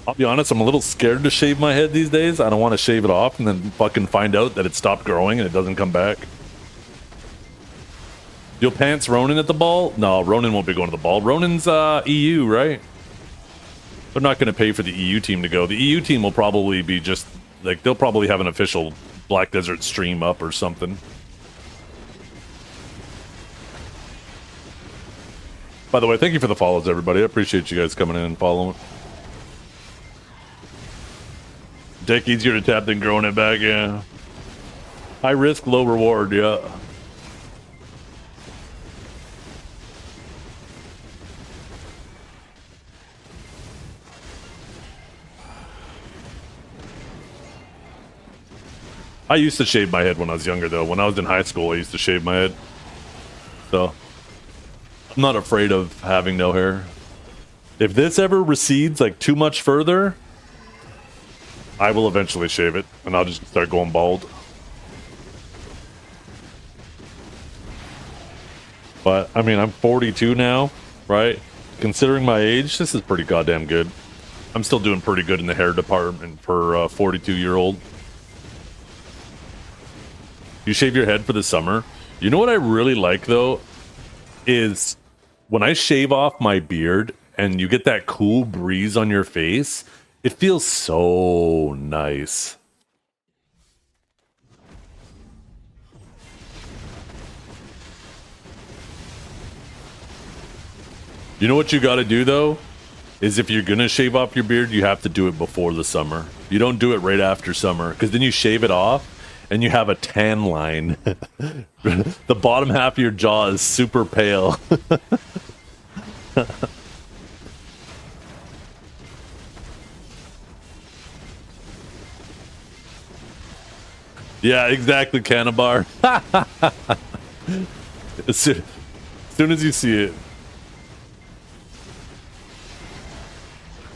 S1: I'll be honest, I'm a little scared to shave my head these days. I don't want to shave it off and then fucking find out that it stopped growing and it doesn't come back. You'll pants Ronin at the ball? No, Ronin won't be going to the ball. Ronin's EU, right? They're not going to pay for the EU team to go. The EU team will probably be just like, they'll probably have an official Black Desert stream up or something. By the way, thank you for the follows, everybody. I appreciate you guys coming in and following. Deck easier to tap than growing it back, yeah. High risk, low reward, yeah. I used to shave my head when I was younger, though. When I was in high school, I used to shave my head. So, I'm not afraid of having no hair. If this ever recedes, like, too much further, I will eventually shave it, and I'll just start going bald. But, I mean, I'm 42 now, right? Considering my age, this is pretty goddamn good. I'm still doing pretty good in the hair department for a 42-year-old. You shave your head for the summer. You know what I really like, though? Is when I shave off my beard and you get that cool breeze on your face, it feels so nice. You know what you got to do, though? Is if you're going to shave off your beard, you have to do it before the summer. You don't do it right after summer, because then you shave it off and you have a tan line. The bottom half of your jaw is super pale. Yeah, exactly, Canabar. As soon as you see it.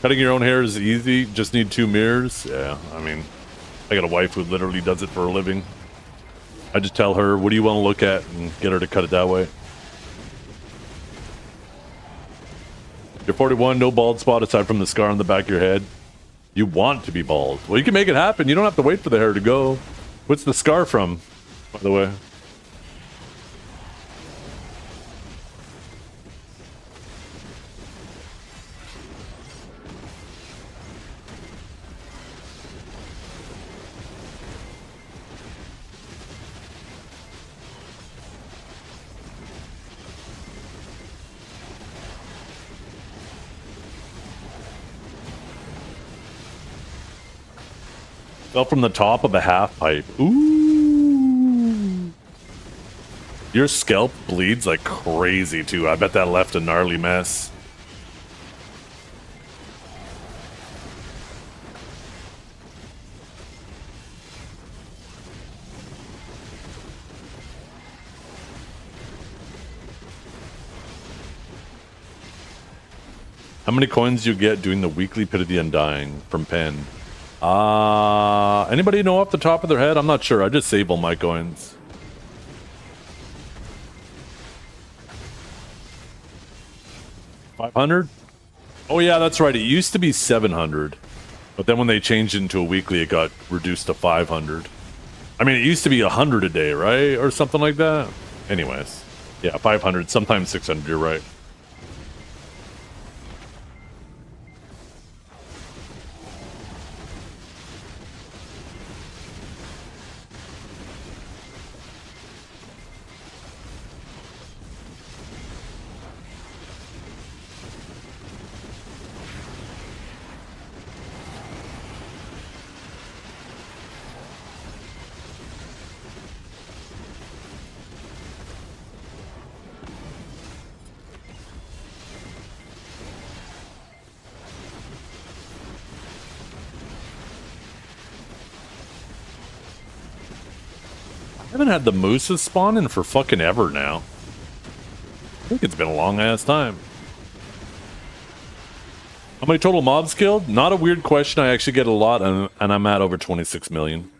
S1: Cutting your own hair is easy. Just need 2 mirrors. Yeah, I mean, I got a wife who literally does it for a living. I just tell her, what do you want to look at, and get her to cut it that way. You're 41, no bald spot aside from the scar on the back of your head. You want to be bald. Well, you can make it happen. You don't have to wait for the hair to go. What's the scar from, by the way? Fell from the top of a half pipe. Ooh. Your scalp bleeds like crazy, too. I bet that left a gnarly mess. How many coins do you get doing the weekly Pit of the Undying from Penn? Anybody know off the top of their head? I'm not sure. I just save all my coins. $500? Oh yeah, that's right. It used to be 700, but then when they changed it into a weekly, it got reduced to 500. I mean, it used to be 100 a day, right, or something like that. Anyways, yeah, 500, sometimes 600. You're right. I haven't had the mooses spawning for fucking ever now. I think it's been a long ass time. How many total mobs killed? Not a weird question. I actually get a lot, and I'm at over 26 million.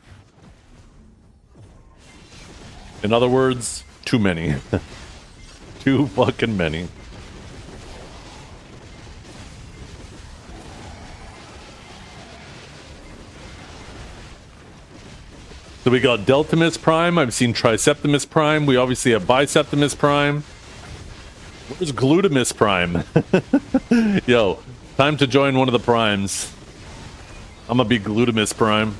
S1: In other words, too many. Too fucking many. So we got Deltimus Prime. I've seen Triceptimus Prime. We obviously have Biceptimus Prime. Where's Glutamus Prime? Yo, Time to join one of the primes. I'm gonna be Glutamus Prime.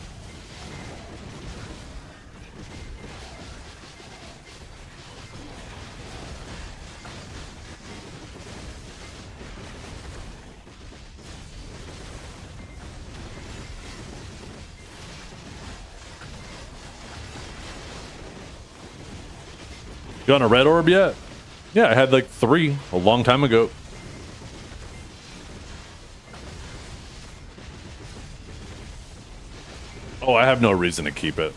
S1: You on a red orb yet? Yeah, I had like 3 a long time ago. Oh, I have no reason to keep it.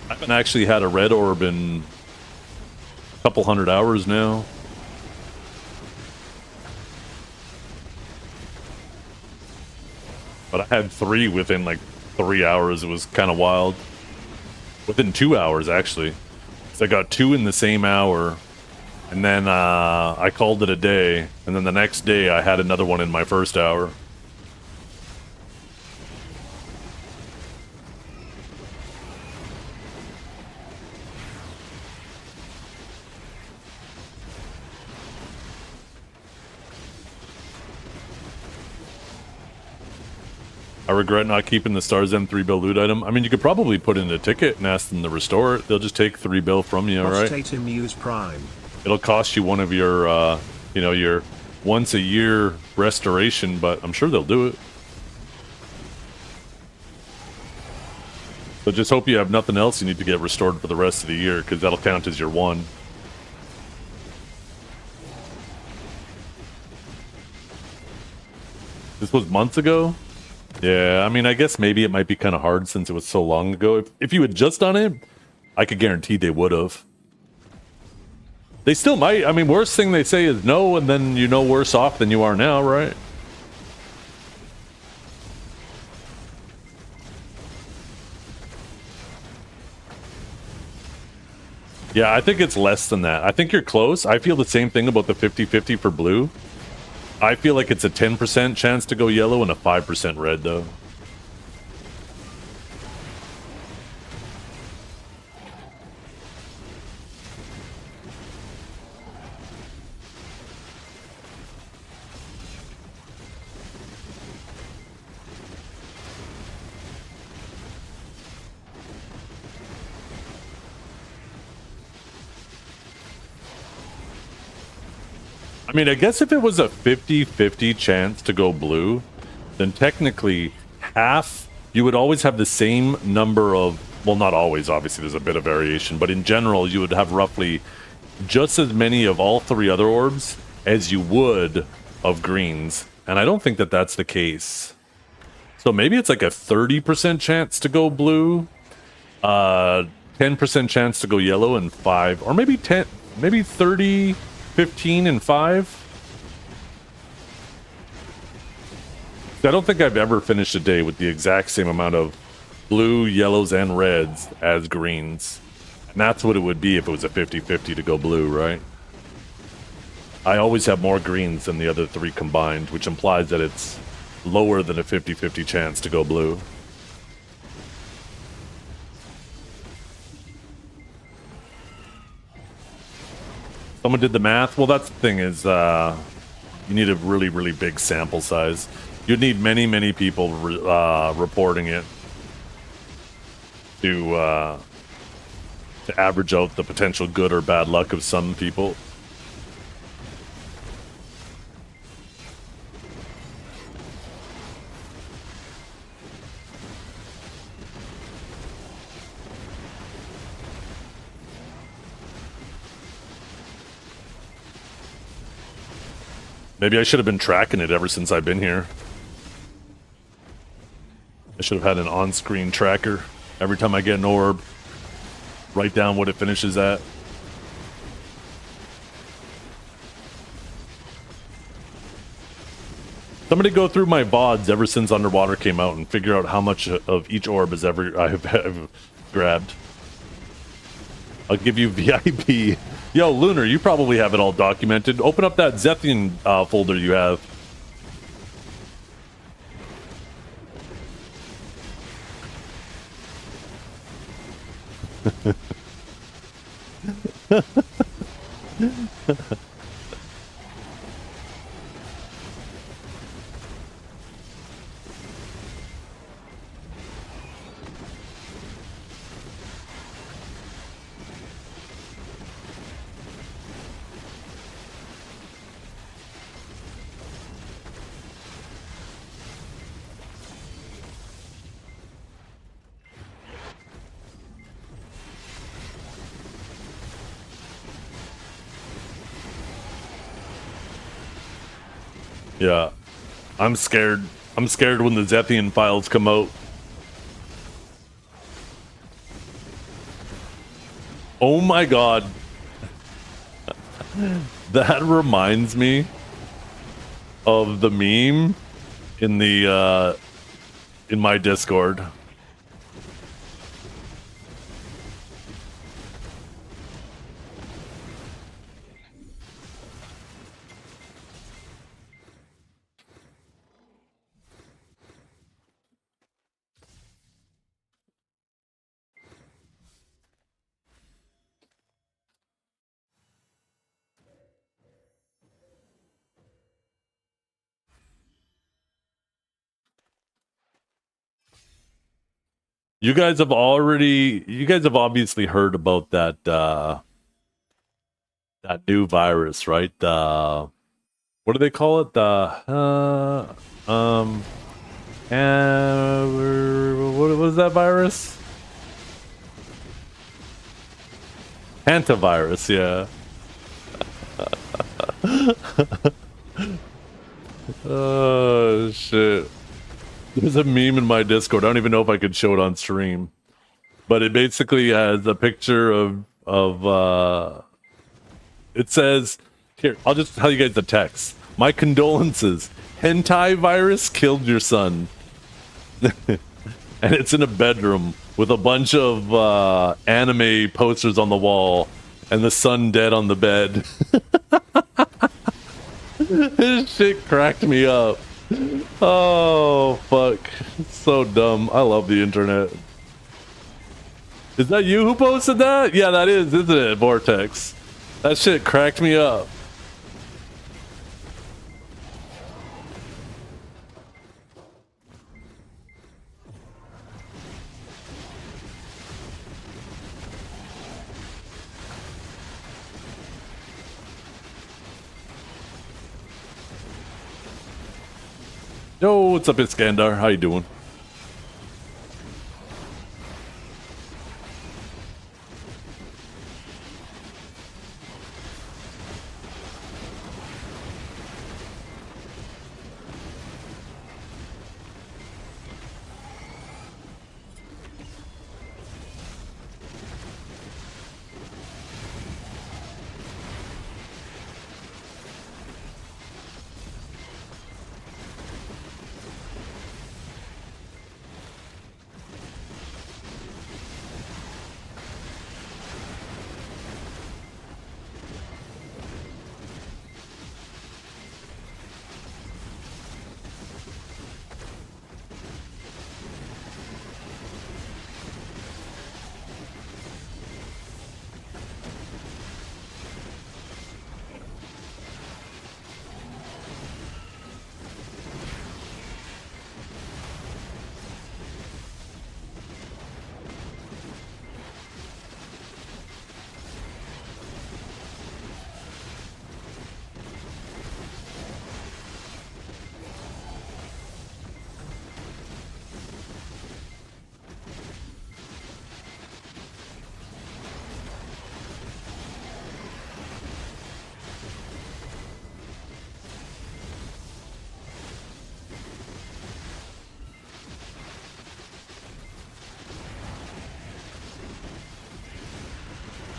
S1: I haven't actually had a red orb in a couple 100 hours now. But I had 3 within like 3 hours. It was kind of wild. Within 2 hours, actually. So I got 2 in the same hour. And then I called it a day. And then the next day, I had another one in my first hour. I regret not keeping the Stars M3 bill loot item. I mean, you could probably put in a ticket and ask them to restore it. They'll just take 3 bill from you, alright?
S5: Prime.
S1: It'll cost you one of your, you know, your once a year restoration, but I'm sure they'll do it. So just hope you have nothing else you need to get restored for the rest of the year, because that'll count as your 1. This was months ago? Yeah, I mean, I guess maybe it might be kind of hard since it was so long ago. If you had just done it, I could guarantee they would have. They still might. I mean, worst thing they say is no, and then you know worse off than you are now, right? Yeah, I think it's less than that. I think you're close. I feel the same thing about the 50-50 for blue. I feel like it's a 10% chance to go yellow and a 5% red, though. I mean, I guess if it was a 50-50 chance to go blue, then technically half, you would always have the same number of, well, not always, obviously there's a bit of variation, but in general, you would have roughly just as many of all 3 other orbs as you would of greens. And I don't think that that's the case. So maybe it's like a 30% chance to go blue, 10% chance to go yellow, and 5, or maybe 10, maybe 30... 15 and 5. I don't think I've ever finished a day with the exact same amount of blue, yellows, and reds as greens. And that's what it would be if it was a 50-50 to go blue, right? I always have more greens than the other 3 combined, which implies that it's lower than a 50-50 chance to go blue. Someone did the math. Well, that's the thing is, you need a really, really big sample size. You'd need many, many people reporting it to average out the potential good or bad luck of some people. Maybe I should have been tracking it ever since I've been here. I should have had an on-screen tracker. Every time I get an orb, write down what it finishes at. Somebody go through my VODs ever since Underwater came out and figure out how much of each orb I've grabbed. I'll give you VIP. Yo, Lunar, you probably have it all documented. Open up that Zethian folder you have. Yeah. I'm scared. I'm scared when the Zephian files come out. Oh my god. That reminds me of the meme in the in my Discord. You guys have obviously heard about that that new virus, right? The what do they call it? What was that virus? Antivirus, yeah. Oh shit. There's a meme in my Discord. I don't even know if I could show it on stream. But it basically has a picture of it says, here, I'll just tell you guys the text. My condolences. Hentai virus killed your son. And it's in a bedroom with a bunch of anime posters on the wall and the son dead on the bed. This shit cracked me up. Oh, fuck. It's so dumb. I love the internet. Is that you who posted that? Yeah, that is, isn't it, Vortex? That shit cracked me up. Yo, what's up, Iskandar? How you doing?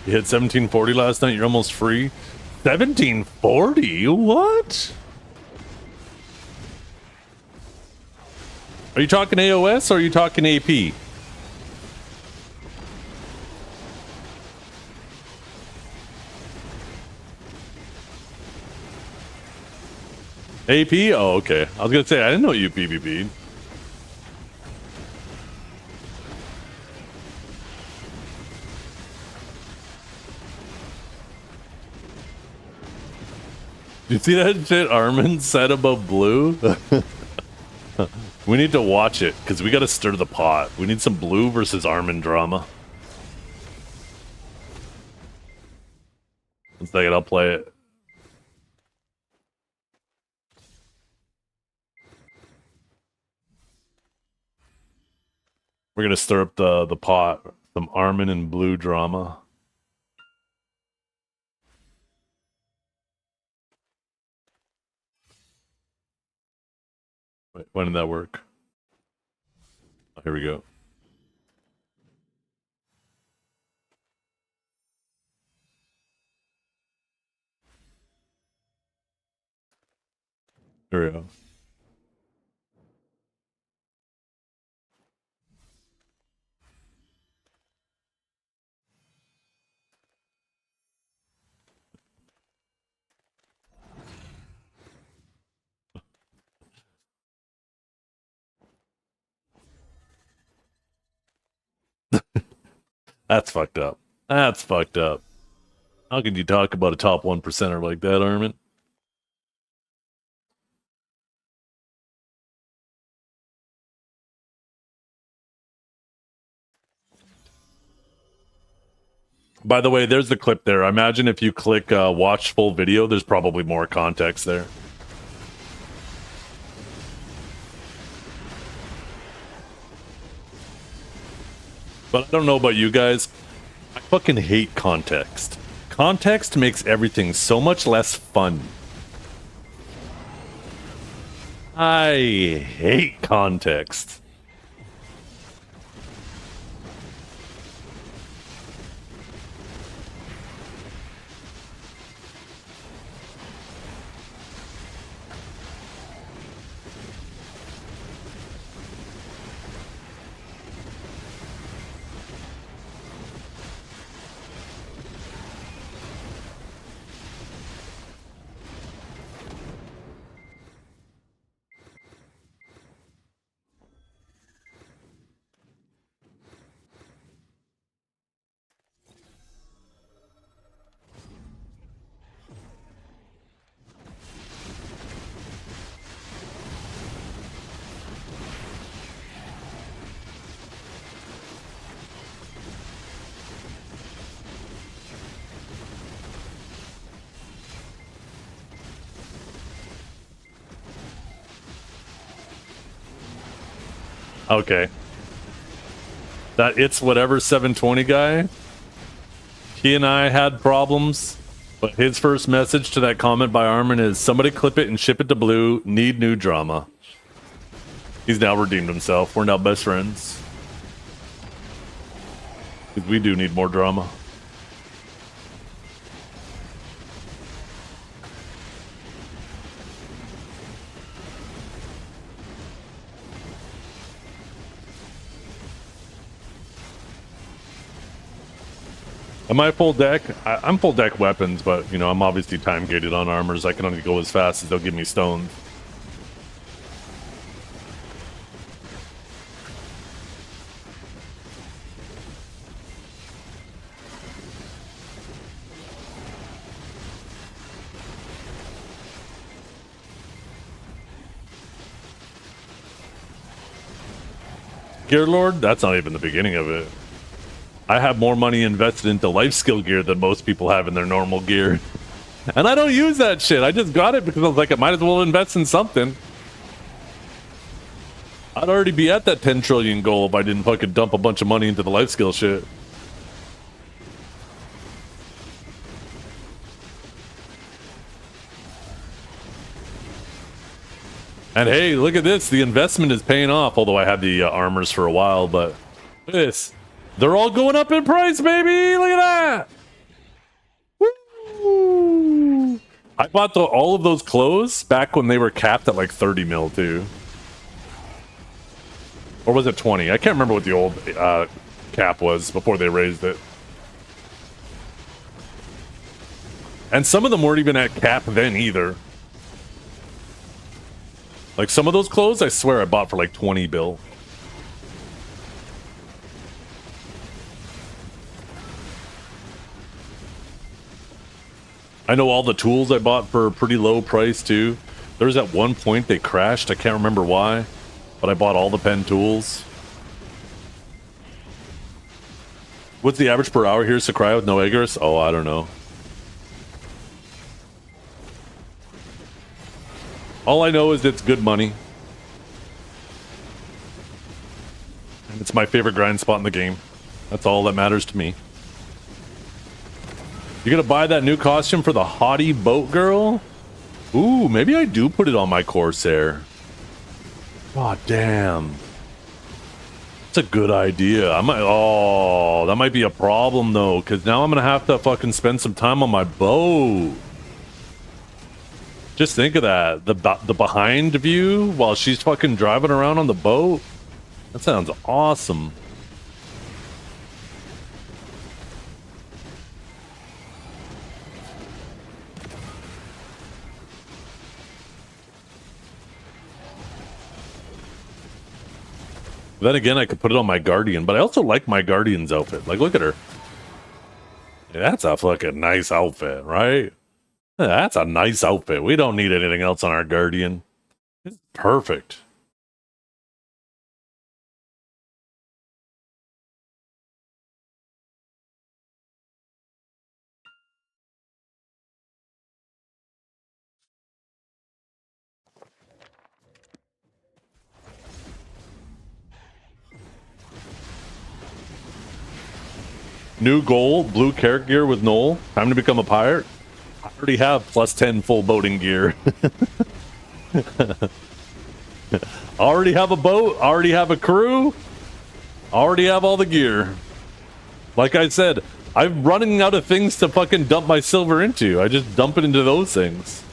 S1: You hit 1740 last night, you're almost free. 1740? What? Are you talking AOS or are you talking AP? AP? Oh, okay. I was gonna say, I didn't know you PvP'd. You see that shit Armin said about blue? We need to watch it, because we gotta stir the pot. We need some blue versus Armin drama. One second, I'll play it. We're gonna stir up the pot. Some Armin and blue drama. Wait, when did that work? Oh, here we go. Here we go. That's fucked up. That's fucked up. How could you talk about a top 1%er like that, Armin? By the way, there's the clip there. I imagine if you click watch full video, there's probably more context there. But I don't know about you guys. I fucking hate context. Context makes everything so much less fun. I hate context. Okay. That It's Whatever 720 guy, he and I had problems, but his first message to that comment by Armin is, somebody clip it and ship it to Blue, need new drama. He's now redeemed himself. We're now best friends. 'Cause we do need more drama. Am I full deck? I'm full deck weapons, but, you know, I'm obviously time gated on armors. I can only go as fast as they'll give me stones. Gear Lord? That's not even the beginning of it. I have more money invested into life skill gear than most people have in their normal gear. And I don't use that shit. I just got it because I was like, I might as well invest in something. I'd already be at that 10 trillion goal if I didn't fucking dump a bunch of money into the life skill shit. And hey, look at this. The investment is paying off, although I had the armors for a while, but look at this. They're all going up in price, baby! Look at that! Woo! I bought all of those clothes back when they were capped at like 30 mil, too. Or was it 20? I can't remember what the old cap was before they raised it. And some of them weren't even at cap then, either. Like, some of those clothes, I swear I bought for like 20 bill. I know all the tools I bought for a pretty low price too. There was at one point they crashed. I can't remember why, but I bought all the pen tools. What's the average per hour here, Sakurai, with no eggers? Oh, I don't know. All I know is it's good money. And it's my favorite grind spot in the game. That's all that matters to me. You gonna buy that new costume for the haughty boat girl? Ooh, maybe I do put it on my Corsair. Oh, damn. That's a good idea. I might. Oh, that might be a problem though, because now I'm gonna have to fucking spend some time on my boat. Just think of that. The behind view while she's fucking driving around on the boat. That sounds awesome. Then again, I could put it on my Guardian, but I also like my Guardian's outfit. Like, look at her. Yeah, that's a fucking nice outfit, right? Yeah, that's a nice outfit. We don't need anything else on our Guardian. It's perfect. New goal, blue carrot gear with Noel. Time to become a pirate. I already have plus 10 full boating gear. Already have a boat, already have a crew, already have all the gear. Like I said, I'm running out of things to fucking dump my silver into. I just dump it into those things.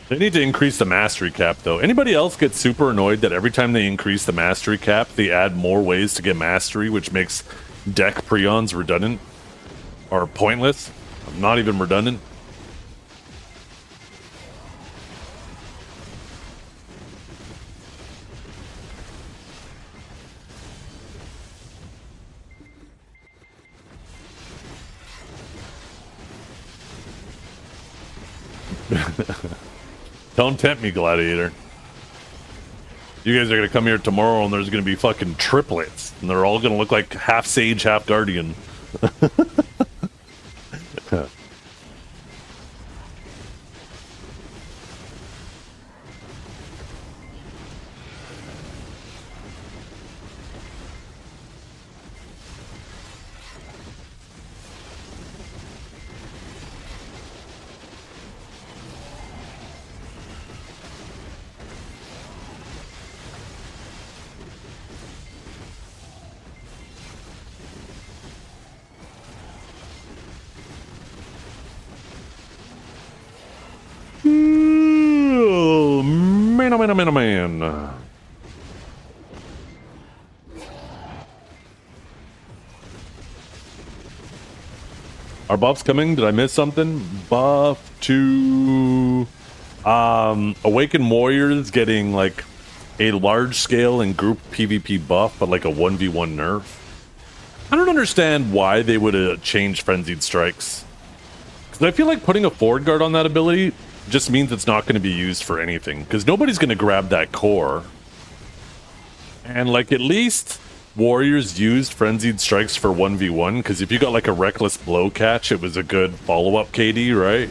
S1: They need to increase the mastery cap, though. Anybody else get super annoyed that every time they increase the mastery cap, they add more ways to get mastery, which makes deck prions redundant? Or pointless? Not even redundant? Don't tempt me, Gladiator. You guys are going to come here tomorrow and there's going to be fucking triplets. And they're all going to look like half Sage, half Guardian. Man. Are buffs coming? Did I miss something? Buff to Awakened Warriors getting like a large scale and group PvP buff, but like a 1v1 nerf. I don't understand why they would have changed Frenzied Strikes. Because I feel like putting a forward guard on that ability just means it's not going to be used for anything, because nobody's going to grab that core. And like, at least Warriors used Frenzied Strikes for 1v1, because if you got like a Reckless Blow catch, it was a good follow-up KD, right?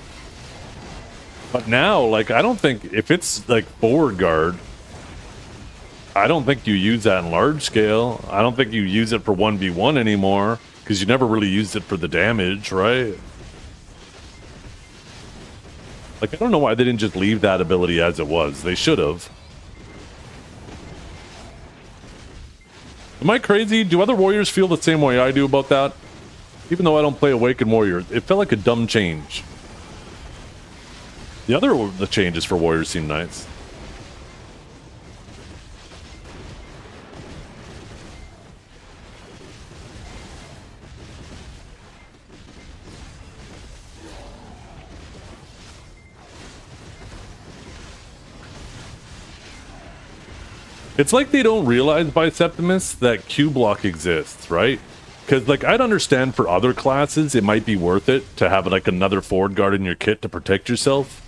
S1: But now, like, I don't think, if it's like forward guard, I don't think you use that in large scale. I don't think you use it for 1v1 anymore, because you never really used it for the damage, right? Like, I don't know why they didn't just leave that ability as it was. They should have. Am I crazy? Do other warriors feel the same way I do about that? Even though I don't play Awakened Warrior, it felt like a dumb change. The changes for warriors seem nice. It's like they don't realize, Biceptimus, that Q block exists, right? Because, like, I'd understand for other classes, it might be worth it to have, like, another forward guard in your kit to protect yourself.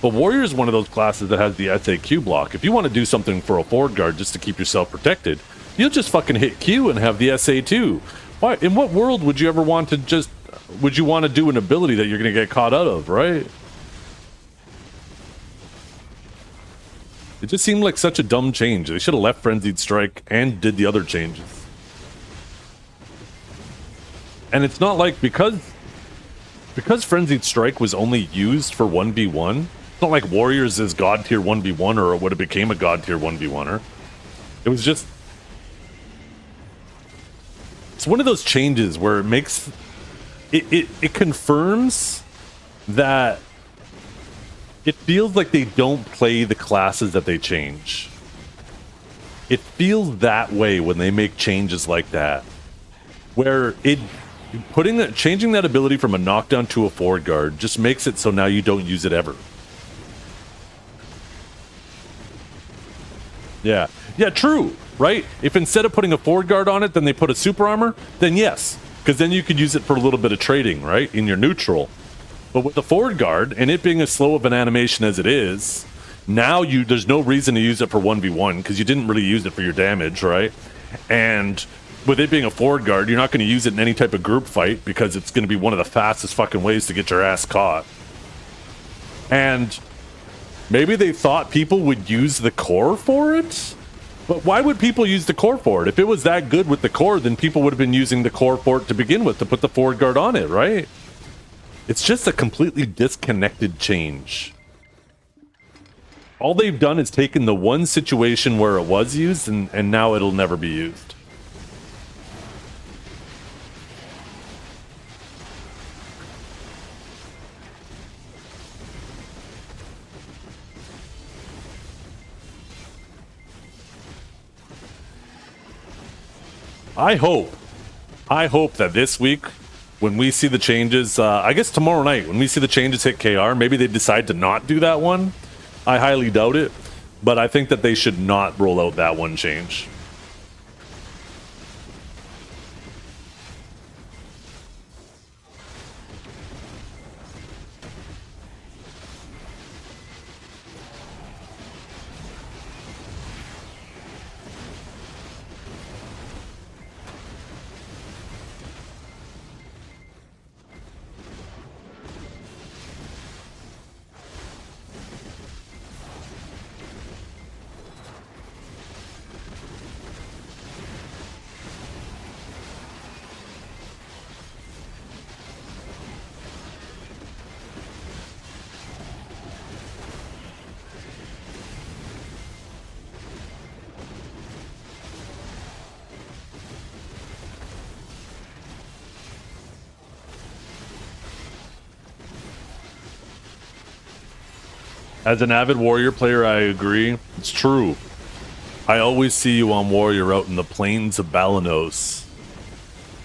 S1: But Warrior is one of those classes that has the SA Q block. If you want to do something for a forward guard just to keep yourself protected, you'll just fucking hit Q and have the SA too. Why? In what world would you ever want to just... Would you want to do an ability that you're going to get caught out of, right? It just seemed like such a dumb change. They should have left Frenzied Strike and did the other changes. And it's not like because Frenzied Strike was only used for 1v1, it's not like Warriors is God tier 1v1 or it would have became a God tier 1v1er. It was just... It's one of those changes where it makes... It confirms that it feels like they don't play the classes that they change. It feels that way when they make changes like that. Where changing that ability from a knockdown to a forward guard just makes it so now you don't use it ever. Yeah. Yeah, true, right? If instead of putting a forward guard on it, then they put a super armor, then yes. Because then you could use it for a little bit of trading, right? In your neutral. But with the forward guard, and it being as slow of an animation as it is, now there's no reason to use it for 1v1, because you didn't really use it for your damage, right? And with it being a forward guard, you're not going to use it in any type of group fight, because it's going to be one of the fastest fucking ways to get your ass caught. And maybe they thought people would use the core for it? But why would people use the core for it? If it was that good with the core, then people would have been using the core for it to begin with, to put the forward guard on it, right? It's just a completely disconnected change. All they've done is taken the one situation where it was used, and now it'll never be used. I hope that this week, when we see the changes, I guess tomorrow night, when we see the changes hit KR, maybe they decide to not do that one. I highly doubt it, but I think that they should not roll out that one change. As an avid Warrior player, I agree. It's true. I always see you on Warrior out in the plains of Balanos,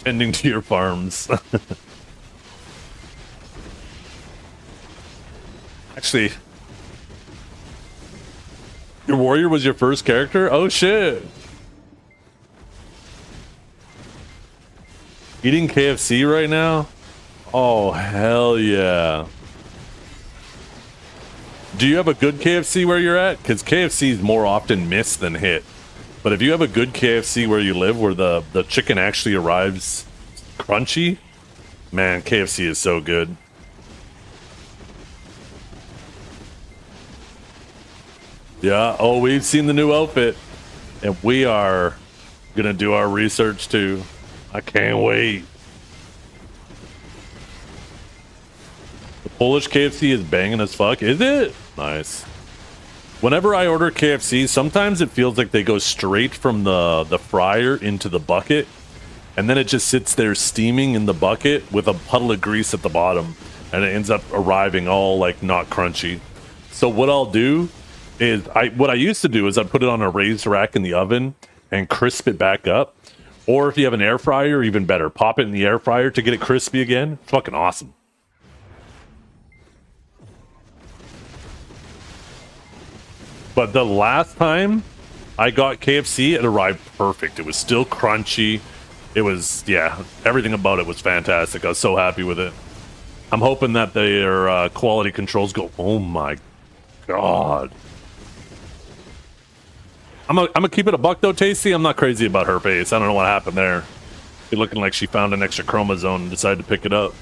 S1: tending to your farms. Actually, your Warrior was your first character? Oh shit! Eating KFC right now? Oh, hell yeah. Do you have a good KFC where you're at? Because KFC is more often missed than hit. But if you have a good KFC where you live, where the chicken actually arrives crunchy, man, KFC is so good. Yeah, oh, we've seen the new outfit. And we are gonna do our research too. I can't wait. The Polish KFC is banging as fuck, is it? Nice. Whenever I order KFC, sometimes it feels like they go straight from the fryer into the bucket, and then it just sits there steaming in the bucket with a puddle of grease at the bottom, and it ends up arriving all like not crunchy. So what I'll do is, what I used to do is I'd put it on a raised rack in the oven and crisp it back up. Or if you have an air fryer, even better, pop it in the air fryer to get it crispy again. It's fucking awesome. But the last time I got KFC, it arrived perfect. It was still crunchy. It was, yeah, everything about it was fantastic. I was so happy with it. I'm hoping that their quality controls go, oh my god. I'm gonna keep it a buck though, Tasty. I'm not crazy about her face. I don't know what happened there. She's looking like she found an extra chromosome and decided to pick it up.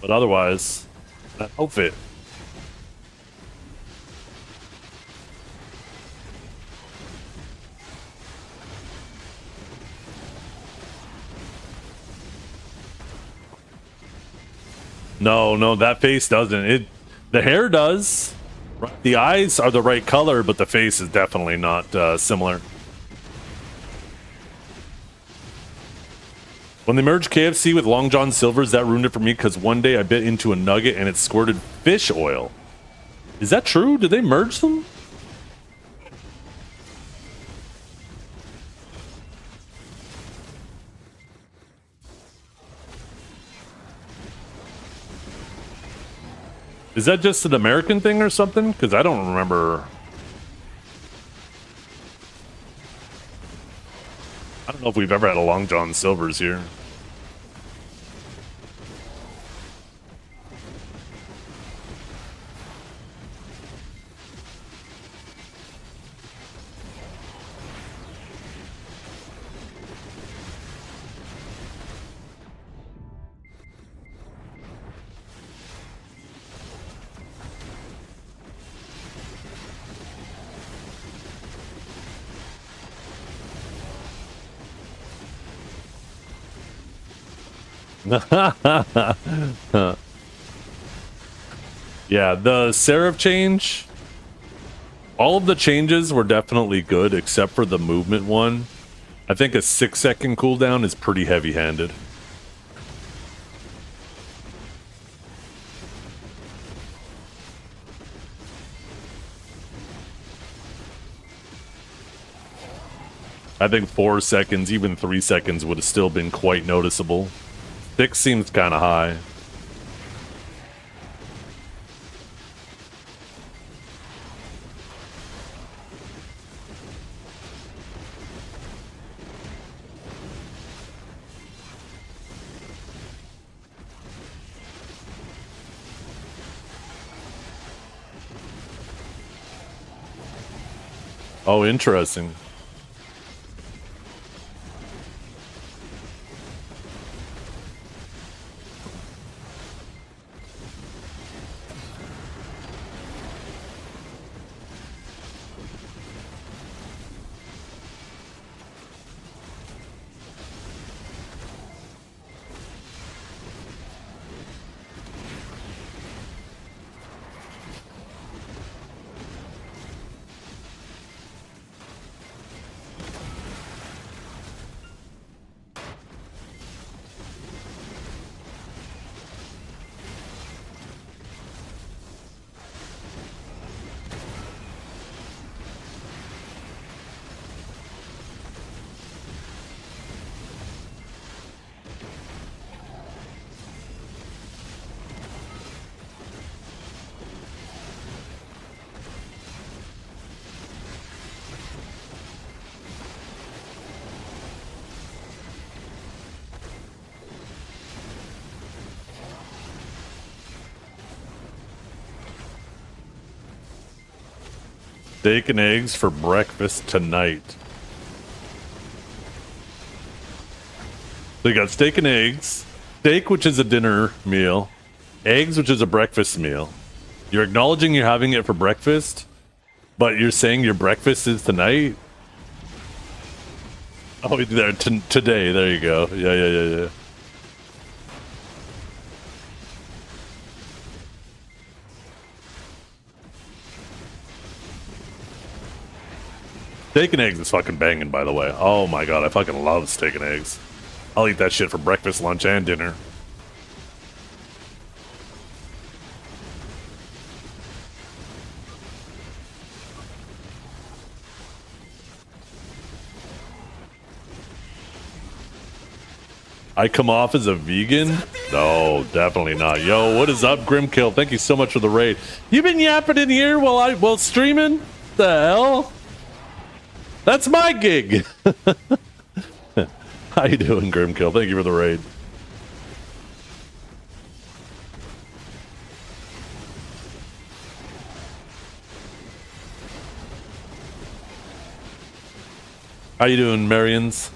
S1: But otherwise, that outfit. No, that face doesn't. The hair does. The eyes are the right color, but the face is definitely not similar. When they merged KFC with Long John Silver's, that ruined it for me because one day I bit into a nugget and it squirted fish oil. Is that true? Did they merge them? Is that just an American thing or something? Because I don't remember. I don't know if we've ever had a Long John Silver's here. Yeah, the serif change, all of the changes were definitely good except for the movement one. I think a 6-second cooldown is pretty heavy-handed. I think 4 seconds, even 3 seconds would have still been quite noticeable. 6 seems kind of high. Oh, interesting. Steak and eggs for breakfast tonight. So you got steak and eggs. Steak, which is a dinner meal. Eggs, which is a breakfast meal. You're acknowledging you're having it for breakfast, but you're saying your breakfast is tonight? Oh, there, today. There you go. Yeah. Steak and eggs is fucking banging, by the way. Oh my god, I fucking love steak and eggs. I'll eat that shit for breakfast, lunch, and dinner. I come off as a vegan? No, definitely not. Yo, what is up, Grimkill? Thank you so much for the raid. You been yapping in here while streaming? The hell? That's my gig. How you doing, Grimkill? Thank you for the raid. How you doing, Marians?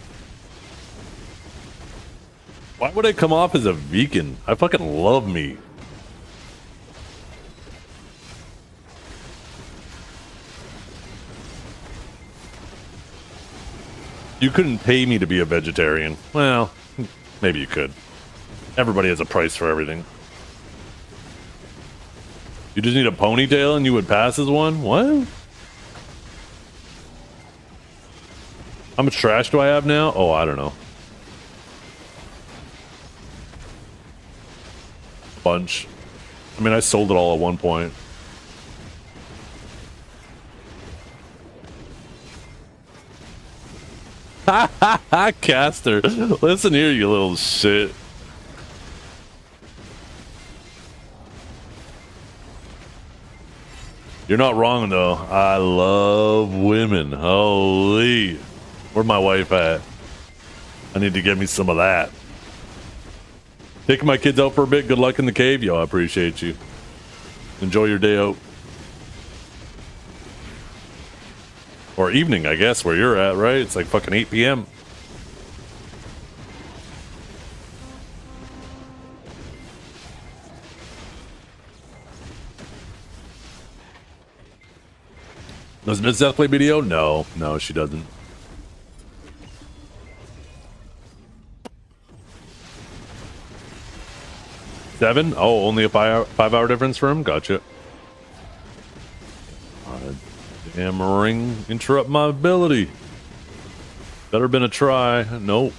S1: Why would I come off as a vegan? I fucking love meat. You couldn't pay me to be a vegetarian. Well, maybe you could. Everybody has a price for everything. You just need a ponytail and you would pass as one? What? How much trash do I have now? Oh, I don't know. Bunch. I mean, I sold it all at one point. Ha ha ha, Caster. Listen here, you little shit. You're not wrong, though. I love women. Holy. Where's my wife at? I need to get me some of that. Taking my kids out for a bit. Good luck in the cave. Yo, I appreciate you. Enjoy your day out. Or evening, I guess, where you're at, right? It's like fucking 8 p.m. Does Miss Death play video? No. No, she doesn't. Seven? Oh, only a 5-hour difference for him? Gotcha. Damn ring interrupt my ability. Better been a try. Nope.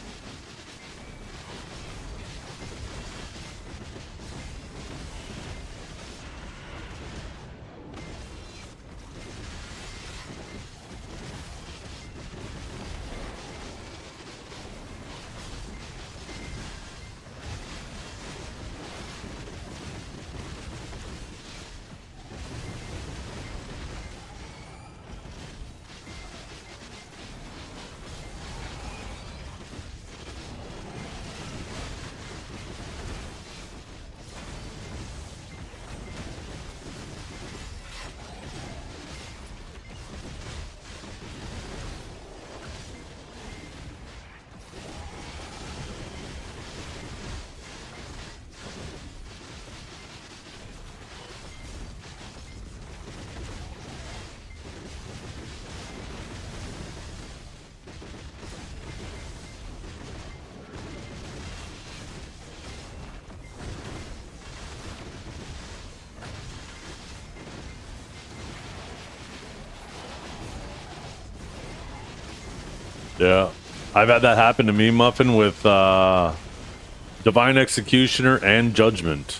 S1: Yeah, I've had that happen to me, Muffin, with Divine Executioner and Judgment.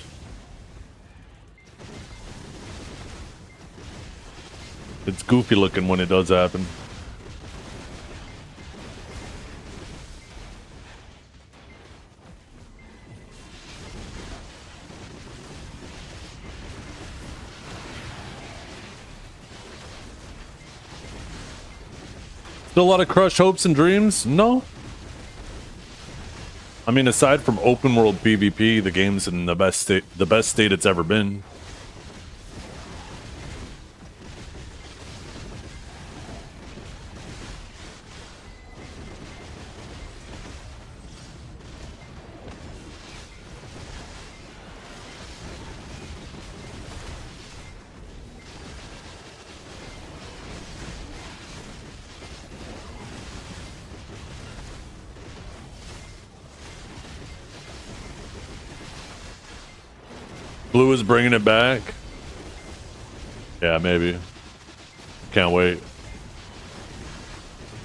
S1: It's goofy looking when it does happen. Still a lot of crushed hopes and dreams? No. I mean, aside from open world PvP, the game's in the best state it's ever been. Blue is bringing it back. Yeah, maybe. Can't wait.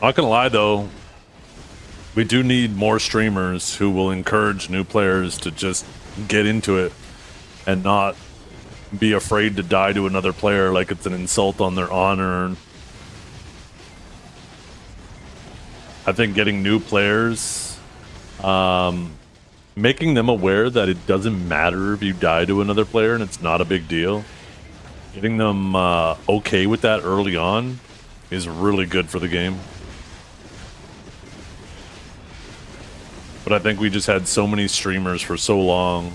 S1: Not gonna lie though, we do need more streamers who will encourage new players to just get into it and not be afraid to die to another player like it's an insult on their honor. I think getting new players, making them aware that it doesn't matter if you die to another player and it's not a big deal. Getting them okay with that early on is really good for the game. But I think we just had so many streamers for so long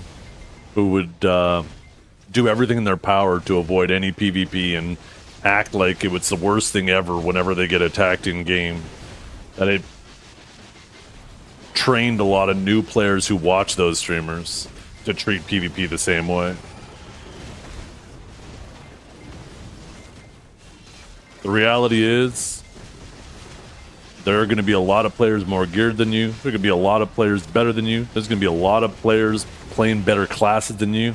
S1: who would do everything in their power to avoid any PvP and act like it was the worst thing ever whenever they get attacked in game. That it trained a lot of new players who watch those streamers to treat PvP the same way. The reality is, there are going to be a lot of players more geared than you. There are going to be a lot of players better than you. There's going to be a lot of players playing better classes than you.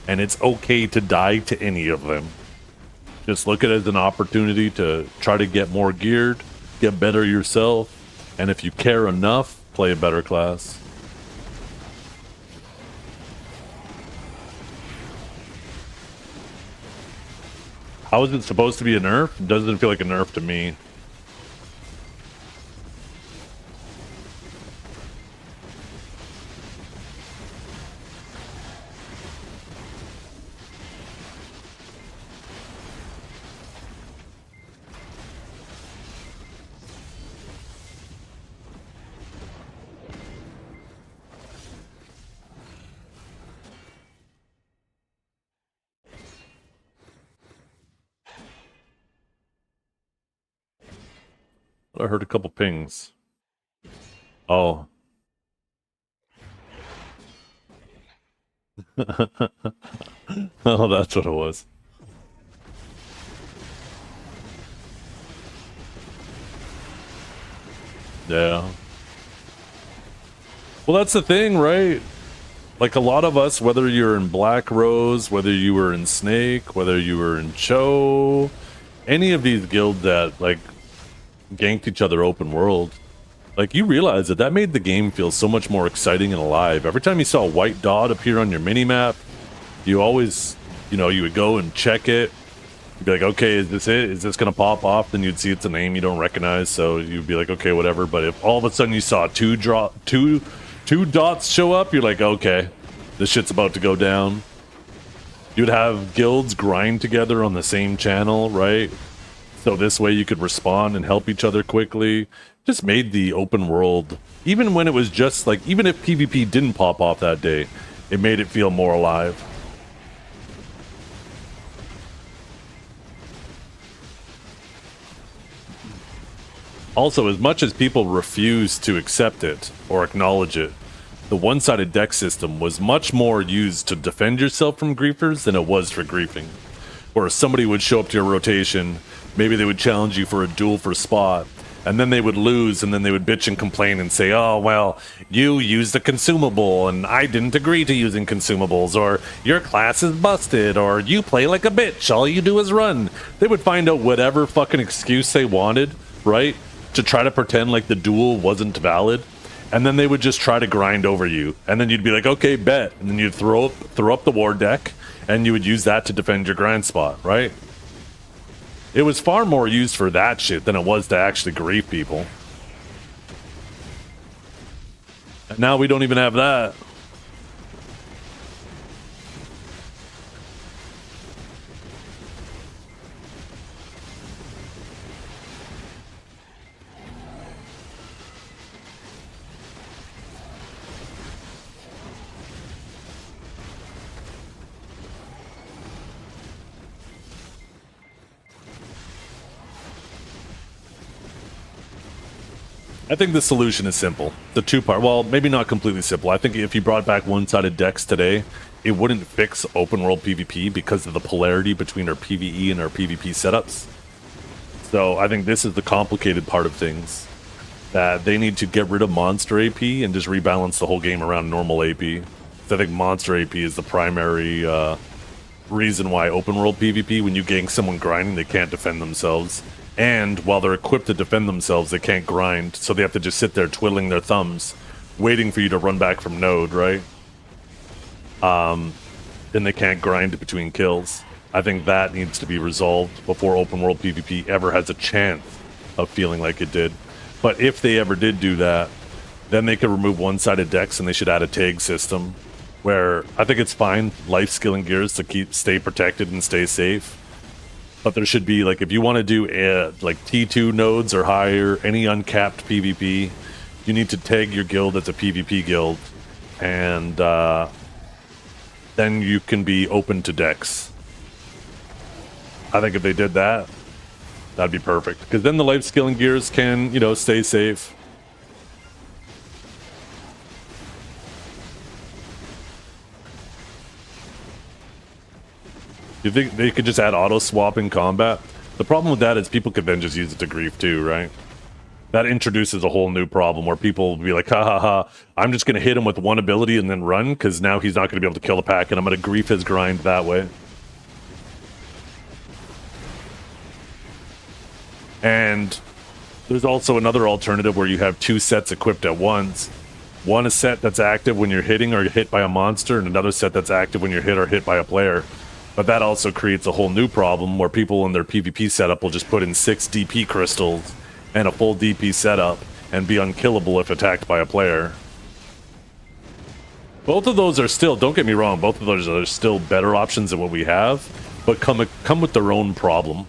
S1: And it's okay to die to any of them. Just look at it as an opportunity to try to get more geared, get better yourself, and if you care enough, play a better class. How is it supposed to be a nerf? It doesn't feel like a nerf to me. I heard a couple pings. Oh. Oh, that's what it was. Yeah. Well, that's the thing, right? Like a lot of us, whether you're in Black Rose, whether you were in Snake, whether you were in Cho, any of these guilds that, like, ganked each other open world, like, you realize that made the game feel so much more exciting and alive. Every time you saw a white dot appear on your minimap, you always, you know, you would go and check it. You'd be like, okay, is this it? Is this gonna pop off? Then you'd see it's a name you don't recognize, so you'd be like, okay, whatever. But if all of a sudden you saw two dots show up, you're like, okay, this shit's about to go down. You'd have guilds grind together on the same channel, right? So this way you could respond and help each other quickly. Just made the open world, even when it was just like, even if PvP didn't pop off that day, it made it feel more alive. Also, as much as people refuse to accept it or acknowledge it, the one-sided deck system was much more used to defend yourself from griefers than it was for griefing. Where somebody would show up to your rotation, maybe they would challenge you for a duel for spot, and then they would lose, and then they would bitch and complain and say, oh, well, you used a consumable, and I didn't agree to using consumables, or your class is busted, or you play like a bitch, all you do is run. They would find out whatever fucking excuse they wanted, right, to try to pretend like the duel wasn't valid, and then they would just try to grind over you, and then you'd be like, okay, bet, and then you'd throw up the war deck, and you would use that to defend your grind spot, right? It was far more used for that shit than it was to actually grief people. And now we don't even have that. I think the solution is simple. The two-part, well, maybe not completely simple. I think if you brought back one-sided decks today, it wouldn't fix open world PvP because of the polarity between our PvE and our PvP setups. So I think this is the complicated part of things. That they need to get rid of monster AP and just rebalance the whole game around normal AP. So I think monster AP is the primary reason why open world PvP, when you gank someone grinding, they can't defend themselves. And while they're equipped to defend themselves, they can't grind, so they have to just sit there twiddling their thumbs, waiting for you to run back from node, right? Then they can't grind between kills. I think that needs to be resolved before open world PvP ever has a chance of feeling like it did. But if they ever did do that, then they could remove one-sided decks and they should add a tag system, where I think it's fine, life, skill, and gears to stay protected and stay safe. But there should be, like, if you want to do like T2 nodes or higher, any uncapped PvP, you need to tag your guild as a PvP guild, and then you can be open to decks. I think if they did that, that'd be perfect. Because then the life skilling gears can, you know, stay safe. You think they could just add auto swap in combat? The problem with that is people could then just use it to grief too, right? That introduces a whole new problem where people will be like, ha ha ha, I'm just going to hit him with one ability and then run because now he's not going to be able to kill the pack and I'm going to grief his grind that way. And there's also another alternative where you have two sets equipped at once. One is set that's active when you're hitting or hit by a monster, and another set that's active when you're hit or hit by a player. But that also creates a whole new problem where people in their PvP setup will just put in 6 DP crystals and a full DP setup and be unkillable if attacked by a player. Both of those are still, don't get me wrong, both of those are still better options than what we have, but come with their own problem.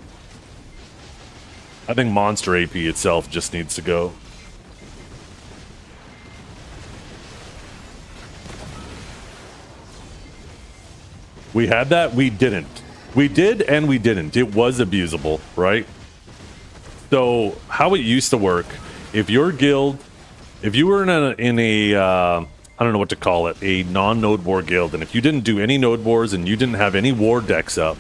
S1: I think monster AP itself just needs to go. We had that? We didn't. We did and we didn't. It was abusable, right? So how it used to work, if your guild, if you were in a I don't know what to call it, a non-node war guild, and if you didn't do any node wars and you didn't have any war decks up,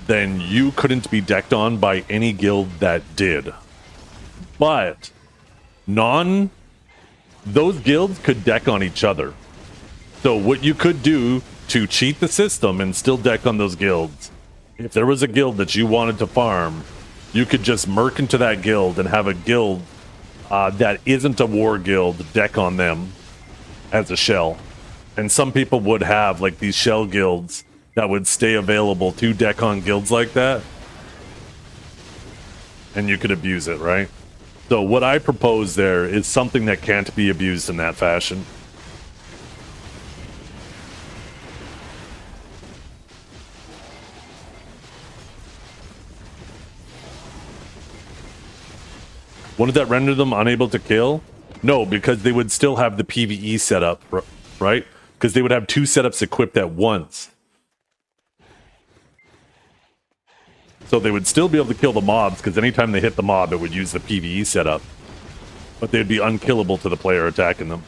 S1: then you couldn't be decked on by any guild that did. But those guilds could deck on each other. So what you could do to cheat the system and still deck on those guilds, if there was a guild that you wanted to farm, you could just merc into that guild and have a guild that isn't a war guild deck on them as a shell. And some people would have like these shell guilds that would stay available to deck on guilds like that, and you could abuse it, right? So what I propose there is something that can't be abused in that fashion. Wouldn't that render them unable to kill? No, because they would still have the PvE setup, right? Because they would have two setups equipped at once. So they would still be able to kill the mobs, because anytime they hit the mob, it would use the PvE setup. But they'd be unkillable to the player attacking them.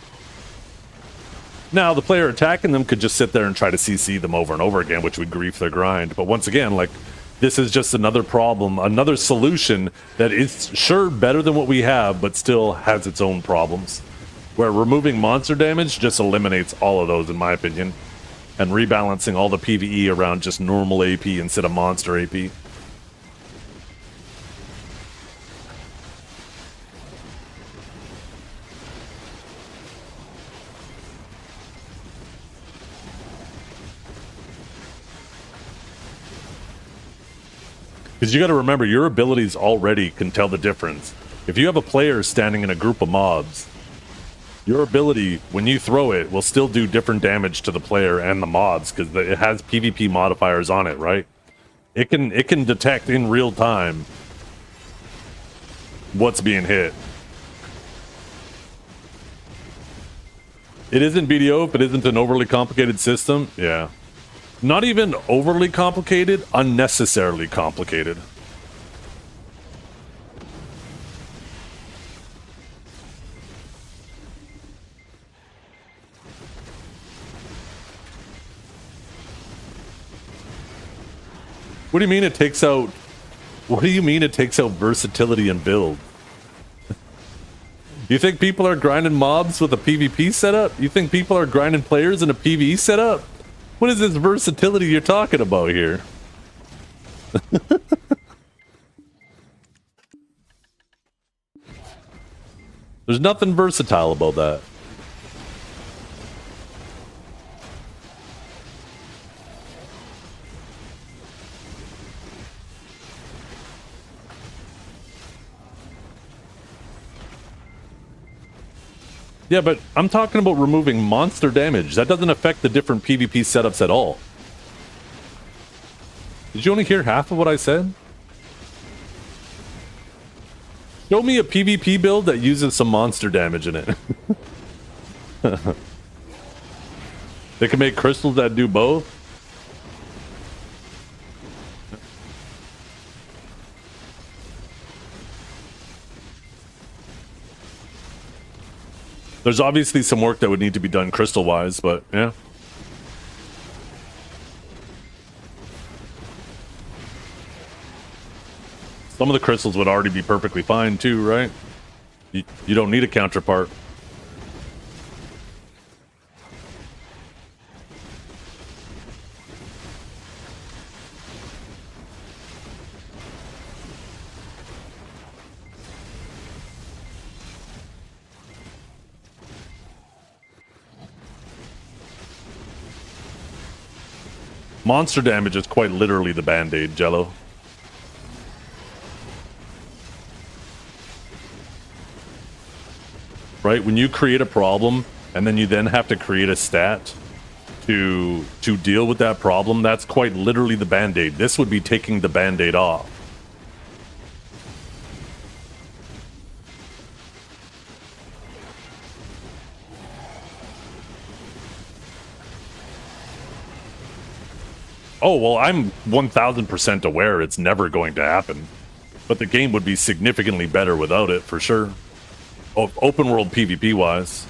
S1: Now, the player attacking them could just sit there and try to CC them over and over again, which would grief their grind. But once again, like, this is just another problem, another solution that is sure better than what we have, but still has its own problems. Where removing monster damage just eliminates all of those, in my opinion. And rebalancing all the PvE around just normal AP instead of monster AP. Because you got to remember, your abilities already can tell the difference. If you have a player standing in a group of mobs, your ability, when you throw it, will still do different damage to the player and the mobs, because it has PvP modifiers on it, right? It can detect in real time what's being hit. It isn't BDO if it isn't an overly complicated system. Yeah. Not even overly complicated, unnecessarily complicated. What do you mean it takes out... What do you mean it takes out versatility and build? You think people are grinding mobs with a PvP setup? You think people are grinding players in a PvE setup? What is this versatility you're talking about here? There's nothing versatile about that. Yeah, but I'm talking about removing monster damage. That doesn't affect the different PvP setups at all. Did you only hear half of what I said? Show me a PvP build that uses some monster damage in it. They can make crystals that do both. There's obviously some work that would need to be done crystal-wise, but yeah. Some of the crystals would already be perfectly fine too, right? You don't need a counterpart. Monster damage is quite literally the band-aid, Jello. Right? When you create a problem and then you then have to create a stat to deal with that problem, that's quite literally the band-aid. This would be taking the band-aid off. Oh, well, I'm 1000% aware it's never going to happen. But the game would be significantly better without it, for sure. Open world PvP wise.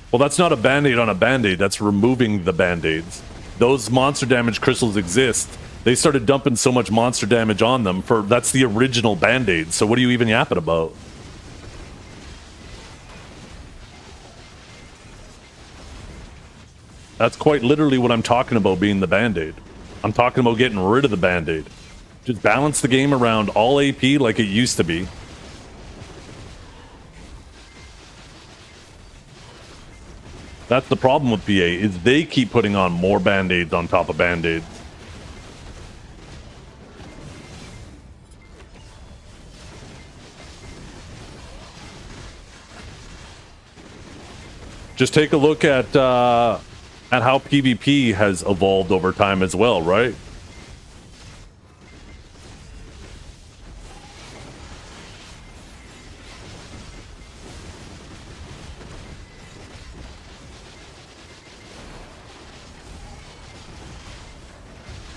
S1: Well, that's not a band-aid on a band-aid, that's removing the band-aids. Those monster damage crystals exist. They started dumping so much monster damage on them that's the original band-aid. So what are you even yapping about? That's quite literally what I'm talking about being the band-aid. I'm talking about getting rid of the band-aid. Just balance the game around all AP like it used to be. That's the problem with PA, is they keep putting on more band-aids on top of band-aids. Just take a look at how PvP has evolved over time as well, right?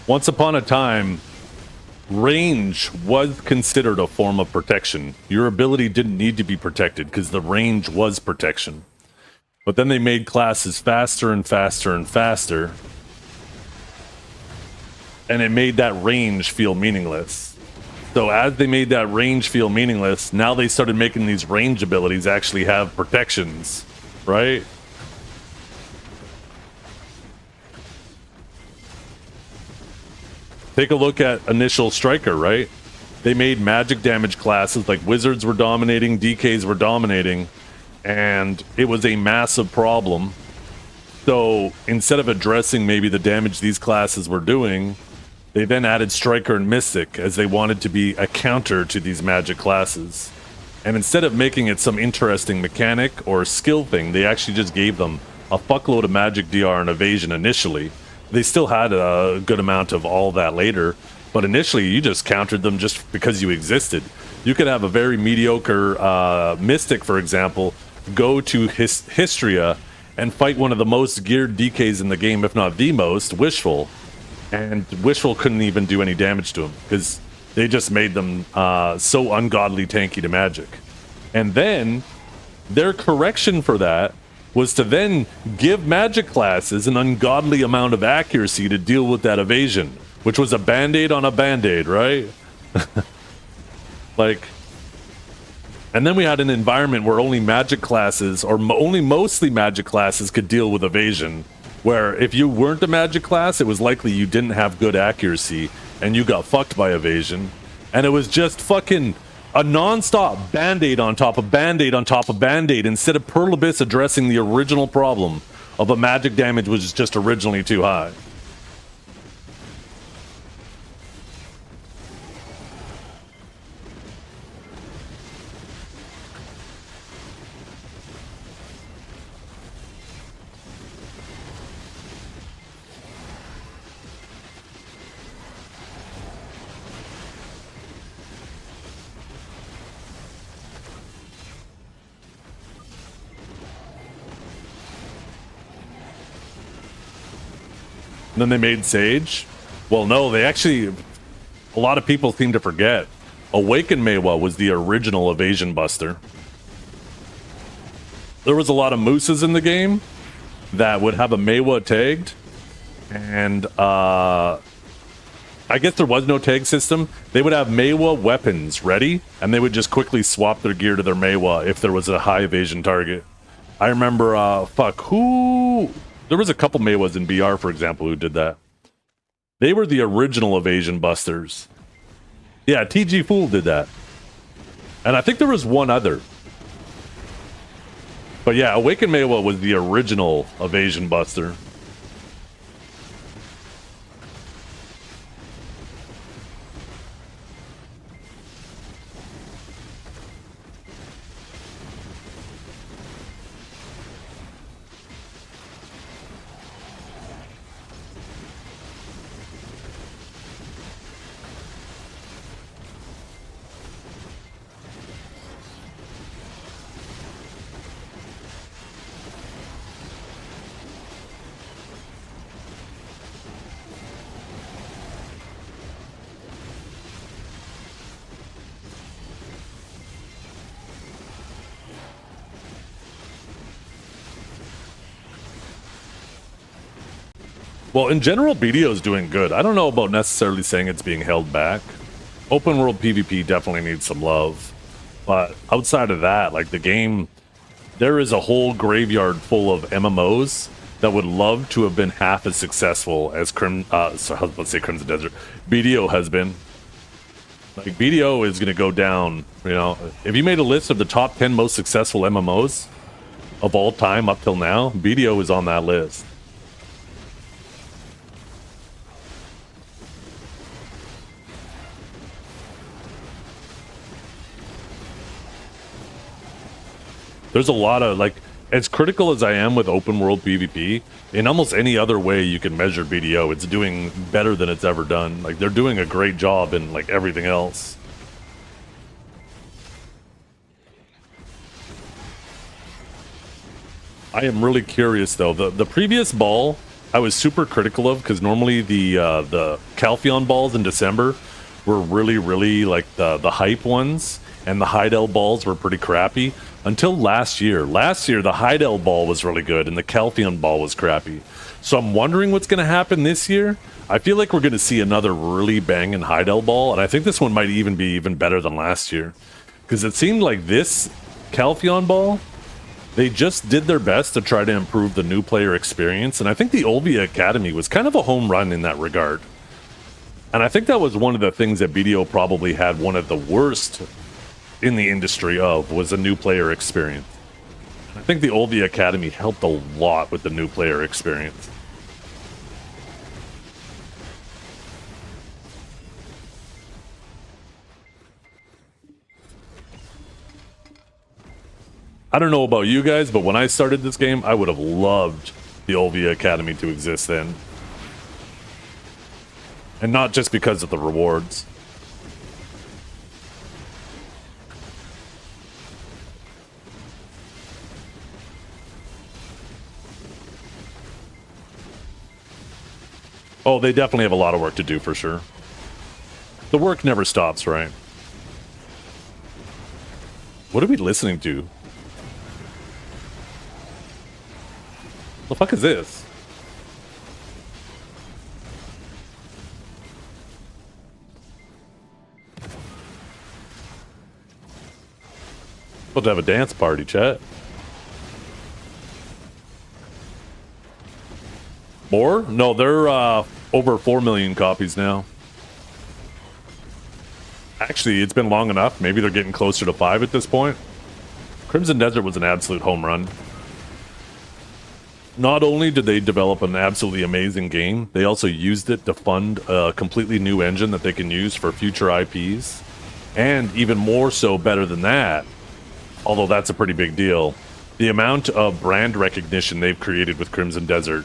S1: Once upon a time, range was considered a form of protection. Your ability didn't need to be protected because the range was protection. But then they made classes faster and faster and faster. And it made that range feel meaningless. So as they made that range feel meaningless, now they started making these range abilities actually have protections, right? Take a look at Initial Striker, right? They made magic damage classes, like wizards were dominating, DKs were dominating, and it was a massive problem. So instead of addressing maybe the damage these classes were doing, they then added Striker and Mystic as they wanted to be a counter to these magic classes. And instead of making it some interesting mechanic or skill thing, they actually just gave them a fuckload of magic DR and evasion initially. They still had a good amount of all that later, but initially you just countered them just because you existed. You could have a very mediocre Mystic, for example, go to Histria and fight one of the most geared DKs in the game, if not the most, Wishful. And Wishful couldn't even do any damage to him because they just made them so ungodly tanky to magic. And then their correction for that was to then give magic classes an ungodly amount of accuracy to deal with that evasion, which was a band-aid on a band-aid, right? Like, and then we had an environment where only magic classes, or only mostly magic classes, could deal with evasion, where if you weren't a magic class, it was likely you didn't have good accuracy, and you got fucked by evasion. And it was just fucking a non-stop band-aid on top of band-aid on top of band-aid, instead of Pearl Abyss addressing the original problem of a magic damage was just originally too high. And then they made Sage. Well, no, they actually, a lot of people seem to forget. Awaken Meiwa was the original evasion buster. There was a lot of mooses in the game that would have a Meiwa tagged. And I guess there was no tag system. They would have Meiwa weapons ready, and they would just quickly swap their gear to their Meiwa if there was a high evasion target. I remember, there was a couple Meiwas in BR, for example, who did that. They were the original evasion busters. Yeah, TG Fool did that. And I think there was one other. But yeah, Awaken Meiwa was the original evasion buster. Well, in general, BDO is doing good. I don't know about necessarily saying it's being held back. Open world PvP definitely needs some love. But outside of that, like the game, there is a whole graveyard full of MMOs that would love to have been half as successful as Crimson Desert. BDO has been. Like BDO is going to go down, you know. If you made a list of the top 10 most successful MMOs of all time up till now, BDO is on that list. There's a lot of, like, as critical as I am with open world PvP, in almost any other way you can measure BDO, it's doing better than it's ever done. Like, they're doing a great job in, like, everything else. I am really curious, though. The previous ball, I was super critical of, because normally the Calpheon balls in December were really, like, the hype ones, and the Heidel balls were pretty crappy. Until last year. Last year, the Heidel ball was really good, and the Calpheon ball was crappy. So I'm wondering what's going to happen this year. I feel like we're going to see another really banging Heidel ball, and I think this one might even be even better than last year. Because it seemed like this Calpheon ball, they just did their best to try to improve the new player experience, and I think the Olvia Academy was kind of a home run in that regard. And I think that was one of the things that BDO probably had one of the worst in the industry of, was a new player experience. I think the Olvia Academy helped a lot with the new player experience. I don't know about you guys, but when I started this game, I would have loved the Olvia Academy to exist then. And not just because of the rewards. Oh, they definitely have a lot of work to do, for sure. The work never stops, right? What are we listening to? The fuck is this? Supposed to have a dance party, chat. More? No, they're over 4 million copies now. Actually, it's been long enough. Maybe they're getting closer to 5 at this point. Crimson Desert was an absolute home run. Not only did they develop an absolutely amazing game, they also used it to fund a completely new engine that they can use for future IPs. And even more so, better than that, although that's a pretty big deal, the amount of brand recognition they've created with Crimson Desert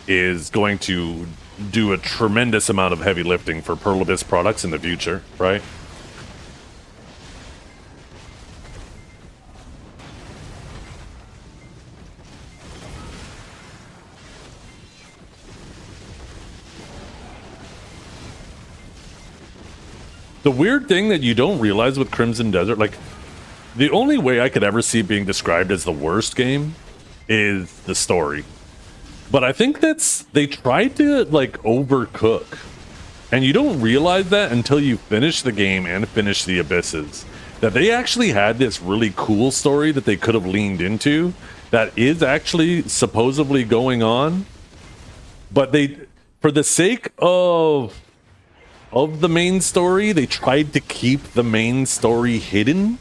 S1: is going to do a tremendous amount of heavy lifting for Pearl Abyss products in the future, right? The weird thing that you don't realize with Crimson Desert, like, the only way I could ever see it being described as the worst game is the story. But I think they tried to, like, overcook. And you don't realize that until you finish the game and finish the Abysses. That they actually had this really cool story that they could have leaned into that is actually supposedly going on. But they, for the sake of the main story, they tried to keep the main story hidden.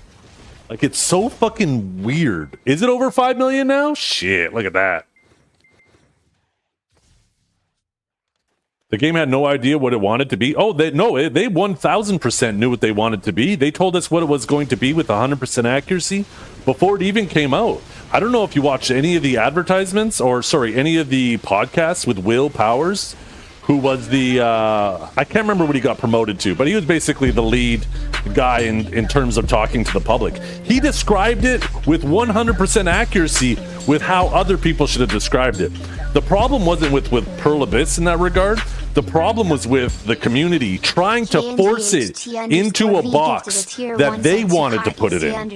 S1: Like, it's so fucking weird. Is it over 5 million now? Shit, look at that. The game had no idea what it wanted to be. Oh, they 1000% knew what they wanted to be. They told us what it was going to be with 100% accuracy before it even came out. I don't know if you watched any of the advertisements or, sorry, any of the podcasts with Will Powers, who was the, I can't remember what he got promoted to, but he was basically the lead guy in terms of talking to the public. He described it with 100% accuracy with how other people should have described it. The problem wasn't with Pearl Abyss in that regard. The problem was with the community trying to force it into a box that they wanted to put it in.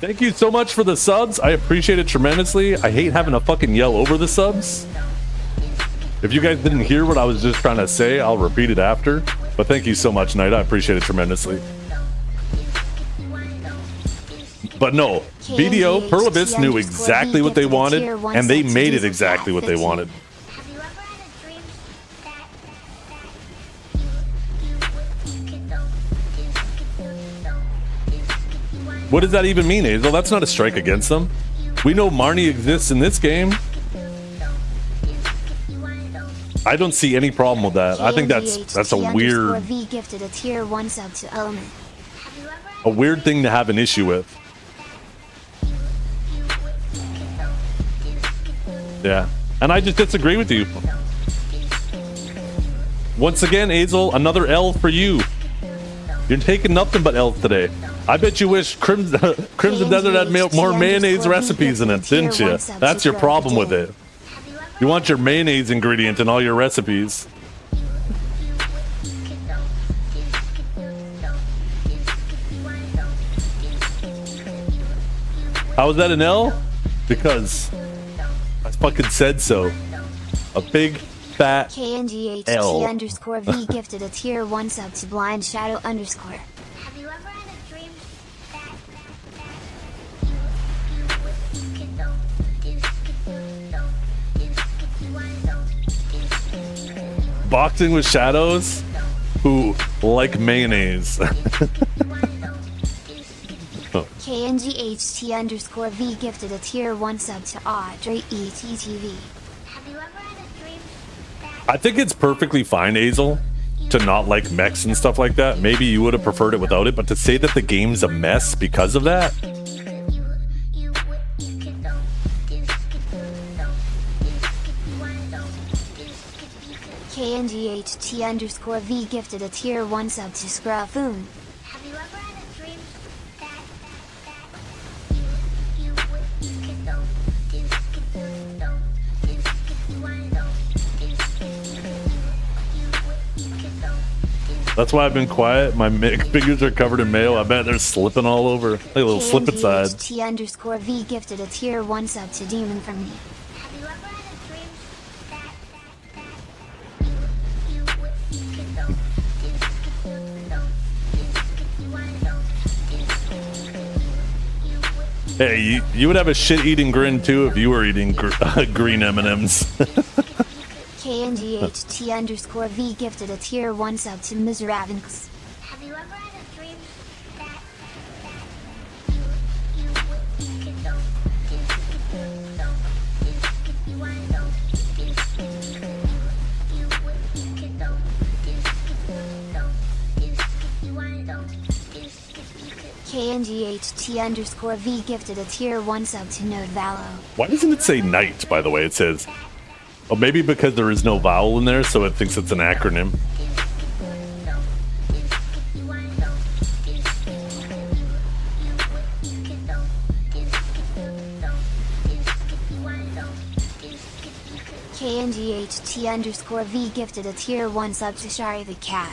S1: Thank you so much for the subs. I appreciate it tremendously. I hate having to fucking yell over the subs. If you guys didn't hear what I was just trying to say, I'll repeat it after. But thank you so much, Knight. I appreciate it tremendously. But no, BDO, Pearl Abyss knew exactly what they wanted, and they made it exactly what they wanted. What does that even mean, Hazel? That's not a strike against them. We know Marnie exists in this game. I don't see any problem with that. I think that's a weird, a weird thing to have an issue with. Yeah, and I just disagree with you. Once again, Hazel, another L for you. You're taking nothing but L's today. I bet you wish Crimson Desert had more mayonnaise recipes in it, didn't you? That's your problem with it. You want your mayonnaise ingredient in all your recipes. How was that an L? Because I fucking said so. A big fat
S9: KNGHT
S1: L.
S9: underscore V gifted a tier 1 sub to Blind Shadow underscore.
S3: Have you ever had a dream
S1: Boxing with shadows who like mayonnaise.
S9: KNGHT underscore V gifted a tier 1 sub to Audrey ETTV.
S3: Have you ever had a dream
S1: I think it's perfectly fine, Hazel, to not like mechs and stuff like that. Maybe you would have preferred it without it, but to say that the game's a mess because of that?
S9: KNGHT underscore V gifted a tier 1 sub to Scruffoon.
S3: Have you ever had a dream
S1: That's why I've been quiet. My fingers are covered in mayo. I bet they're slipping all over. Like a little slip inside.
S9: KNGHT underscore V gifted a tier 1 sub to Demon from me.
S3: Have you ever had a dream
S1: Hey, you would have a shit-eating grin too if you were eating green M&Ms.
S9: KNGHT underscore V gifted a tier 1 sub to Ms. Ravenx.
S3: Have you ever had a dream
S9: KNGHT underscore V gifted a tier 1 sub to Node Valo.
S1: Why doesn't it say night, by the way? It says... Oh, maybe because there is no vowel in there, so it thinks it's an acronym.
S9: KNGHT_V gifted a tier 1 sub to Shari the cat.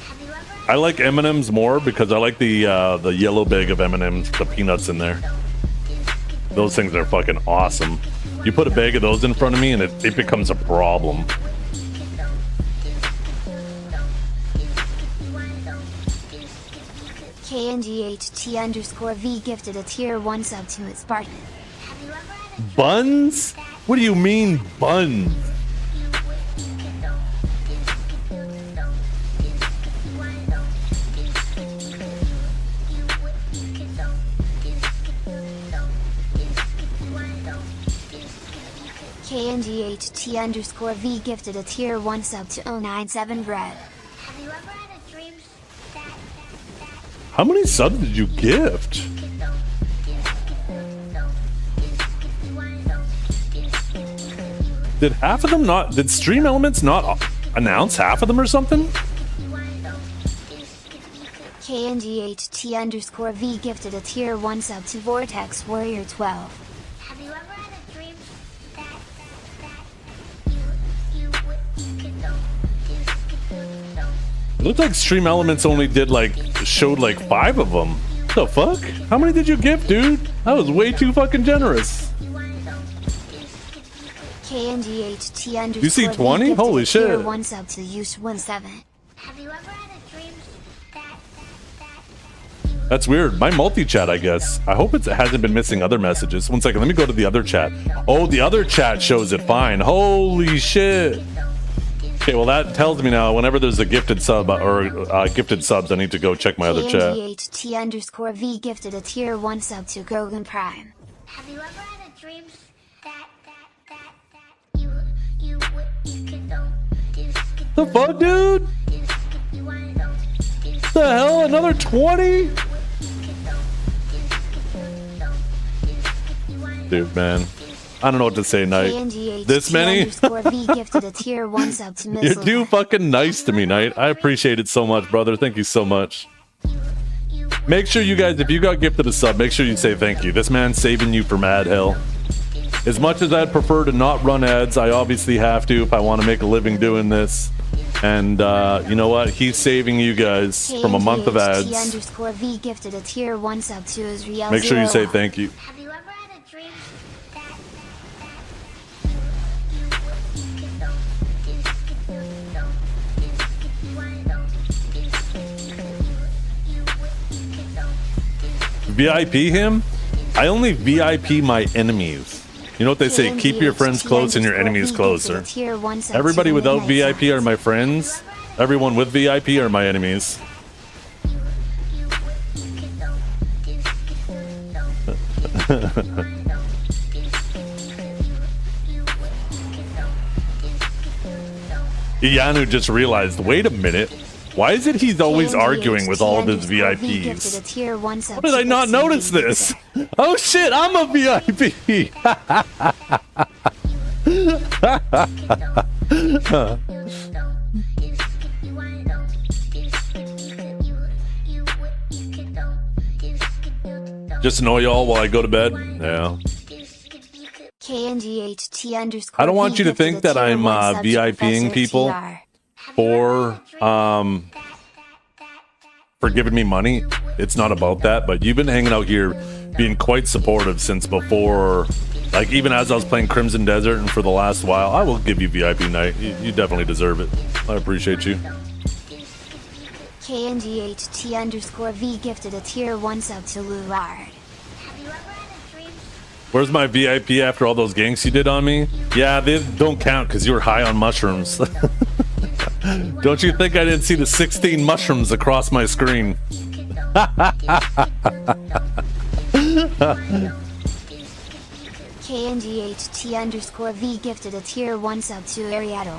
S3: Have you ever
S1: I like M&M's more because I like the yellow bag of M&M's, the peanuts in there. Those things are fucking awesome. You put a bag of those in front of me and it becomes a problem.
S9: KNGHT_V gifted a tier 1 sub to its Spartan.
S3: have you ever had a
S1: Buns? What do you mean buns?
S9: KNGHT_V gifted a tier 1 sub to 097 bread.
S3: have you ever had a dream that
S1: How many subs did you gift? Did half of them not, did Stream Elements not announce half of them or something?
S9: KNGHT_V gifted a tier 1 sub to Vortex Warrior 12.
S3: have you ever had a dream that
S1: It looked like Stream Elements only did like, showed like 5 of them. What the fuck? How many did you gift, dude? That was way too fucking generous.
S9: KNGHT_V
S1: You see 20?
S9: gifted
S1: Holy
S9: a tier
S1: shit.
S9: 1 sub to Use17.
S3: have you ever had a dream that
S1: That's weird. My multi-chat, I guess. I hope it hasn't been missing other messages. One second, let me go to the other chat. Oh, the other chat shows it fine. Holy shit. Okay, well that tells me now whenever there's a gifted sub or gifted subs, I need to go check my other chat.
S9: KNGHT_V gifted a tier 1 sub to Grogan Prime.
S3: have you ever had a dream that you could know
S1: The fuck, dude? The hell? Another 20? Dude, man. I don't know what to say, Knight. This many?
S9: KNGHT_V gifted a tier 1 sub to
S1: You're
S9: Missile.
S1: too fucking nice to me, Knight. I appreciate it so much, brother. Thank you so much. Make sure you guys, if you got gifted a sub, make sure you say thank you. This man's saving you from ad hell. As much as I'd prefer to not run ads, I obviously have to if I want to make a living doing this. And you know what? He's saving you guys from a month of ads.
S9: KNGHT_V gifted a tier 1 sub to Israel.
S1: Make sure you say thank you.
S3: have you ever had a dream that
S1: VIP him? I only VIP my enemies. You know what they say? Keep your friends close and your enemies closer. Everybody without VIP are my friends. Everyone with VIP are my enemies. Ianu just realized, wait a minute. Why is it he's always arguing with all of his VIPs? How did I not notice this? Oh shit, I'm a VIP! Just annoy y'all while I go to bed? Yeah. I don't want you to think that I'm VIPing people for giving me money. It's not about that, but you've been hanging out here being quite supportive since before, like even as I was playing Crimson Desert and for the last while. I will give you VIP night. You definitely deserve it. I appreciate you.
S9: KNGHT_V gifted a tier 1 sub to Lulard.
S1: Where's my VIP after all those ganks you did on me? Yeah, they don't count because you were high on mushrooms. Don't you think I didn't see the 16 mushrooms across my screen?
S9: KNGHT_V gifted a tier 1 sub to Ariadne.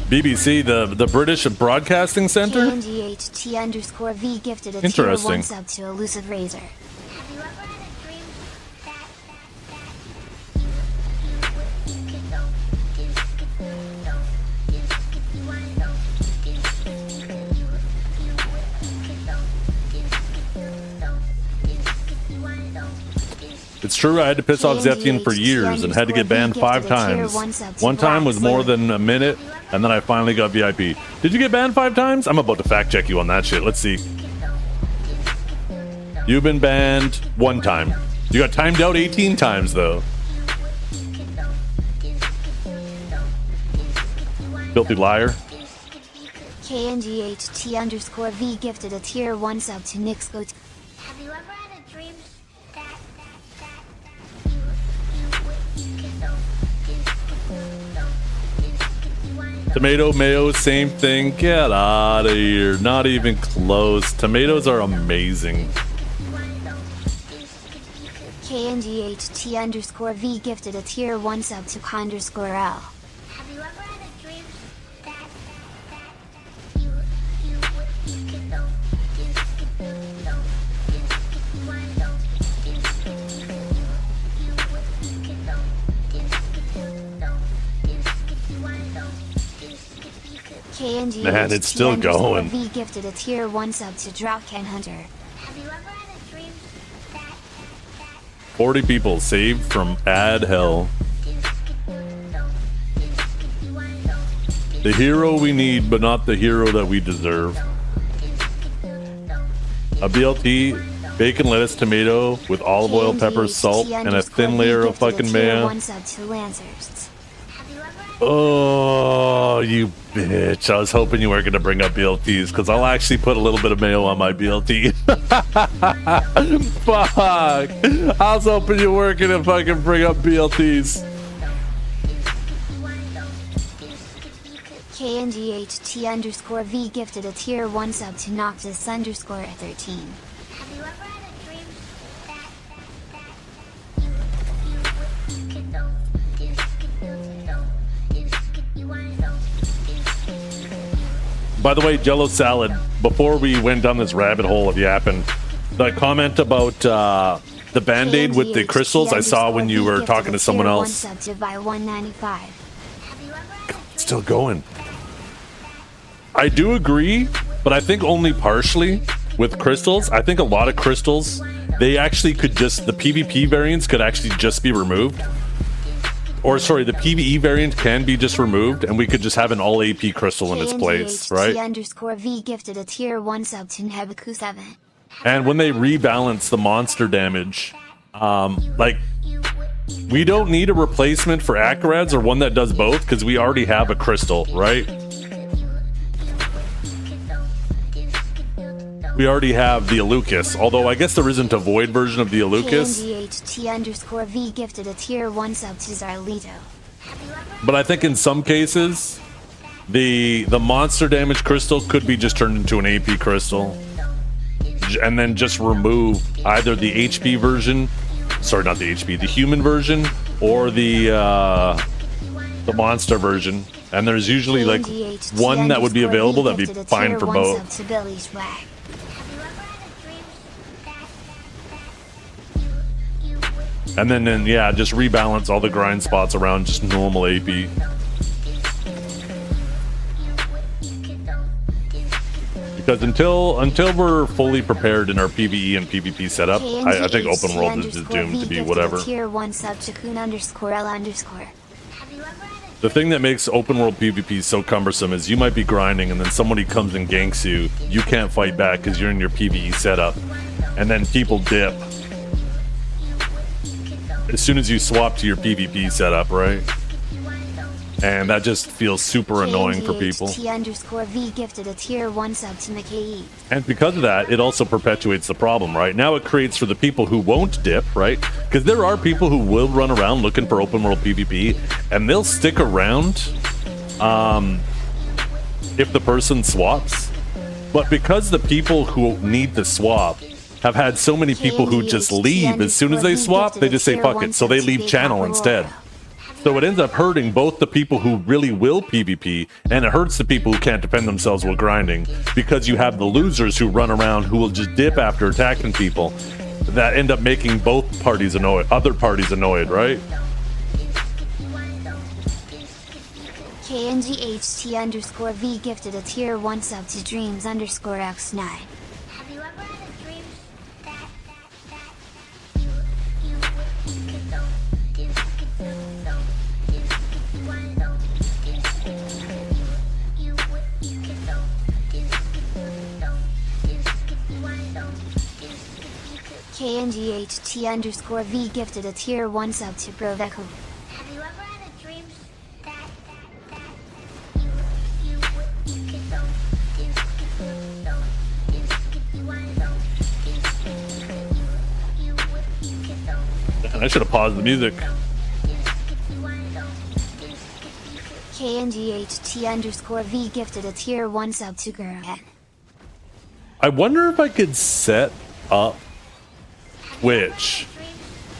S1: BBC, the British Broadcasting Center?
S9: KNGHT_V gifted a tier
S1: Interesting.
S9: 1 sub to Elusive Razor.
S1: It's true, I had to piss off Zethian for years and had to get banned 5 times. One time was more than a minute, and then I finally got VIP. Did you get banned 5 times? I'm about to fact check you on that shit. Let's see. You've been banned 1 time. You got timed out 18 times, though. Filthy liar.
S9: KNGHT_V gifted a tier 1 sub to Nick's Goat.
S3: Have you ever had a dream that
S1: Tomato, mayo, same thing. Get out of here. Not even close. Tomatoes are amazing.
S9: KNGHT_V gifted a tier 1 sub to K_L.
S3: have you ever had a dream that
S1: Man, it's still going.
S9: V gifted a tier 1 sub to Droughcan Hunter.
S3: have you ever had a dream that
S1: 40 people saved from ad hell. The hero we need, but not the hero that we deserve. A BLT, bacon, lettuce, tomato with olive oil, pepper, salt, and a thin layer of fucking mayo. Oh, you bitch. I was hoping you weren't going to bring up BLTs, because I'll actually put a little bit of mayo on my BLT. Fuck. I was hoping you weren't going to fucking bring up BLTs.
S9: KNGHT_V gifted a tier 1 sub to Noctis_13.
S3: have you ever had a dream
S1: By the way, Jello Salad, before we went down this rabbit hole of yapping, the comment about the Band-Aid with the crystals I saw when you were talking to someone else. It's still going. I do agree, but I think only partially with crystals. I think a lot of crystals, they actually could just, the PvP variants could actually just be removed. Or sorry, the PvE variant can be just removed, and we could just have an all AP crystal in its place, right?
S9: KNGHT_V gifted a tier 1 sub to Nebuku 7.
S1: And when they rebalance the monster damage, like, we don't need a replacement for Akarads or one that does both, because we already have a crystal, right? We already have the Alucus, although I guess there isn't a void version of the Alucus.
S9: KNGHT_V gifted a tier 1 sub to Zarlito.
S1: But I think in some cases, the monster damage crystal could be just turned into an AP crystal. And then just remove either the HP version, sorry, not the HP, the human version, or the monster version. And there's usually like one that would be available that'd be fine for both. And then yeah, just rebalance all the grind spots around just normal AP. Because until we're fully prepared in our PvE and PvP setup, I think open world is just doomed to be whatever.
S9: Tier 1 sub to Kun_L_.
S1: The thing that makes open world PvP so cumbersome is you might be grinding and then somebody comes and ganks you. You can't fight back because you're in your PvE setup. And then people dip as soon as you swap to your PvP setup, right? And that just feels super annoying for people.
S9: KNGHT_V gifted a tier 1 sub to McKay.
S1: And because of that, it also perpetuates the problem, right? Now it creates for the people who won't dip, right? Because there are people who will run around looking for open world PvP, and they'll stick around if the person swaps. But because the people who need the swap have had so many people who just leave as soon as they swap, they just say fuck it, so they leave channel instead. So it ends up hurting both the people who really will PvP, and it hurts the people who can't defend themselves while grinding, because you have the losers who run around who will just dip after attacking people that end up making both parties annoyed, other parties annoyed, right?
S9: KNGHT_V gifted a tier 1 sub to Dreams_X9.
S3: have you ever had a dream that
S9: KNGHT underscore V gifted a tier 1 sub to Proveco.
S3: Have you ever had a dream that
S1: I should have paused the music.
S9: KNGHT underscore V gifted a tier 1 sub to Gurren.
S1: I wonder if I could set up Twitch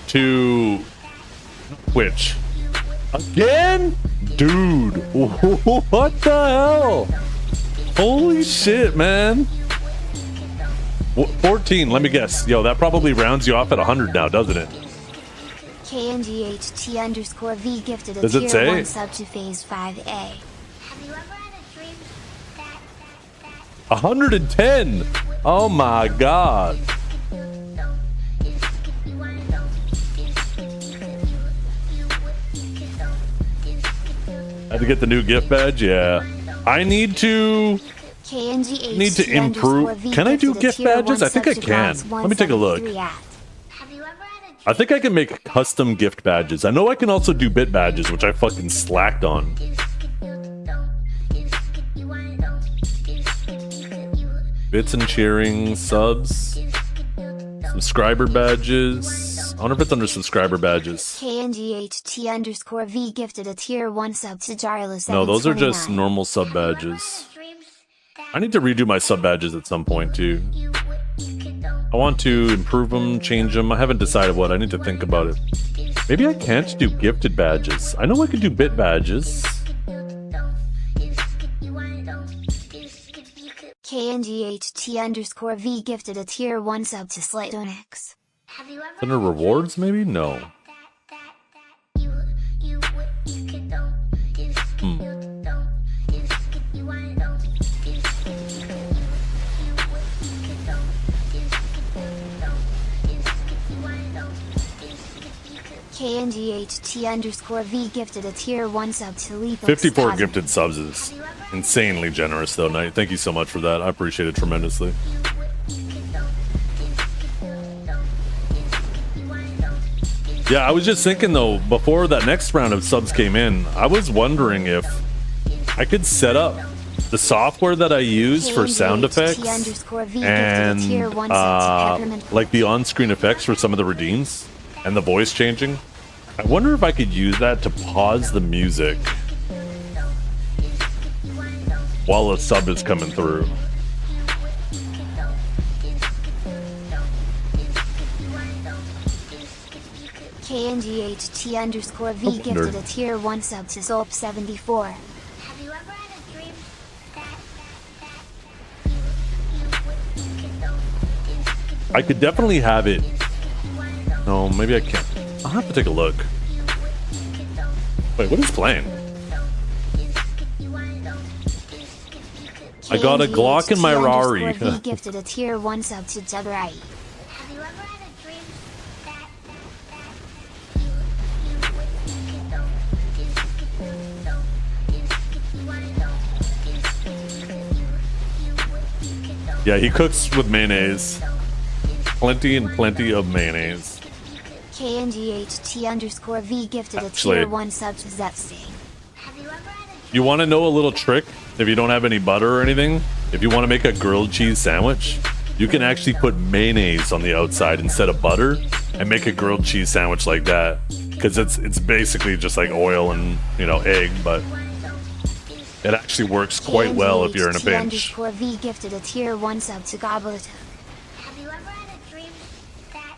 S1: to Twitch again, dude. What the hell? Holy shit, man. 14. Let me guess. Yo, that probably rounds you off at 100 now, doesn't it?
S9: KNGHT underscore V gifted a
S1: Does it
S9: tier
S1: say?
S9: 1 sub to phase 5A.
S3: have you ever had a dream that
S1: 110. Oh my god. I had to get the new gift badge. Yeah, I need to
S9: KNGHT
S1: improve.
S9: underscore V
S1: Can I do
S9: gifted a
S1: gift
S9: tier
S1: badges?
S9: 1
S1: I think
S9: sub
S1: I
S9: to
S1: can.
S9: Bronze
S1: Let me take a look.
S9: 173 at.
S3: have you ever had a
S1: I think I can make custom gift badges. I know I can also do bit badges, which I fucking slacked on. Bits and cheering, subs, subscriber badges. I wonder if it's under subscriber badges.
S9: KNGHT underscore V gifted a tier 1 sub to Jarla.
S1: No, those are just normal sub badges. I need to redo my sub badges at some point too. I want to improve them, change them. I haven't decided what. I need to think about it. Maybe I can't do gifted badges. I know I can do bit badges.
S9: KNGHT underscore V gifted a tier 1 sub to Slightonix.
S3: have you ever
S1: Under rewards, maybe? No.
S9: KNGHT underscore V gifted a tier 1 sub to Leap.
S1: 54 gifted subs is insanely generous though, Knight. Thank you so much for that. I appreciate it tremendously. Yeah, I was just thinking though, before that next round of subs came in, I was wondering if I could set up the software that I use for sound effects and like the on-screen effects for some of the redeems and the voice changing. I wonder if I could use that to pause the music while a sub is coming through.
S9: KNGHT underscore V gifted a tier 1 sub to Zolp74.
S3: have you ever had a dream
S1: I could definitely have it. No, maybe I can't. I'll have to take a look. Wait, what is playing? I got a Glock in my Rari.
S9: V gifted a tier 1 sub to Juggerite.
S3: have you ever had a dream
S1: Yeah, he cooks with mayonnaise. Plenty and plenty of mayonnaise.
S9: KNGHT underscore V gifted a
S1: Actually-
S9: tier 1 sub to Zetsting.
S3: have you ever had a
S1: You want to know a little trick? If you don't have any butter or anything, if you want to make a grilled cheese sandwich, you can actually put mayonnaise on the outside instead of butter and make a grilled cheese sandwich like that. Because it's basically just like oil and, you know, egg, but it actually works quite well if you're in a
S9: KNGHT
S1: pinch.
S9: underscore V gifted a tier 1 sub to Gobbleton.
S3: have you ever had a dream that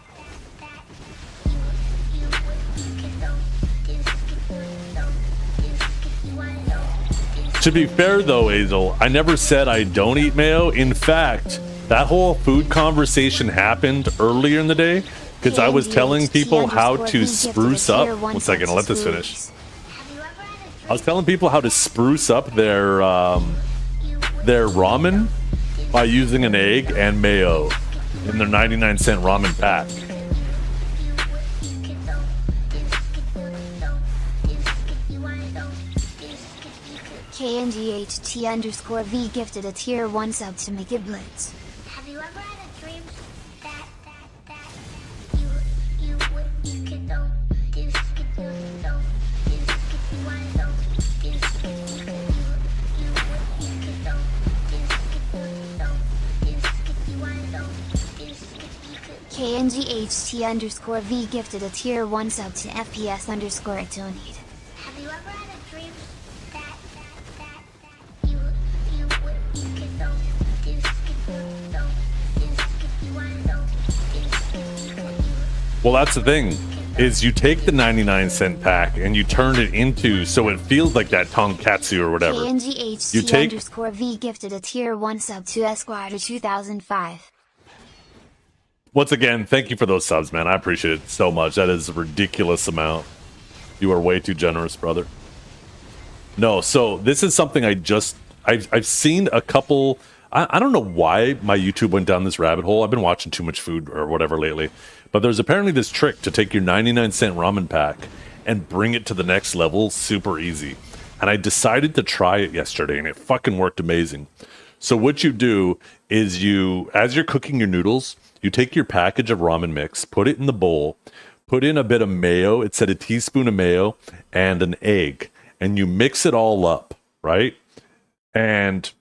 S1: To be fair though, Azel, I never said I don't eat mayo. In fact, that whole food conversation happened earlier in the day because I was telling people how to spruce up. One second, I'll let this finish. I was telling people how to spruce up their ramen by using an egg and mayo in their 99-cent ramen pack.
S9: KNGHT underscore V gifted a tier 1 sub to Make It Blitz.
S3: have you ever had a dream that
S9: KNGHT_V gifted a tier 1 sub to FPS_donate.
S3: Have you ever had a dream that you can do skippy one do
S1: Well, that's the thing, is you take the 99-cent pack and you turn it into so it feels like that tonkatsu or whatever.
S9: KNGHT_V gifted a tier 1 sub to Esquire 2005.
S1: Once again, thank you for those subs, man. I appreciate it so much. That is a ridiculous amount. You are way too generous, brother. No, so this is something I've seen a couple. I don't know why my YouTube went down this rabbit hole. I've been watching too much food or whatever lately. But there's apparently this trick to take your 99-cent ramen pack and bring it to the next level super easy. And I decided to try it yesterday, and it fucking worked amazing. So what you do is as you're cooking your noodles, you take your package of ramen mix, put it in the bowl, put in a bit of mayo. It said a teaspoon of mayo and an egg, and you mix it all up, right? And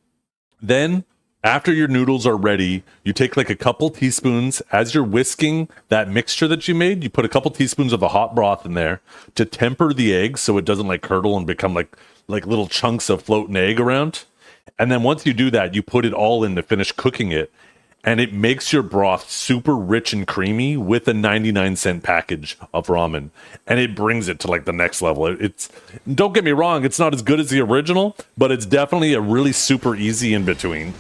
S1: then after your noodles are ready, you take like a couple teaspoons. As you're whisking that mixture that you made, you put a couple teaspoons of the hot broth in there to temper the egg so it doesn't like curdle and become like little chunks of floating egg around. And then once you do that, you put it all in to finish cooking it. And it makes your broth super rich and creamy with a 99-cent package of ramen. And it brings it to like the next level. It's, don't get me wrong, it's not as good as the original, but it's definitely a really super easy in between.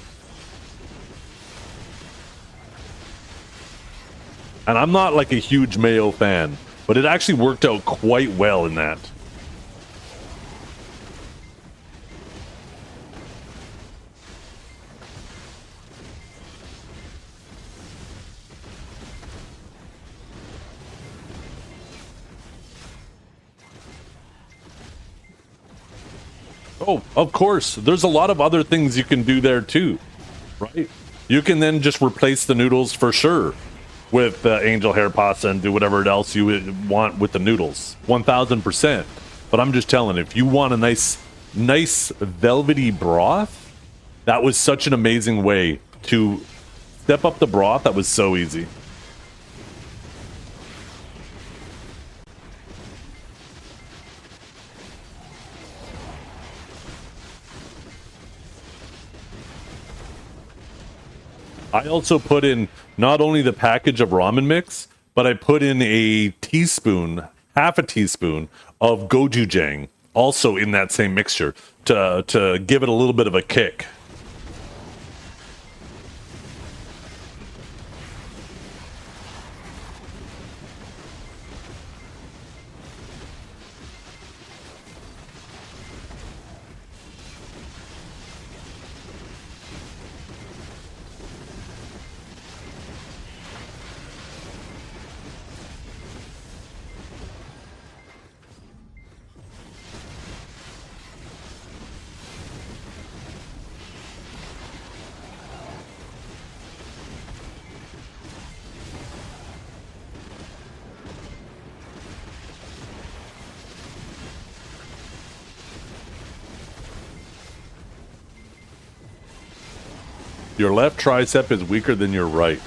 S1: And I'm not like a huge mayo fan, but it actually worked out quite well in that. Oh, of course. There's a lot of other things you can do there too, right? You can then just replace the noodles for sure with angel hair pasta and do whatever else you would want with the noodles. 1000%. But I'm just telling, if you want a nice velvety broth, that was such an amazing way to step up the broth. That was so easy. I also put in not only the package of ramen mix, but I put in a teaspoon, half a teaspoon of gochujang, also in that same mixture to give it a little bit of a kick. Your left tricep is weaker than your right.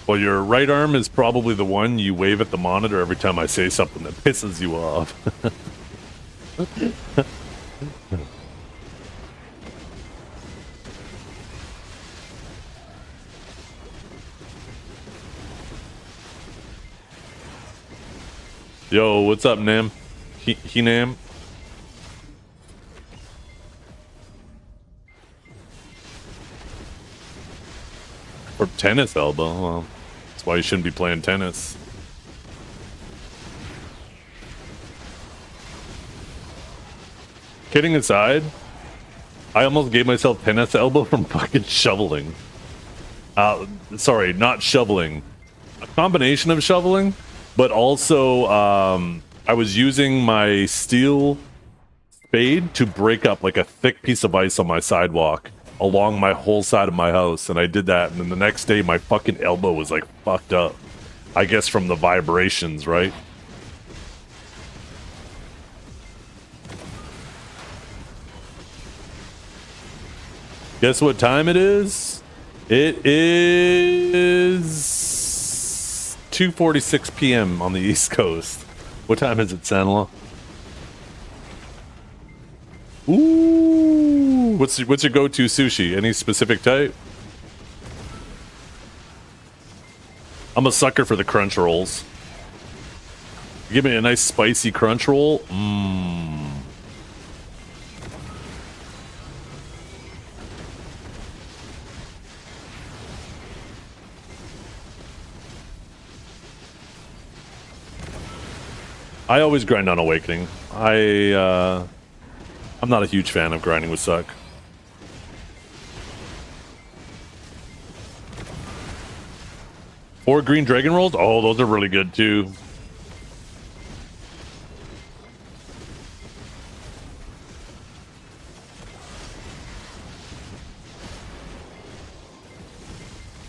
S1: Well, your right arm is probably the one you wave at the monitor every time I say something that pisses you off. Yo, what's up, Nam? Nam? Or tennis elbow. Well, that's why you shouldn't be playing tennis. Kidding aside, I almost gave myself tennis elbow from fucking shoveling. Sorry, not shoveling. A combination of shoveling, but also I was using my steel spade to break up like a thick piece of ice on my sidewalk along my whole side of my house, and I did that, and then the next day my fucking elbow was like fucked up. I guess from the vibrations, right? Guess what time it is? It is 2:46 p.m. on the East Coast. What time is it, Sanla? Ooh, what's your go-to sushi? Any specific type? I'm a sucker for the crunch rolls. Give me a nice spicy crunch roll. Mmm. I always grind on Awakening. I'm not a huge fan of grinding with Suck. Or green dragon rolls? Oh, those are really good too.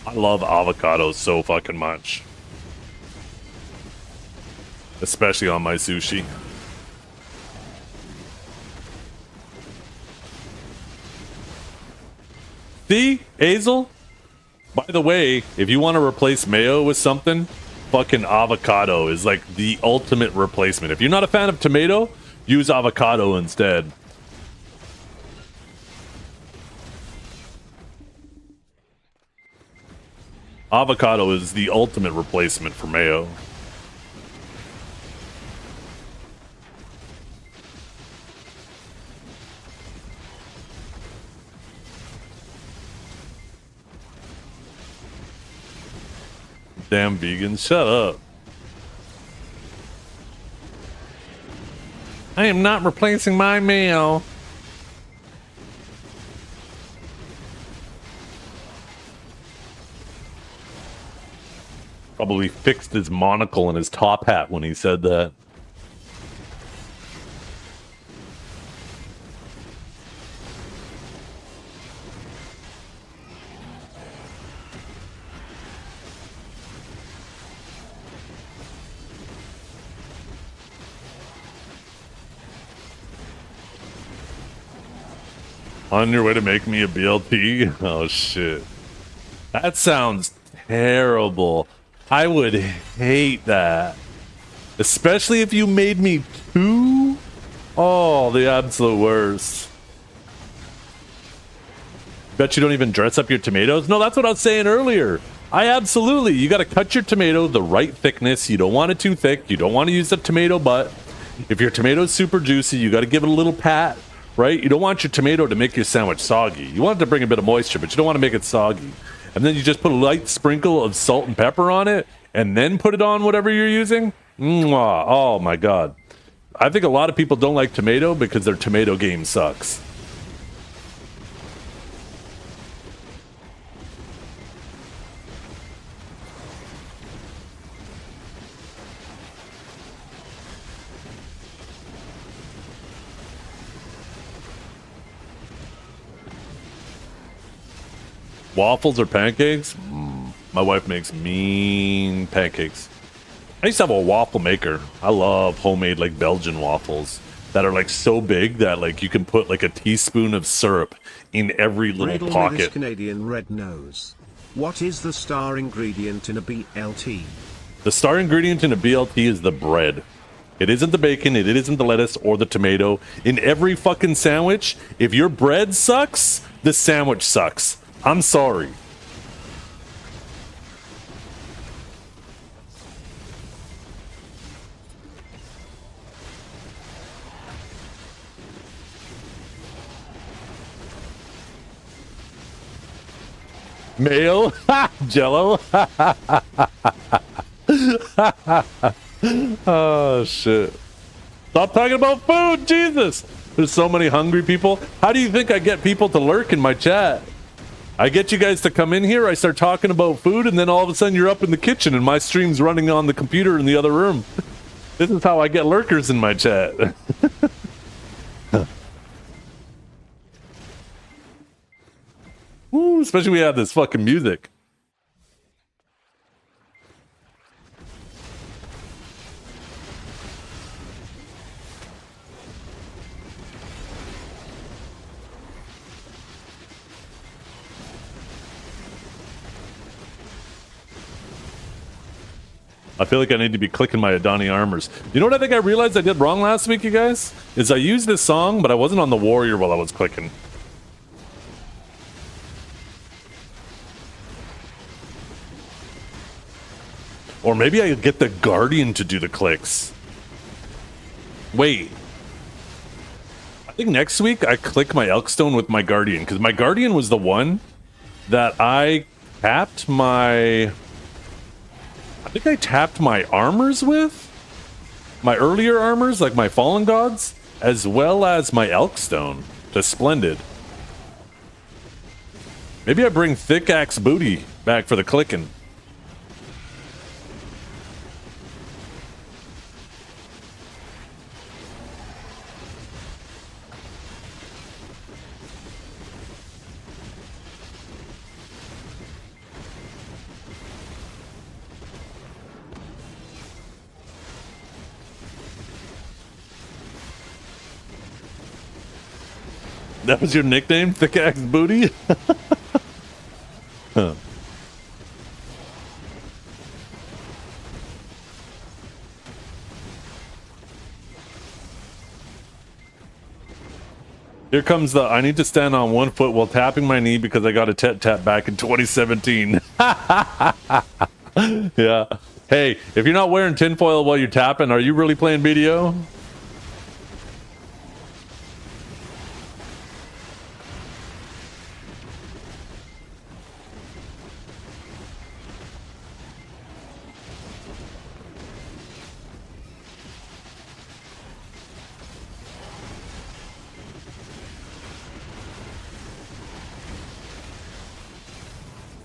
S1: I love avocados so fucking much. Especially on my sushi. See, Hazel? By the way, if you want to replace mayo with something, fucking avocado is like the ultimate replacement. If you're not a fan of tomato, use avocado instead. Avocado is the ultimate replacement for mayo. Damn vegan, shut up. I am not replacing my mayo. Probably fixed his monocle and his top hat when he said that. On your way to make me a BLT? Oh shit. That sounds terrible. I would hate that. Especially if you made me two? Oh, the absolute worst. Bet you don't even dress up your tomatoes? No, that's what I was saying earlier. You gotta cut your tomato the right thickness. You don't want it too thick. You don't want to use the tomato butt. If your tomato's super juicy, you gotta give it a little pat. Right? You don't want your tomato to make your sandwich soggy. You want it to bring a bit of moisture, but you don't want to make it soggy. And then you just put a light sprinkle of salt and pepper on it, and then put it on whatever you're using. Mwah. Oh my god. I think a lot of people don't like tomato because their tomato game sucks. Waffles or pancakes? My wife makes mean pancakes. I used to have a waffle maker. I love homemade like Belgian waffles that are like so big that like you can put like a teaspoon of syrup in every little
S5: Riddle me
S1: pocket.
S5: this Canadian red nose. What is the star ingredient in a BLT?
S1: The star ingredient in a BLT is the bread. It isn't the bacon, it isn't the lettuce or the tomato. In every fucking sandwich, if your bread sucks, the sandwich sucks. I'm sorry. Mayo? Jello? Oh, shit. Stop talking about food, Jesus! There's so many hungry people. How do you think I get people to lurk in my chat? I get you guys to come in here, I start talking about food, and then all of a sudden you're up in the kitchen and my stream's running on the computer in the other room. This is how I get lurkers in my chat. Ooh, especially we have this fucking music. I feel like I need to be clicking my Adani armors. You know what I think I realized I did wrong last week, you guys? Is I used this song, but I wasn't on the warrior while I was clicking. Or maybe I get the guardian to do the clicks. Wait. I think next week I click my Elkstone with my guardian, because my guardian was the one that I tapped my... I think I tapped my armors with? My earlier armors, like my Fallen Gods, as well as my Elkstone to Splendid. Maybe I bring Thick Axe Booty back for the clicking. That was your nickname? Thick Axe Booty? Huh. Here comes the I need to stand on one foot while tapping my knee because I got a tap back in 2017. Yeah. Hey, if you're not wearing tinfoil while you're tapping, are you really playing BDO?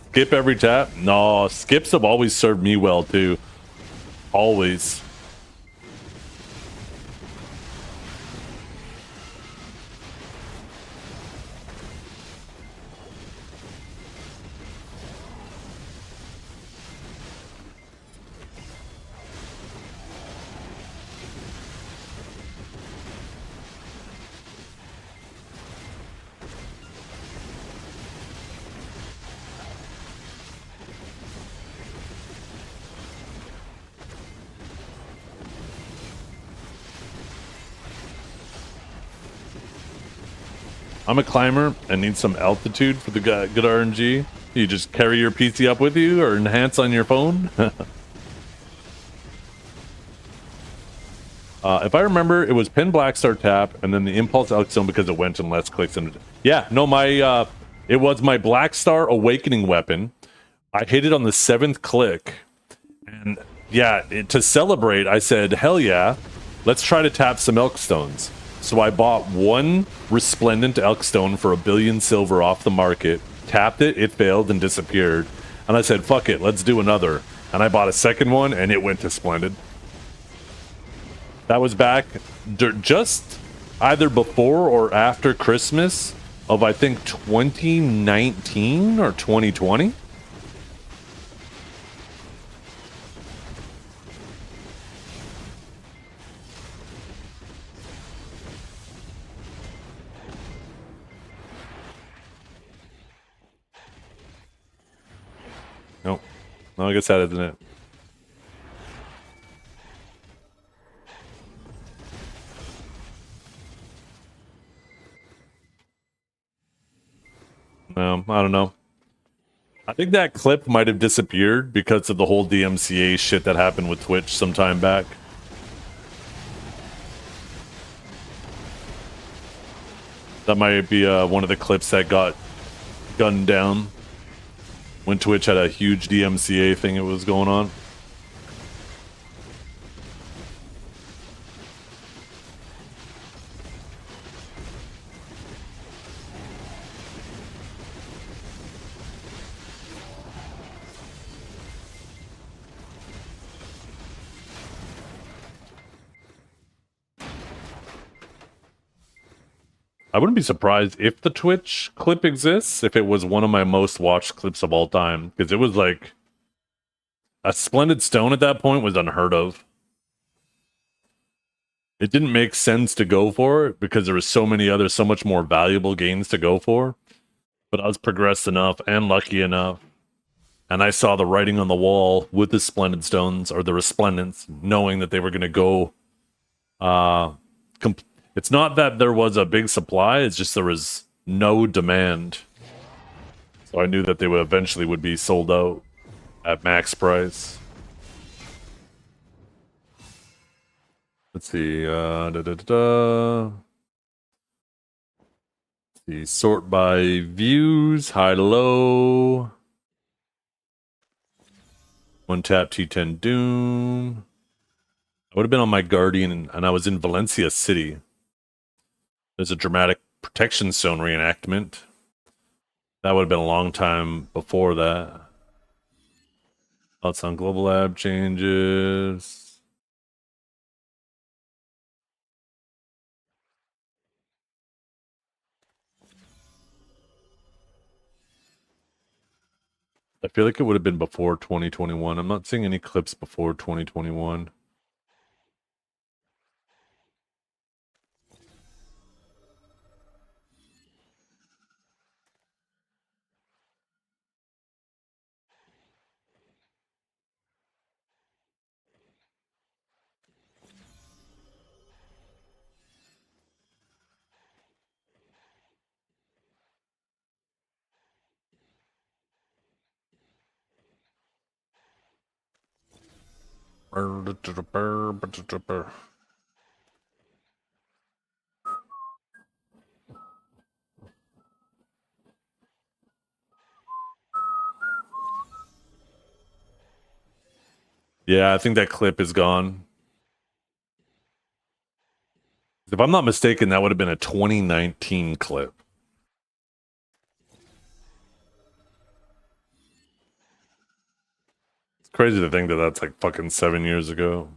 S1: Skip every tap? No, skips have always served me well too. Always. I'm a climber and need some altitude for the good RNG. You just carry your PC up with you or enhance on your phone. If I remember, it was Pin Blackstar tap and then the Impulse Elkstone because it went in less clicks. And yeah, no, it was my Blackstar Awakening weapon. I hit it on the 7th click. And yeah, to celebrate, I said, hell yeah, let's try to tap some Elkstones. So I bought one Resplendent Elkstone for 1 billion silver off the market, tapped it, it failed and disappeared. And I said, fuck it, let's do another. And I bought a second one and it went to Splendid. That was back just either before or after Christmas of, I think, 2019 or 2020. Nope. No, I guess that isn't it. No, I don't know. I think that clip might have disappeared because of the whole DMCA shit that happened with Twitch some time back. That might be one of the clips that got gunned down when Twitch had a huge DMCA thing that was going on. I wouldn't be surprised if the Twitch clip exists, if it was one of my most watched clips of all time, because it was like a Splendid Stone at that point was unheard of. It didn't make sense to go for it because there was so many other, so much more valuable games to go for. But I was progressed enough and lucky enough and I saw the writing on the wall with the splendid stones or the resplendents, knowing that they were going to go. It's not that there was a big supply; it's just there was no demand. So I knew that they would eventually would be sold out at max price. Let's see. The sort by views, high to low. One tap T10 Doom. I would have been on my Guardian, and I was in Valencia City. There's a dramatic protection zone reenactment. That would have been a long time before that. Thoughts on global lab changes. I feel like it would have been before 2021. I'm not seeing any clips before 2021. Yeah, I think that clip is gone. If I'm not mistaken, that would have been a 2019 clip. It's crazy to think that that's like fucking 7 years ago.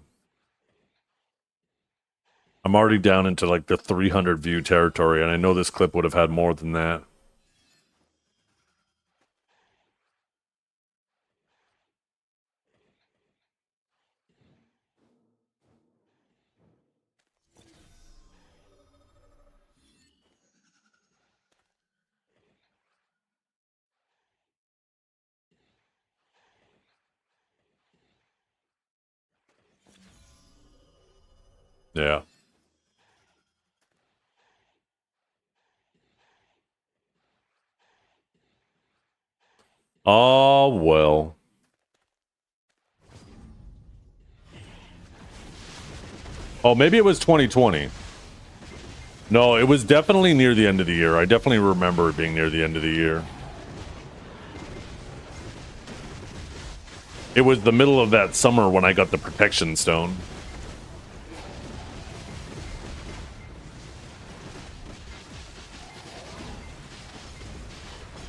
S1: I'm already down into like the 300 view territory, and I know this clip would have had more than that. Yeah. Oh, well. Oh, maybe it was 2020. No, it was definitely near the end of the year. I definitely remember it being near the end of the year. It was the middle of that summer when I got the protection stone.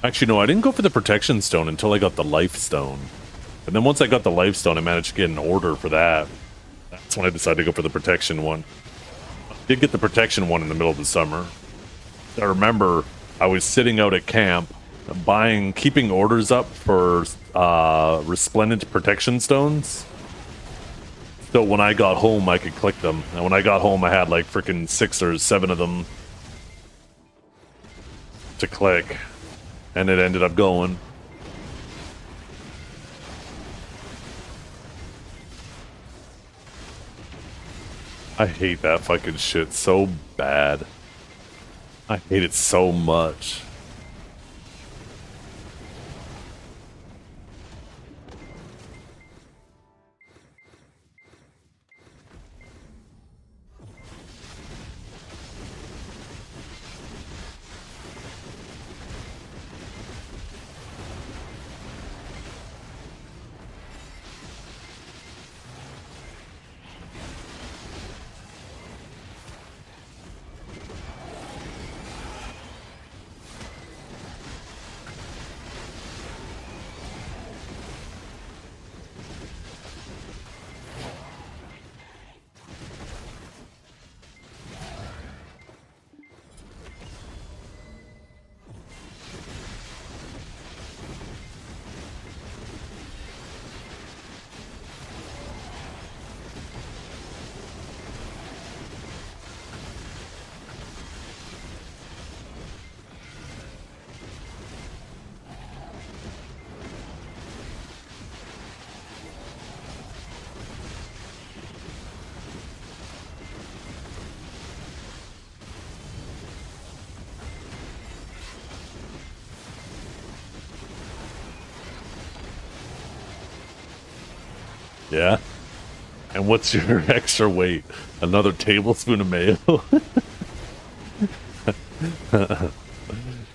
S1: Actually, no, I didn't go for the protection stone until I got the life stone. And then once I got the life stone, I managed to get an order for that. That's when I decided to go for the protection one. I did get the protection one in the middle of the summer. I remember I was sitting out at camp, keeping orders up for resplendent protection stones. So when I got home, I could click them. And when I got home, I had like freaking 6 or 7 of them to click. And it ended up going. I hate that fucking shit so bad. I hate it so much. Yeah. And what's your extra weight? Another tablespoon of mayo?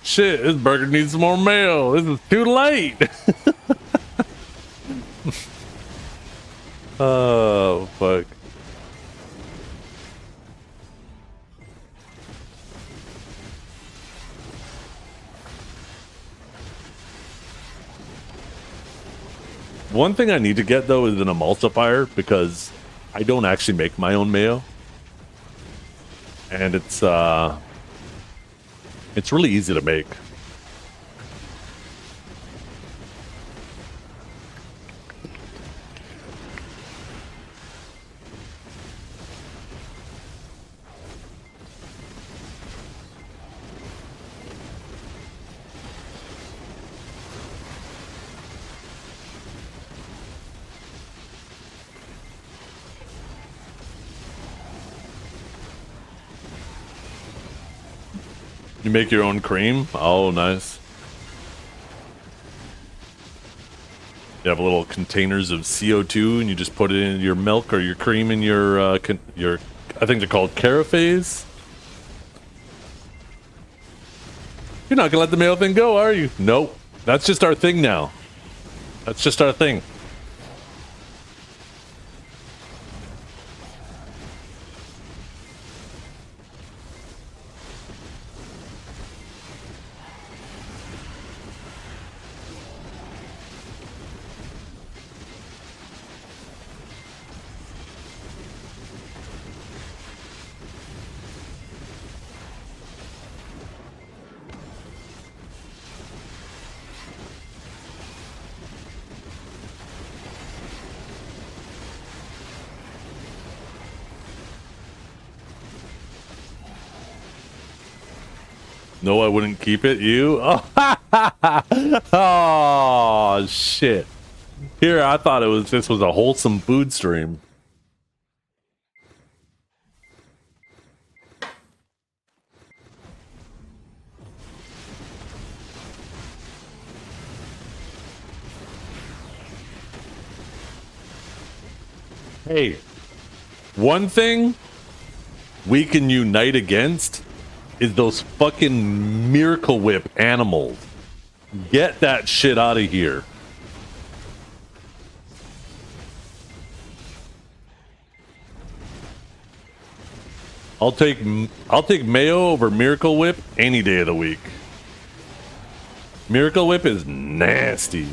S1: Shit, this burger needs some more mayo. This is too late. Oh, fuck. One thing I need to get, though, is an emulsifier, because I don't actually make my own mayo. And it's really easy to make. You make your own cream? Oh, nice. You have little containers of CO2, and you just put it in your milk or your cream in your I think they're called carafes. You're not gonna let the mayo thing go, are you? Nope. That's just our thing now. That's just our thing. No, I wouldn't keep it. You? Oh, shit. Here, I thought this was a wholesome food stream. Hey, one thing we can unite against is those fucking Miracle Whip animals. Get that shit out of here. I'll take mayo over Miracle Whip any day of the week. Miracle Whip is nasty.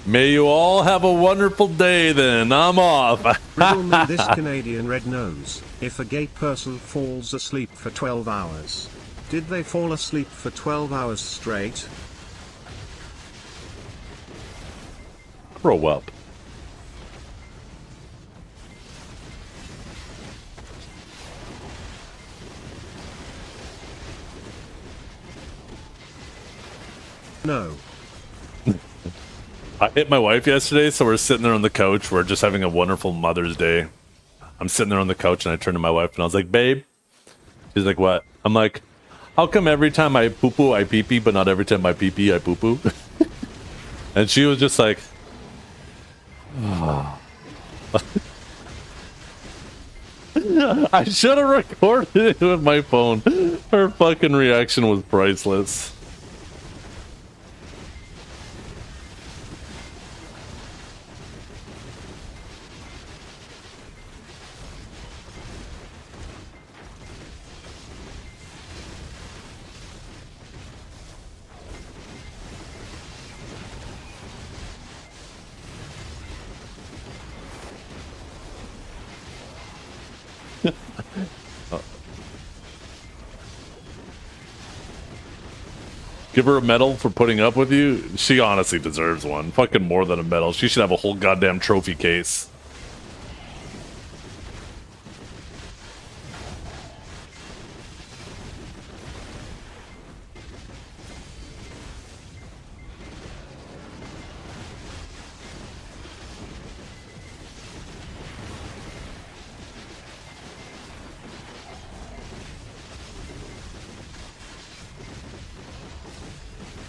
S1: May you all have a wonderful day then. I'm off.
S5: Riddle me this Canadian red nose. If a gay person falls asleep for 12 hours, did they fall asleep for 12 hours straight?
S1: Grow up.
S5: No.
S1: I hit my wife yesterday, so we're sitting there on the couch. We're just having a wonderful Mother's Day. I'm sitting there on the couch, and I turned to my wife, and I was like, babe. She's like, what? I'm like, how come every time I poo-poo, I pee-pee, but not every time I pee-pee, I poo-poo? And she was just like, oh. I should have recorded it with my phone. Her fucking reaction was priceless. Give her a medal for putting up with you. She honestly deserves one. Fucking more than a medal. She should have a whole goddamn trophy case.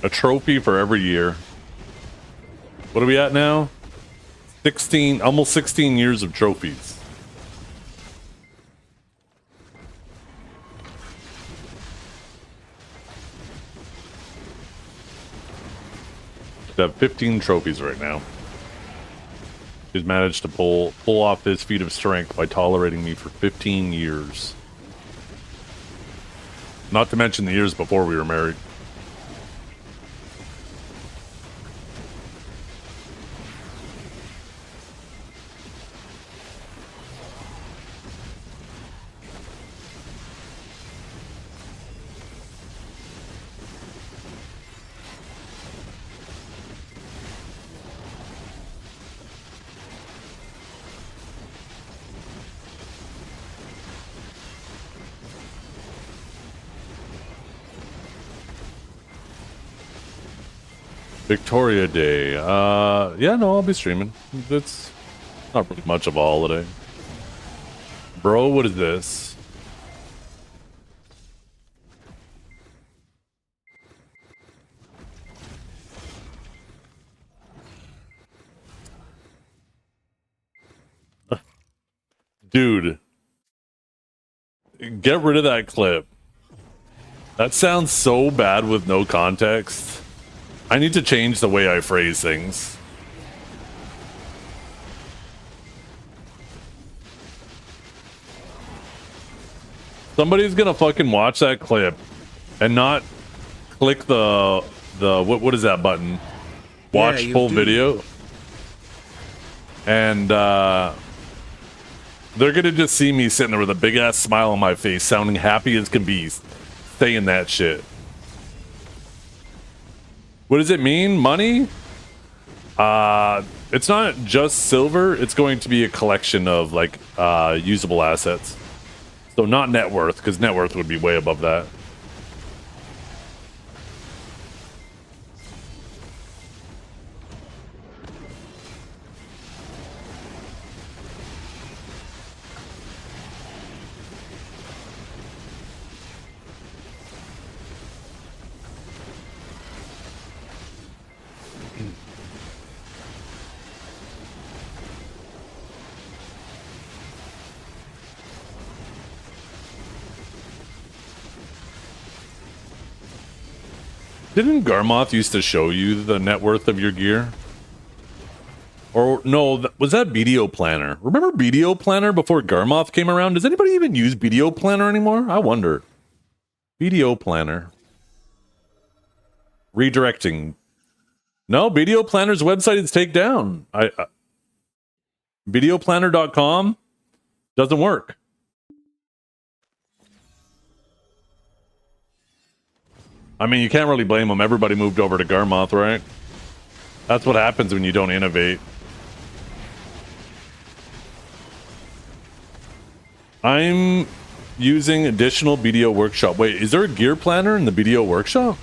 S1: A trophy for every year. What are we at now? 16, almost 16 years of trophies. I have 15 trophies right now. He's managed to pull off his feat of strength by tolerating me for 15 years. Not to mention the years before we were married. Victoria Day. Yeah, no, I'll be streaming. It's not really much of a holiday. Bro, what is this? Dude. Get rid of that clip. That sounds so bad with no context. I need to change the way I phrase things. Somebody's gonna fucking watch that clip and not click the what is that button? Watch full video. And they're gonna just see me sitting there with a big ass smile on my face, sounding happy as can be, saying that shit. What does it mean? Money? It's not just silver. It's going to be a collection of like usable assets. So not net worth, because net worth would be way above that. Didn't Garmoth used to show you the net worth of your gear? Or no, was that BDO Planner? Remember BDO Planner before Garmoth came around? Does anybody even use BDO Planner anymore? I wonder. BDO Planner. Redirecting. No, BDO Planner's website is taken down. BDOplanner.com doesn't work. I mean, you can't really blame them. Everybody moved over to Garmoth, right? That's what happens when you don't innovate. I'm using additional BDO Workshop. Wait, is there a gear planner in the BDO Workshop?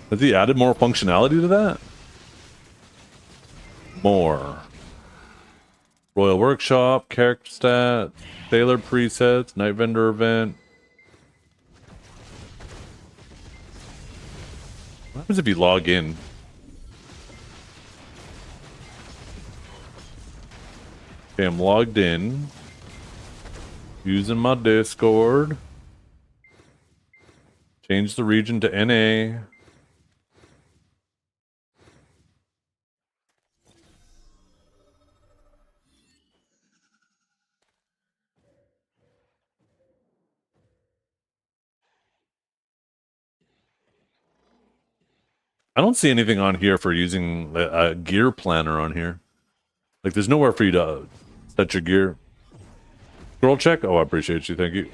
S1: Has he added more functionality to that? More. Royal Workshop, character stats, sailor presets, night vendor event. What happens if you log in? Okay, I'm logged in. Using my Discord. Change the region to NA. I don't see anything on here for using a gear planner on here. Like, there's nowhere for you to set your gear. Scroll check? Oh, I appreciate you. Thank you.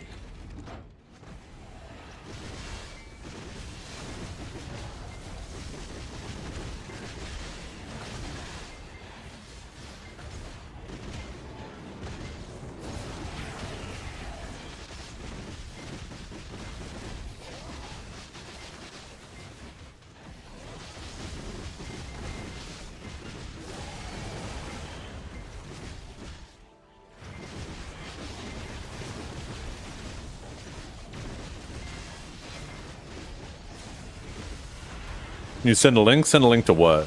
S1: You send a link? Send a link to what?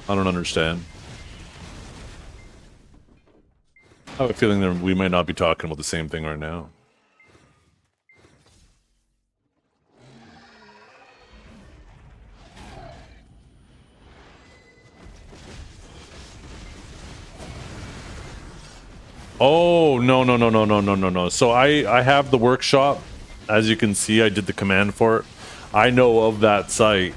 S1: I don't understand. I have a feeling that we might not be talking about the same thing right now. Oh, no. So I have the workshop. As you can see, I did the command for it. I know of that site.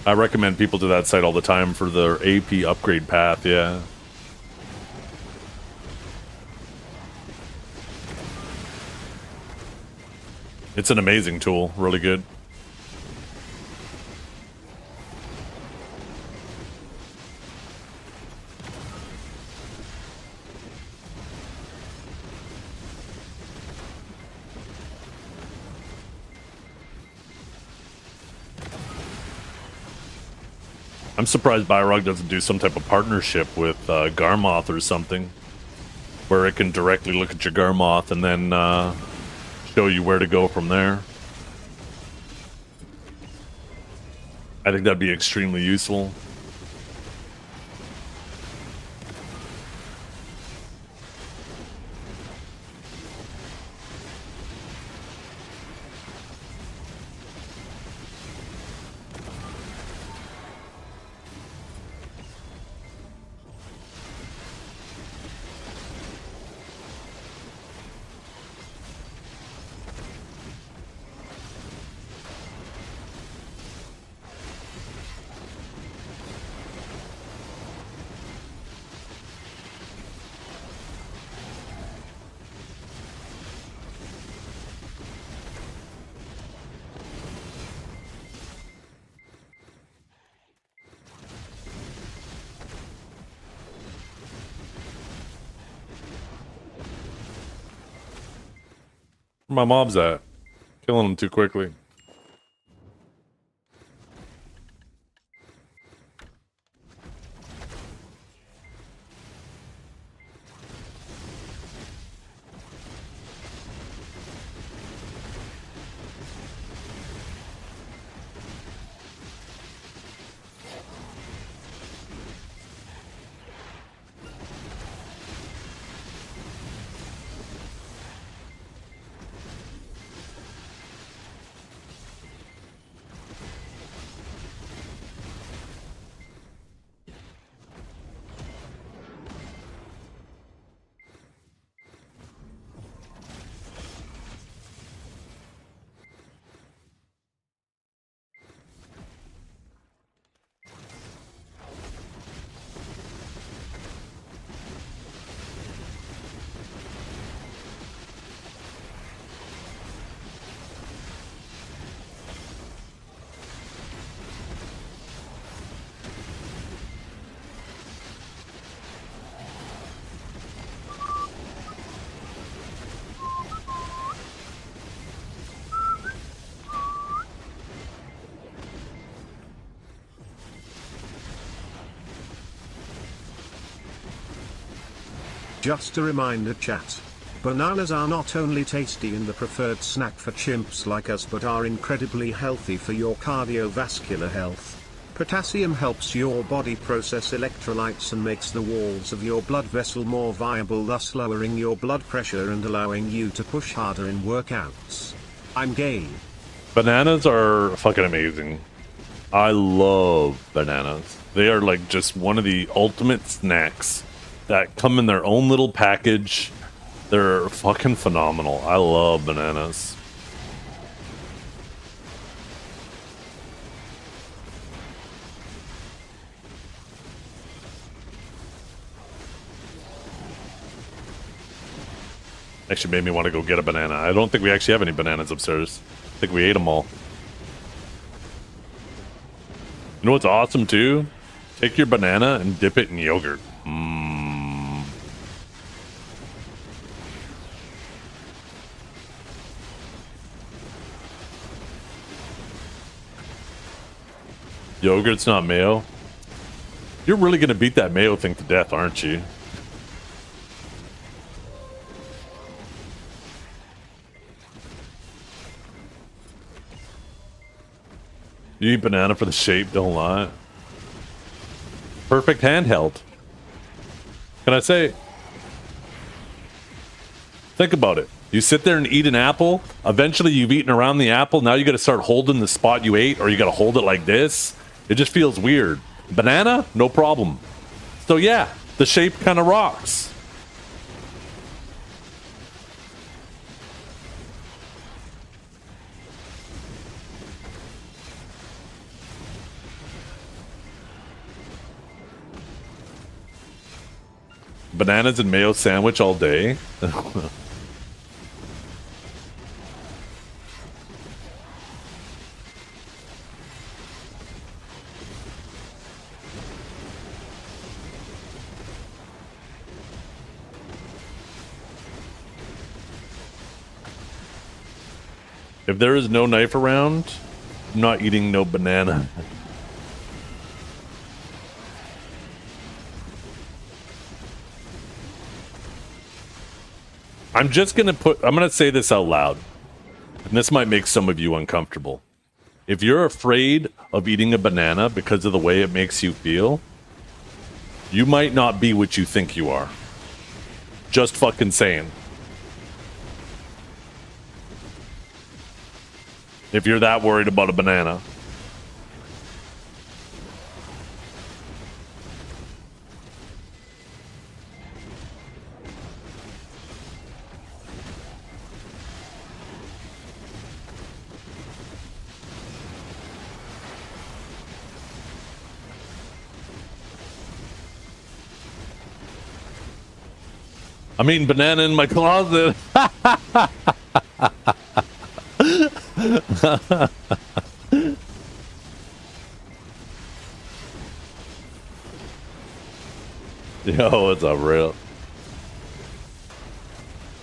S1: I recommend people to that site all the time for their AP upgrade path, yeah. It's an amazing tool, really good. I'm surprised Byrog doesn't do some type of partnership with Garmoth or something, where it can directly look at your Garmoth and then show you where to go from there. I think that'd be extremely useful. Where my mob's at? Killing them too quickly.
S5: Just a reminder, chat. Bananas are not only tasty and the preferred snack for chimps like us, but are incredibly healthy for your cardiovascular health. Potassium helps your body process electrolytes and makes the walls of your blood vessel more viable, thus lowering your blood pressure and allowing you to push harder in workouts. I'm gay.
S1: Bananas are fucking amazing. I love bananas. They are like just one of the ultimate snacks that come in their own little package. They're fucking phenomenal. I love bananas. Actually made me want to go get a banana. I don't think we actually have any bananas upstairs. I think we ate them all. You know what's awesome too? Take your banana and dip it in yogurt. Yogurt's not mayo. You're really gonna beat that Mayo thing to death, aren't you? You eat banana for the shape, don't lie. Perfect handheld. Can I say? Think about it. You sit there and eat an apple. Eventually, you've eaten around the apple. Now you got to start holding the spot you ate, or you got to hold it like this. It just feels weird. Banana, no problem. So yeah, the shape kind of rocks. Bananas and mayo sandwich all day. If there is no knife around, I'm not eating no banana. I'm gonna say this out loud, and this might make some of you uncomfortable. If you're afraid of eating a banana because of the way it makes you feel, you might not be what you think you are. Just fucking saying. If you're that worried about a banana. I'm eating banana in my closet. Yo, what's up, real?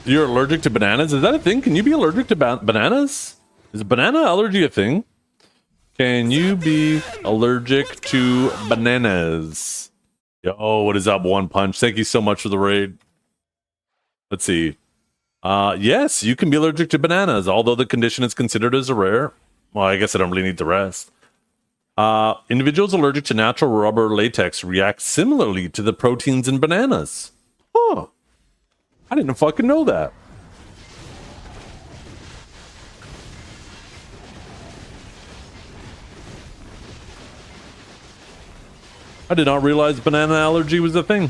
S1: You're allergic to bananas? Is that a thing? Can you be allergic to bananas? Is banana allergy a thing? Can you be allergic to bananas? Yo, what is up, One Punch? Thank you so much for the raid. Let's see. Yes, you can be allergic to bananas, although the condition is considered as a rare. Well, I guess I don't really need the rest. Individuals allergic to natural rubber latex react similarly to the proteins in bananas. Huh. I didn't fucking know that. I did not realize banana allergy was a thing.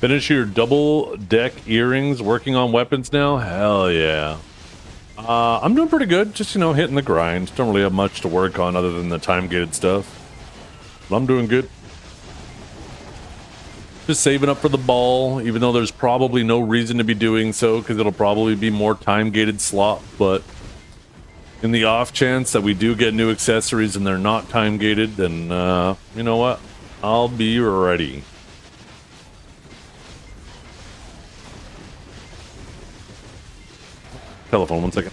S1: Finish your double deck earrings working on weapons now? Hell yeah. I'm doing pretty good. Just, hitting the grind. Don't really have much to work on other than the time-gated stuff. But I'm doing good. Just saving up for the ball, even though there's probably no reason to be doing so, because it'll probably be more time-gated slot. But in the off chance that we do get new accessories and they're not time-gated, then, you know what? I'll be ready. Telephone, 1 second.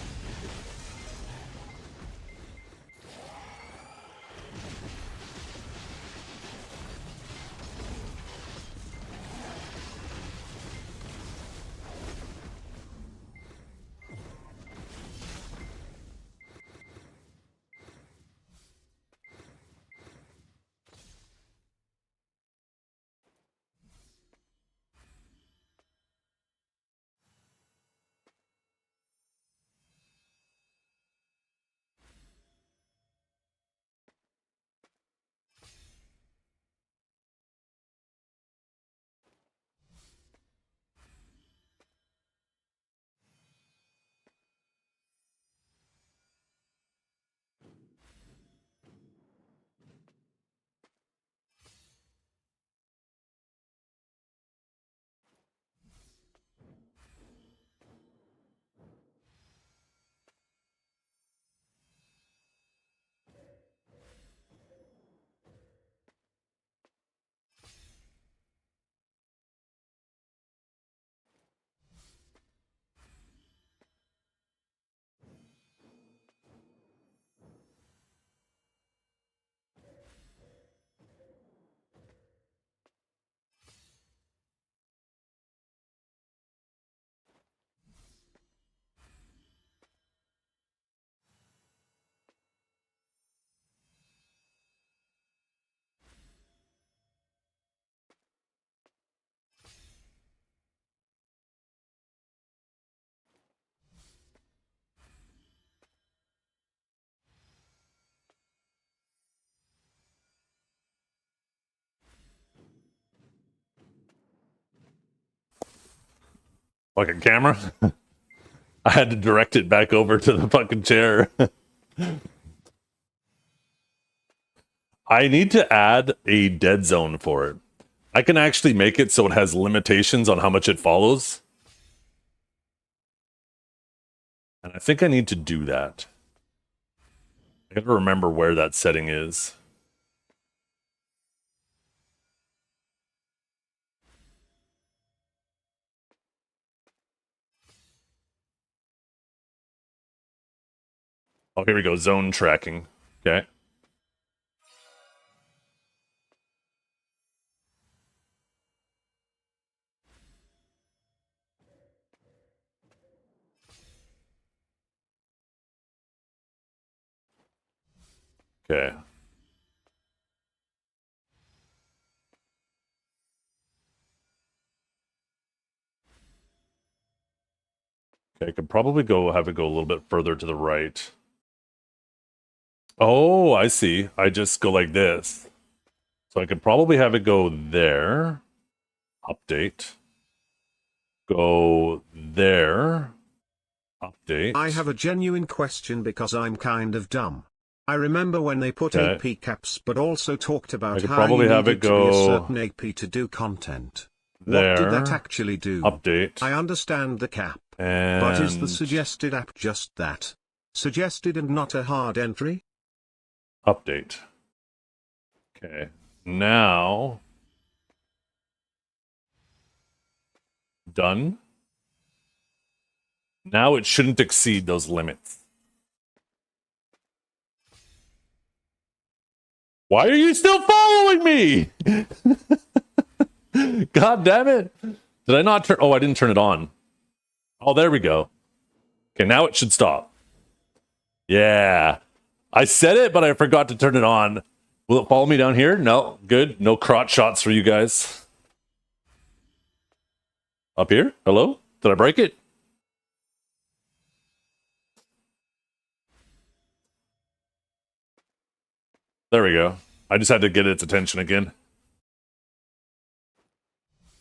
S1: Fucking camera. I had to direct it back over to the fucking chair. I need to add a dead zone for it. I can actually make it so it has limitations on how much it follows. And I think I need to do that. I gotta remember where that setting is. Oh, here we go. Zone tracking. Okay. Okay. Okay, I could probably have it go a little bit further to the right. Oh, I see. I just go like this. So I could probably have it go there. Update. Go there. Update.
S5: I have a genuine question because I'm kind of dumb. I remember when they put
S1: Okay.
S5: AP caps but also talked
S1: I
S5: about
S1: could
S5: how
S1: probably
S5: you
S1: have
S5: needed
S1: it
S5: to be a
S1: go
S5: certain AP to do content.
S1: there.
S5: What did that actually do?
S1: Update.
S5: I understand the cap.
S1: And
S5: But is the suggested app just that? Suggested and not a hard entry?
S1: update. Okay. Now done. Now it shouldn't exceed those limits. Why are you still following me? God damn it. Did I not turn? Oh, I didn't turn it on. Oh, there we go. Okay, now it should stop. Yeah. I said it, but I forgot to turn it on. Will it follow me down here? No. Good. No crotch shots for you guys. Up here? Hello? Did I break it? There we go. I just had to get its attention again.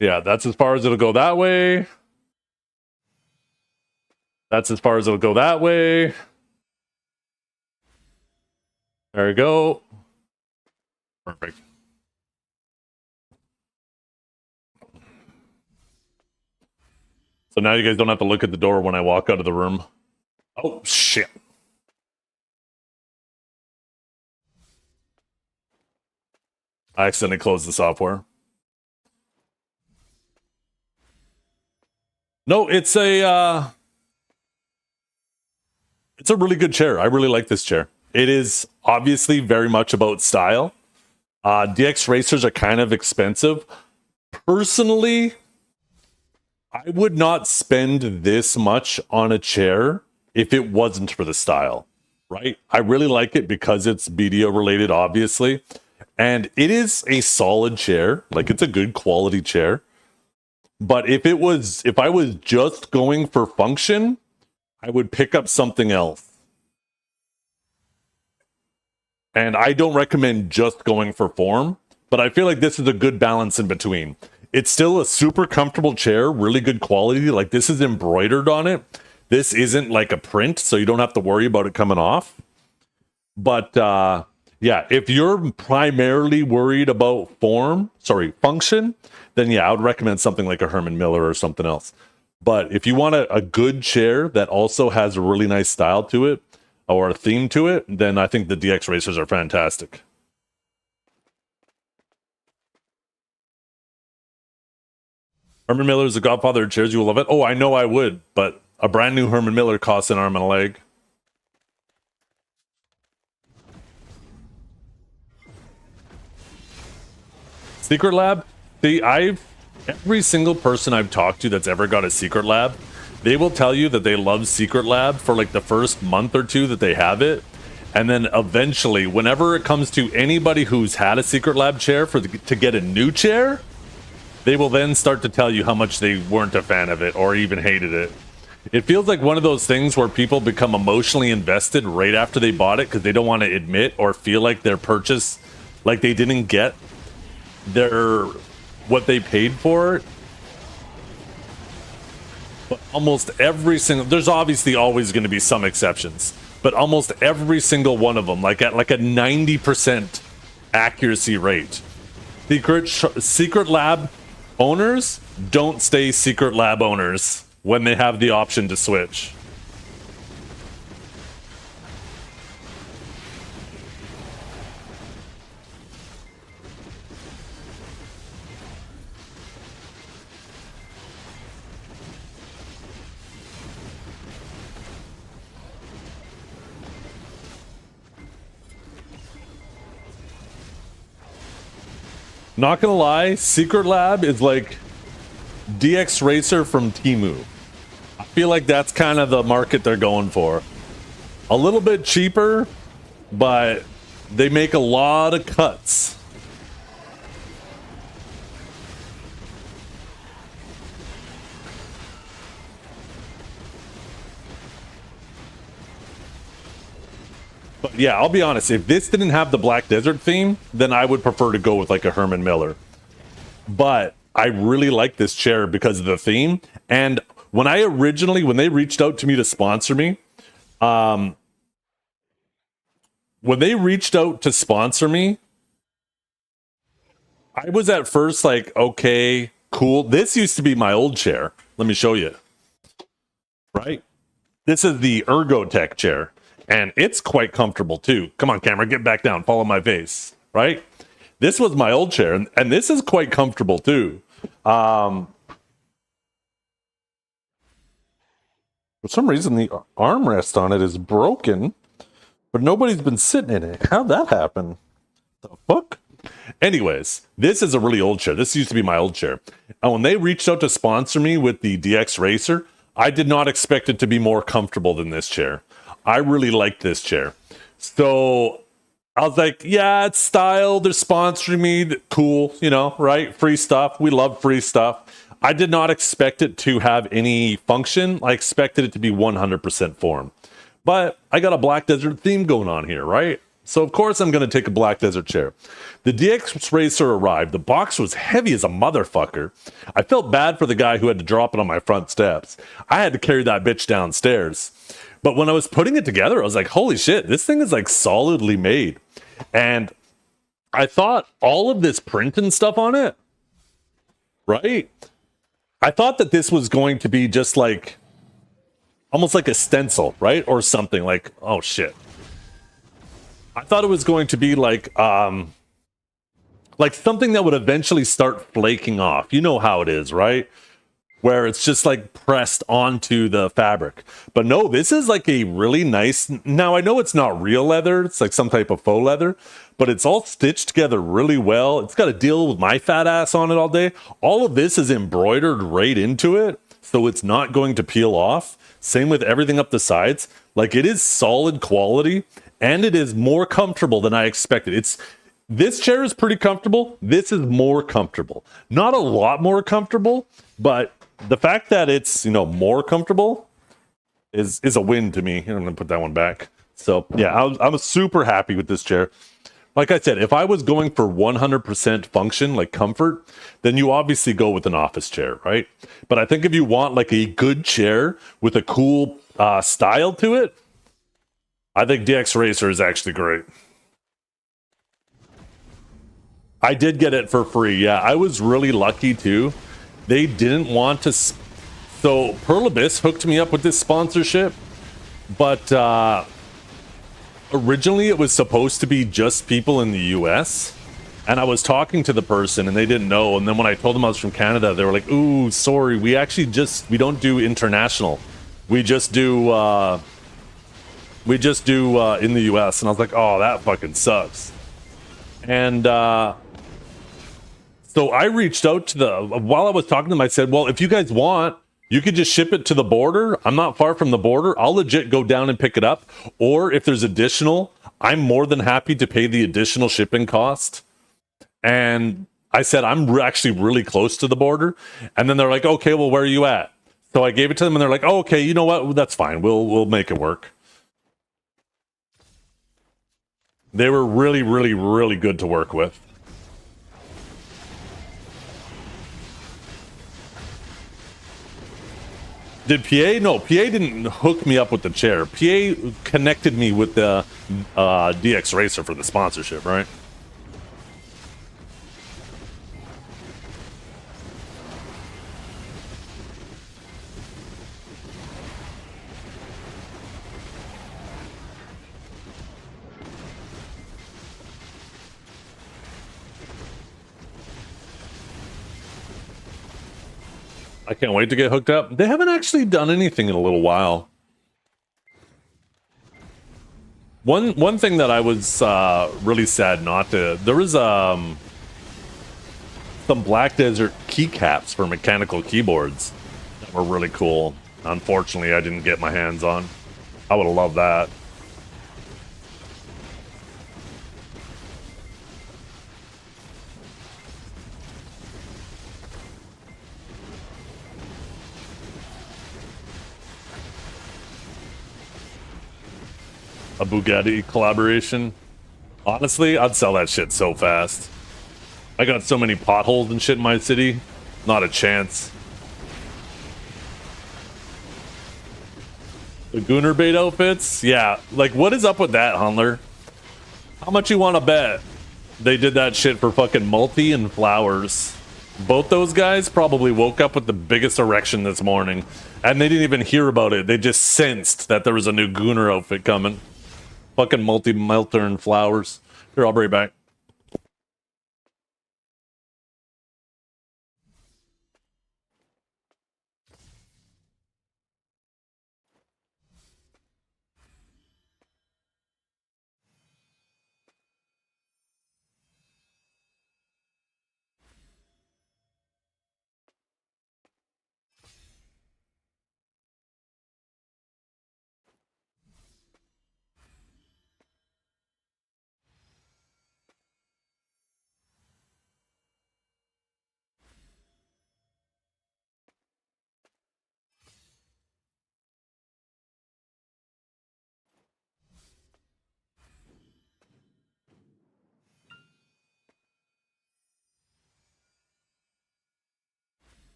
S1: Yeah, that's as far as it'll go that way. That's as far as it'll go that way. There we go. Perfect. So now you guys don't have to look at the door when I walk out of the room. Oh, shit. I accidentally closed the software. No, it's a really good chair. I really like this chair. It is obviously very much about style. DX racers are kind of expensive. Personally, I would not spend this much on a chair if it wasn't for the style, right? I really like it because it's BDO related, obviously. And it is a solid chair. Like, it's a good quality chair. But if I was just going for function, I would pick up something else. And I don't recommend just going for form, but I feel like this is a good balance in between. It's still a super comfortable chair, really good quality. Like, this is embroidered on it. This isn't like a print, so you don't have to worry about it coming off. But yeah, if you're primarily worried about function, then yeah, I would recommend something like a Herman Miller or something else. But if you want a good chair that also has a really nice style to it, or a theme to it, then I think the DX racers are fantastic. Herman Miller is the godfather of chairs. You will love it. Oh, I know I would, but a brand new Herman Miller costs an arm and a leg. Secret Lab? See, every single person I've talked to that's ever got a Secret Lab, they will tell you that they love Secret Lab for like the first month or two that they have it. And then eventually, whenever it comes to anybody who's had a Secret Lab chair to get a new chair, they will then start to tell you how much they weren't a fan of it or even hated it. It feels like one of those things where people become emotionally invested right after they bought it because they don't want to admit or feel like their purchase, like they didn't get what they paid for it. But almost every single, there's obviously always going to be some exceptions, but almost every single one of them, like at like a 90% accuracy rate. Secret lab owners don't stay secret lab owners when they have the option to switch. Not gonna lie, Secret Lab is like DX Racer from Temu. I feel like that's kind of the market they're going for. A little bit cheaper, but they make a lot of cuts. But yeah, I'll be honest, if this didn't have the Black Desert theme, then I would prefer to go with like a Herman Miller. But I really like this chair because of the theme. And when they reached out to me to sponsor me, I was at first like, okay, cool. This used to be my old chair. Let me show you. Right? This is the Ergotech chair. And it's quite comfortable too. Come on, camera, get back down. Follow my face. Right? This was my old chair. And this is quite comfortable too. For some reason, the armrest on it is broken. But nobody's been sitting in it. How'd that happen? The fuck? Anyways, this is a really old chair. This used to be my old chair. And when they reached out to sponsor me with the DX Racer, I did not expect it to be more comfortable than this chair. I really liked this chair. So I was like, yeah, it's style. They're sponsoring me. Cool, you know, right? Free stuff. We love free stuff. I did not expect it to have any function. I expected it to be 100% form. But I got a Black Desert theme going on here, right? So of course I'm going to take a Black Desert chair. The DX Racer arrived. The box was heavy as a motherfucker. I felt bad for the guy who had to drop it on my front steps. I had to carry that bitch downstairs. But when I was putting it together, I was like, holy shit, this thing is like solidly made. And I thought all of this print and stuff on it, right? I thought that this was going to be just like, almost like a stencil, right? Or something like, oh shit. I thought it was going to be like something that would eventually start flaking off. You know how it is, right? Where it's just like pressed onto the fabric. But no, this is like a really nice, now I know it's not real leather, it's like some type of faux leather, but it's all stitched together really well. It's got to deal with my fat ass on it all day. All of this is embroidered right into it, so it's not going to peel off. Same with everything up the sides. Like, it is solid quality, and it is more comfortable than I expected. This chair is pretty comfortable. This is more comfortable. Not a lot more comfortable, but the fact that it's, you know, more comfortable is a win to me. I'm gonna put that one back. So yeah, I'm super happy with this chair. Like I said, if I was going for 100% function, like comfort, then you obviously go with an office chair, right? But I think if you want like a good chair with a cool style to it, I think DX Racer is actually great. I did get it for free. Yeah, I was really lucky too. They didn't want to. So Pearl Abyss hooked me up with this sponsorship, but originally it was supposed to be just people in the US. And I was talking to the person and they didn't know. And then when I told them I was from Canada, they were like, ooh, sorry, we don't do international. We just do in the US. And I was like, oh, that fucking sucks. And so I reached out to while I was talking to them, I said, well, if you guys want, you could just ship it to the border. I'm not far from the border. I'll legit go down and pick it up. Or if there's additional, I'm more than happy to pay the additional shipping cost. And I said, I'm actually really close to the border. And then they're like, okay, well, where are you at? So I gave it to them and they're like, oh, okay, you know what? That's fine. We'll make it work. They were really, really, really good to work with. Did PA? No, PA didn't hook me up with the chair. PA connected me with the DX Racer for the sponsorship, right? I can't wait to get hooked up. They haven't actually done anything in a little while. One thing that I was really sad not to. There was some Black Desert keycaps for mechanical keyboards that were really cool. Unfortunately, I didn't get my hands on. I would have loved that. A Bugatti collaboration. Honestly, I'd sell that shit so fast. I got so many potholes and shit in my city. Not a chance. The Gooner bait outfits? Yeah. Like, what is up with that, Hunler? How much you want to bet they did that shit for fucking multi and flowers? Both those guys probably woke up with the biggest erection this morning. And they didn't even hear about it. They just sensed that there was a new Gooner outfit coming. Fucking multi-melter and flowers. Here, I'll bring it back.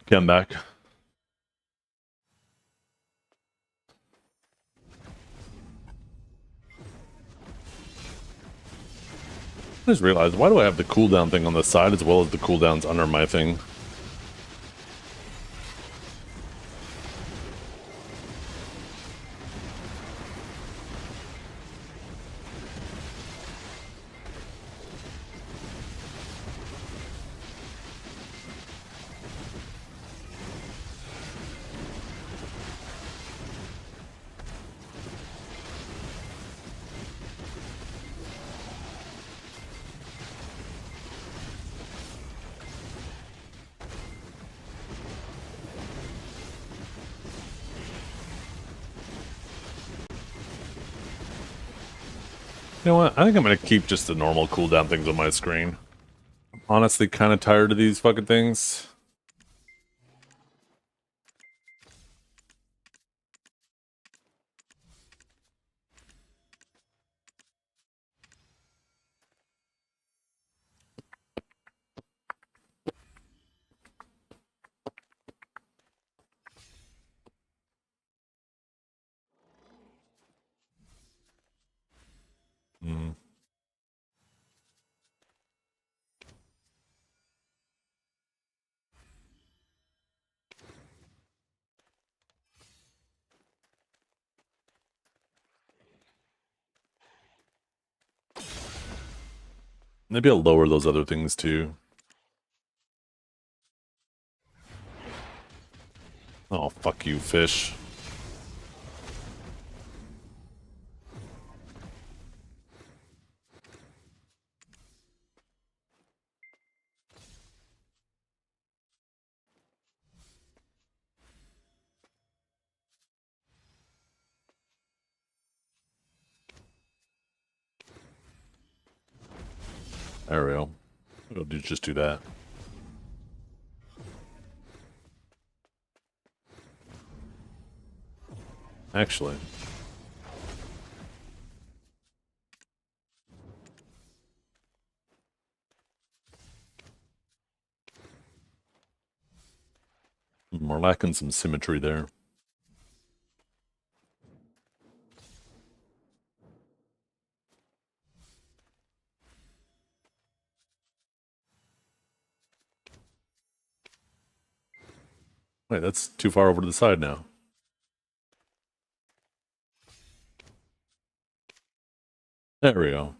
S1: Come back. I just realized, why do I have the cooldown thing on the side as well as the cooldowns under my thing? You know what? I think I'm gonna keep just the normal cooldown things on my screen. I'm honestly kind of tired of these fucking things. Mm. Maybe I'll lower those other things too. Oh, fuck you, fish. There we go. We'll just do that. Actually. We're lacking some symmetry there. Wait, that's too far over to the side now. There we go.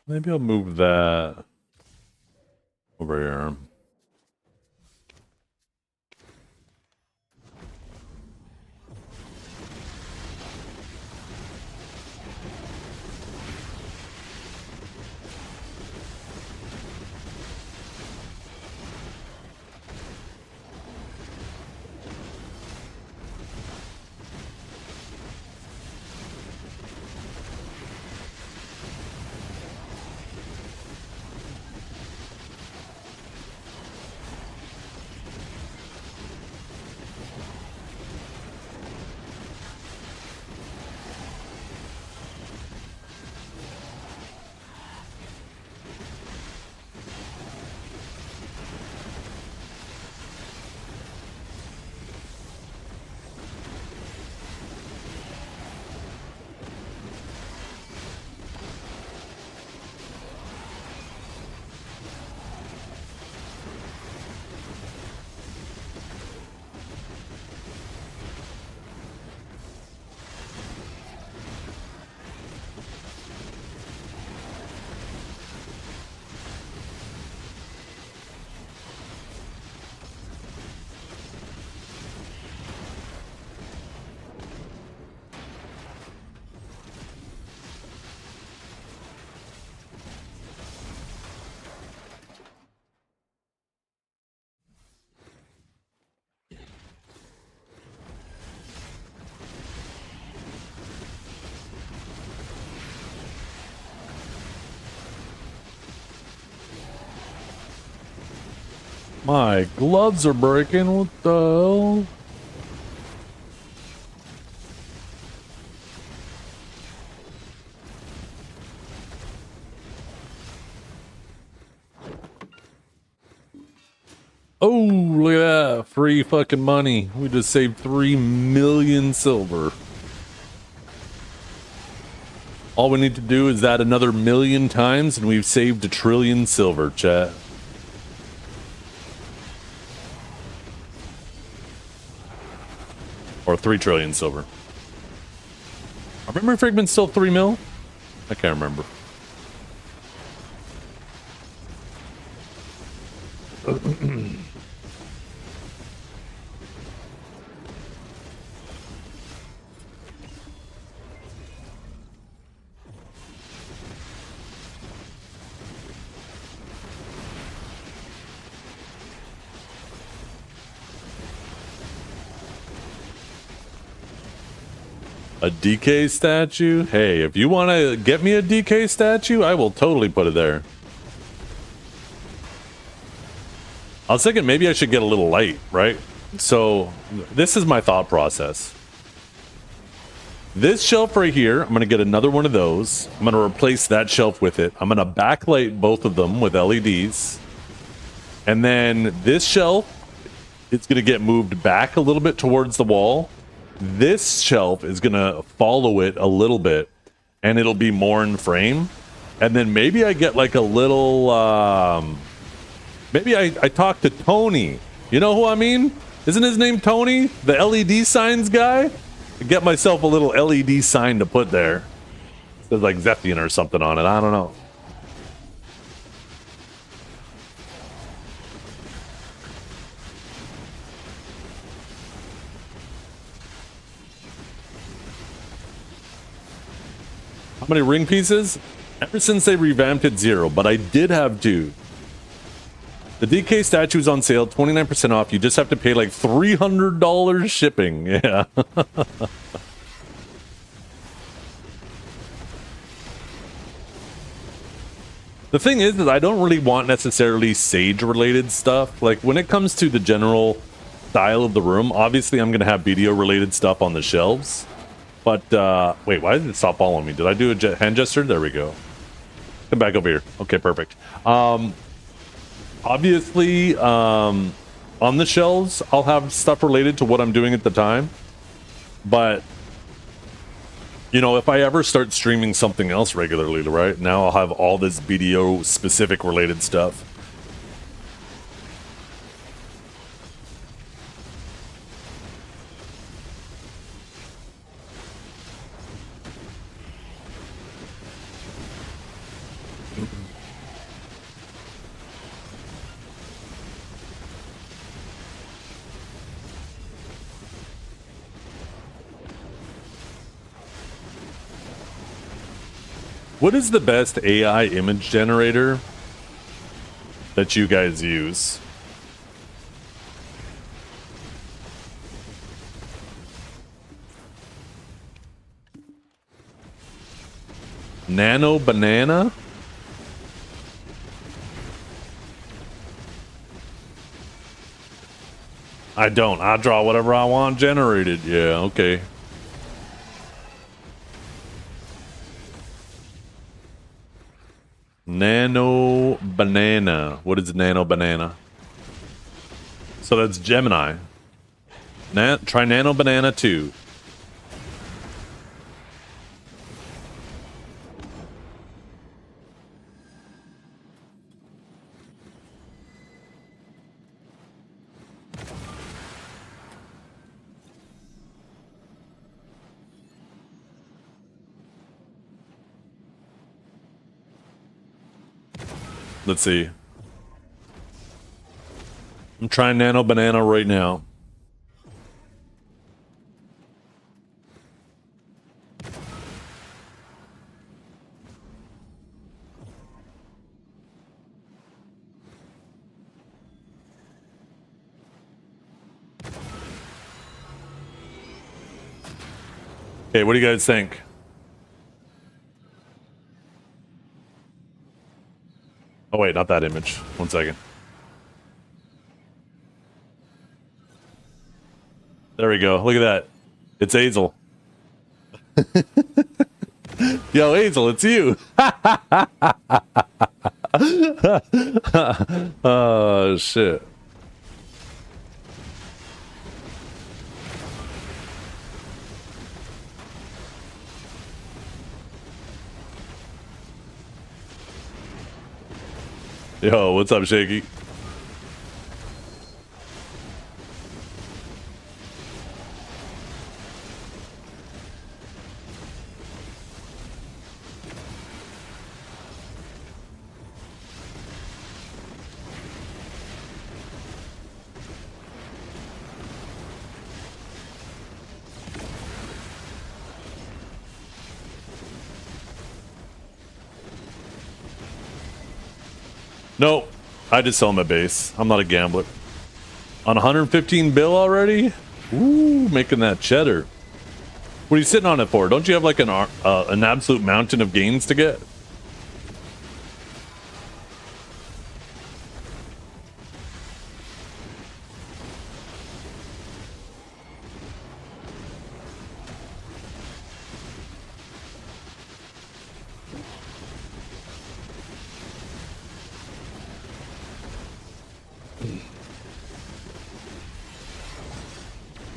S1: Maybe I'll move that over here. My gloves are breaking. What the hell? Oh, look at that. Free fucking money. We just saved 3 million silver. All we need to do is add another 1,000,000 times and we've saved 1 trillion silver, chat. Or 3 trillion silver. Are memory fragments still 3 mil? I can't remember. A DK statue? Hey, if you want to get me a DK statue, I will totally put it there. I was thinking maybe I should get a little light, right? So this is my thought process. This shelf right here, I'm going to get another one of those. I'm going to replace that shelf with it. I'm going to backlight both of them with LEDs. And then this shelf, it's going to get moved back a little bit towards the wall. This shelf is going to follow it a little bit and it'll be more in frame. And then maybe I get like a little, maybe I talk to Tony. You know who I mean? Isn't his name Tony? The LED signs guy? get myself a little LED sign to put there. It says like Zephian or something on it. I don't know. How many ring pieces? Ever since they revamped it, 0, but I did have 2. The DK statue's on sale, 29% off. You just have to pay like $300 shipping. Yeah. The thing is that I don't really want necessarily Sage-related stuff. Like, when it comes to the general style of the room, obviously I'm going to have video-related stuff on the shelves. But, wait, why did it stop following me? Did I do a hand gesture? There we go. Come back over here. Okay, perfect. Obviously, on the shelves, I'll have stuff related to what I'm doing at the time. But, you know, if I ever start streaming something else regularly, right, now I'll have all this video-specific related stuff. What is the best AI image generator that you guys use? Nano Banana? I don't. I draw whatever I want generated. Yeah, okay. Nano Banana. What is Nano Banana? So that's Gemini. Try Nano Banana 2. Let's see. I'm trying Nano Banana right now. Okay, what do you guys think? Oh wait, not that image. 1 second. There we go. Look at that. It's Hazel. Yo, Hazel, it's you. Oh, shit. Yo, what's up, Shaky? Nope. I just sell my base. I'm not a gambler. On 115 bill already? Ooh, making that cheddar. What are you sitting on it for? Don't you have like an absolute mountain of gains to get?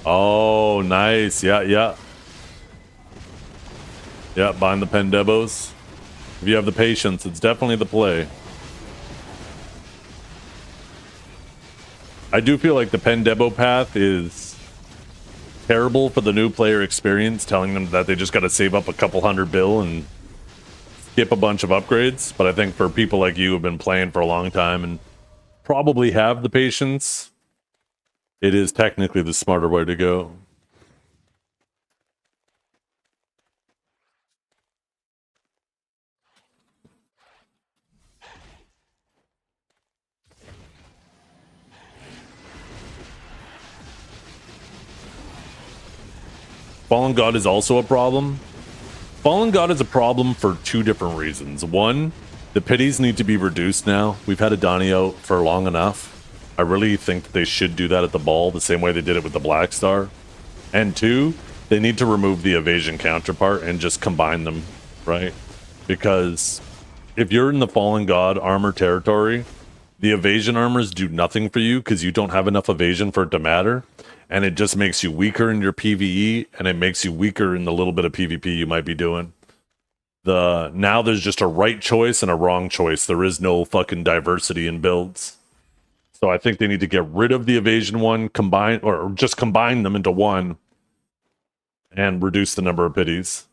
S1: Oh, nice. Yeah, yeah. Yeah, buying the Pendebos. If you have the patience, it's definitely the play. I do feel like the Pendebo path is terrible for the new player experience, telling them that they just got to save up a couple $100 and skip a bunch of upgrades. But I think for people like you who have been playing for a long time and probably have the patience, it is technically the smarter way to go. Fallen God is also a problem. Fallen God is a problem for two different reasons. One, the pities need to be reduced now. We've had Adani out for long enough. I really think that they should do that at the ball, the same way they did it with the Black Star. And two, they need to remove the evasion counterpart and just combine them, right? Because if you're in the Fallen God armor territory, the evasion armors do nothing for you because you don't have enough evasion for it to matter. And it just makes you weaker in your PvE, and it makes you weaker in the little bit of PvP you might be doing. Now there's just a right choice and a wrong choice. There is no fucking diversity in builds. So I think they need to get rid of the evasion one, combine, or just combine them into one, and reduce the number of pities.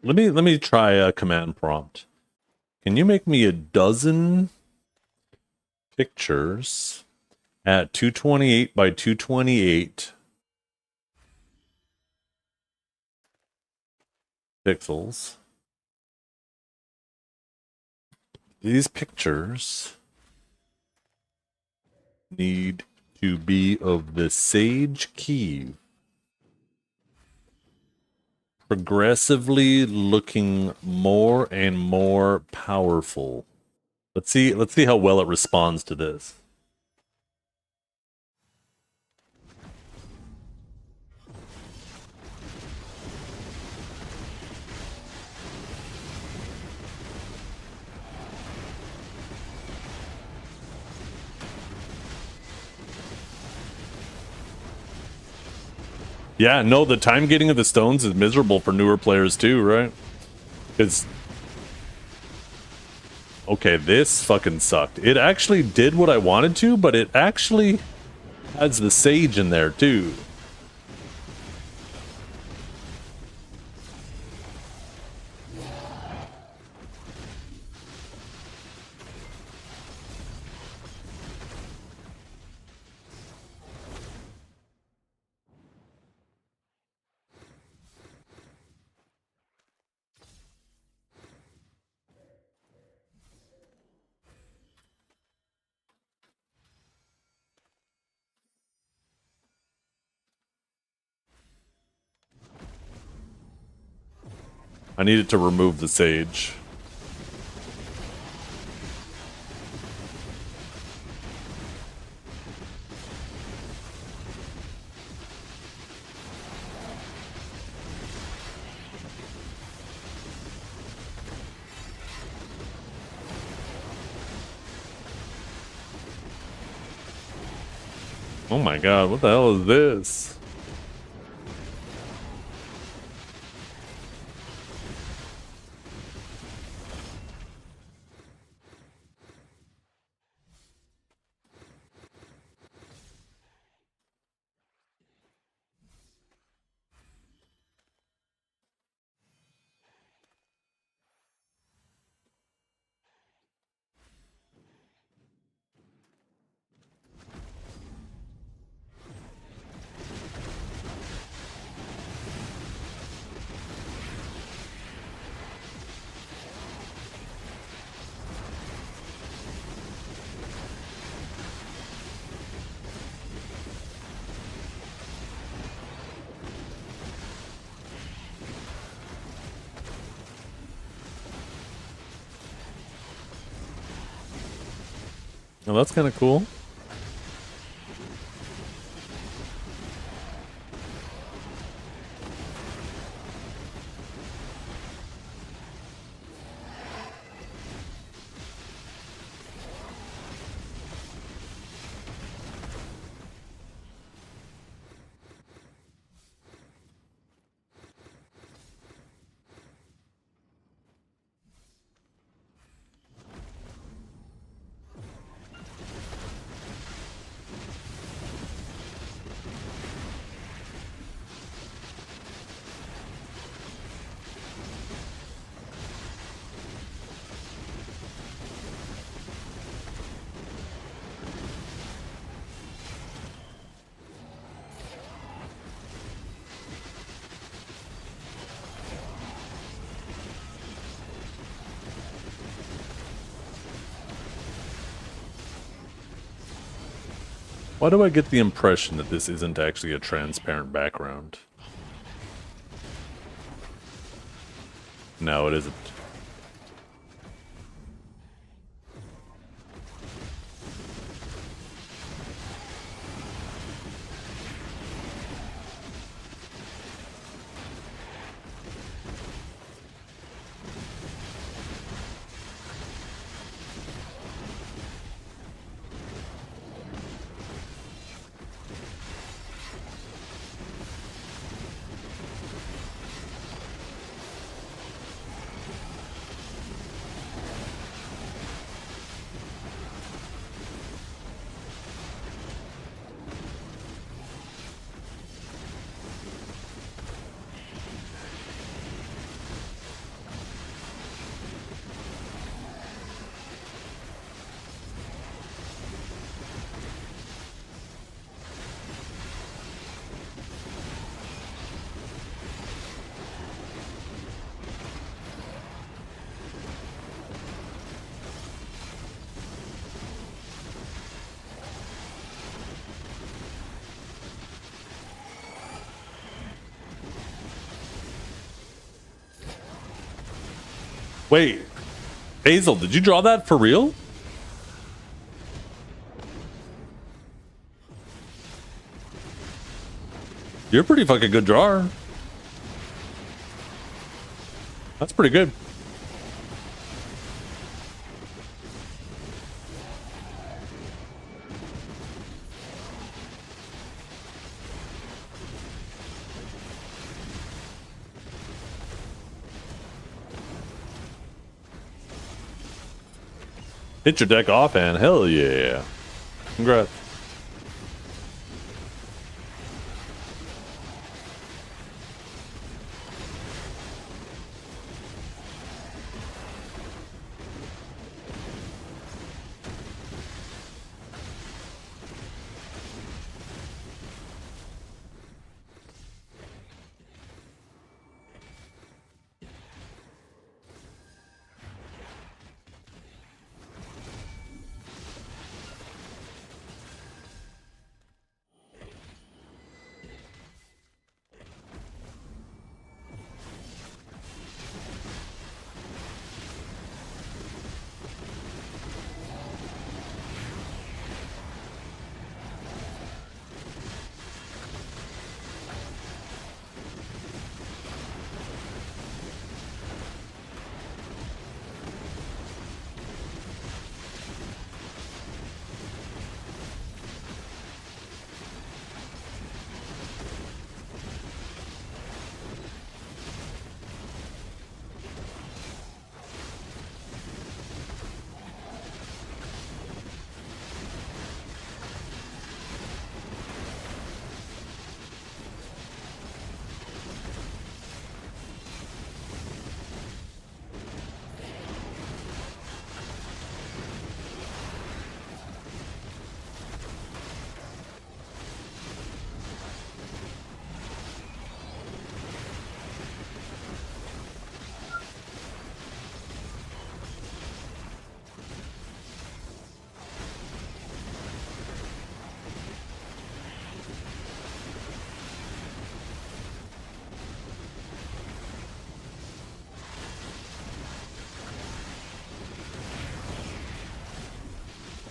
S1: Let me try a command prompt. Can you make me a dozen pictures at 228 by 228 pixels? These pictures need to be of the Sage Key, progressively looking more and more powerful. Let's see how well it responds to this. Yeah, no, the time getting of the stones is miserable for newer players too, right? Because... okay, this fucking sucked. It actually did what I wanted to, but it actually has the sage in there too. I needed to remove the sage. Oh my god, what the hell is this? Well, that's kind of cool. Why do I get the impression that this isn't actually a transparent background? No, it isn't. Wait, Hazel, did you draw that for real? You're a pretty fucking good drawer. That's pretty good. Hit your deck offhand, hell yeah. Congrats.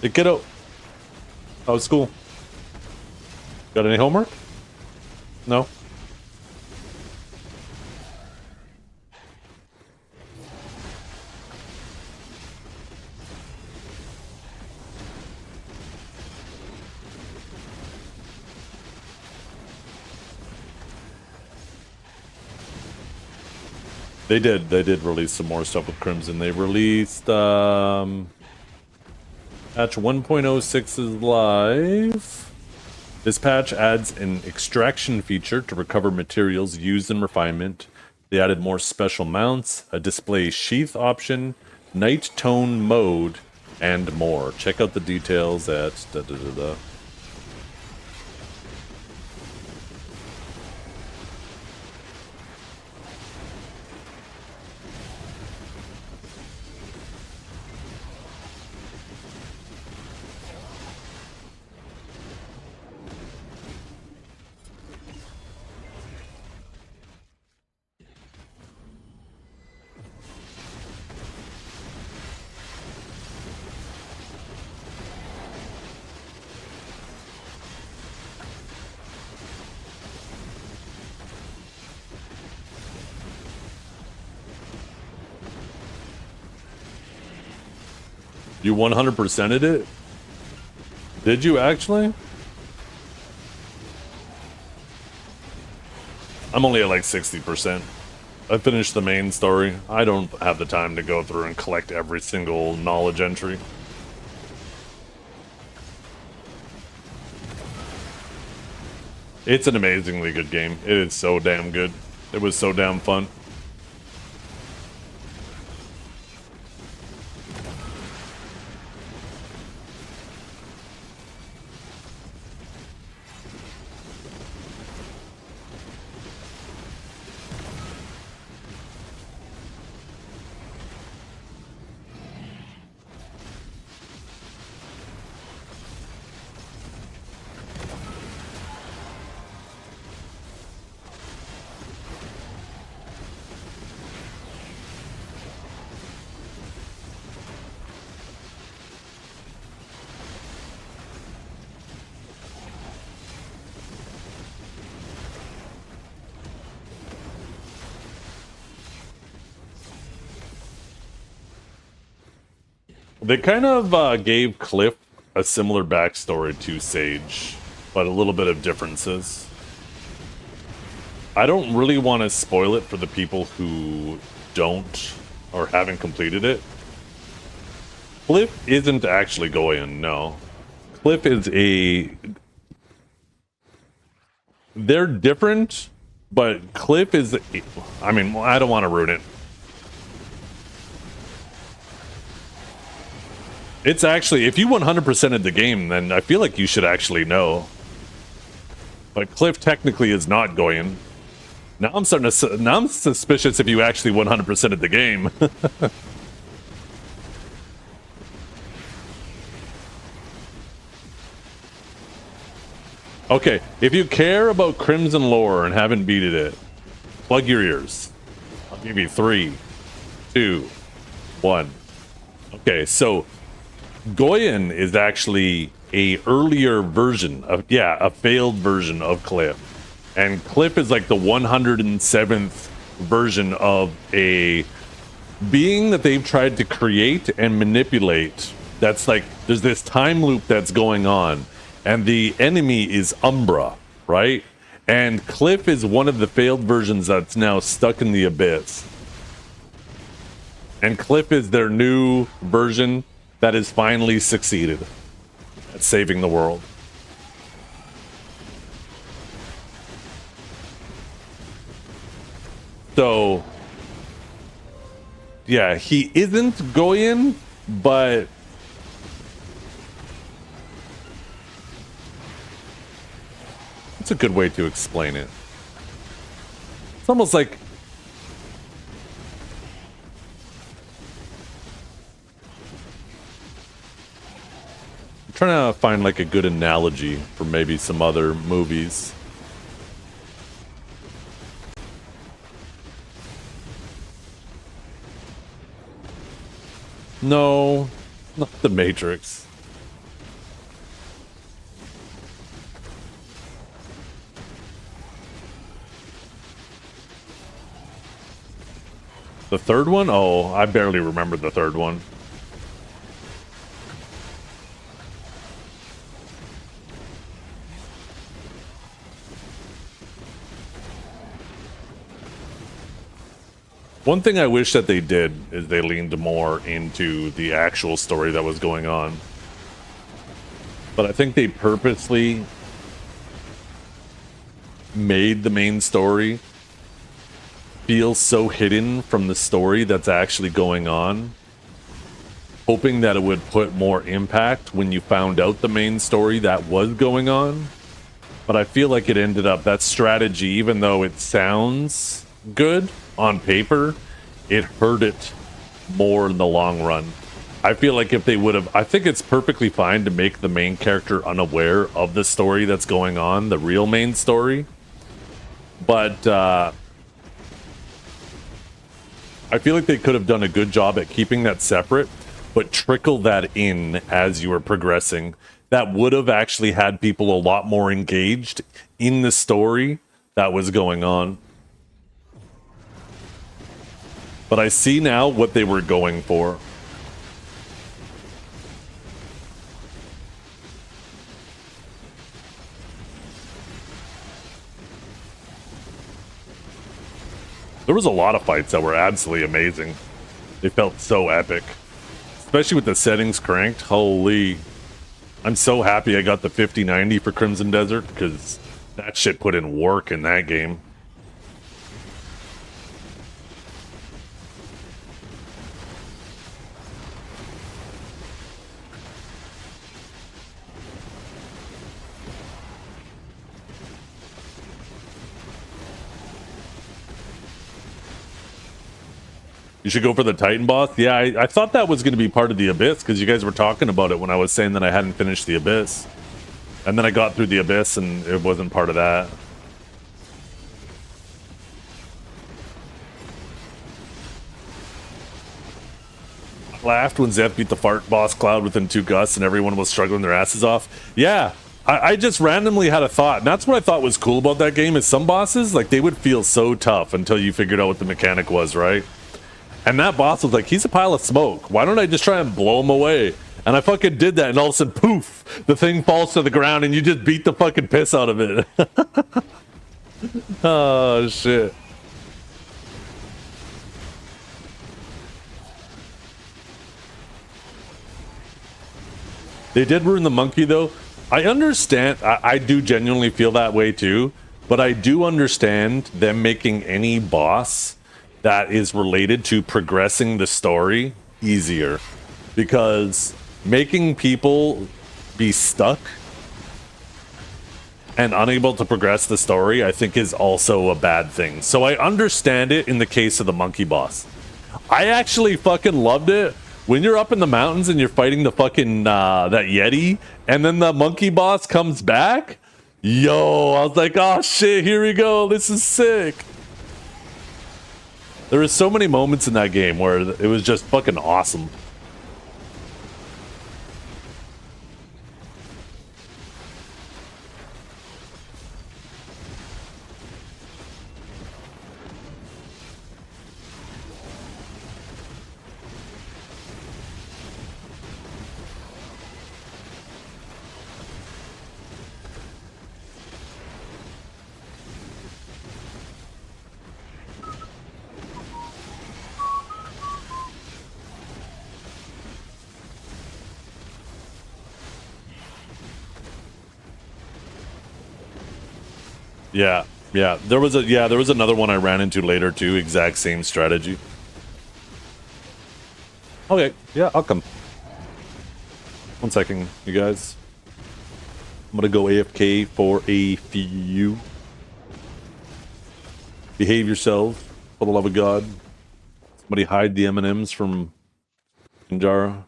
S1: Hey, kiddo. How was school? Got any homework? No? They did release some more stuff with Crimson. They released patch 1.06 is live. This patch adds an extraction feature to recover materials used in refinement. They added more special mounts, a display sheath option, night tone mode, and more. Check out the details at You 100%ed it? Did you actually? I'm only at like 60%. I finished the main story. I don't have the time to go through and collect every single knowledge entry. It's an amazingly good game. It is so damn good. It was so damn fun. They kind of gave Cliff a similar backstory to Sage, but a little bit of differences. I don't really want to spoil it for the people who don't or haven't completed it. Cliff isn't actually Goyen, no. Cliff is they're different, but Cliff is... I mean, I don't want to ruin it. It's actually, if you 100%ed the game, then I feel like you should actually know. But Cliff technically is not Goyen. Now I'm suspicious if you actually 100%ed the game. Okay, if you care about Crimson lore and haven't beaten it, plug your ears. I'll give you 3, 2, 1. Okay, so Goyen is actually a earlier version of, a failed version of Cliff. And Cliff is like the 107th version of a being that they've tried to create and manipulate. That's like, there's this time loop that's going on. And the enemy is Umbra, right? And Cliff is one of the failed versions that's now stuck in the abyss. And Cliff is their new version that has finally succeeded at saving the world. So, yeah, he isn't Goyen, but it's a good way to explain it. It's almost like trying to find like a good analogy for maybe some other movies. No, not The Matrix. The third one? Oh, I barely remember the third one. One thing I wish that they did is they leaned more into the actual story that was going on. But I think they purposely made the main story feel so hidden from the story that's actually going on, hoping that it would put more impact when you found out the main story that was going on. But I feel like it ended up, that strategy, even though it sounds good on paper, it hurt it more in the long run. I feel like if they would have, I think it's perfectly fine to make the main character unaware of the story that's going on, the real main story. But I feel like they could have done a good job at keeping that separate, but trickle that in as you were progressing. That would have actually had people a lot more engaged in the story that was going on. But I see now what they were going for. There was a lot of fights that were absolutely amazing. They felt so epic. Especially with the settings cranked. Holy. I'm so happy I got the 5090 for Crimson Desert, because that shit put in work in that game. You should go for the Titan boss. Yeah, I thought that was going to be part of the Abyss, because you guys were talking about it when I was saying that I hadn't finished the Abyss. And then I got through the Abyss and it wasn't part of that. I laughed when Zeth beat the fart boss Cloud within 2 gusts and everyone was struggling their asses off. Yeah, I just randomly had a thought. And that's what I thought was cool about that game, is some bosses, like, they would feel so tough until you figured out what the mechanic was, right? And that boss was like, he's a pile of smoke. Why don't I just try and blow him away? And I fucking did that, and all of a sudden, poof, the thing falls to the ground, and you just beat the fucking piss out of it. Oh, shit. They did ruin the monkey, though. I understand. I do genuinely feel that way, too. But I do understand them making any boss that is related to progressing the story easier, because making people be stuck and unable to progress the story, I think, is also a bad thing. So I understand it in the case of the monkey boss. I actually fucking loved it when you're up in the mountains and you're fighting the fucking that Yeti, and then the monkey boss comes back. Yo, I was like, oh shit, here we go, this is sick. There were so many moments in that game where it was just fucking awesome. Yeah, yeah. There was another one I ran into later too, exact same strategy. Okay, yeah, I'll come. 1 second, you guys. I'm gonna go AFK for a few. Behave yourselves, for the love of God. Somebody hide the M&Ms from Kinjara.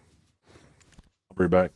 S1: I'll be back.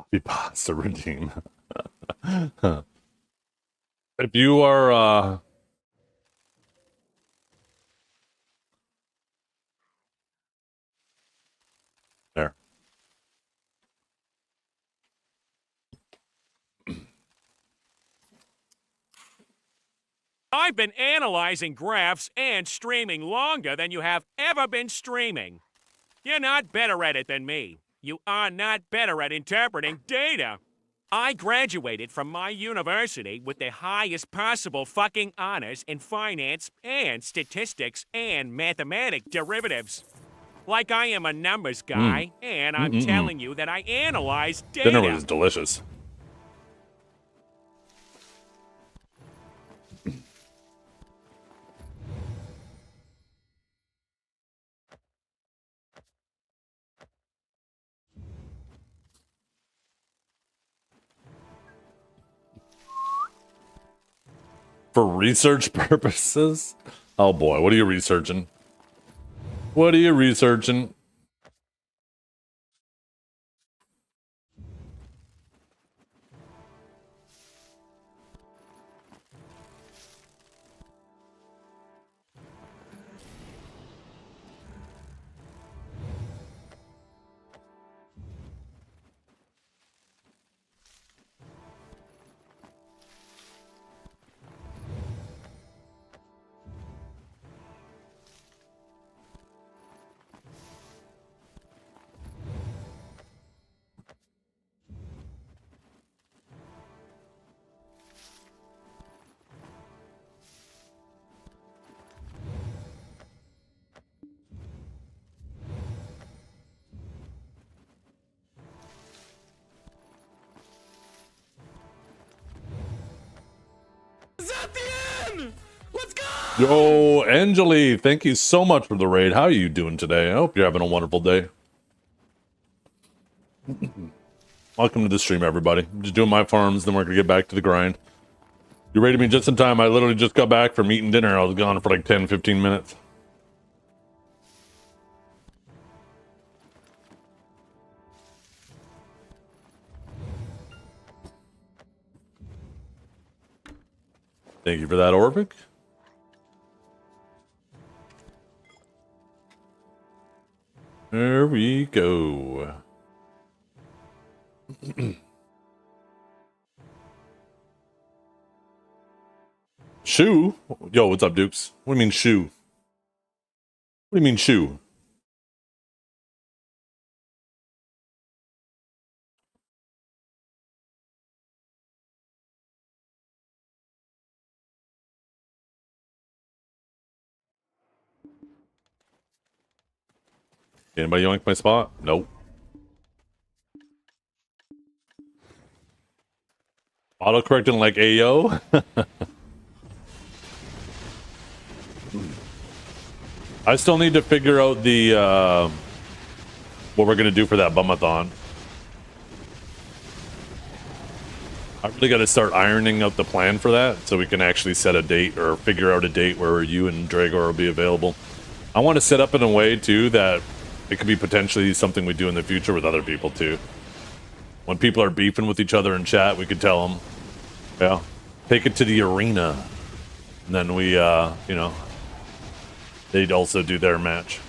S1: Be pasta redeem. If you are there.
S10: I've been analyzing graphs and streaming longer than you have ever been streaming. You're not better at it than me. You are not better at interpreting data. I graduated from my university with the highest possible fucking honors in finance and statistics and mathematic derivatives. Like I am a numbers guy, and I'm telling you that I analyze data.
S1: Dinner was delicious. For research purposes? Oh boy, what are you researching? What are you researching?
S10: Is that the end? Let's go!
S1: Yo, Angeli, thank you so much for the raid. How are you doing today? I hope you're having a wonderful day. Welcome to the stream, everybody. I'm just doing my farms, then we're gonna get back to the grind. You raided me just in time. I literally just got back from eating dinner. I was gone for like 10-15 minutes. Thank you for that, Orvic. There we go. Shoe? Yo, what's up, Dukes? What do you mean shoe? What do you mean shoe? Anybody yoink my spot? Nope. Auto-correcting like Ayo? I still need to figure out the what we're gonna do for that bumathon. I really got to start ironing out the plan for that so we can actually set a date or figure out a date where you and Dragor will be available. I want to set up in a way too that it could be potentially something we do in the future with other people too. When people are beefing with each other in chat, we could tell them, yeah, take it to the arena. And then we, you know, they'd also do their match.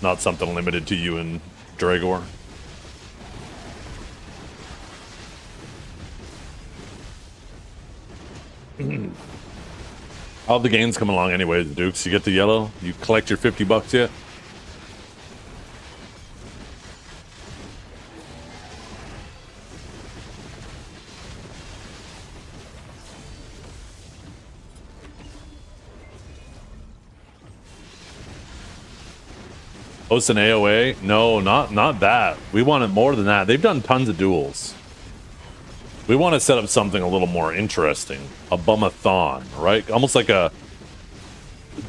S1: Not something limited to you and Dragor. How the game's coming along anyway, Dukes? You get the yellow? You collect your 50 bucks yet? Host an AOA? No, not that. We want it more than that. They've done tons of duels. We want to set up something a little more interesting. A bumathon, right? Almost like a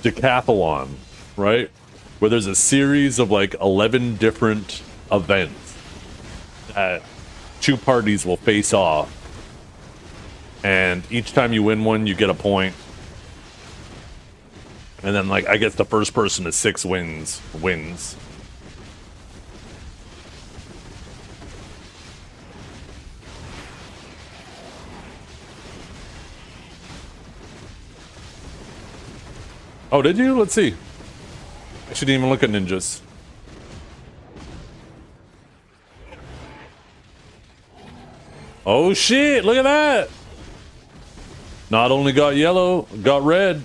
S1: decathlon, right? Where there's a series of like 11 different events that two parties will face off. And each time you win one, you get a point. And then, like, I guess the first person to 6 wins. Oh, did you? Let's see. I shouldn't even look at ninjas. Oh shit, look at that! Not only got yellow, got red.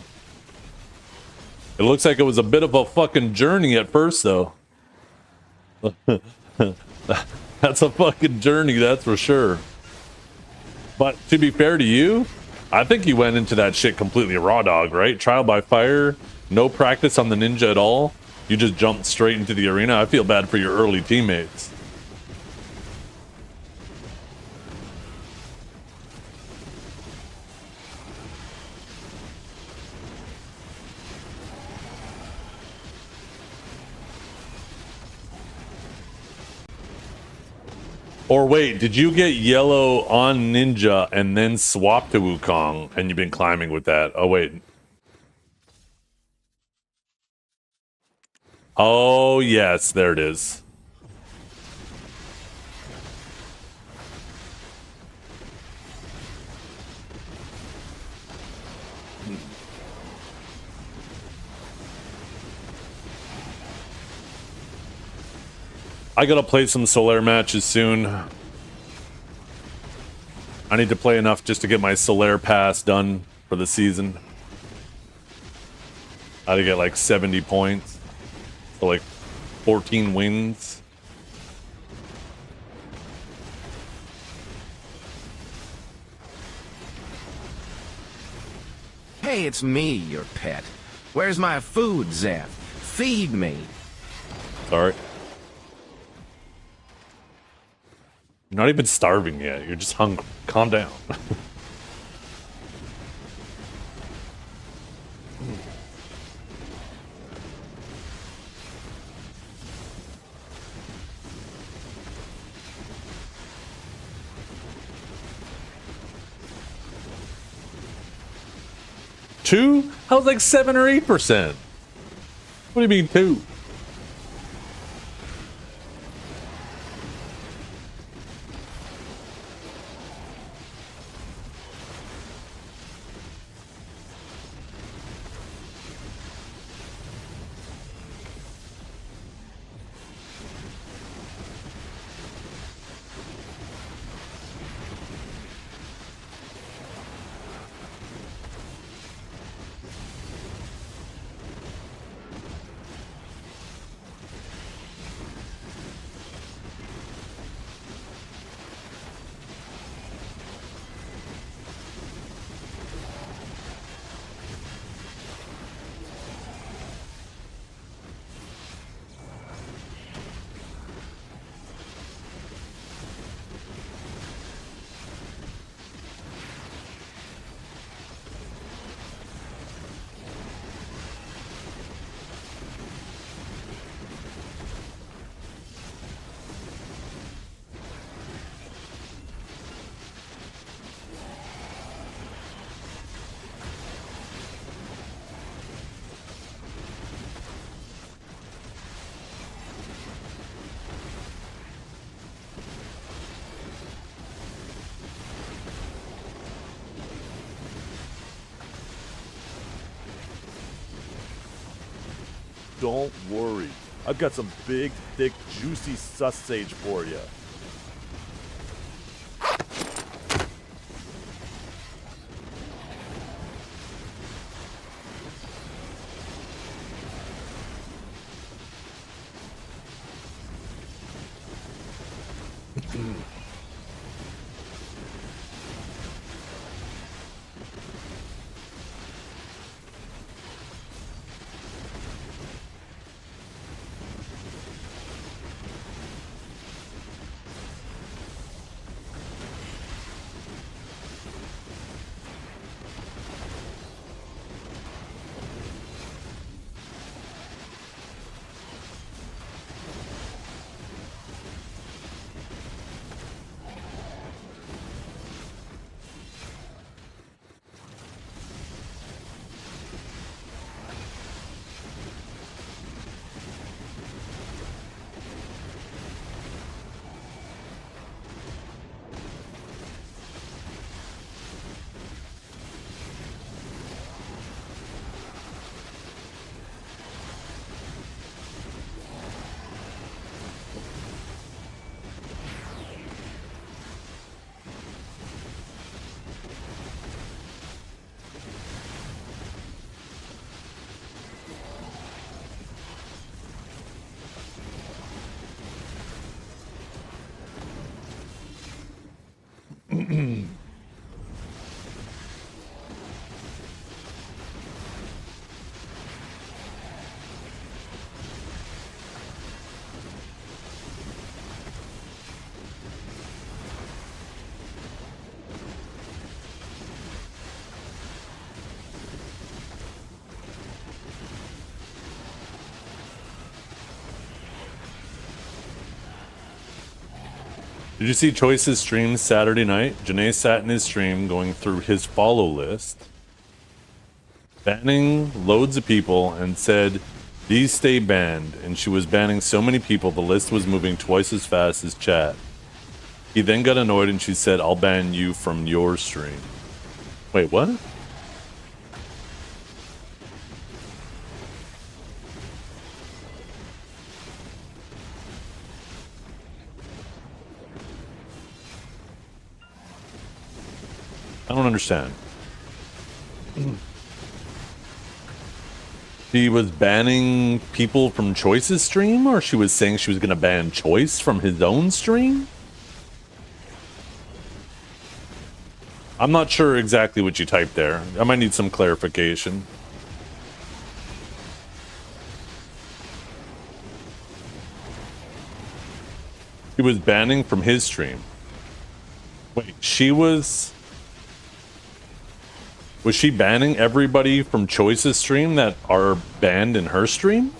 S1: It looks like it was a bit of a fucking journey at first, though. That's a fucking journey, that's for sure. But to be fair to you, I think you went into that shit completely raw dog, right? Trial by fire, no practice on the ninja at all. You just jumped straight into the arena. I feel bad for your early teammates. Or wait, did you get yellow on ninja and then swap to Wukong and you've been climbing with that? Oh wait. Oh yes, there it is. I gotta play some Solare matches soon. I need to play enough just to get my Solare pass done for the season. I had to get like 70 points. So like 14 wins.
S7: Hey, it's me, your pet. Where's my food, Zeph? Feed me.
S1: Sorry. You're not even starving yet. You're just hungry. Calm down. Two? I was like 7 or 8%. What do you mean 2?
S11: Don't worry. I've got some big, thick, juicy sausage for you.
S1: Did you see Choice's stream Saturday night? Janae sat in his stream going through his follow list, banning loads of people, and said, "These stay banned," and she was banning so many people the list was moving twice as fast as chat. He then got annoyed and she said, "I'll ban you from your stream." Wait, what? I don't understand. She was banning people from Choice's stream, or she was saying she was going to ban Choice from his own stream? I'm not sure exactly what you typed there. I might need some clarification. She was banning from his stream. Wait, she was... Was she banning everybody from Choice's stream that are banned in her stream?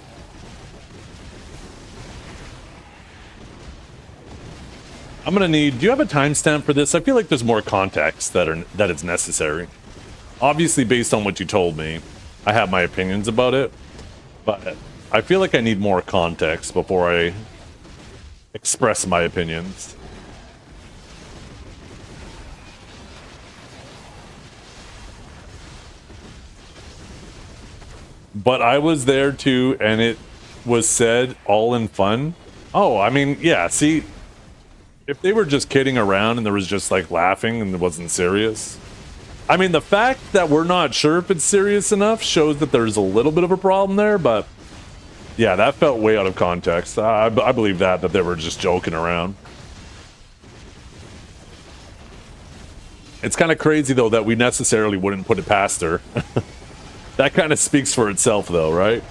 S1: I'm gonna need... Do you have a timestamp for this? I feel like there's more context that is necessary. Obviously, based on what you told me, I have my opinions about it. But I feel like I need more context before I express my opinions. But I was there too, and it was said all in fun. Oh, I mean, yeah, see, if they were just kidding around and there was just like laughing and it wasn't serious. I mean, the fact that we're not sure if it's serious enough shows that there's a little bit of a problem there, but yeah, that felt way out of context. I believe that they were just joking around. It's kind of crazy, though, that we necessarily wouldn't put it past her. That kind of speaks for itself, though, right?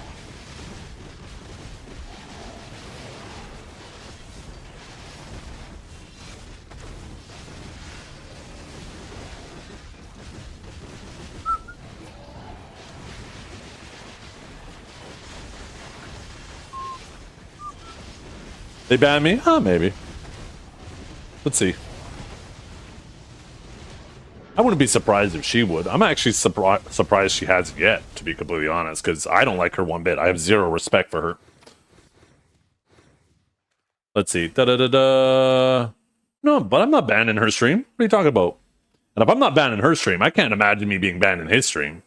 S1: They banned me? Huh, maybe. Let's see. I wouldn't be surprised if she would. I'm actually surprised she hasn't yet, to be completely honest, because I don't like her one bit. I have zero respect for her. Let's see. Da-da-da-da. No, but I'm not banning her stream. What are you talking about? And if I'm not banning her stream, I can't imagine me being banned in his stream.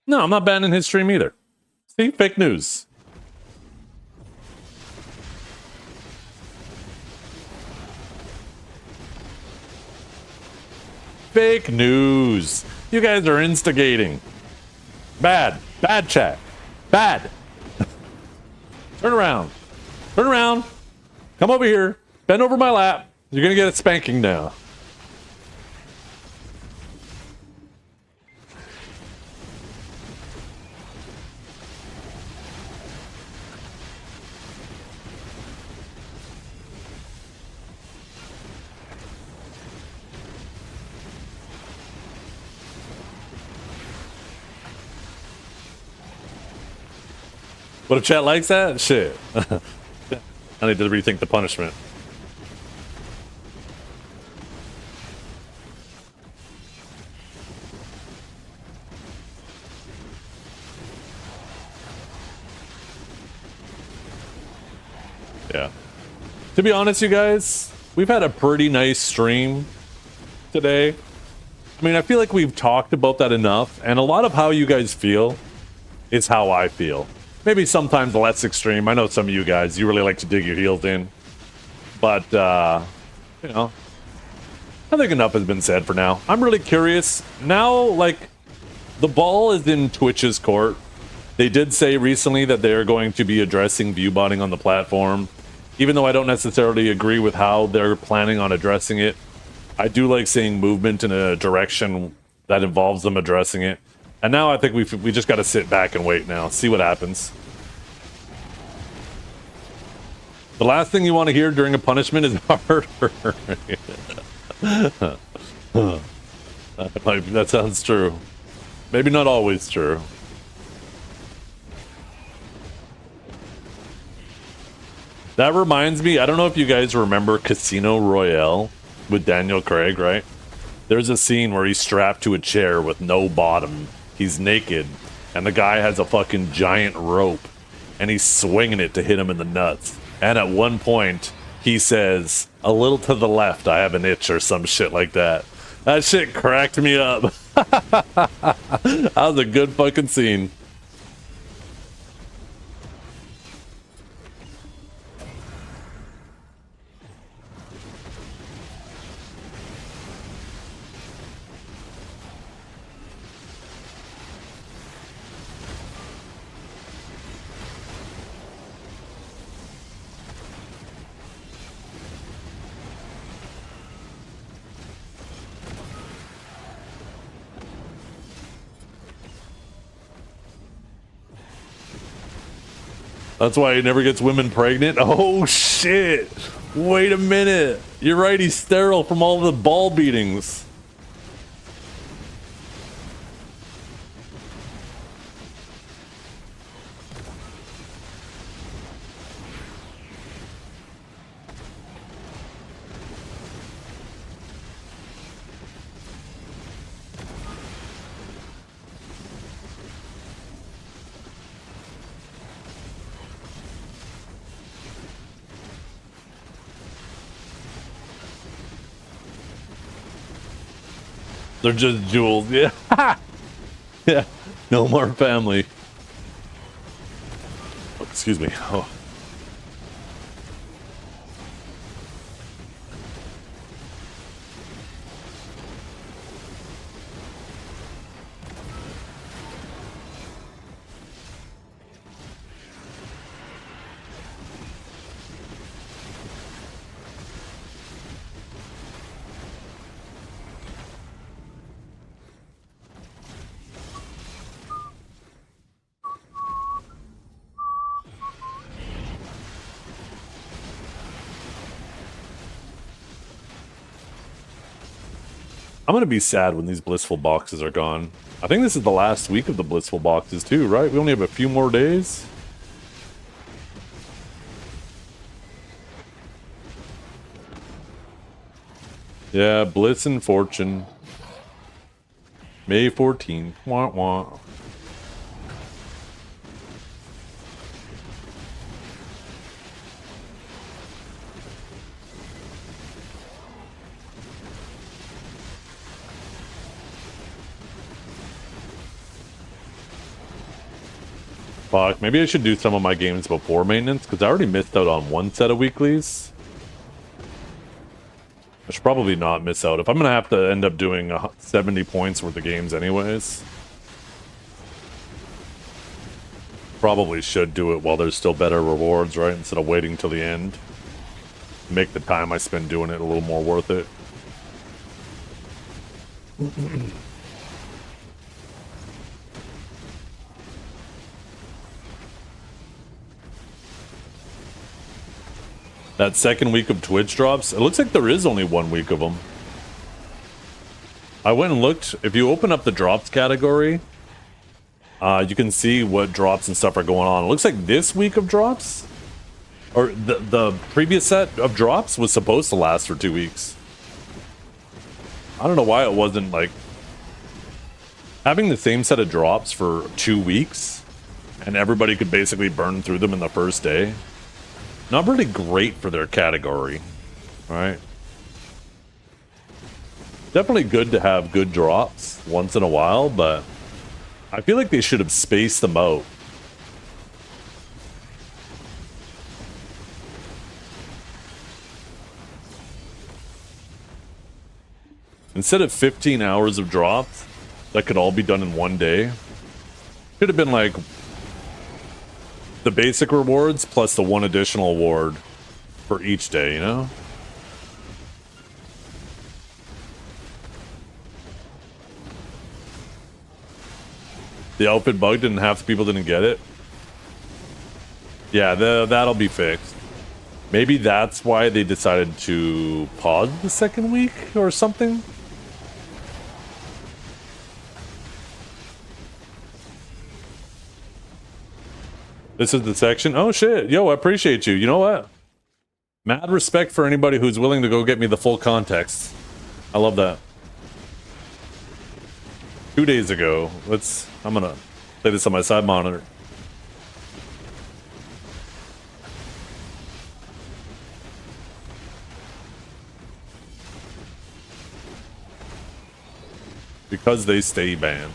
S1: No, I'm not banning his stream either. See? Fake news. Fake news. You guys are instigating. Bad. Bad chat. Bad. Turn around. Turn around. Come over here. Bend over my lap. You're gonna get a spanking now. What if chat likes that? Shit. I need to rethink the punishment. Yeah. To be honest, you guys, we've had a pretty nice stream today. I mean, I feel like we've talked about that enough, and a lot of how you guys feel is how I feel. Maybe sometimes less extreme. I know some of you guys, you really like to dig your heels in. But, you know, I think enough has been said for now. I'm really curious. Now, like, the ball is in Twitch's court. They did say recently that they're going to be addressing viewbotting on the platform. even though I don't necessarily agree with how they're planning on addressing it, I do like seeing movement in a direction that involves them addressing it. And now I think we just got to sit back and wait now, see what happens. The last thing you want to hear during a punishment is harder. Like, that sounds true. Maybe not always true. That reminds me, I don't know if you guys remember Casino Royale with Daniel Craig, right? There's a scene where he's strapped to a chair with no bottom. He's naked, and the guy has a fucking giant rope, and he's swinging it to hit him in the nuts. And at one point, he says, "A little to the left, I have an itch," or some shit like that. That shit cracked me up. That was a good fucking scene. That's why he never gets women pregnant. Oh shit! Wait a minute. You're right, he's sterile from all the ball beatings. They're just jewels, yeah. Yeah, no more family. Oh, excuse me. Oh. I'm gonna be sad when these blissful boxes are gone. I think this is the last week of the blissful boxes too, right? We only have a few more days. Yeah, Bliss and Fortune. May 14th. Wah wah. Fuck, maybe I should do some of my games before maintenance, because I already missed out on one set of weeklies. I should probably not miss out. If I'm gonna have to end up doing 70 points worth of games anyways, probably should do it while there's still better rewards, right? Instead of waiting till the end. Make the time I spend doing it a little more worth it. That second week of Twitch drops, it looks like there is only 1 week of them. I went and looked. If you open up the drops category, you can see what drops and stuff are going on. It looks like this week of drops, or the previous set of drops was supposed to last for 2 weeks. I don't know why it wasn't like having the same set of drops for 2 weeks and everybody could basically burn through them in the first day. Not really great for their category, right? Definitely good to have good drops once in a while, but I feel like they should have spaced them out. Instead of 15 hours of drops that could all be done in one day, could have been like the basic rewards plus the one additional award for each day, you know? The outfit bugged and half the people didn't get it. Yeah, that'll be fixed. Maybe that's why they decided to pause the second week or something. This is the section. Oh shit, yo, I appreciate you. You know what? Mad respect for anybody who's willing to go get me the full context. I love that. 2 days ago. I'm gonna play this on my side monitor. Because they stay banned.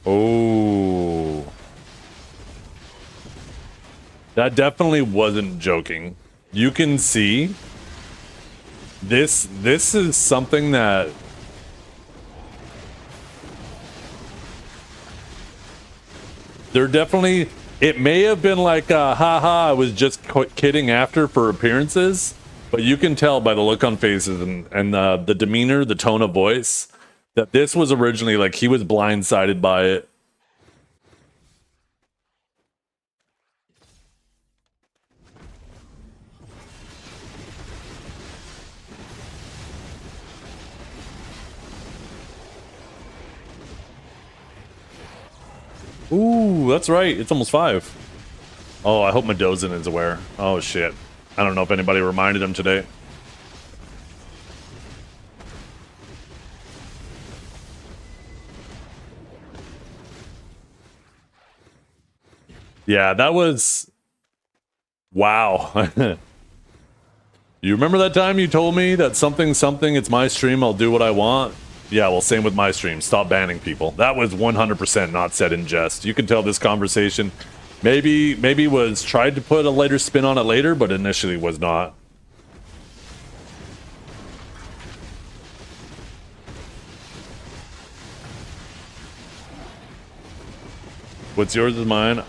S1: Oh. That definitely wasn't joking. You can see this is something that they're definitely, it may have been like haha, I was just kidding after for appearances, but you can tell by the look on faces and the demeanor, the tone of voice, that this was originally like he was blindsided by it. Ooh, that's right. It's almost 5. Oh, I hope Medozen is aware. Oh, shit. I don't know if anybody reminded him today. Yeah, that was... Wow. You remember that time you told me that something, it's my stream, I'll do what I want? Yeah, well, same with my stream. Stop banning people. That was 100% not said in jest. You can tell this conversation maybe was tried to put a later spin on it later, but initially was not. What's yours is mine.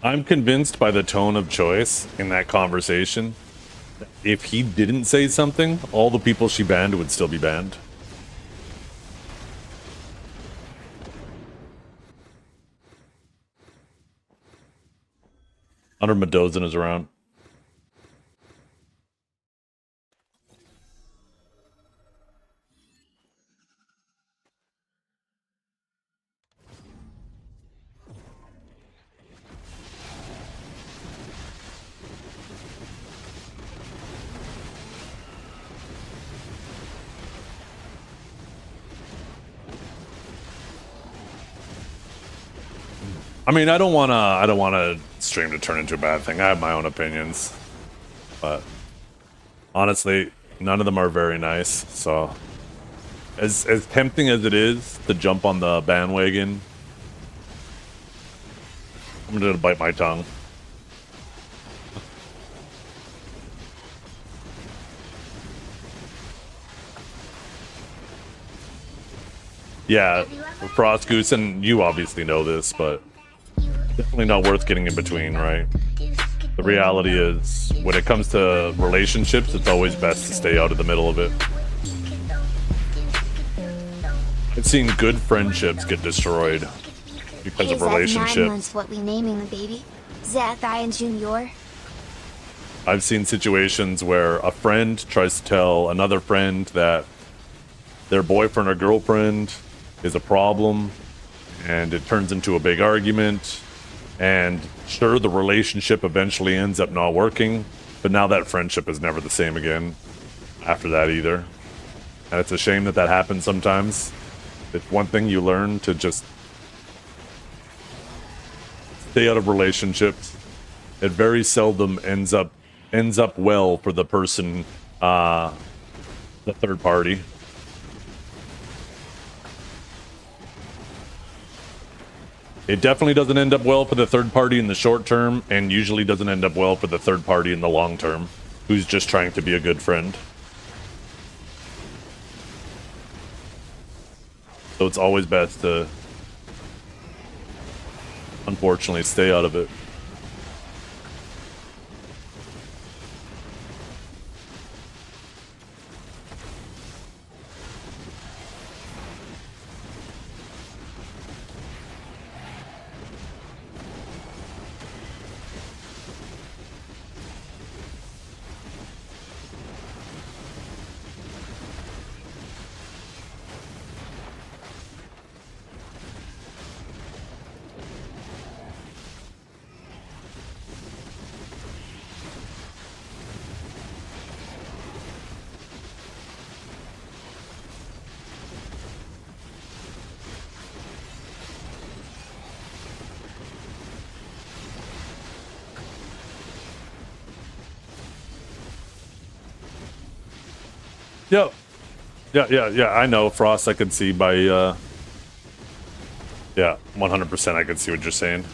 S1: I'm convinced by the tone of choice in that conversation, if he didn't say something, all the people she banned would still be banned. Under Medozen is around. I mean, I don't wanna stream to turn into a bad thing. I have my own opinions, but honestly, none of them are very nice. So, as tempting as it is to jump on the bandwagon, I'm gonna bite my tongue. Yeah, Frost Goose, and you obviously know this, but definitely not worth getting in between, right? The reality is, when it comes to relationships, it's always best to stay out of the middle of it. I've seen good friendships get destroyed because of relationships.
S9: 9 months what we naming the baby? Zach Ian Jr.
S1: I've seen situations where a friend tries to tell another friend that their boyfriend or girlfriend is a problem, and it turns into a big argument, and sure, the relationship eventually ends up not working, but now that friendship is never the same again after that either. And it's a shame that that happens sometimes. It's one thing you learn to just stay out of relationships. It very seldom ends up well for the person, the third party. It definitely doesn't end up well for the third party in the short term, and usually doesn't end up well for the third party in the long term, who's just trying to be a good friend. So it's always best to, unfortunately, stay out of it. Yep. Yeah, I know, Frost, I can see by, yeah, 100% I can see what you're saying.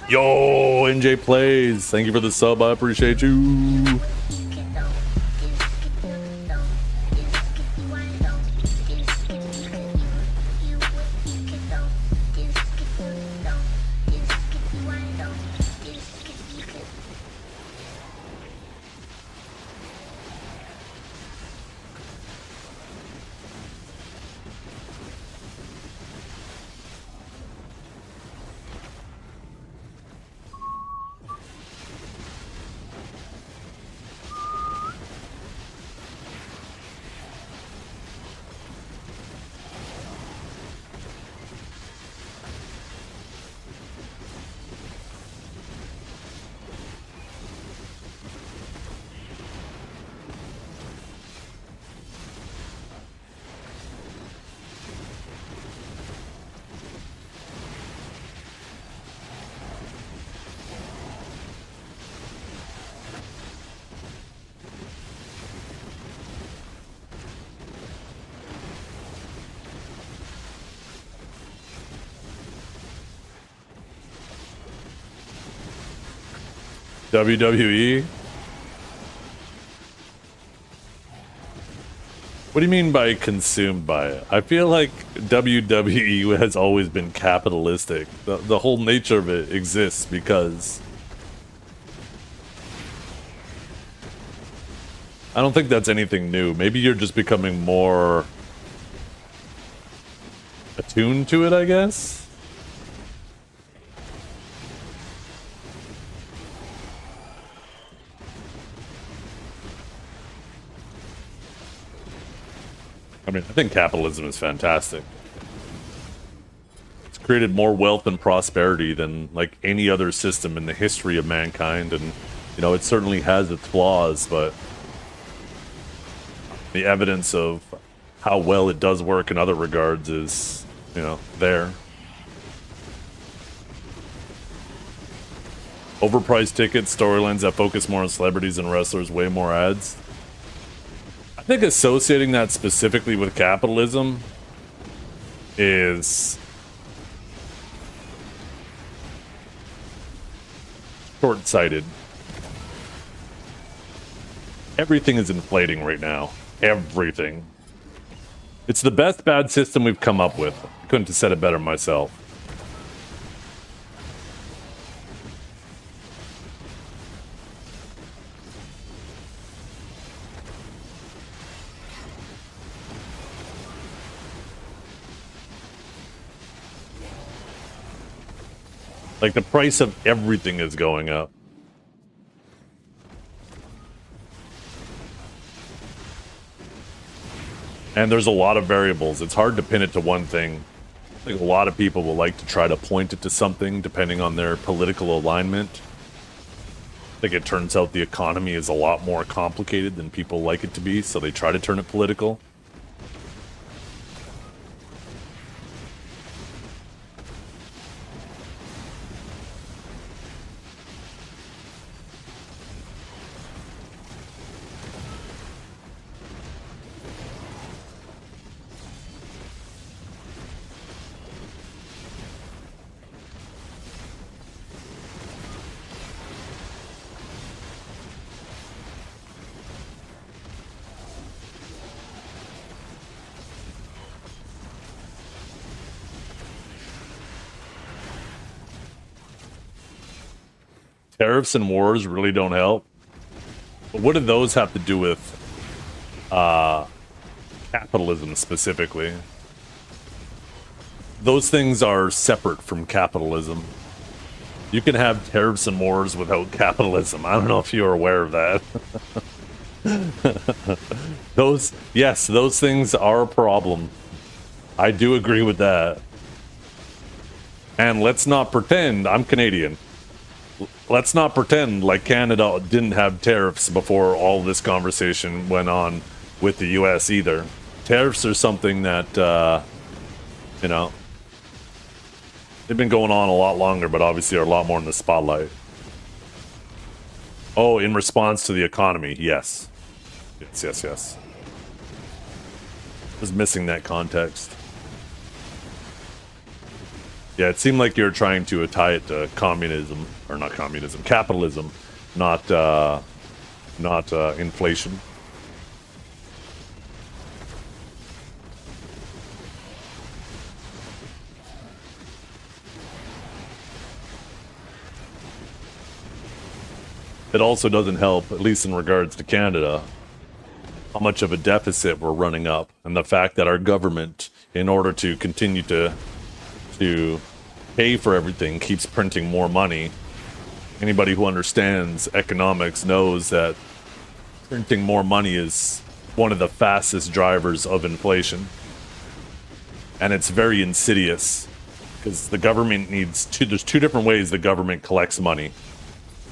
S1: Yo, NJ Plays, thank you for the sub, I appreciate you. WWE? What do you mean by consumed by it? I feel like WWE has always been capitalistic. The whole nature of it exists because I don't think that's anything new. Maybe you're just becoming more attuned to it, I guess? I mean, I think capitalism is fantastic. It's created more wealth and prosperity than, like, any other system in the history of mankind, and, you know, it certainly has its flaws, but the evidence of how well it does work in other regards is, you know, there. Overpriced tickets, storylines that focus more on celebrities and wrestlers, way more ads. I think associating that specifically with capitalism is short-sighted. Everything is inflating right now. Everything. It's the best bad system we've come up with. I couldn't have said it better myself. Like, the price of everything is going up. And there's a lot of variables. It's hard to pin it to one thing. I think a lot of people will like to try to point it to something depending on their political alignment. I think it turns out the economy is a lot more complicated than people like it to be, so they try to turn it political. Tariffs and wars really don't help. But what do those have to do with capitalism specifically? Those things are separate from capitalism. You can have tariffs and wars without capitalism. I don't know if you're aware of that. Those things are a problem. I do agree with that. And let's not pretend, I'm Canadian. Let's not pretend like Canada didn't have tariffs before all this conversation went on with the US either. Tariffs are something that, you know, they've been going on a lot longer, but obviously are a lot more in the spotlight. Oh, in response to the economy, yes. Yes. I was missing that context. Yeah, it seemed like you're trying to tie it to communism, or not communism, capitalism, not inflation. It also doesn't help, at least in regards to Canada, how much of a deficit we're running up, and the fact that our government, in order to continue to pay for everything, keeps printing more money. Anybody who understands economics knows that printing more money is one of the fastest drivers of inflation. And it's very insidious, because the government there's two different ways the government collects money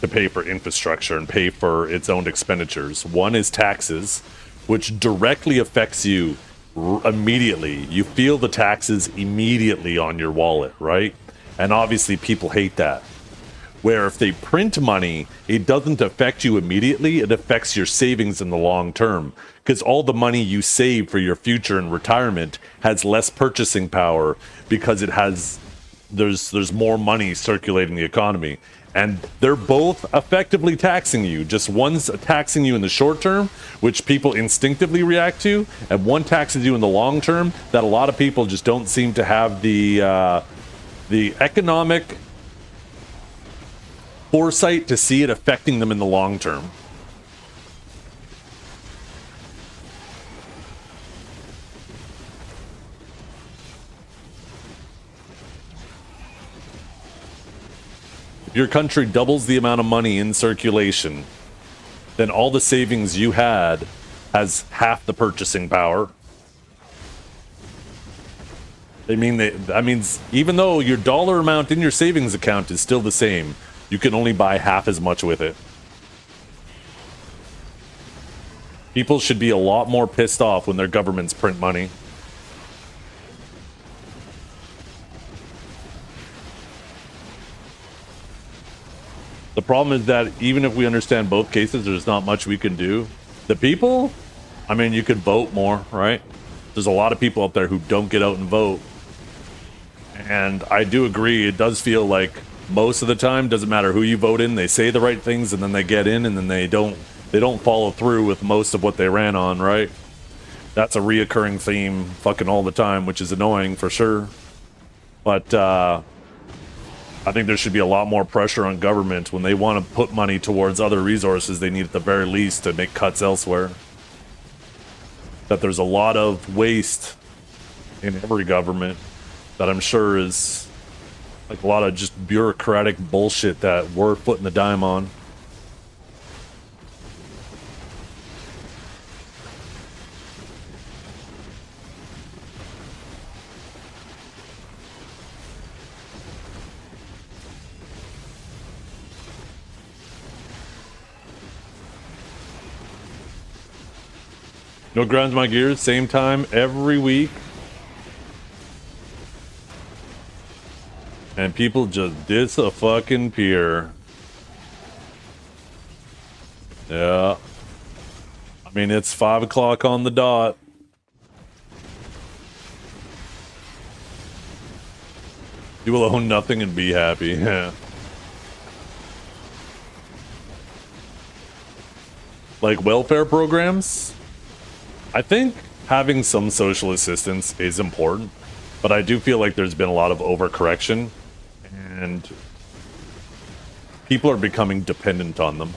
S1: to pay for infrastructure and pay for its own expenditures. One is taxes, which directly affects you immediately. You feel the taxes immediately on your wallet, right? And obviously people hate that. Where if they print money, it doesn't affect you immediately, it affects your savings in the long term. Because all the money you save for your future and retirement has less purchasing power because there's more money circulating the economy. And they're both effectively taxing you. Just one's taxing you in the short term, which people instinctively react to, and one taxes you in the long term that a lot of people just don't seem to have the economic foresight to see it affecting them in the long term. If your country doubles the amount of money in circulation, then all the savings you had has half the purchasing power. That means even though your dollar amount in your savings account is still the same, you can only buy half as much with it. People should be a lot more pissed off when their governments print money. The problem is that even if we understand both cases, there's not much we can do. The people, I mean, you could vote more, right? There's a lot of people out there who don't get out and vote. And I do agree, it does feel like most of the time, doesn't matter who you vote in, they say the right things and then they get in and then they don't follow through with most of what they ran on, right? That's a reoccurring theme fucking all the time, which is annoying for sure. But I think there should be a lot more pressure on government when they want to put money towards other resources they need at the very least to make cuts elsewhere. That there's a lot of waste in every government that I'm sure is like a lot of just bureaucratic bullshit that we're putting the dime on. No grinds my gears, same time every week. And people just diss a fucking peer. Yeah. I mean, it's 5 o'clock on the dot. You will own nothing and be happy. Yeah. Like welfare programs, I think having some social assistance is important, but I do feel like there's been a lot of overcorrection and people are becoming dependent on them.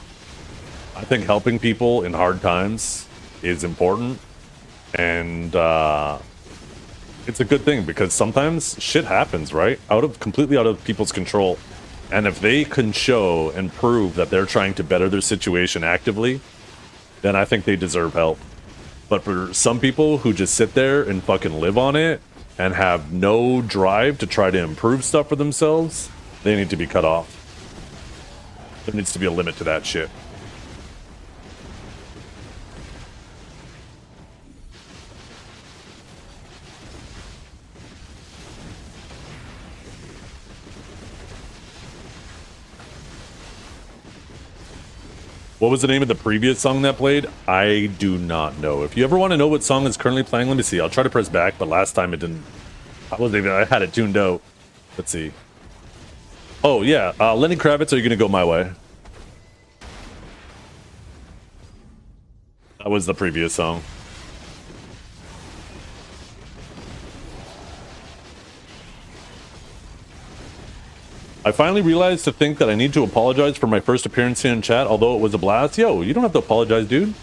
S1: I think helping people in hard times is important, and it's a good thing because sometimes shit happens, right? Completely out of people's control. And if they can show and prove that they're trying to better their situation actively, then I think they deserve help. But for some people who just sit there and fucking live on it and have no drive to try to improve stuff for themselves, they need to be cut off. There needs to be a limit to that shit. What was the name of the previous song that played? I do not know. If you ever want to know what song is currently playing, let me see. I'll try to press back, but last time it didn't. I had it tuned out. Let's see. Oh, yeah. Lenny Kravitz, are you going to go my way? That was the previous song. I finally realized to think that I need to apologize for my first appearance here in chat, although it was a blast. Yo, you don't have to apologize, dude.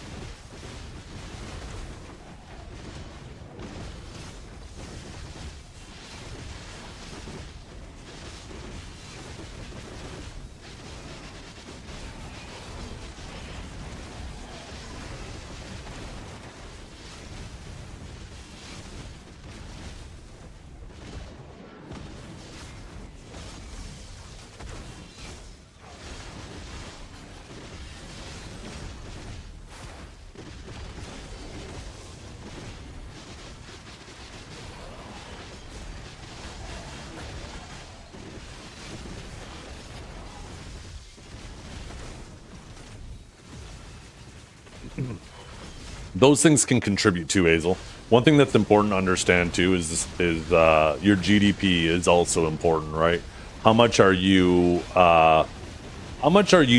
S1: Those things can contribute too, Hazel. One thing that's important to understand too is your GDP is also important, right? How much are you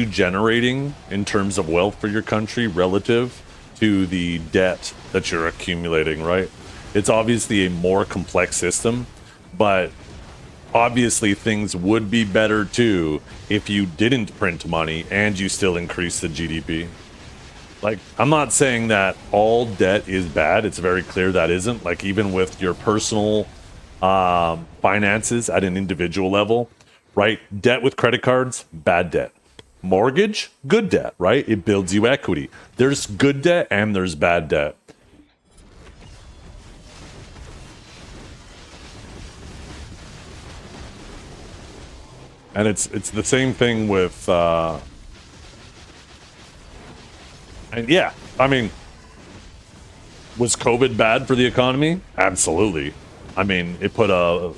S1: generating in terms of wealth for your country relative to the debt that you're accumulating, right? It's obviously a more complex system, but obviously things would be better too if you didn't print money and you still increase the GDP. Like, I'm not saying that all debt is bad. It's very clear that isn't. Like, even with your personal finances at an individual level, right? Debt with credit cards, bad debt. Mortgage, good debt, right? It builds you equity. There's good debt and there's bad debt. And it's the same thing with and yeah, I mean, was COVID bad for the economy? Absolutely. I mean, it put a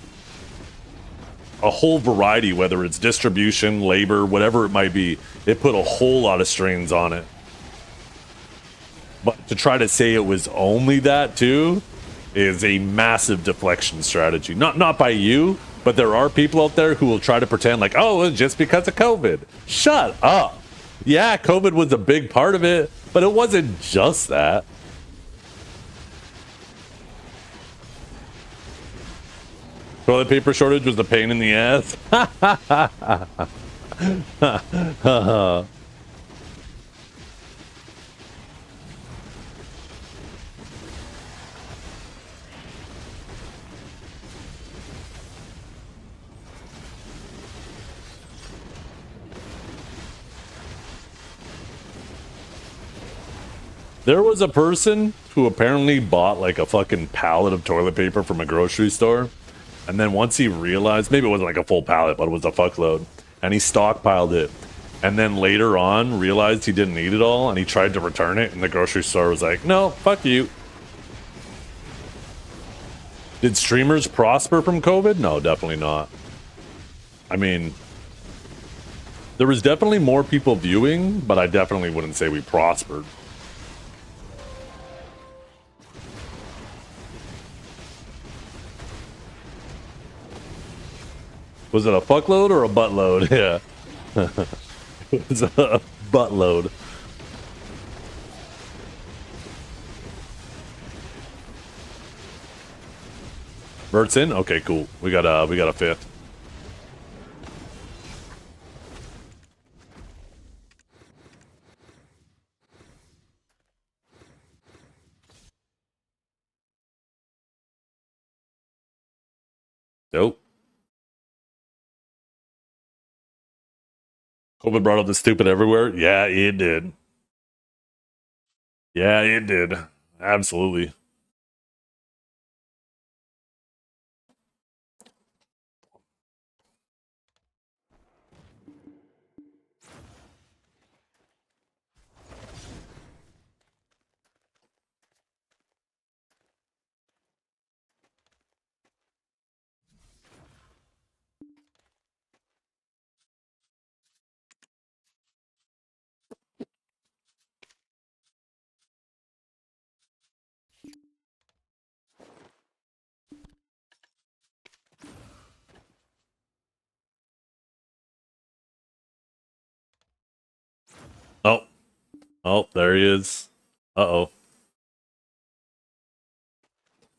S1: whole variety, whether it's distribution, labor, whatever it might be, it put a whole lot of strains on it. But to try to say it was only that too is a massive deflection strategy. Not by you, but there are people out there who will try to pretend like, oh, it's just because of COVID. Shut up. Yeah, COVID was a big part of it, but it wasn't just that. Toilet paper shortage was a pain in the ass. There was a person who apparently bought like a fucking pallet of toilet paper from a grocery store. And then once he realized, maybe it wasn't like a full pallet, but it was a fuckload. And he stockpiled it. and then later on realized he didn't need it all, and he tried to return it, and the grocery store was like, no, fuck you. Did streamers prosper from COVID? No, definitely not. I mean, there was definitely more people viewing, but I definitely wouldn't say we prospered. Was it a fuckload or a buttload? Yeah. It was a buttload. Bert's in? Okay, cool. We got a fifth. Nope. COVID brought up the stupid everywhere. Yeah, it did. Yeah, it did. Absolutely. Oh. Oh, there he is. Uh-oh.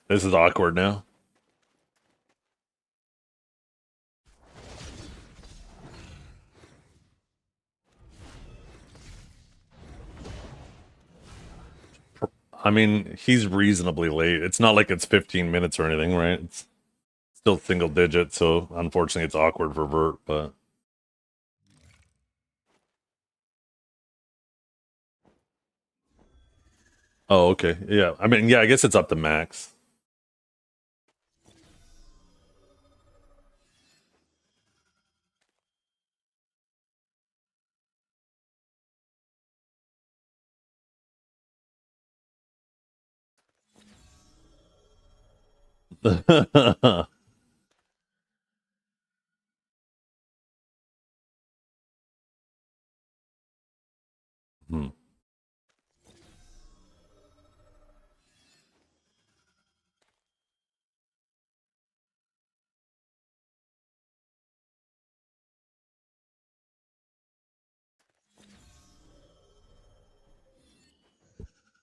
S1: This is awkward now. I mean, he's reasonably late. It's not like it's 15 minutes or anything, right? It's still single digit, so unfortunately it's awkward for Vert, but... Oh, okay. Yeah. I mean, yeah, I guess it's up to max. Hmm.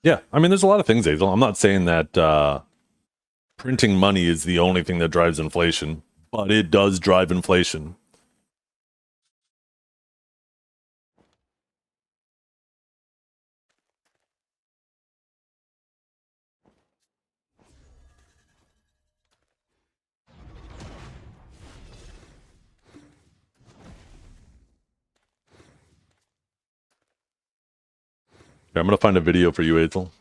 S1: Yeah, I mean, there's a lot of things, Hazel. I'm not saying that printing money is the only thing that drives inflation, but it does drive inflation. Okay, I'm gonna find a video for you, Hazel.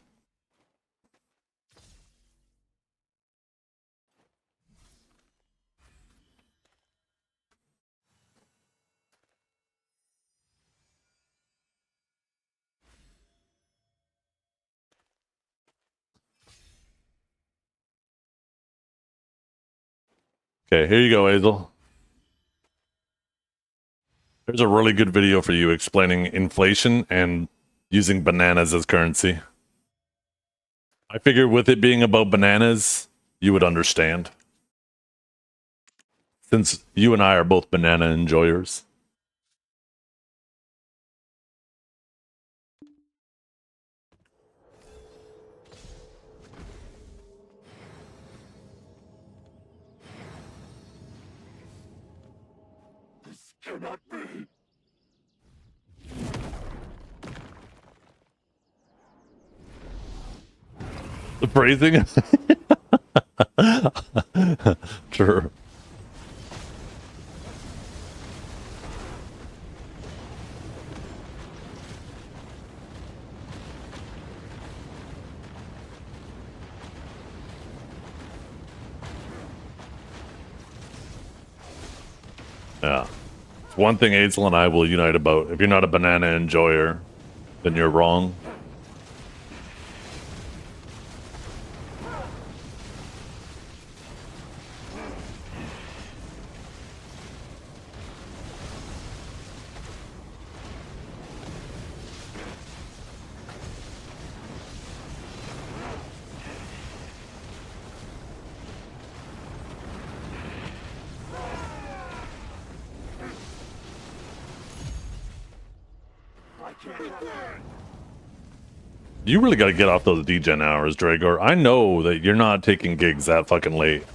S1: Okay, here you go, Hazel. There's a really good video for you explaining inflation and using bananas as currency. I figure with it being about bananas, you would understand. Since you and I are both banana enjoyers.
S12: This cannot be.
S1: The phrasing? True. Yeah. One thing Hazel and I will unite about. If you're not a banana enjoyer, then you're wrong. You really got to get off those degen hours, Dragor. I know that you're not taking gigs that fucking late.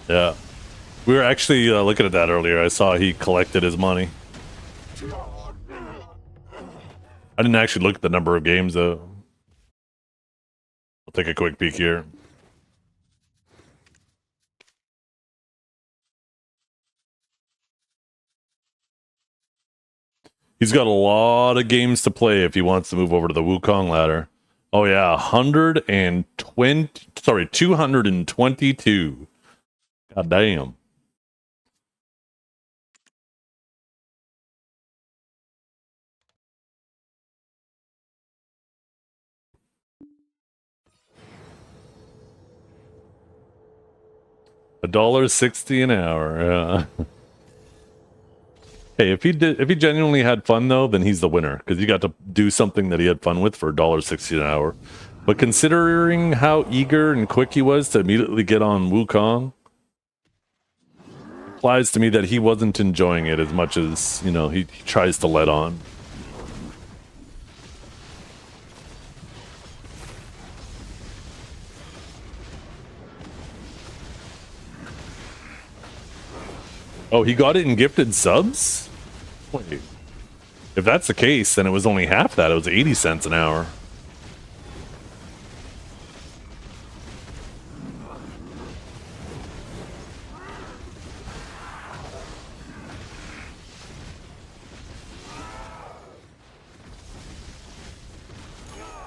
S1: Yeah. We were actually looking at that earlier. I saw he collected his money. I didn't actually look at the number of games, though. I'll take a quick peek here. He's got a lot of games to play if he wants to move over to the Wukong ladder. Oh, yeah. 222. God damn. $1.60 an hour. Yeah. Hey, if he genuinely had fun though, then he's the winner because he got to do something that he had fun with for $1.60 an hour. But considering how eager and quick he was to immediately get on Wukong, implies to me that he wasn't enjoying it as much as, you know, he tries to let on. Oh, he got it in gifted subs? Wait. If that's the case, then it was only half that. It was 80 cents an hour.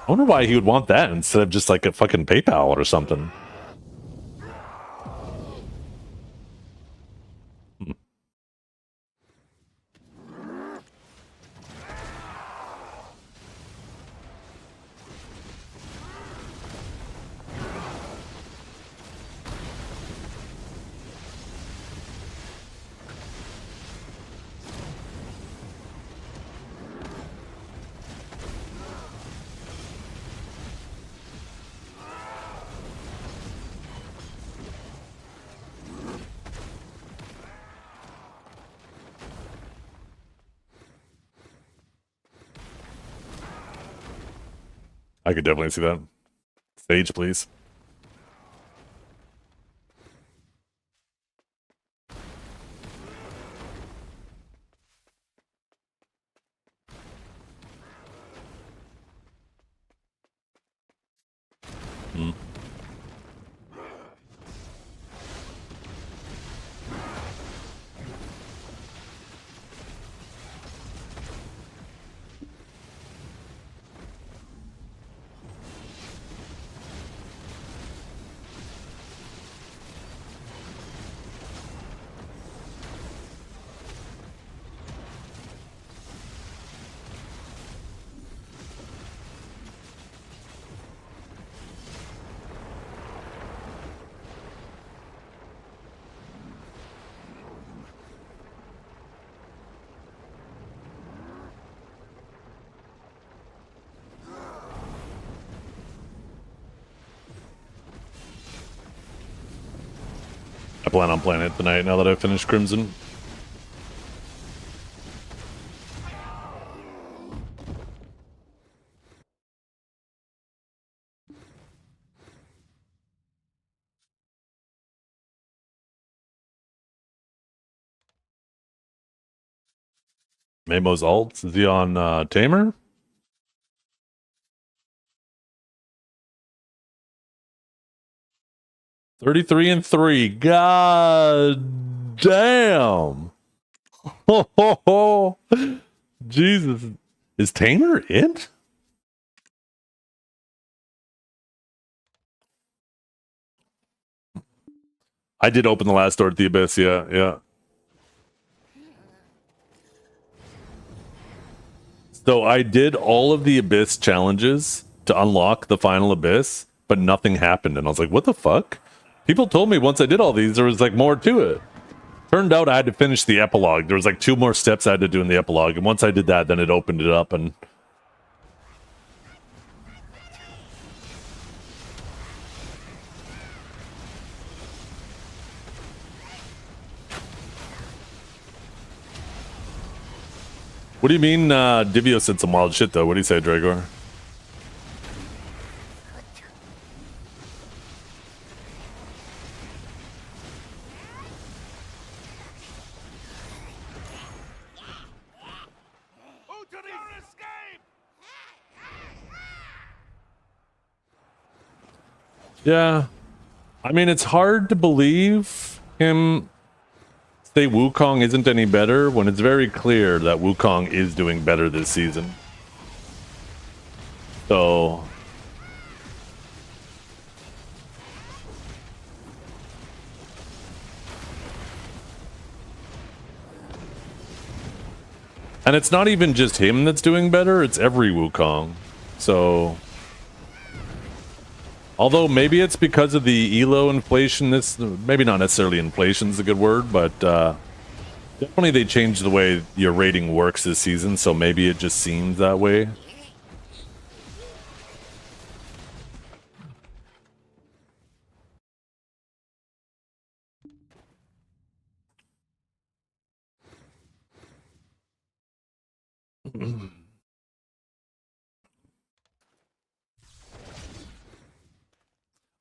S1: I wonder why he would want that instead of just like a fucking PayPal or something. I could definitely see that. Stage, please. Hmm. I plan on playing it tonight now that I finished Crimson. Mamo's alt? Is he on Tamer? $33-3. God damn. Jesus. Is Tamer it? I did open the last door at the Abyss, yeah. So I did all of the Abyss challenges to unlock the final Abyss, but nothing happened. And I was like, what the fuck? People told me once I did all these, there was like more to it. Turned out I had to finish the epilogue. There was like 2 more steps I had to do in the epilogue. And once I did that, then it opened it up and... What do you mean Divio said some wild shit though? What do you say, Dragor? Yeah. I mean, it's hard to believe him say Wukong isn't any better when it's very clear that Wukong is doing better this season. So... And it's not even just him that's doing better, it's every Wukong. So... Although maybe it's because of the ELO inflation, maybe not necessarily inflation's a good word, but definitely they changed the way your rating works this season, so maybe it just seems that way.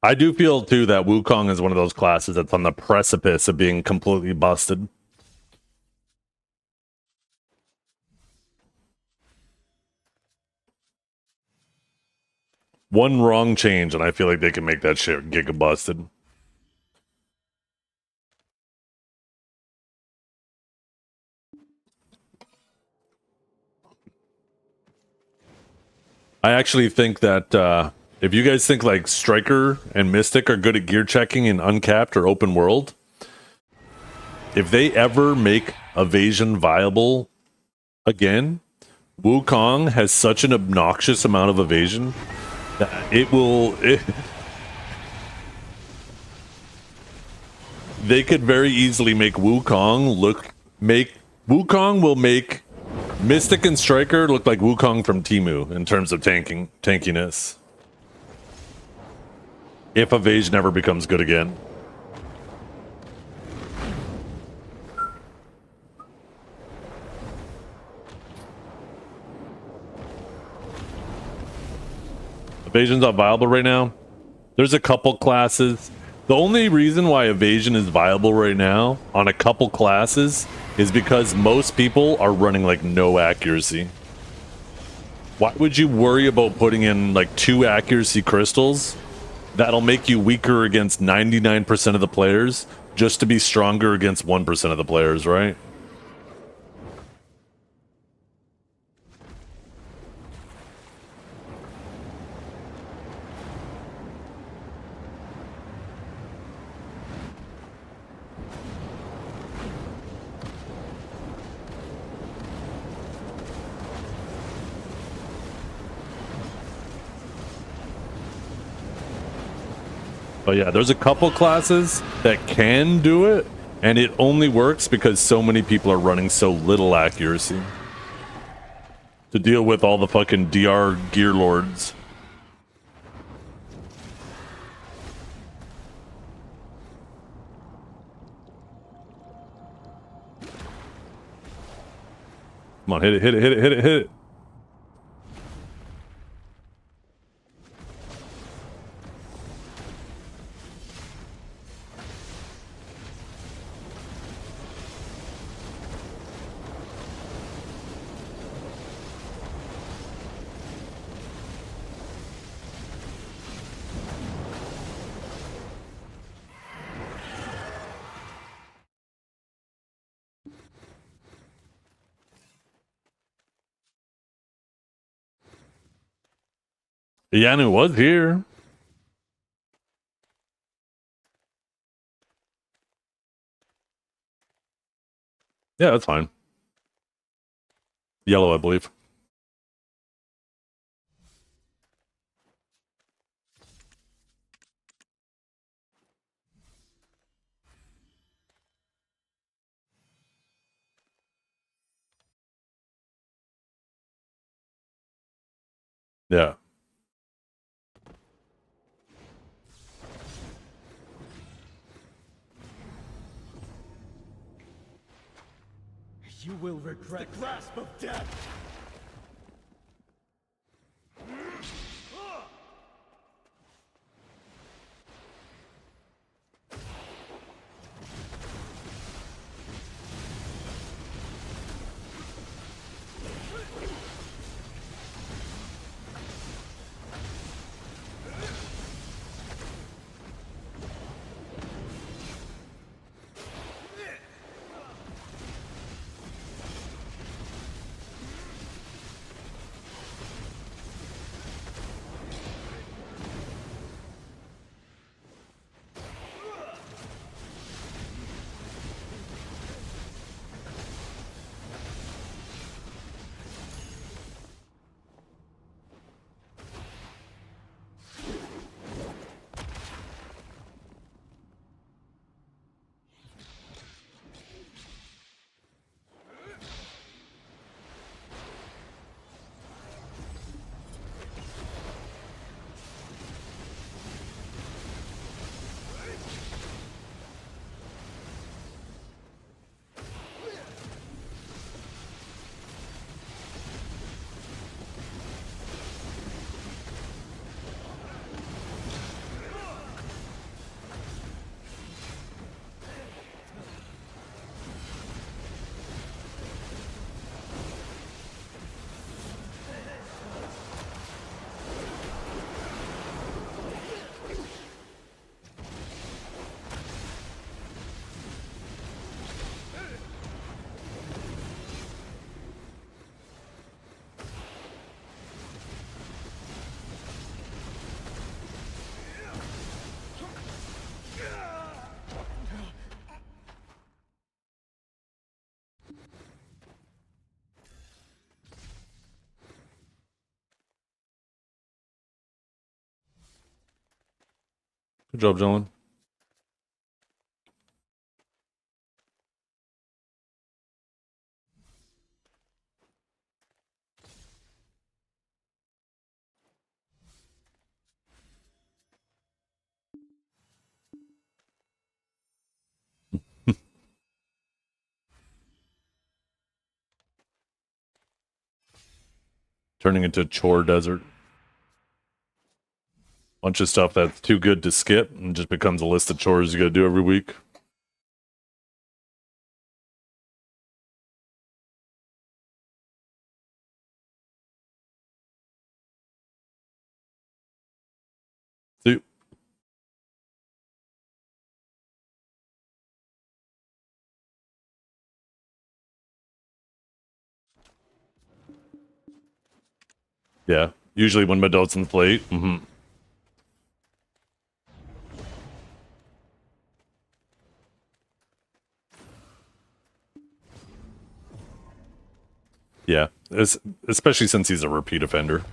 S1: I do feel, too, that Wukong is one of those classes that's on the precipice of being completely busted. One wrong change, and I feel like they can make that shit giga busted. I actually think that if you guys think like Striker and Mystic are good at gear checking in Uncapped or Open World, if they ever make Evasion viable again, Wukong has such an obnoxious amount of evasion that it will... they could very easily make Wukong Wukong will make Mystic and Striker look like Wukong from Temu in terms of tankiness. If Evasion ever becomes good again. Evasion's not viable right now. There's a couple classes. The only reason why Evasion is viable right now on a couple classes is because most people are running like no accuracy. Why would you worry about putting in like 2 accuracy crystals that'll make you weaker against 99% of the players just to be stronger against 1% of the players, right? But yeah, there's a couple classes that can do it, and it only works because so many people are running so little accuracy to deal with all the fucking DR gear lords. Come on, hit it, hit it, hit it, hit it, hit it. Yanu was here. Yeah, that's fine. Yellow, I believe. Yeah.
S12: You will regret the grasp of death.
S1: Good job, gentlemen. Turning into a chore desert. Bunch of stuff that's too good to skip and just becomes a list of chores you gotta do every week. See? Yeah. Usually when Medotson's plate. Mm-hmm. Yeah. Especially since he's a repeat offender.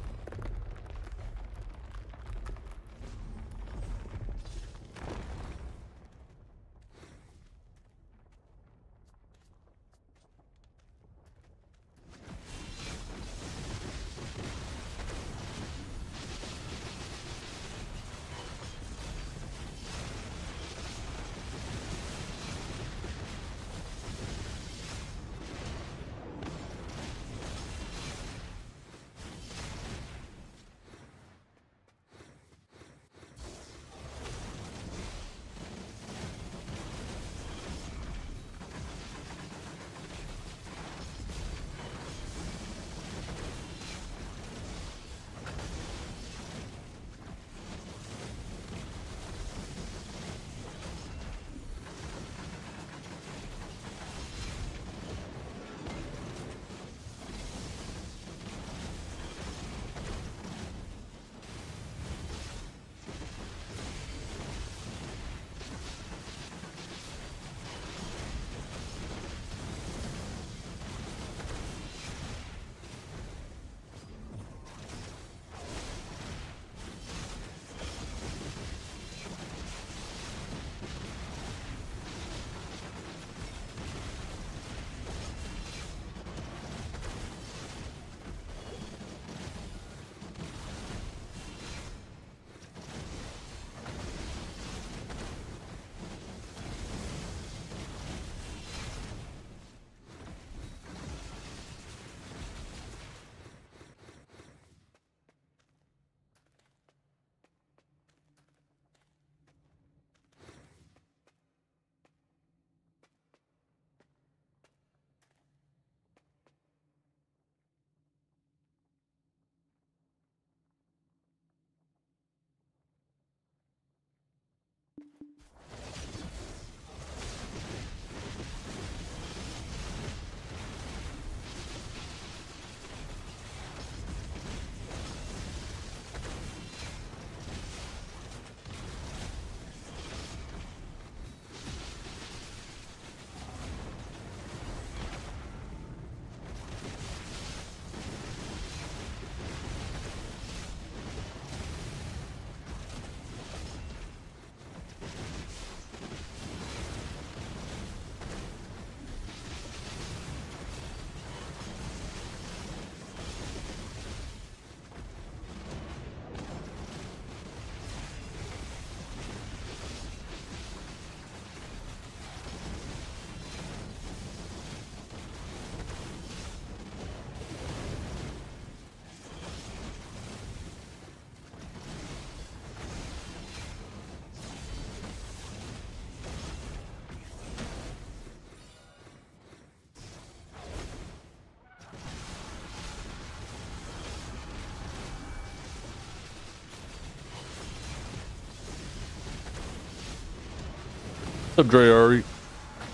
S1: What's up, Dreari?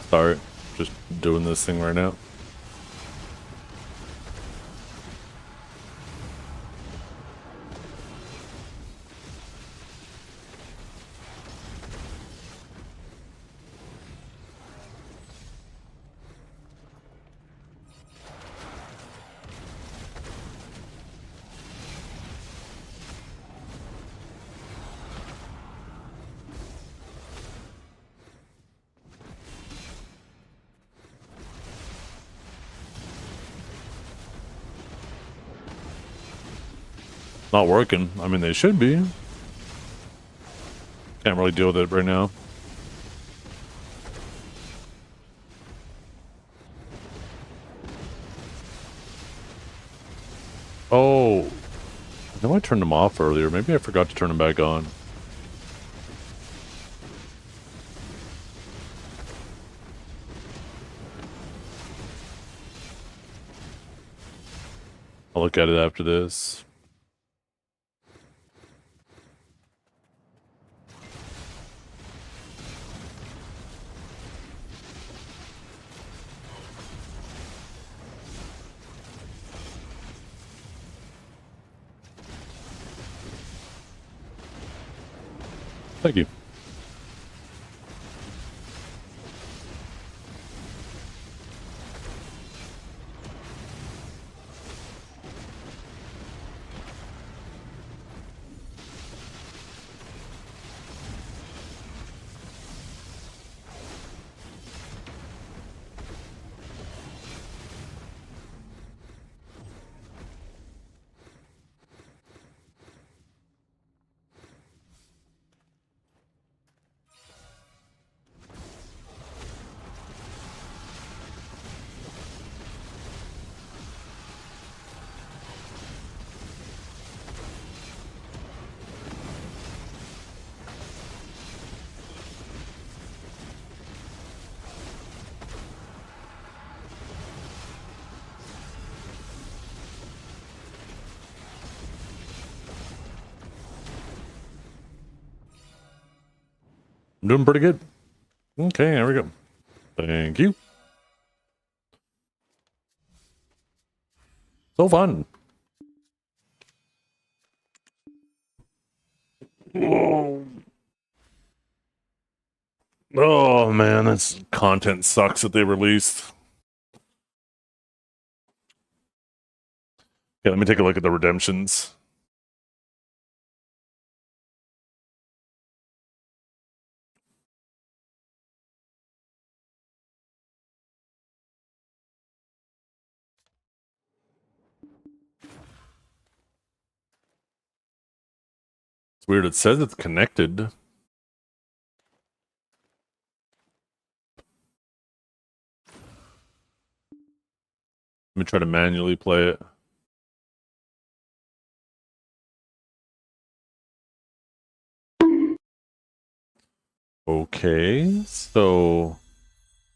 S1: Sorry, just doing this thing right now. Not working. I mean, they should be. Can't really deal with it right now. Oh, I know I turned them off earlier. Maybe I forgot to turn them back on. I'll look at it after this. Thank you. I'm doing pretty good. Okay, there we go. Thank you. So fun. Oh man, this content sucks that they released. Yeah, let me take a look at the redemptions. It's weird. It says it's connected. Let me try to manually play it. Okay, so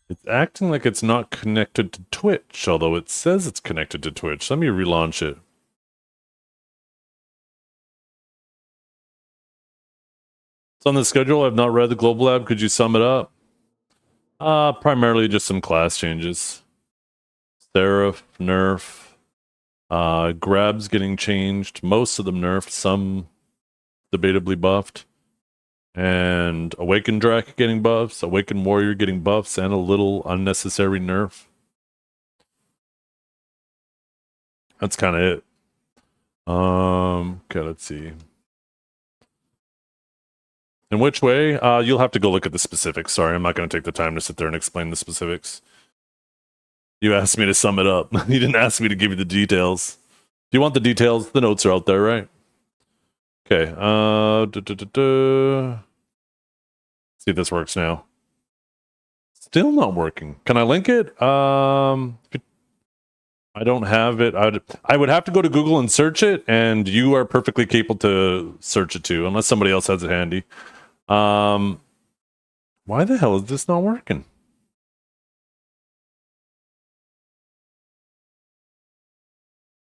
S1: it's acting like it's not connected to Twitch, although it says it's connected to Twitch. Let me relaunch it. It's on the schedule. I've not read the Global Lab. Could you sum it up? Primarily just some class changes. Seraph, nerf. Grabs getting changed. Most of them nerfed. Some debatably buffed. And Awakened Drak getting buffs. Awakened Warrior getting buffs. And a little unnecessary nerf. That's kind of it. Okay, let's see. In which way? You'll have to go look at the specifics. Sorry, I'm not going to take the time to sit there and explain the specifics. You asked me to sum it up. You didn't ask me to give you the details. If you want the details, the notes are out there, right? Okay. See if this works now. Still not working. Can I link it? I don't have it. I would have to go to Google and search it, and you are perfectly capable to search it too, unless somebody else has it handy. Why the hell is this not working?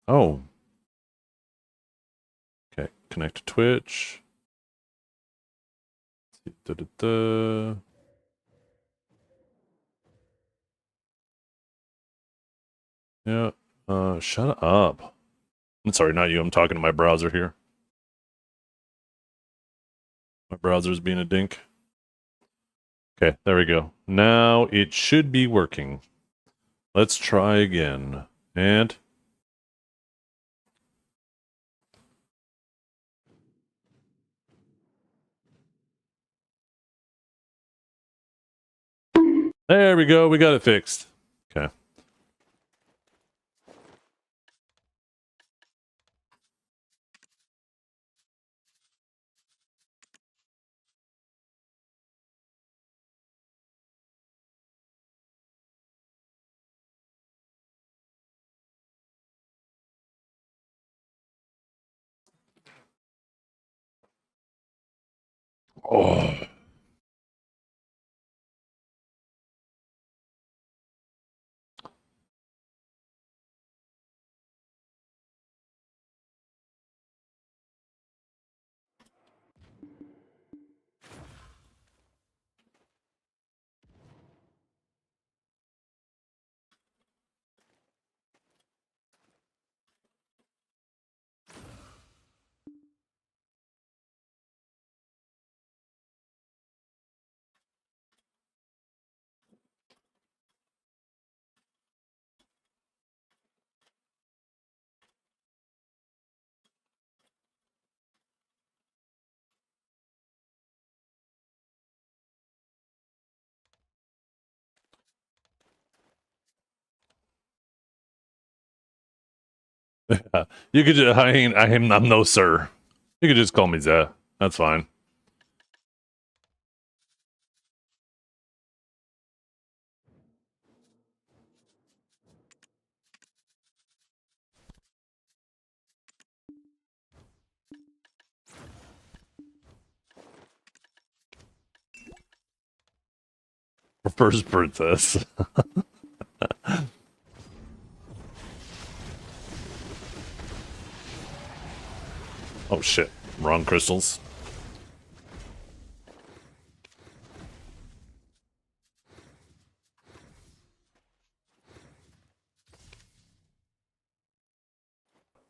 S1: Oh. Okay, connect to Twitch. Yeah, shut up. I'm sorry, not you. I'm talking to my browser here. My browser's being a dink. Okay, there we go. Now it should be working. Let's try again. And... there we go. We got it fixed. Okay. Oh. You could just, I'm no sir. You could just call me Zeh. That's fine. First princess. Oh shit. Wrong crystals.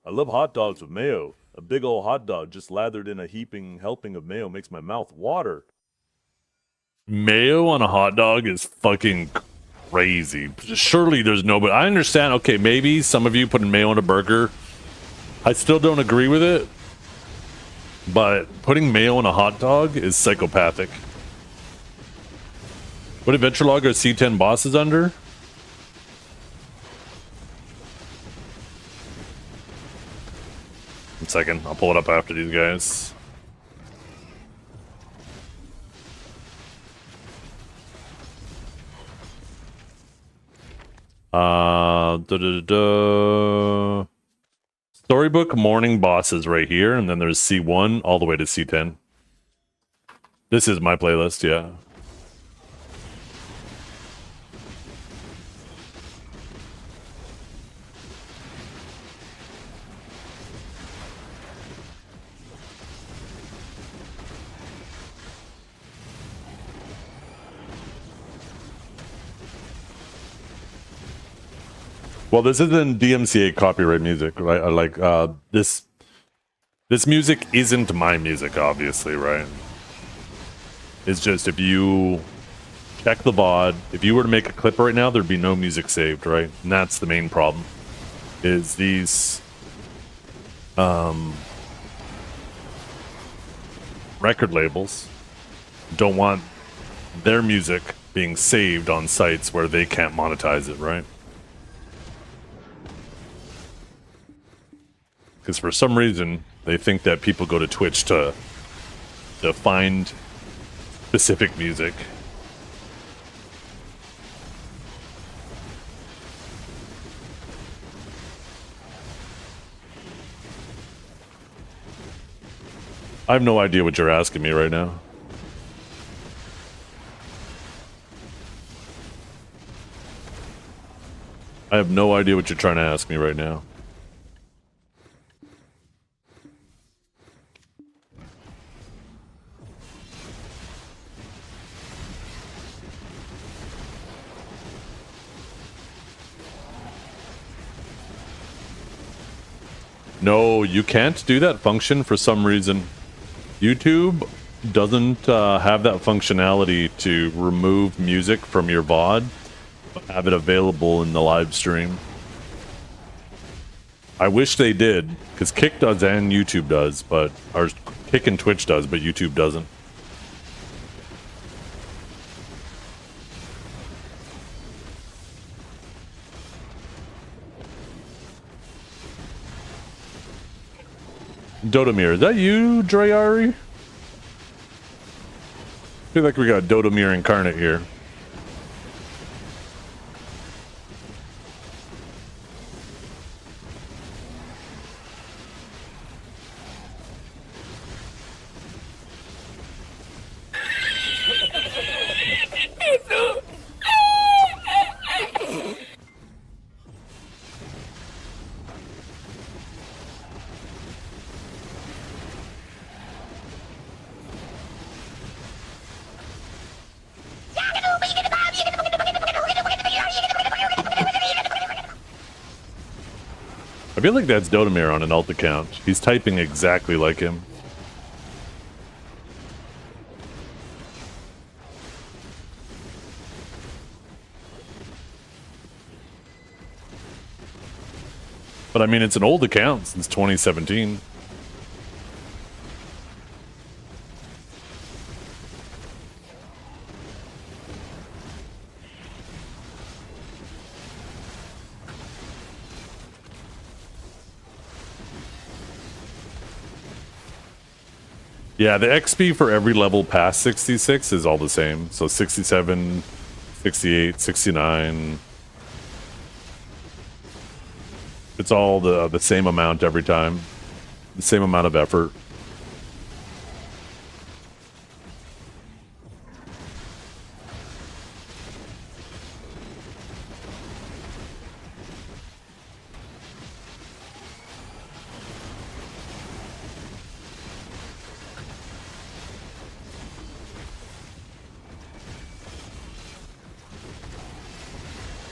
S11: I love hot dogs with mayo. A big old hot dog just lathered in a heaping helping of mayo makes my mouth water.
S1: Mayo on a hot dog is fucking crazy. Surely there's no, but I understand. Okay, maybe some of you putting mayo on a burger. I still don't agree with it. But putting mayo on a hot dog is psychopathic. What adventure log are C10 bosses under? One second, I'll pull it up after these guys. Storybook morning bosses right here, and then there's C1 all the way to C10. This is my playlist, yeah. Well, this isn't DMCA copyright music, right? Like this music isn't my music, obviously, right? It's just if you check the VOD, if you were to make a clip right now, there'd be no music saved, right? And that's the main problem. Is these record labels don't want their music being saved on sites where they can't monetize it, right? Because for some reason, they think that people go to Twitch to find specific music. I have no idea what you're asking me right now. I have no idea what you're trying to ask me right now. No, you can't do that function for some reason. YouTube doesn't have that functionality to remove music from your VOD, but have it available in the live stream. I wish they did, because Kick does and YouTube does, or Kick and Twitch does, but YouTube doesn't. Dodomir, is that you, Dreyari? I feel like we got Dodomir incarnate here. I feel like that's Dodomir on an alt account. He's typing exactly like him. But I mean, it's an old account since 2017. Yeah, the XP for every level past 66 is all the same. So 67, 68, 69. It's all the same amount every time. The same amount of effort.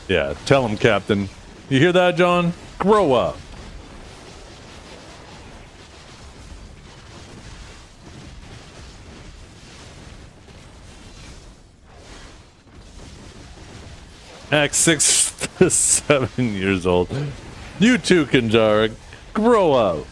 S1: Yeah, tell him, Captain. You hear that, John? Grow up. Act 6 to 7 years old. You too, Kanjara. Grow up.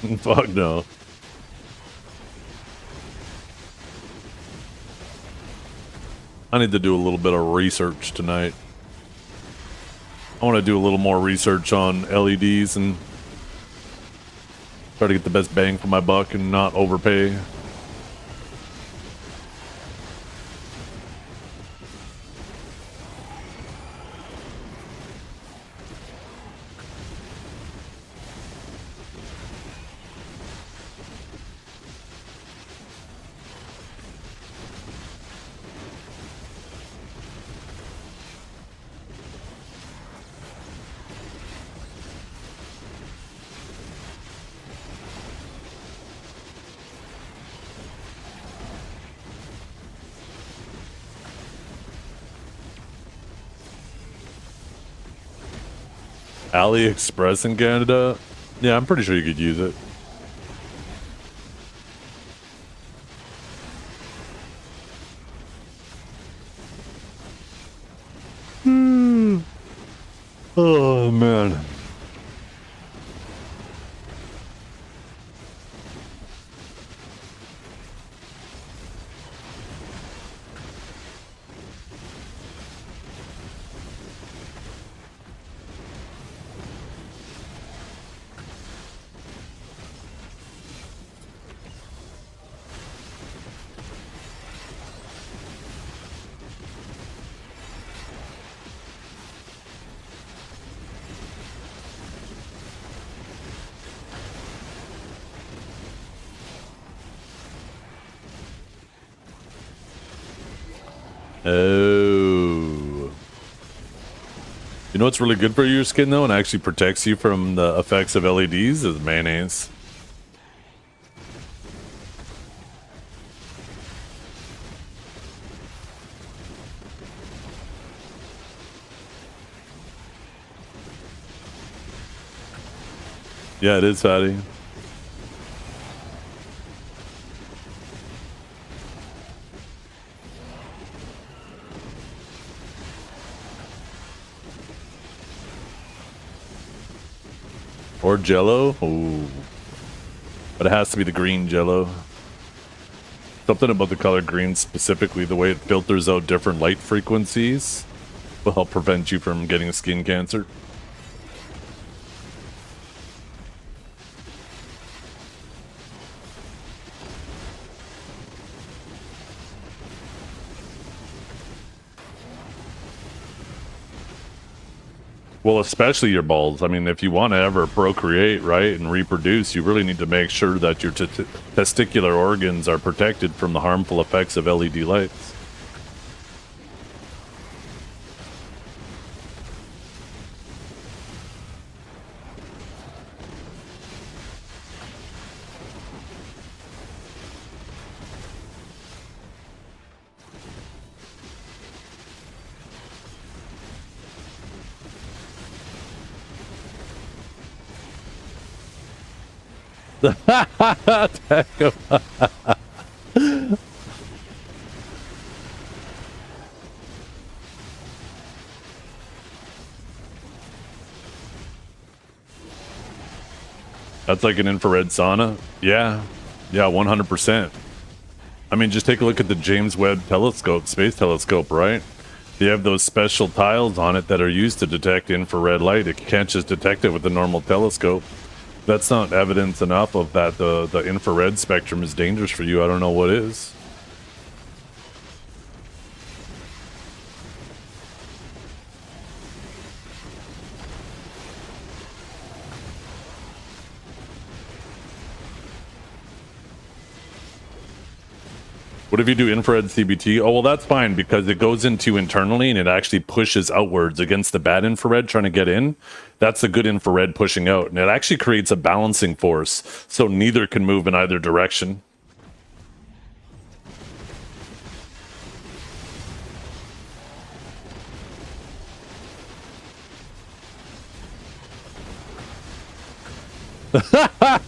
S1: Fuck no. I need to do a little bit of research tonight. I want to do a little more research on LEDs and try to get the best bang for my buck and not overpay. AliExpress in Canada? Yeah, I'm pretty sure you could use it. Oh, man. Oh. You know what's really good for your skin though and actually protects you from the effects of LEDs is mayonnaise. Yeah, it is fatty. Or Jello? Ooh. But it has to be the green Jello. Something about the color green specifically, the way it filters out different light frequencies, will help prevent you from getting skin cancer. Well, especially your balls. I mean, if you want to ever procreate, right, and reproduce, you really need to make sure that your testicular organs are protected from the harmful effects of LED lights. That's like an infrared sauna? Yeah. Yeah, 100%. I mean, just take a look at the James Webb telescope, space telescope, right? They have those special tiles on it that are used to detect infrared light. It can't just detect it with a normal telescope. That's not evidence enough of that the infrared spectrum is dangerous for you. I don't know what is. What if you do infrared CBT? Oh, well, that's fine because it goes into internally and it actually pushes outwards against the bad infrared trying to get in. That's the good infrared pushing out. And it actually creates a balancing force so neither can move in either direction.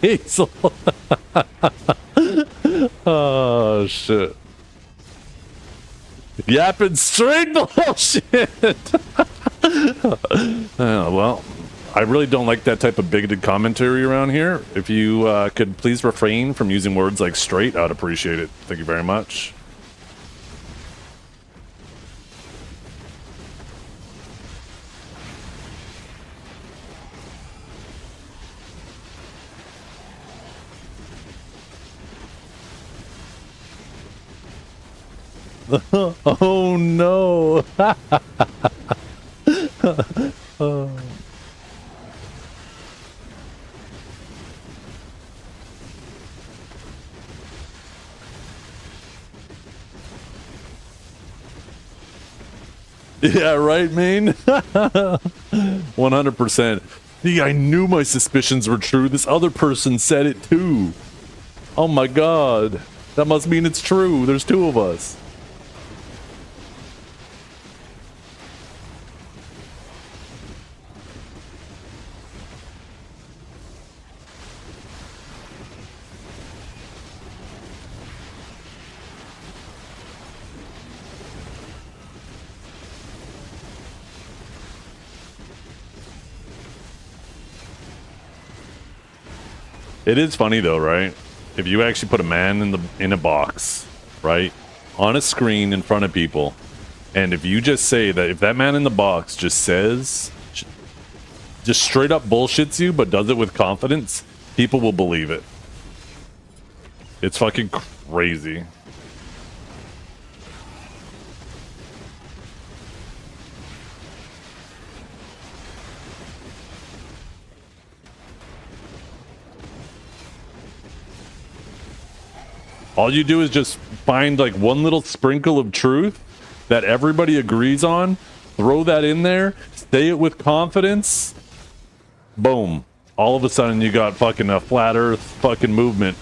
S1: Hazel. Oh, shit. Yapping straight bullshit. Well, I really don't like that type of bigoted commentary around here. If you could please refrain from using words like straight, I'd appreciate it. Thank you very much. Oh no. Oh. Yeah, right, Maine? 100%. See, I knew my suspicions were true. This other person said it too. Oh my god. That must mean it's true. There's two of us. It is funny though, right? If you actually put a man in a box, right, on a screen in front of people, and if you just say that, if that man in the box just says, just straight up bullshits you, but does it with confidence, people will believe it. It's fucking crazy. All you do is just find like one little sprinkle of truth that everybody agrees on, throw that in there, say it with confidence, boom. All of a sudden you got fucking a flat earth fucking movement.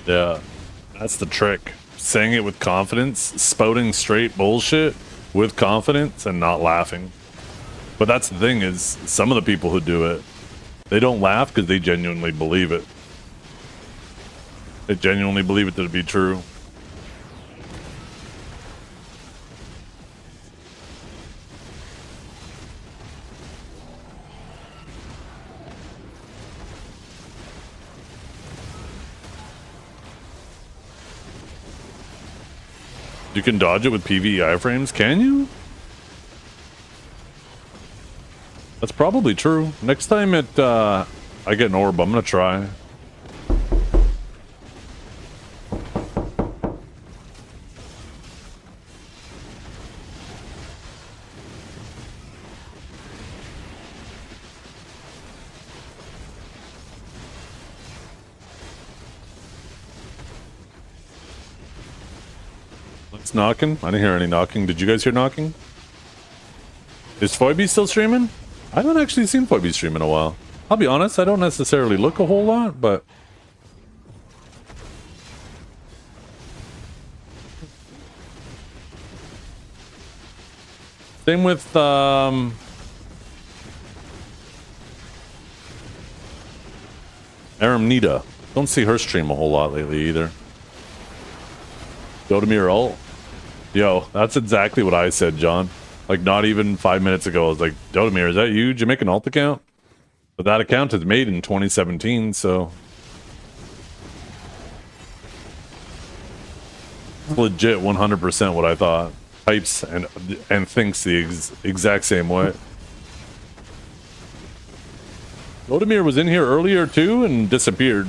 S1: Yeah, that's the trick. Saying it with confidence, spouting straight bullshit with confidence and not laughing. But that's the thing is, some of the people who do it, they don't laugh because they genuinely believe it. They genuinely believe it to be true. You can dodge it with PV iframes, can you? That's probably true. Next time I get an orb, I'm gonna try. It's knocking. I didn't hear any knocking. Did you guys hear knocking? Is Phoebe still streaming? I haven't actually seen Phoebe stream in a while. I'll be honest, I don't necessarily look a whole lot, but... Same with, Aramnita. Don't see her stream a whole lot lately either. Dodomir ult. Yo, that's exactly what I said, John. Like, not even 5 minutes ago, I was like, Dodomir, is that you? Did you make an alt account? But that account is made in 2017, so... legit 100% what I thought. Types and thinks the exact same way. Dodomir was in here earlier too and disappeared.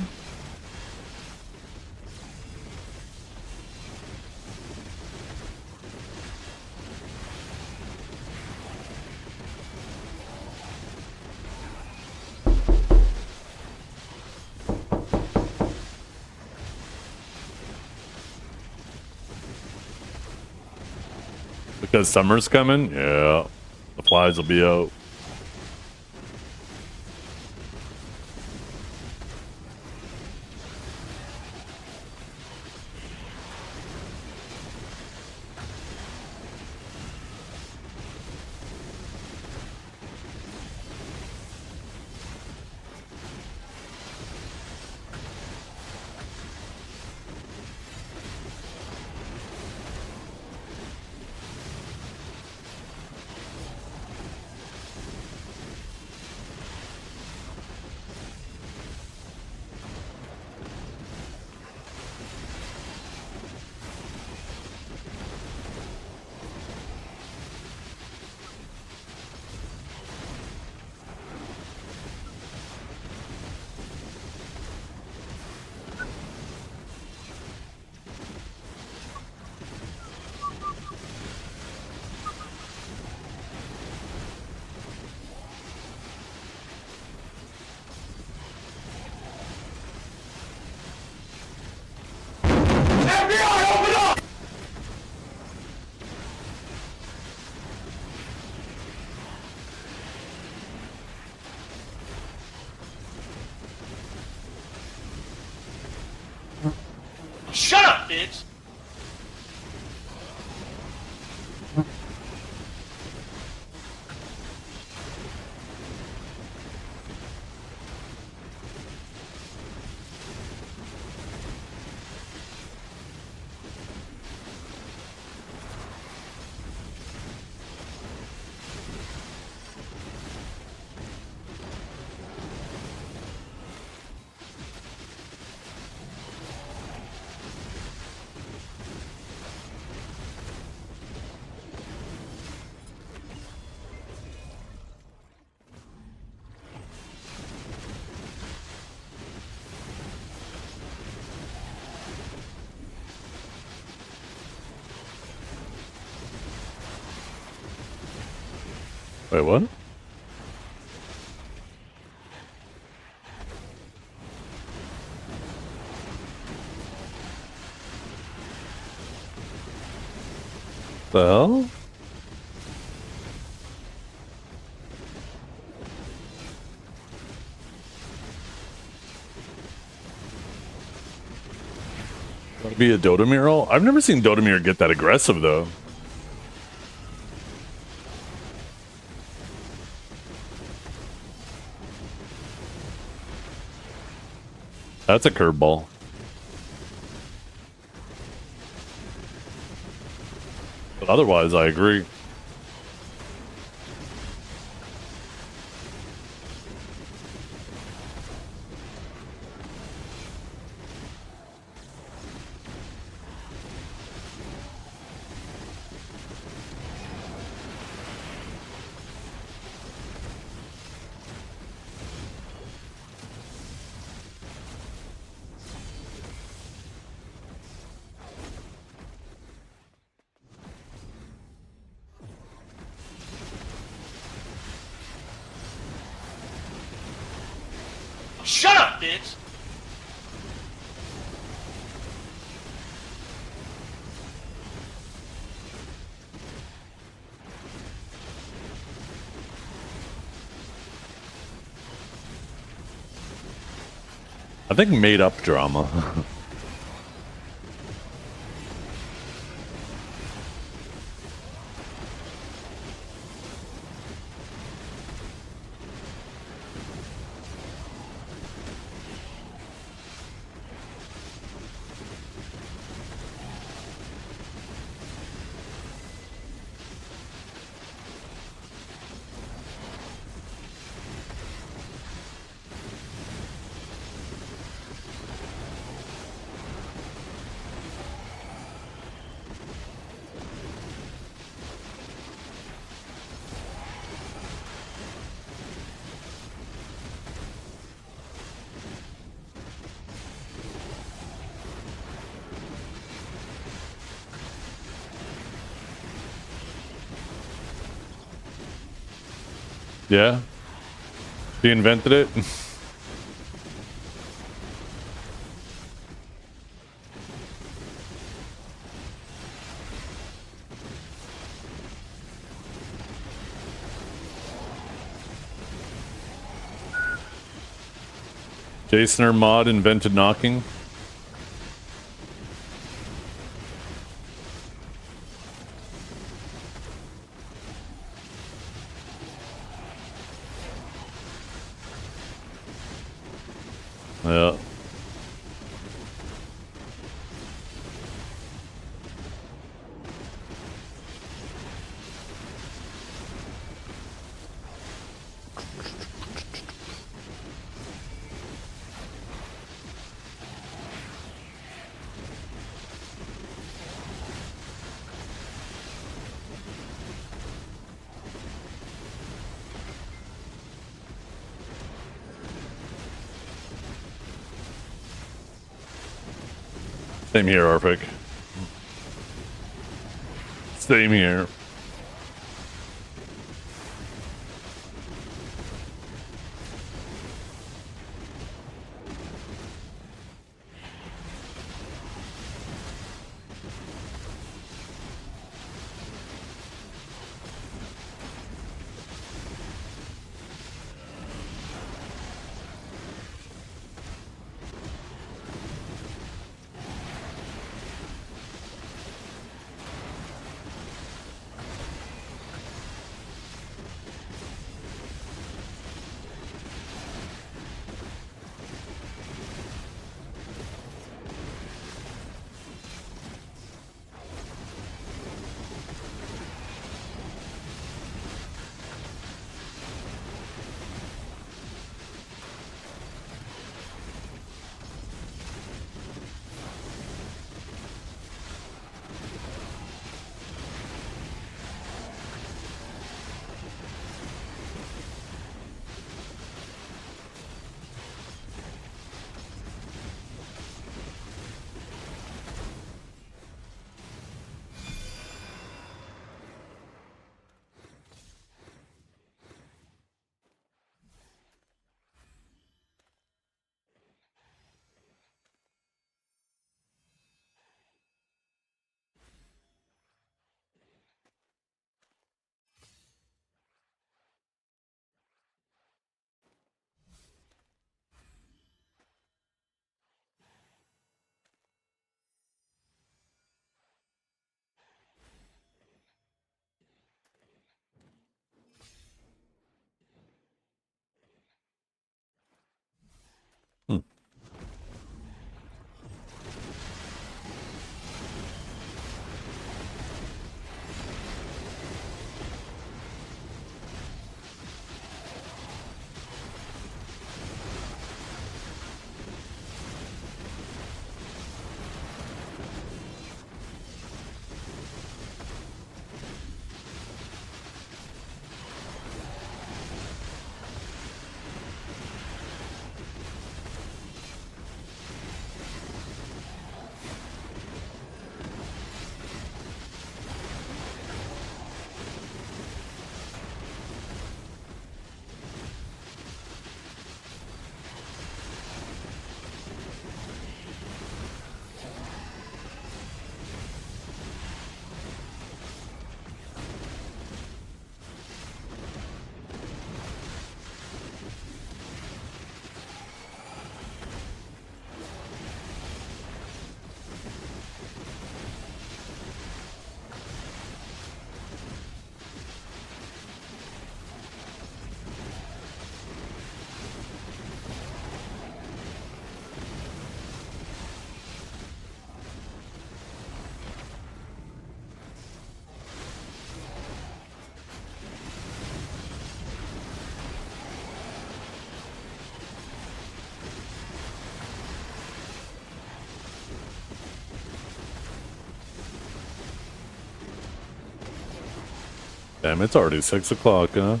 S1: Because summer's coming? Yeah. The flies will be out.
S6: Shut up, bitch!
S1: Wait, what? The hell? Wanna be a Dodomir? I've never seen Dodomir get that aggressive though. That's a curveball. But otherwise, I agree.
S6: Shut up, bitch!
S1: I think made up drama. Yeah. He invented it. Jasoner mod invented knocking. Yeah. Same here, Arpic. Same here. Damn, it's already 6 o'clock, huh?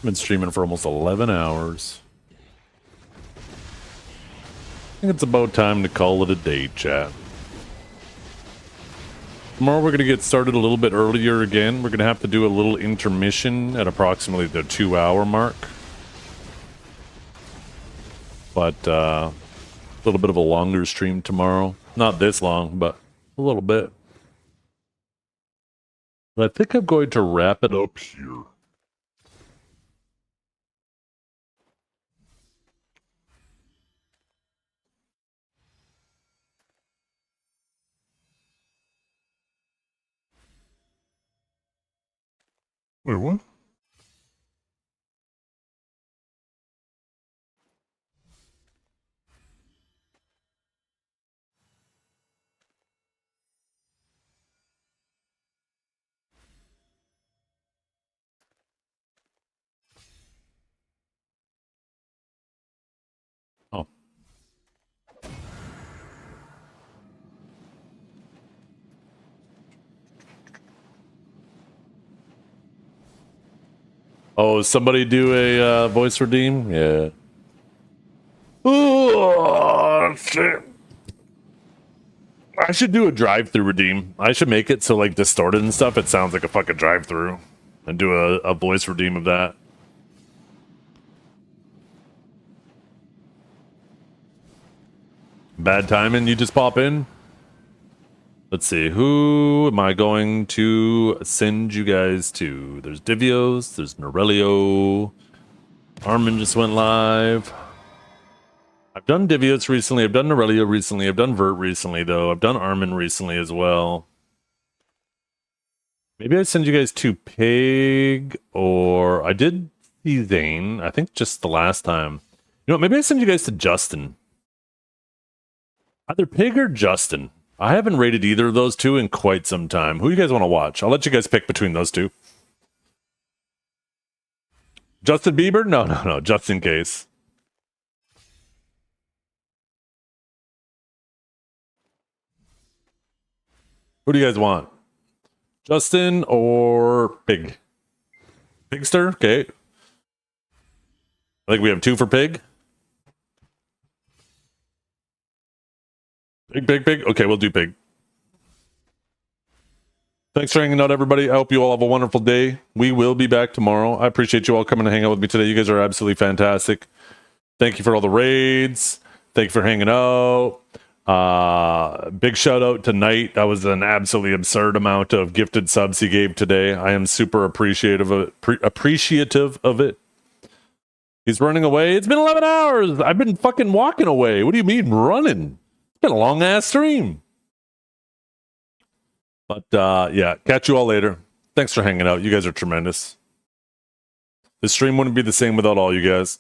S1: Been streaming for almost 11 hours. I think it's about time to call it a day, chat. Tomorrow we're going to get started a little bit earlier again. We're going to have to do a little intermission at approximately the 2-hour mark. But a little bit of a longer stream tomorrow. Not this long, but a little bit. But I think I'm going to wrap it up here. Wait, what? Oh. Oh, somebody do a voice redeem? Yeah. Oh, shit. I should do a drive-through redeem. I should make it so like distorted and stuff. It sounds like a fucking drive-through, and do a voice redeem of that. Bad timing. You just pop in. Let's see. Who am I going to send you guys to? There's Divios. There's Norelio. Armin just went live. I've done Divios recently. I've done Norelio recently. I've done Vert recently, though. I've done Armin recently as well. Maybe I send you guys to Pig, or I did see Zane. I think just the last time. You know what? Maybe I send you guys to Justin. Either Pig or Justin. I haven't rated either of those two in quite some time. Who you guys want to watch? I'll let you guys pick between those two. Justin Bieber? No. Just in case. Who do you guys want? Justin or Pig? Pigster? Okay. I think we have 2 for Pig. Pig. Okay, we'll do Pig. Thanks for hanging out, everybody. I hope you all have a wonderful day. We will be back tomorrow. I appreciate you all coming to hang out with me today. You guys are absolutely fantastic. Thank you for all the raids. Thank you for hanging out. Big shout out to Knight. That was an absolutely absurd amount of gifted subs he gave today. I am super appreciative of it. He's running away. It's been 11 hours. I've been fucking walking away. What do you mean running? It's been a long ass stream. But yeah, catch you all later. Thanks for hanging out. You guys are tremendous. This stream wouldn't be the same without all you guys.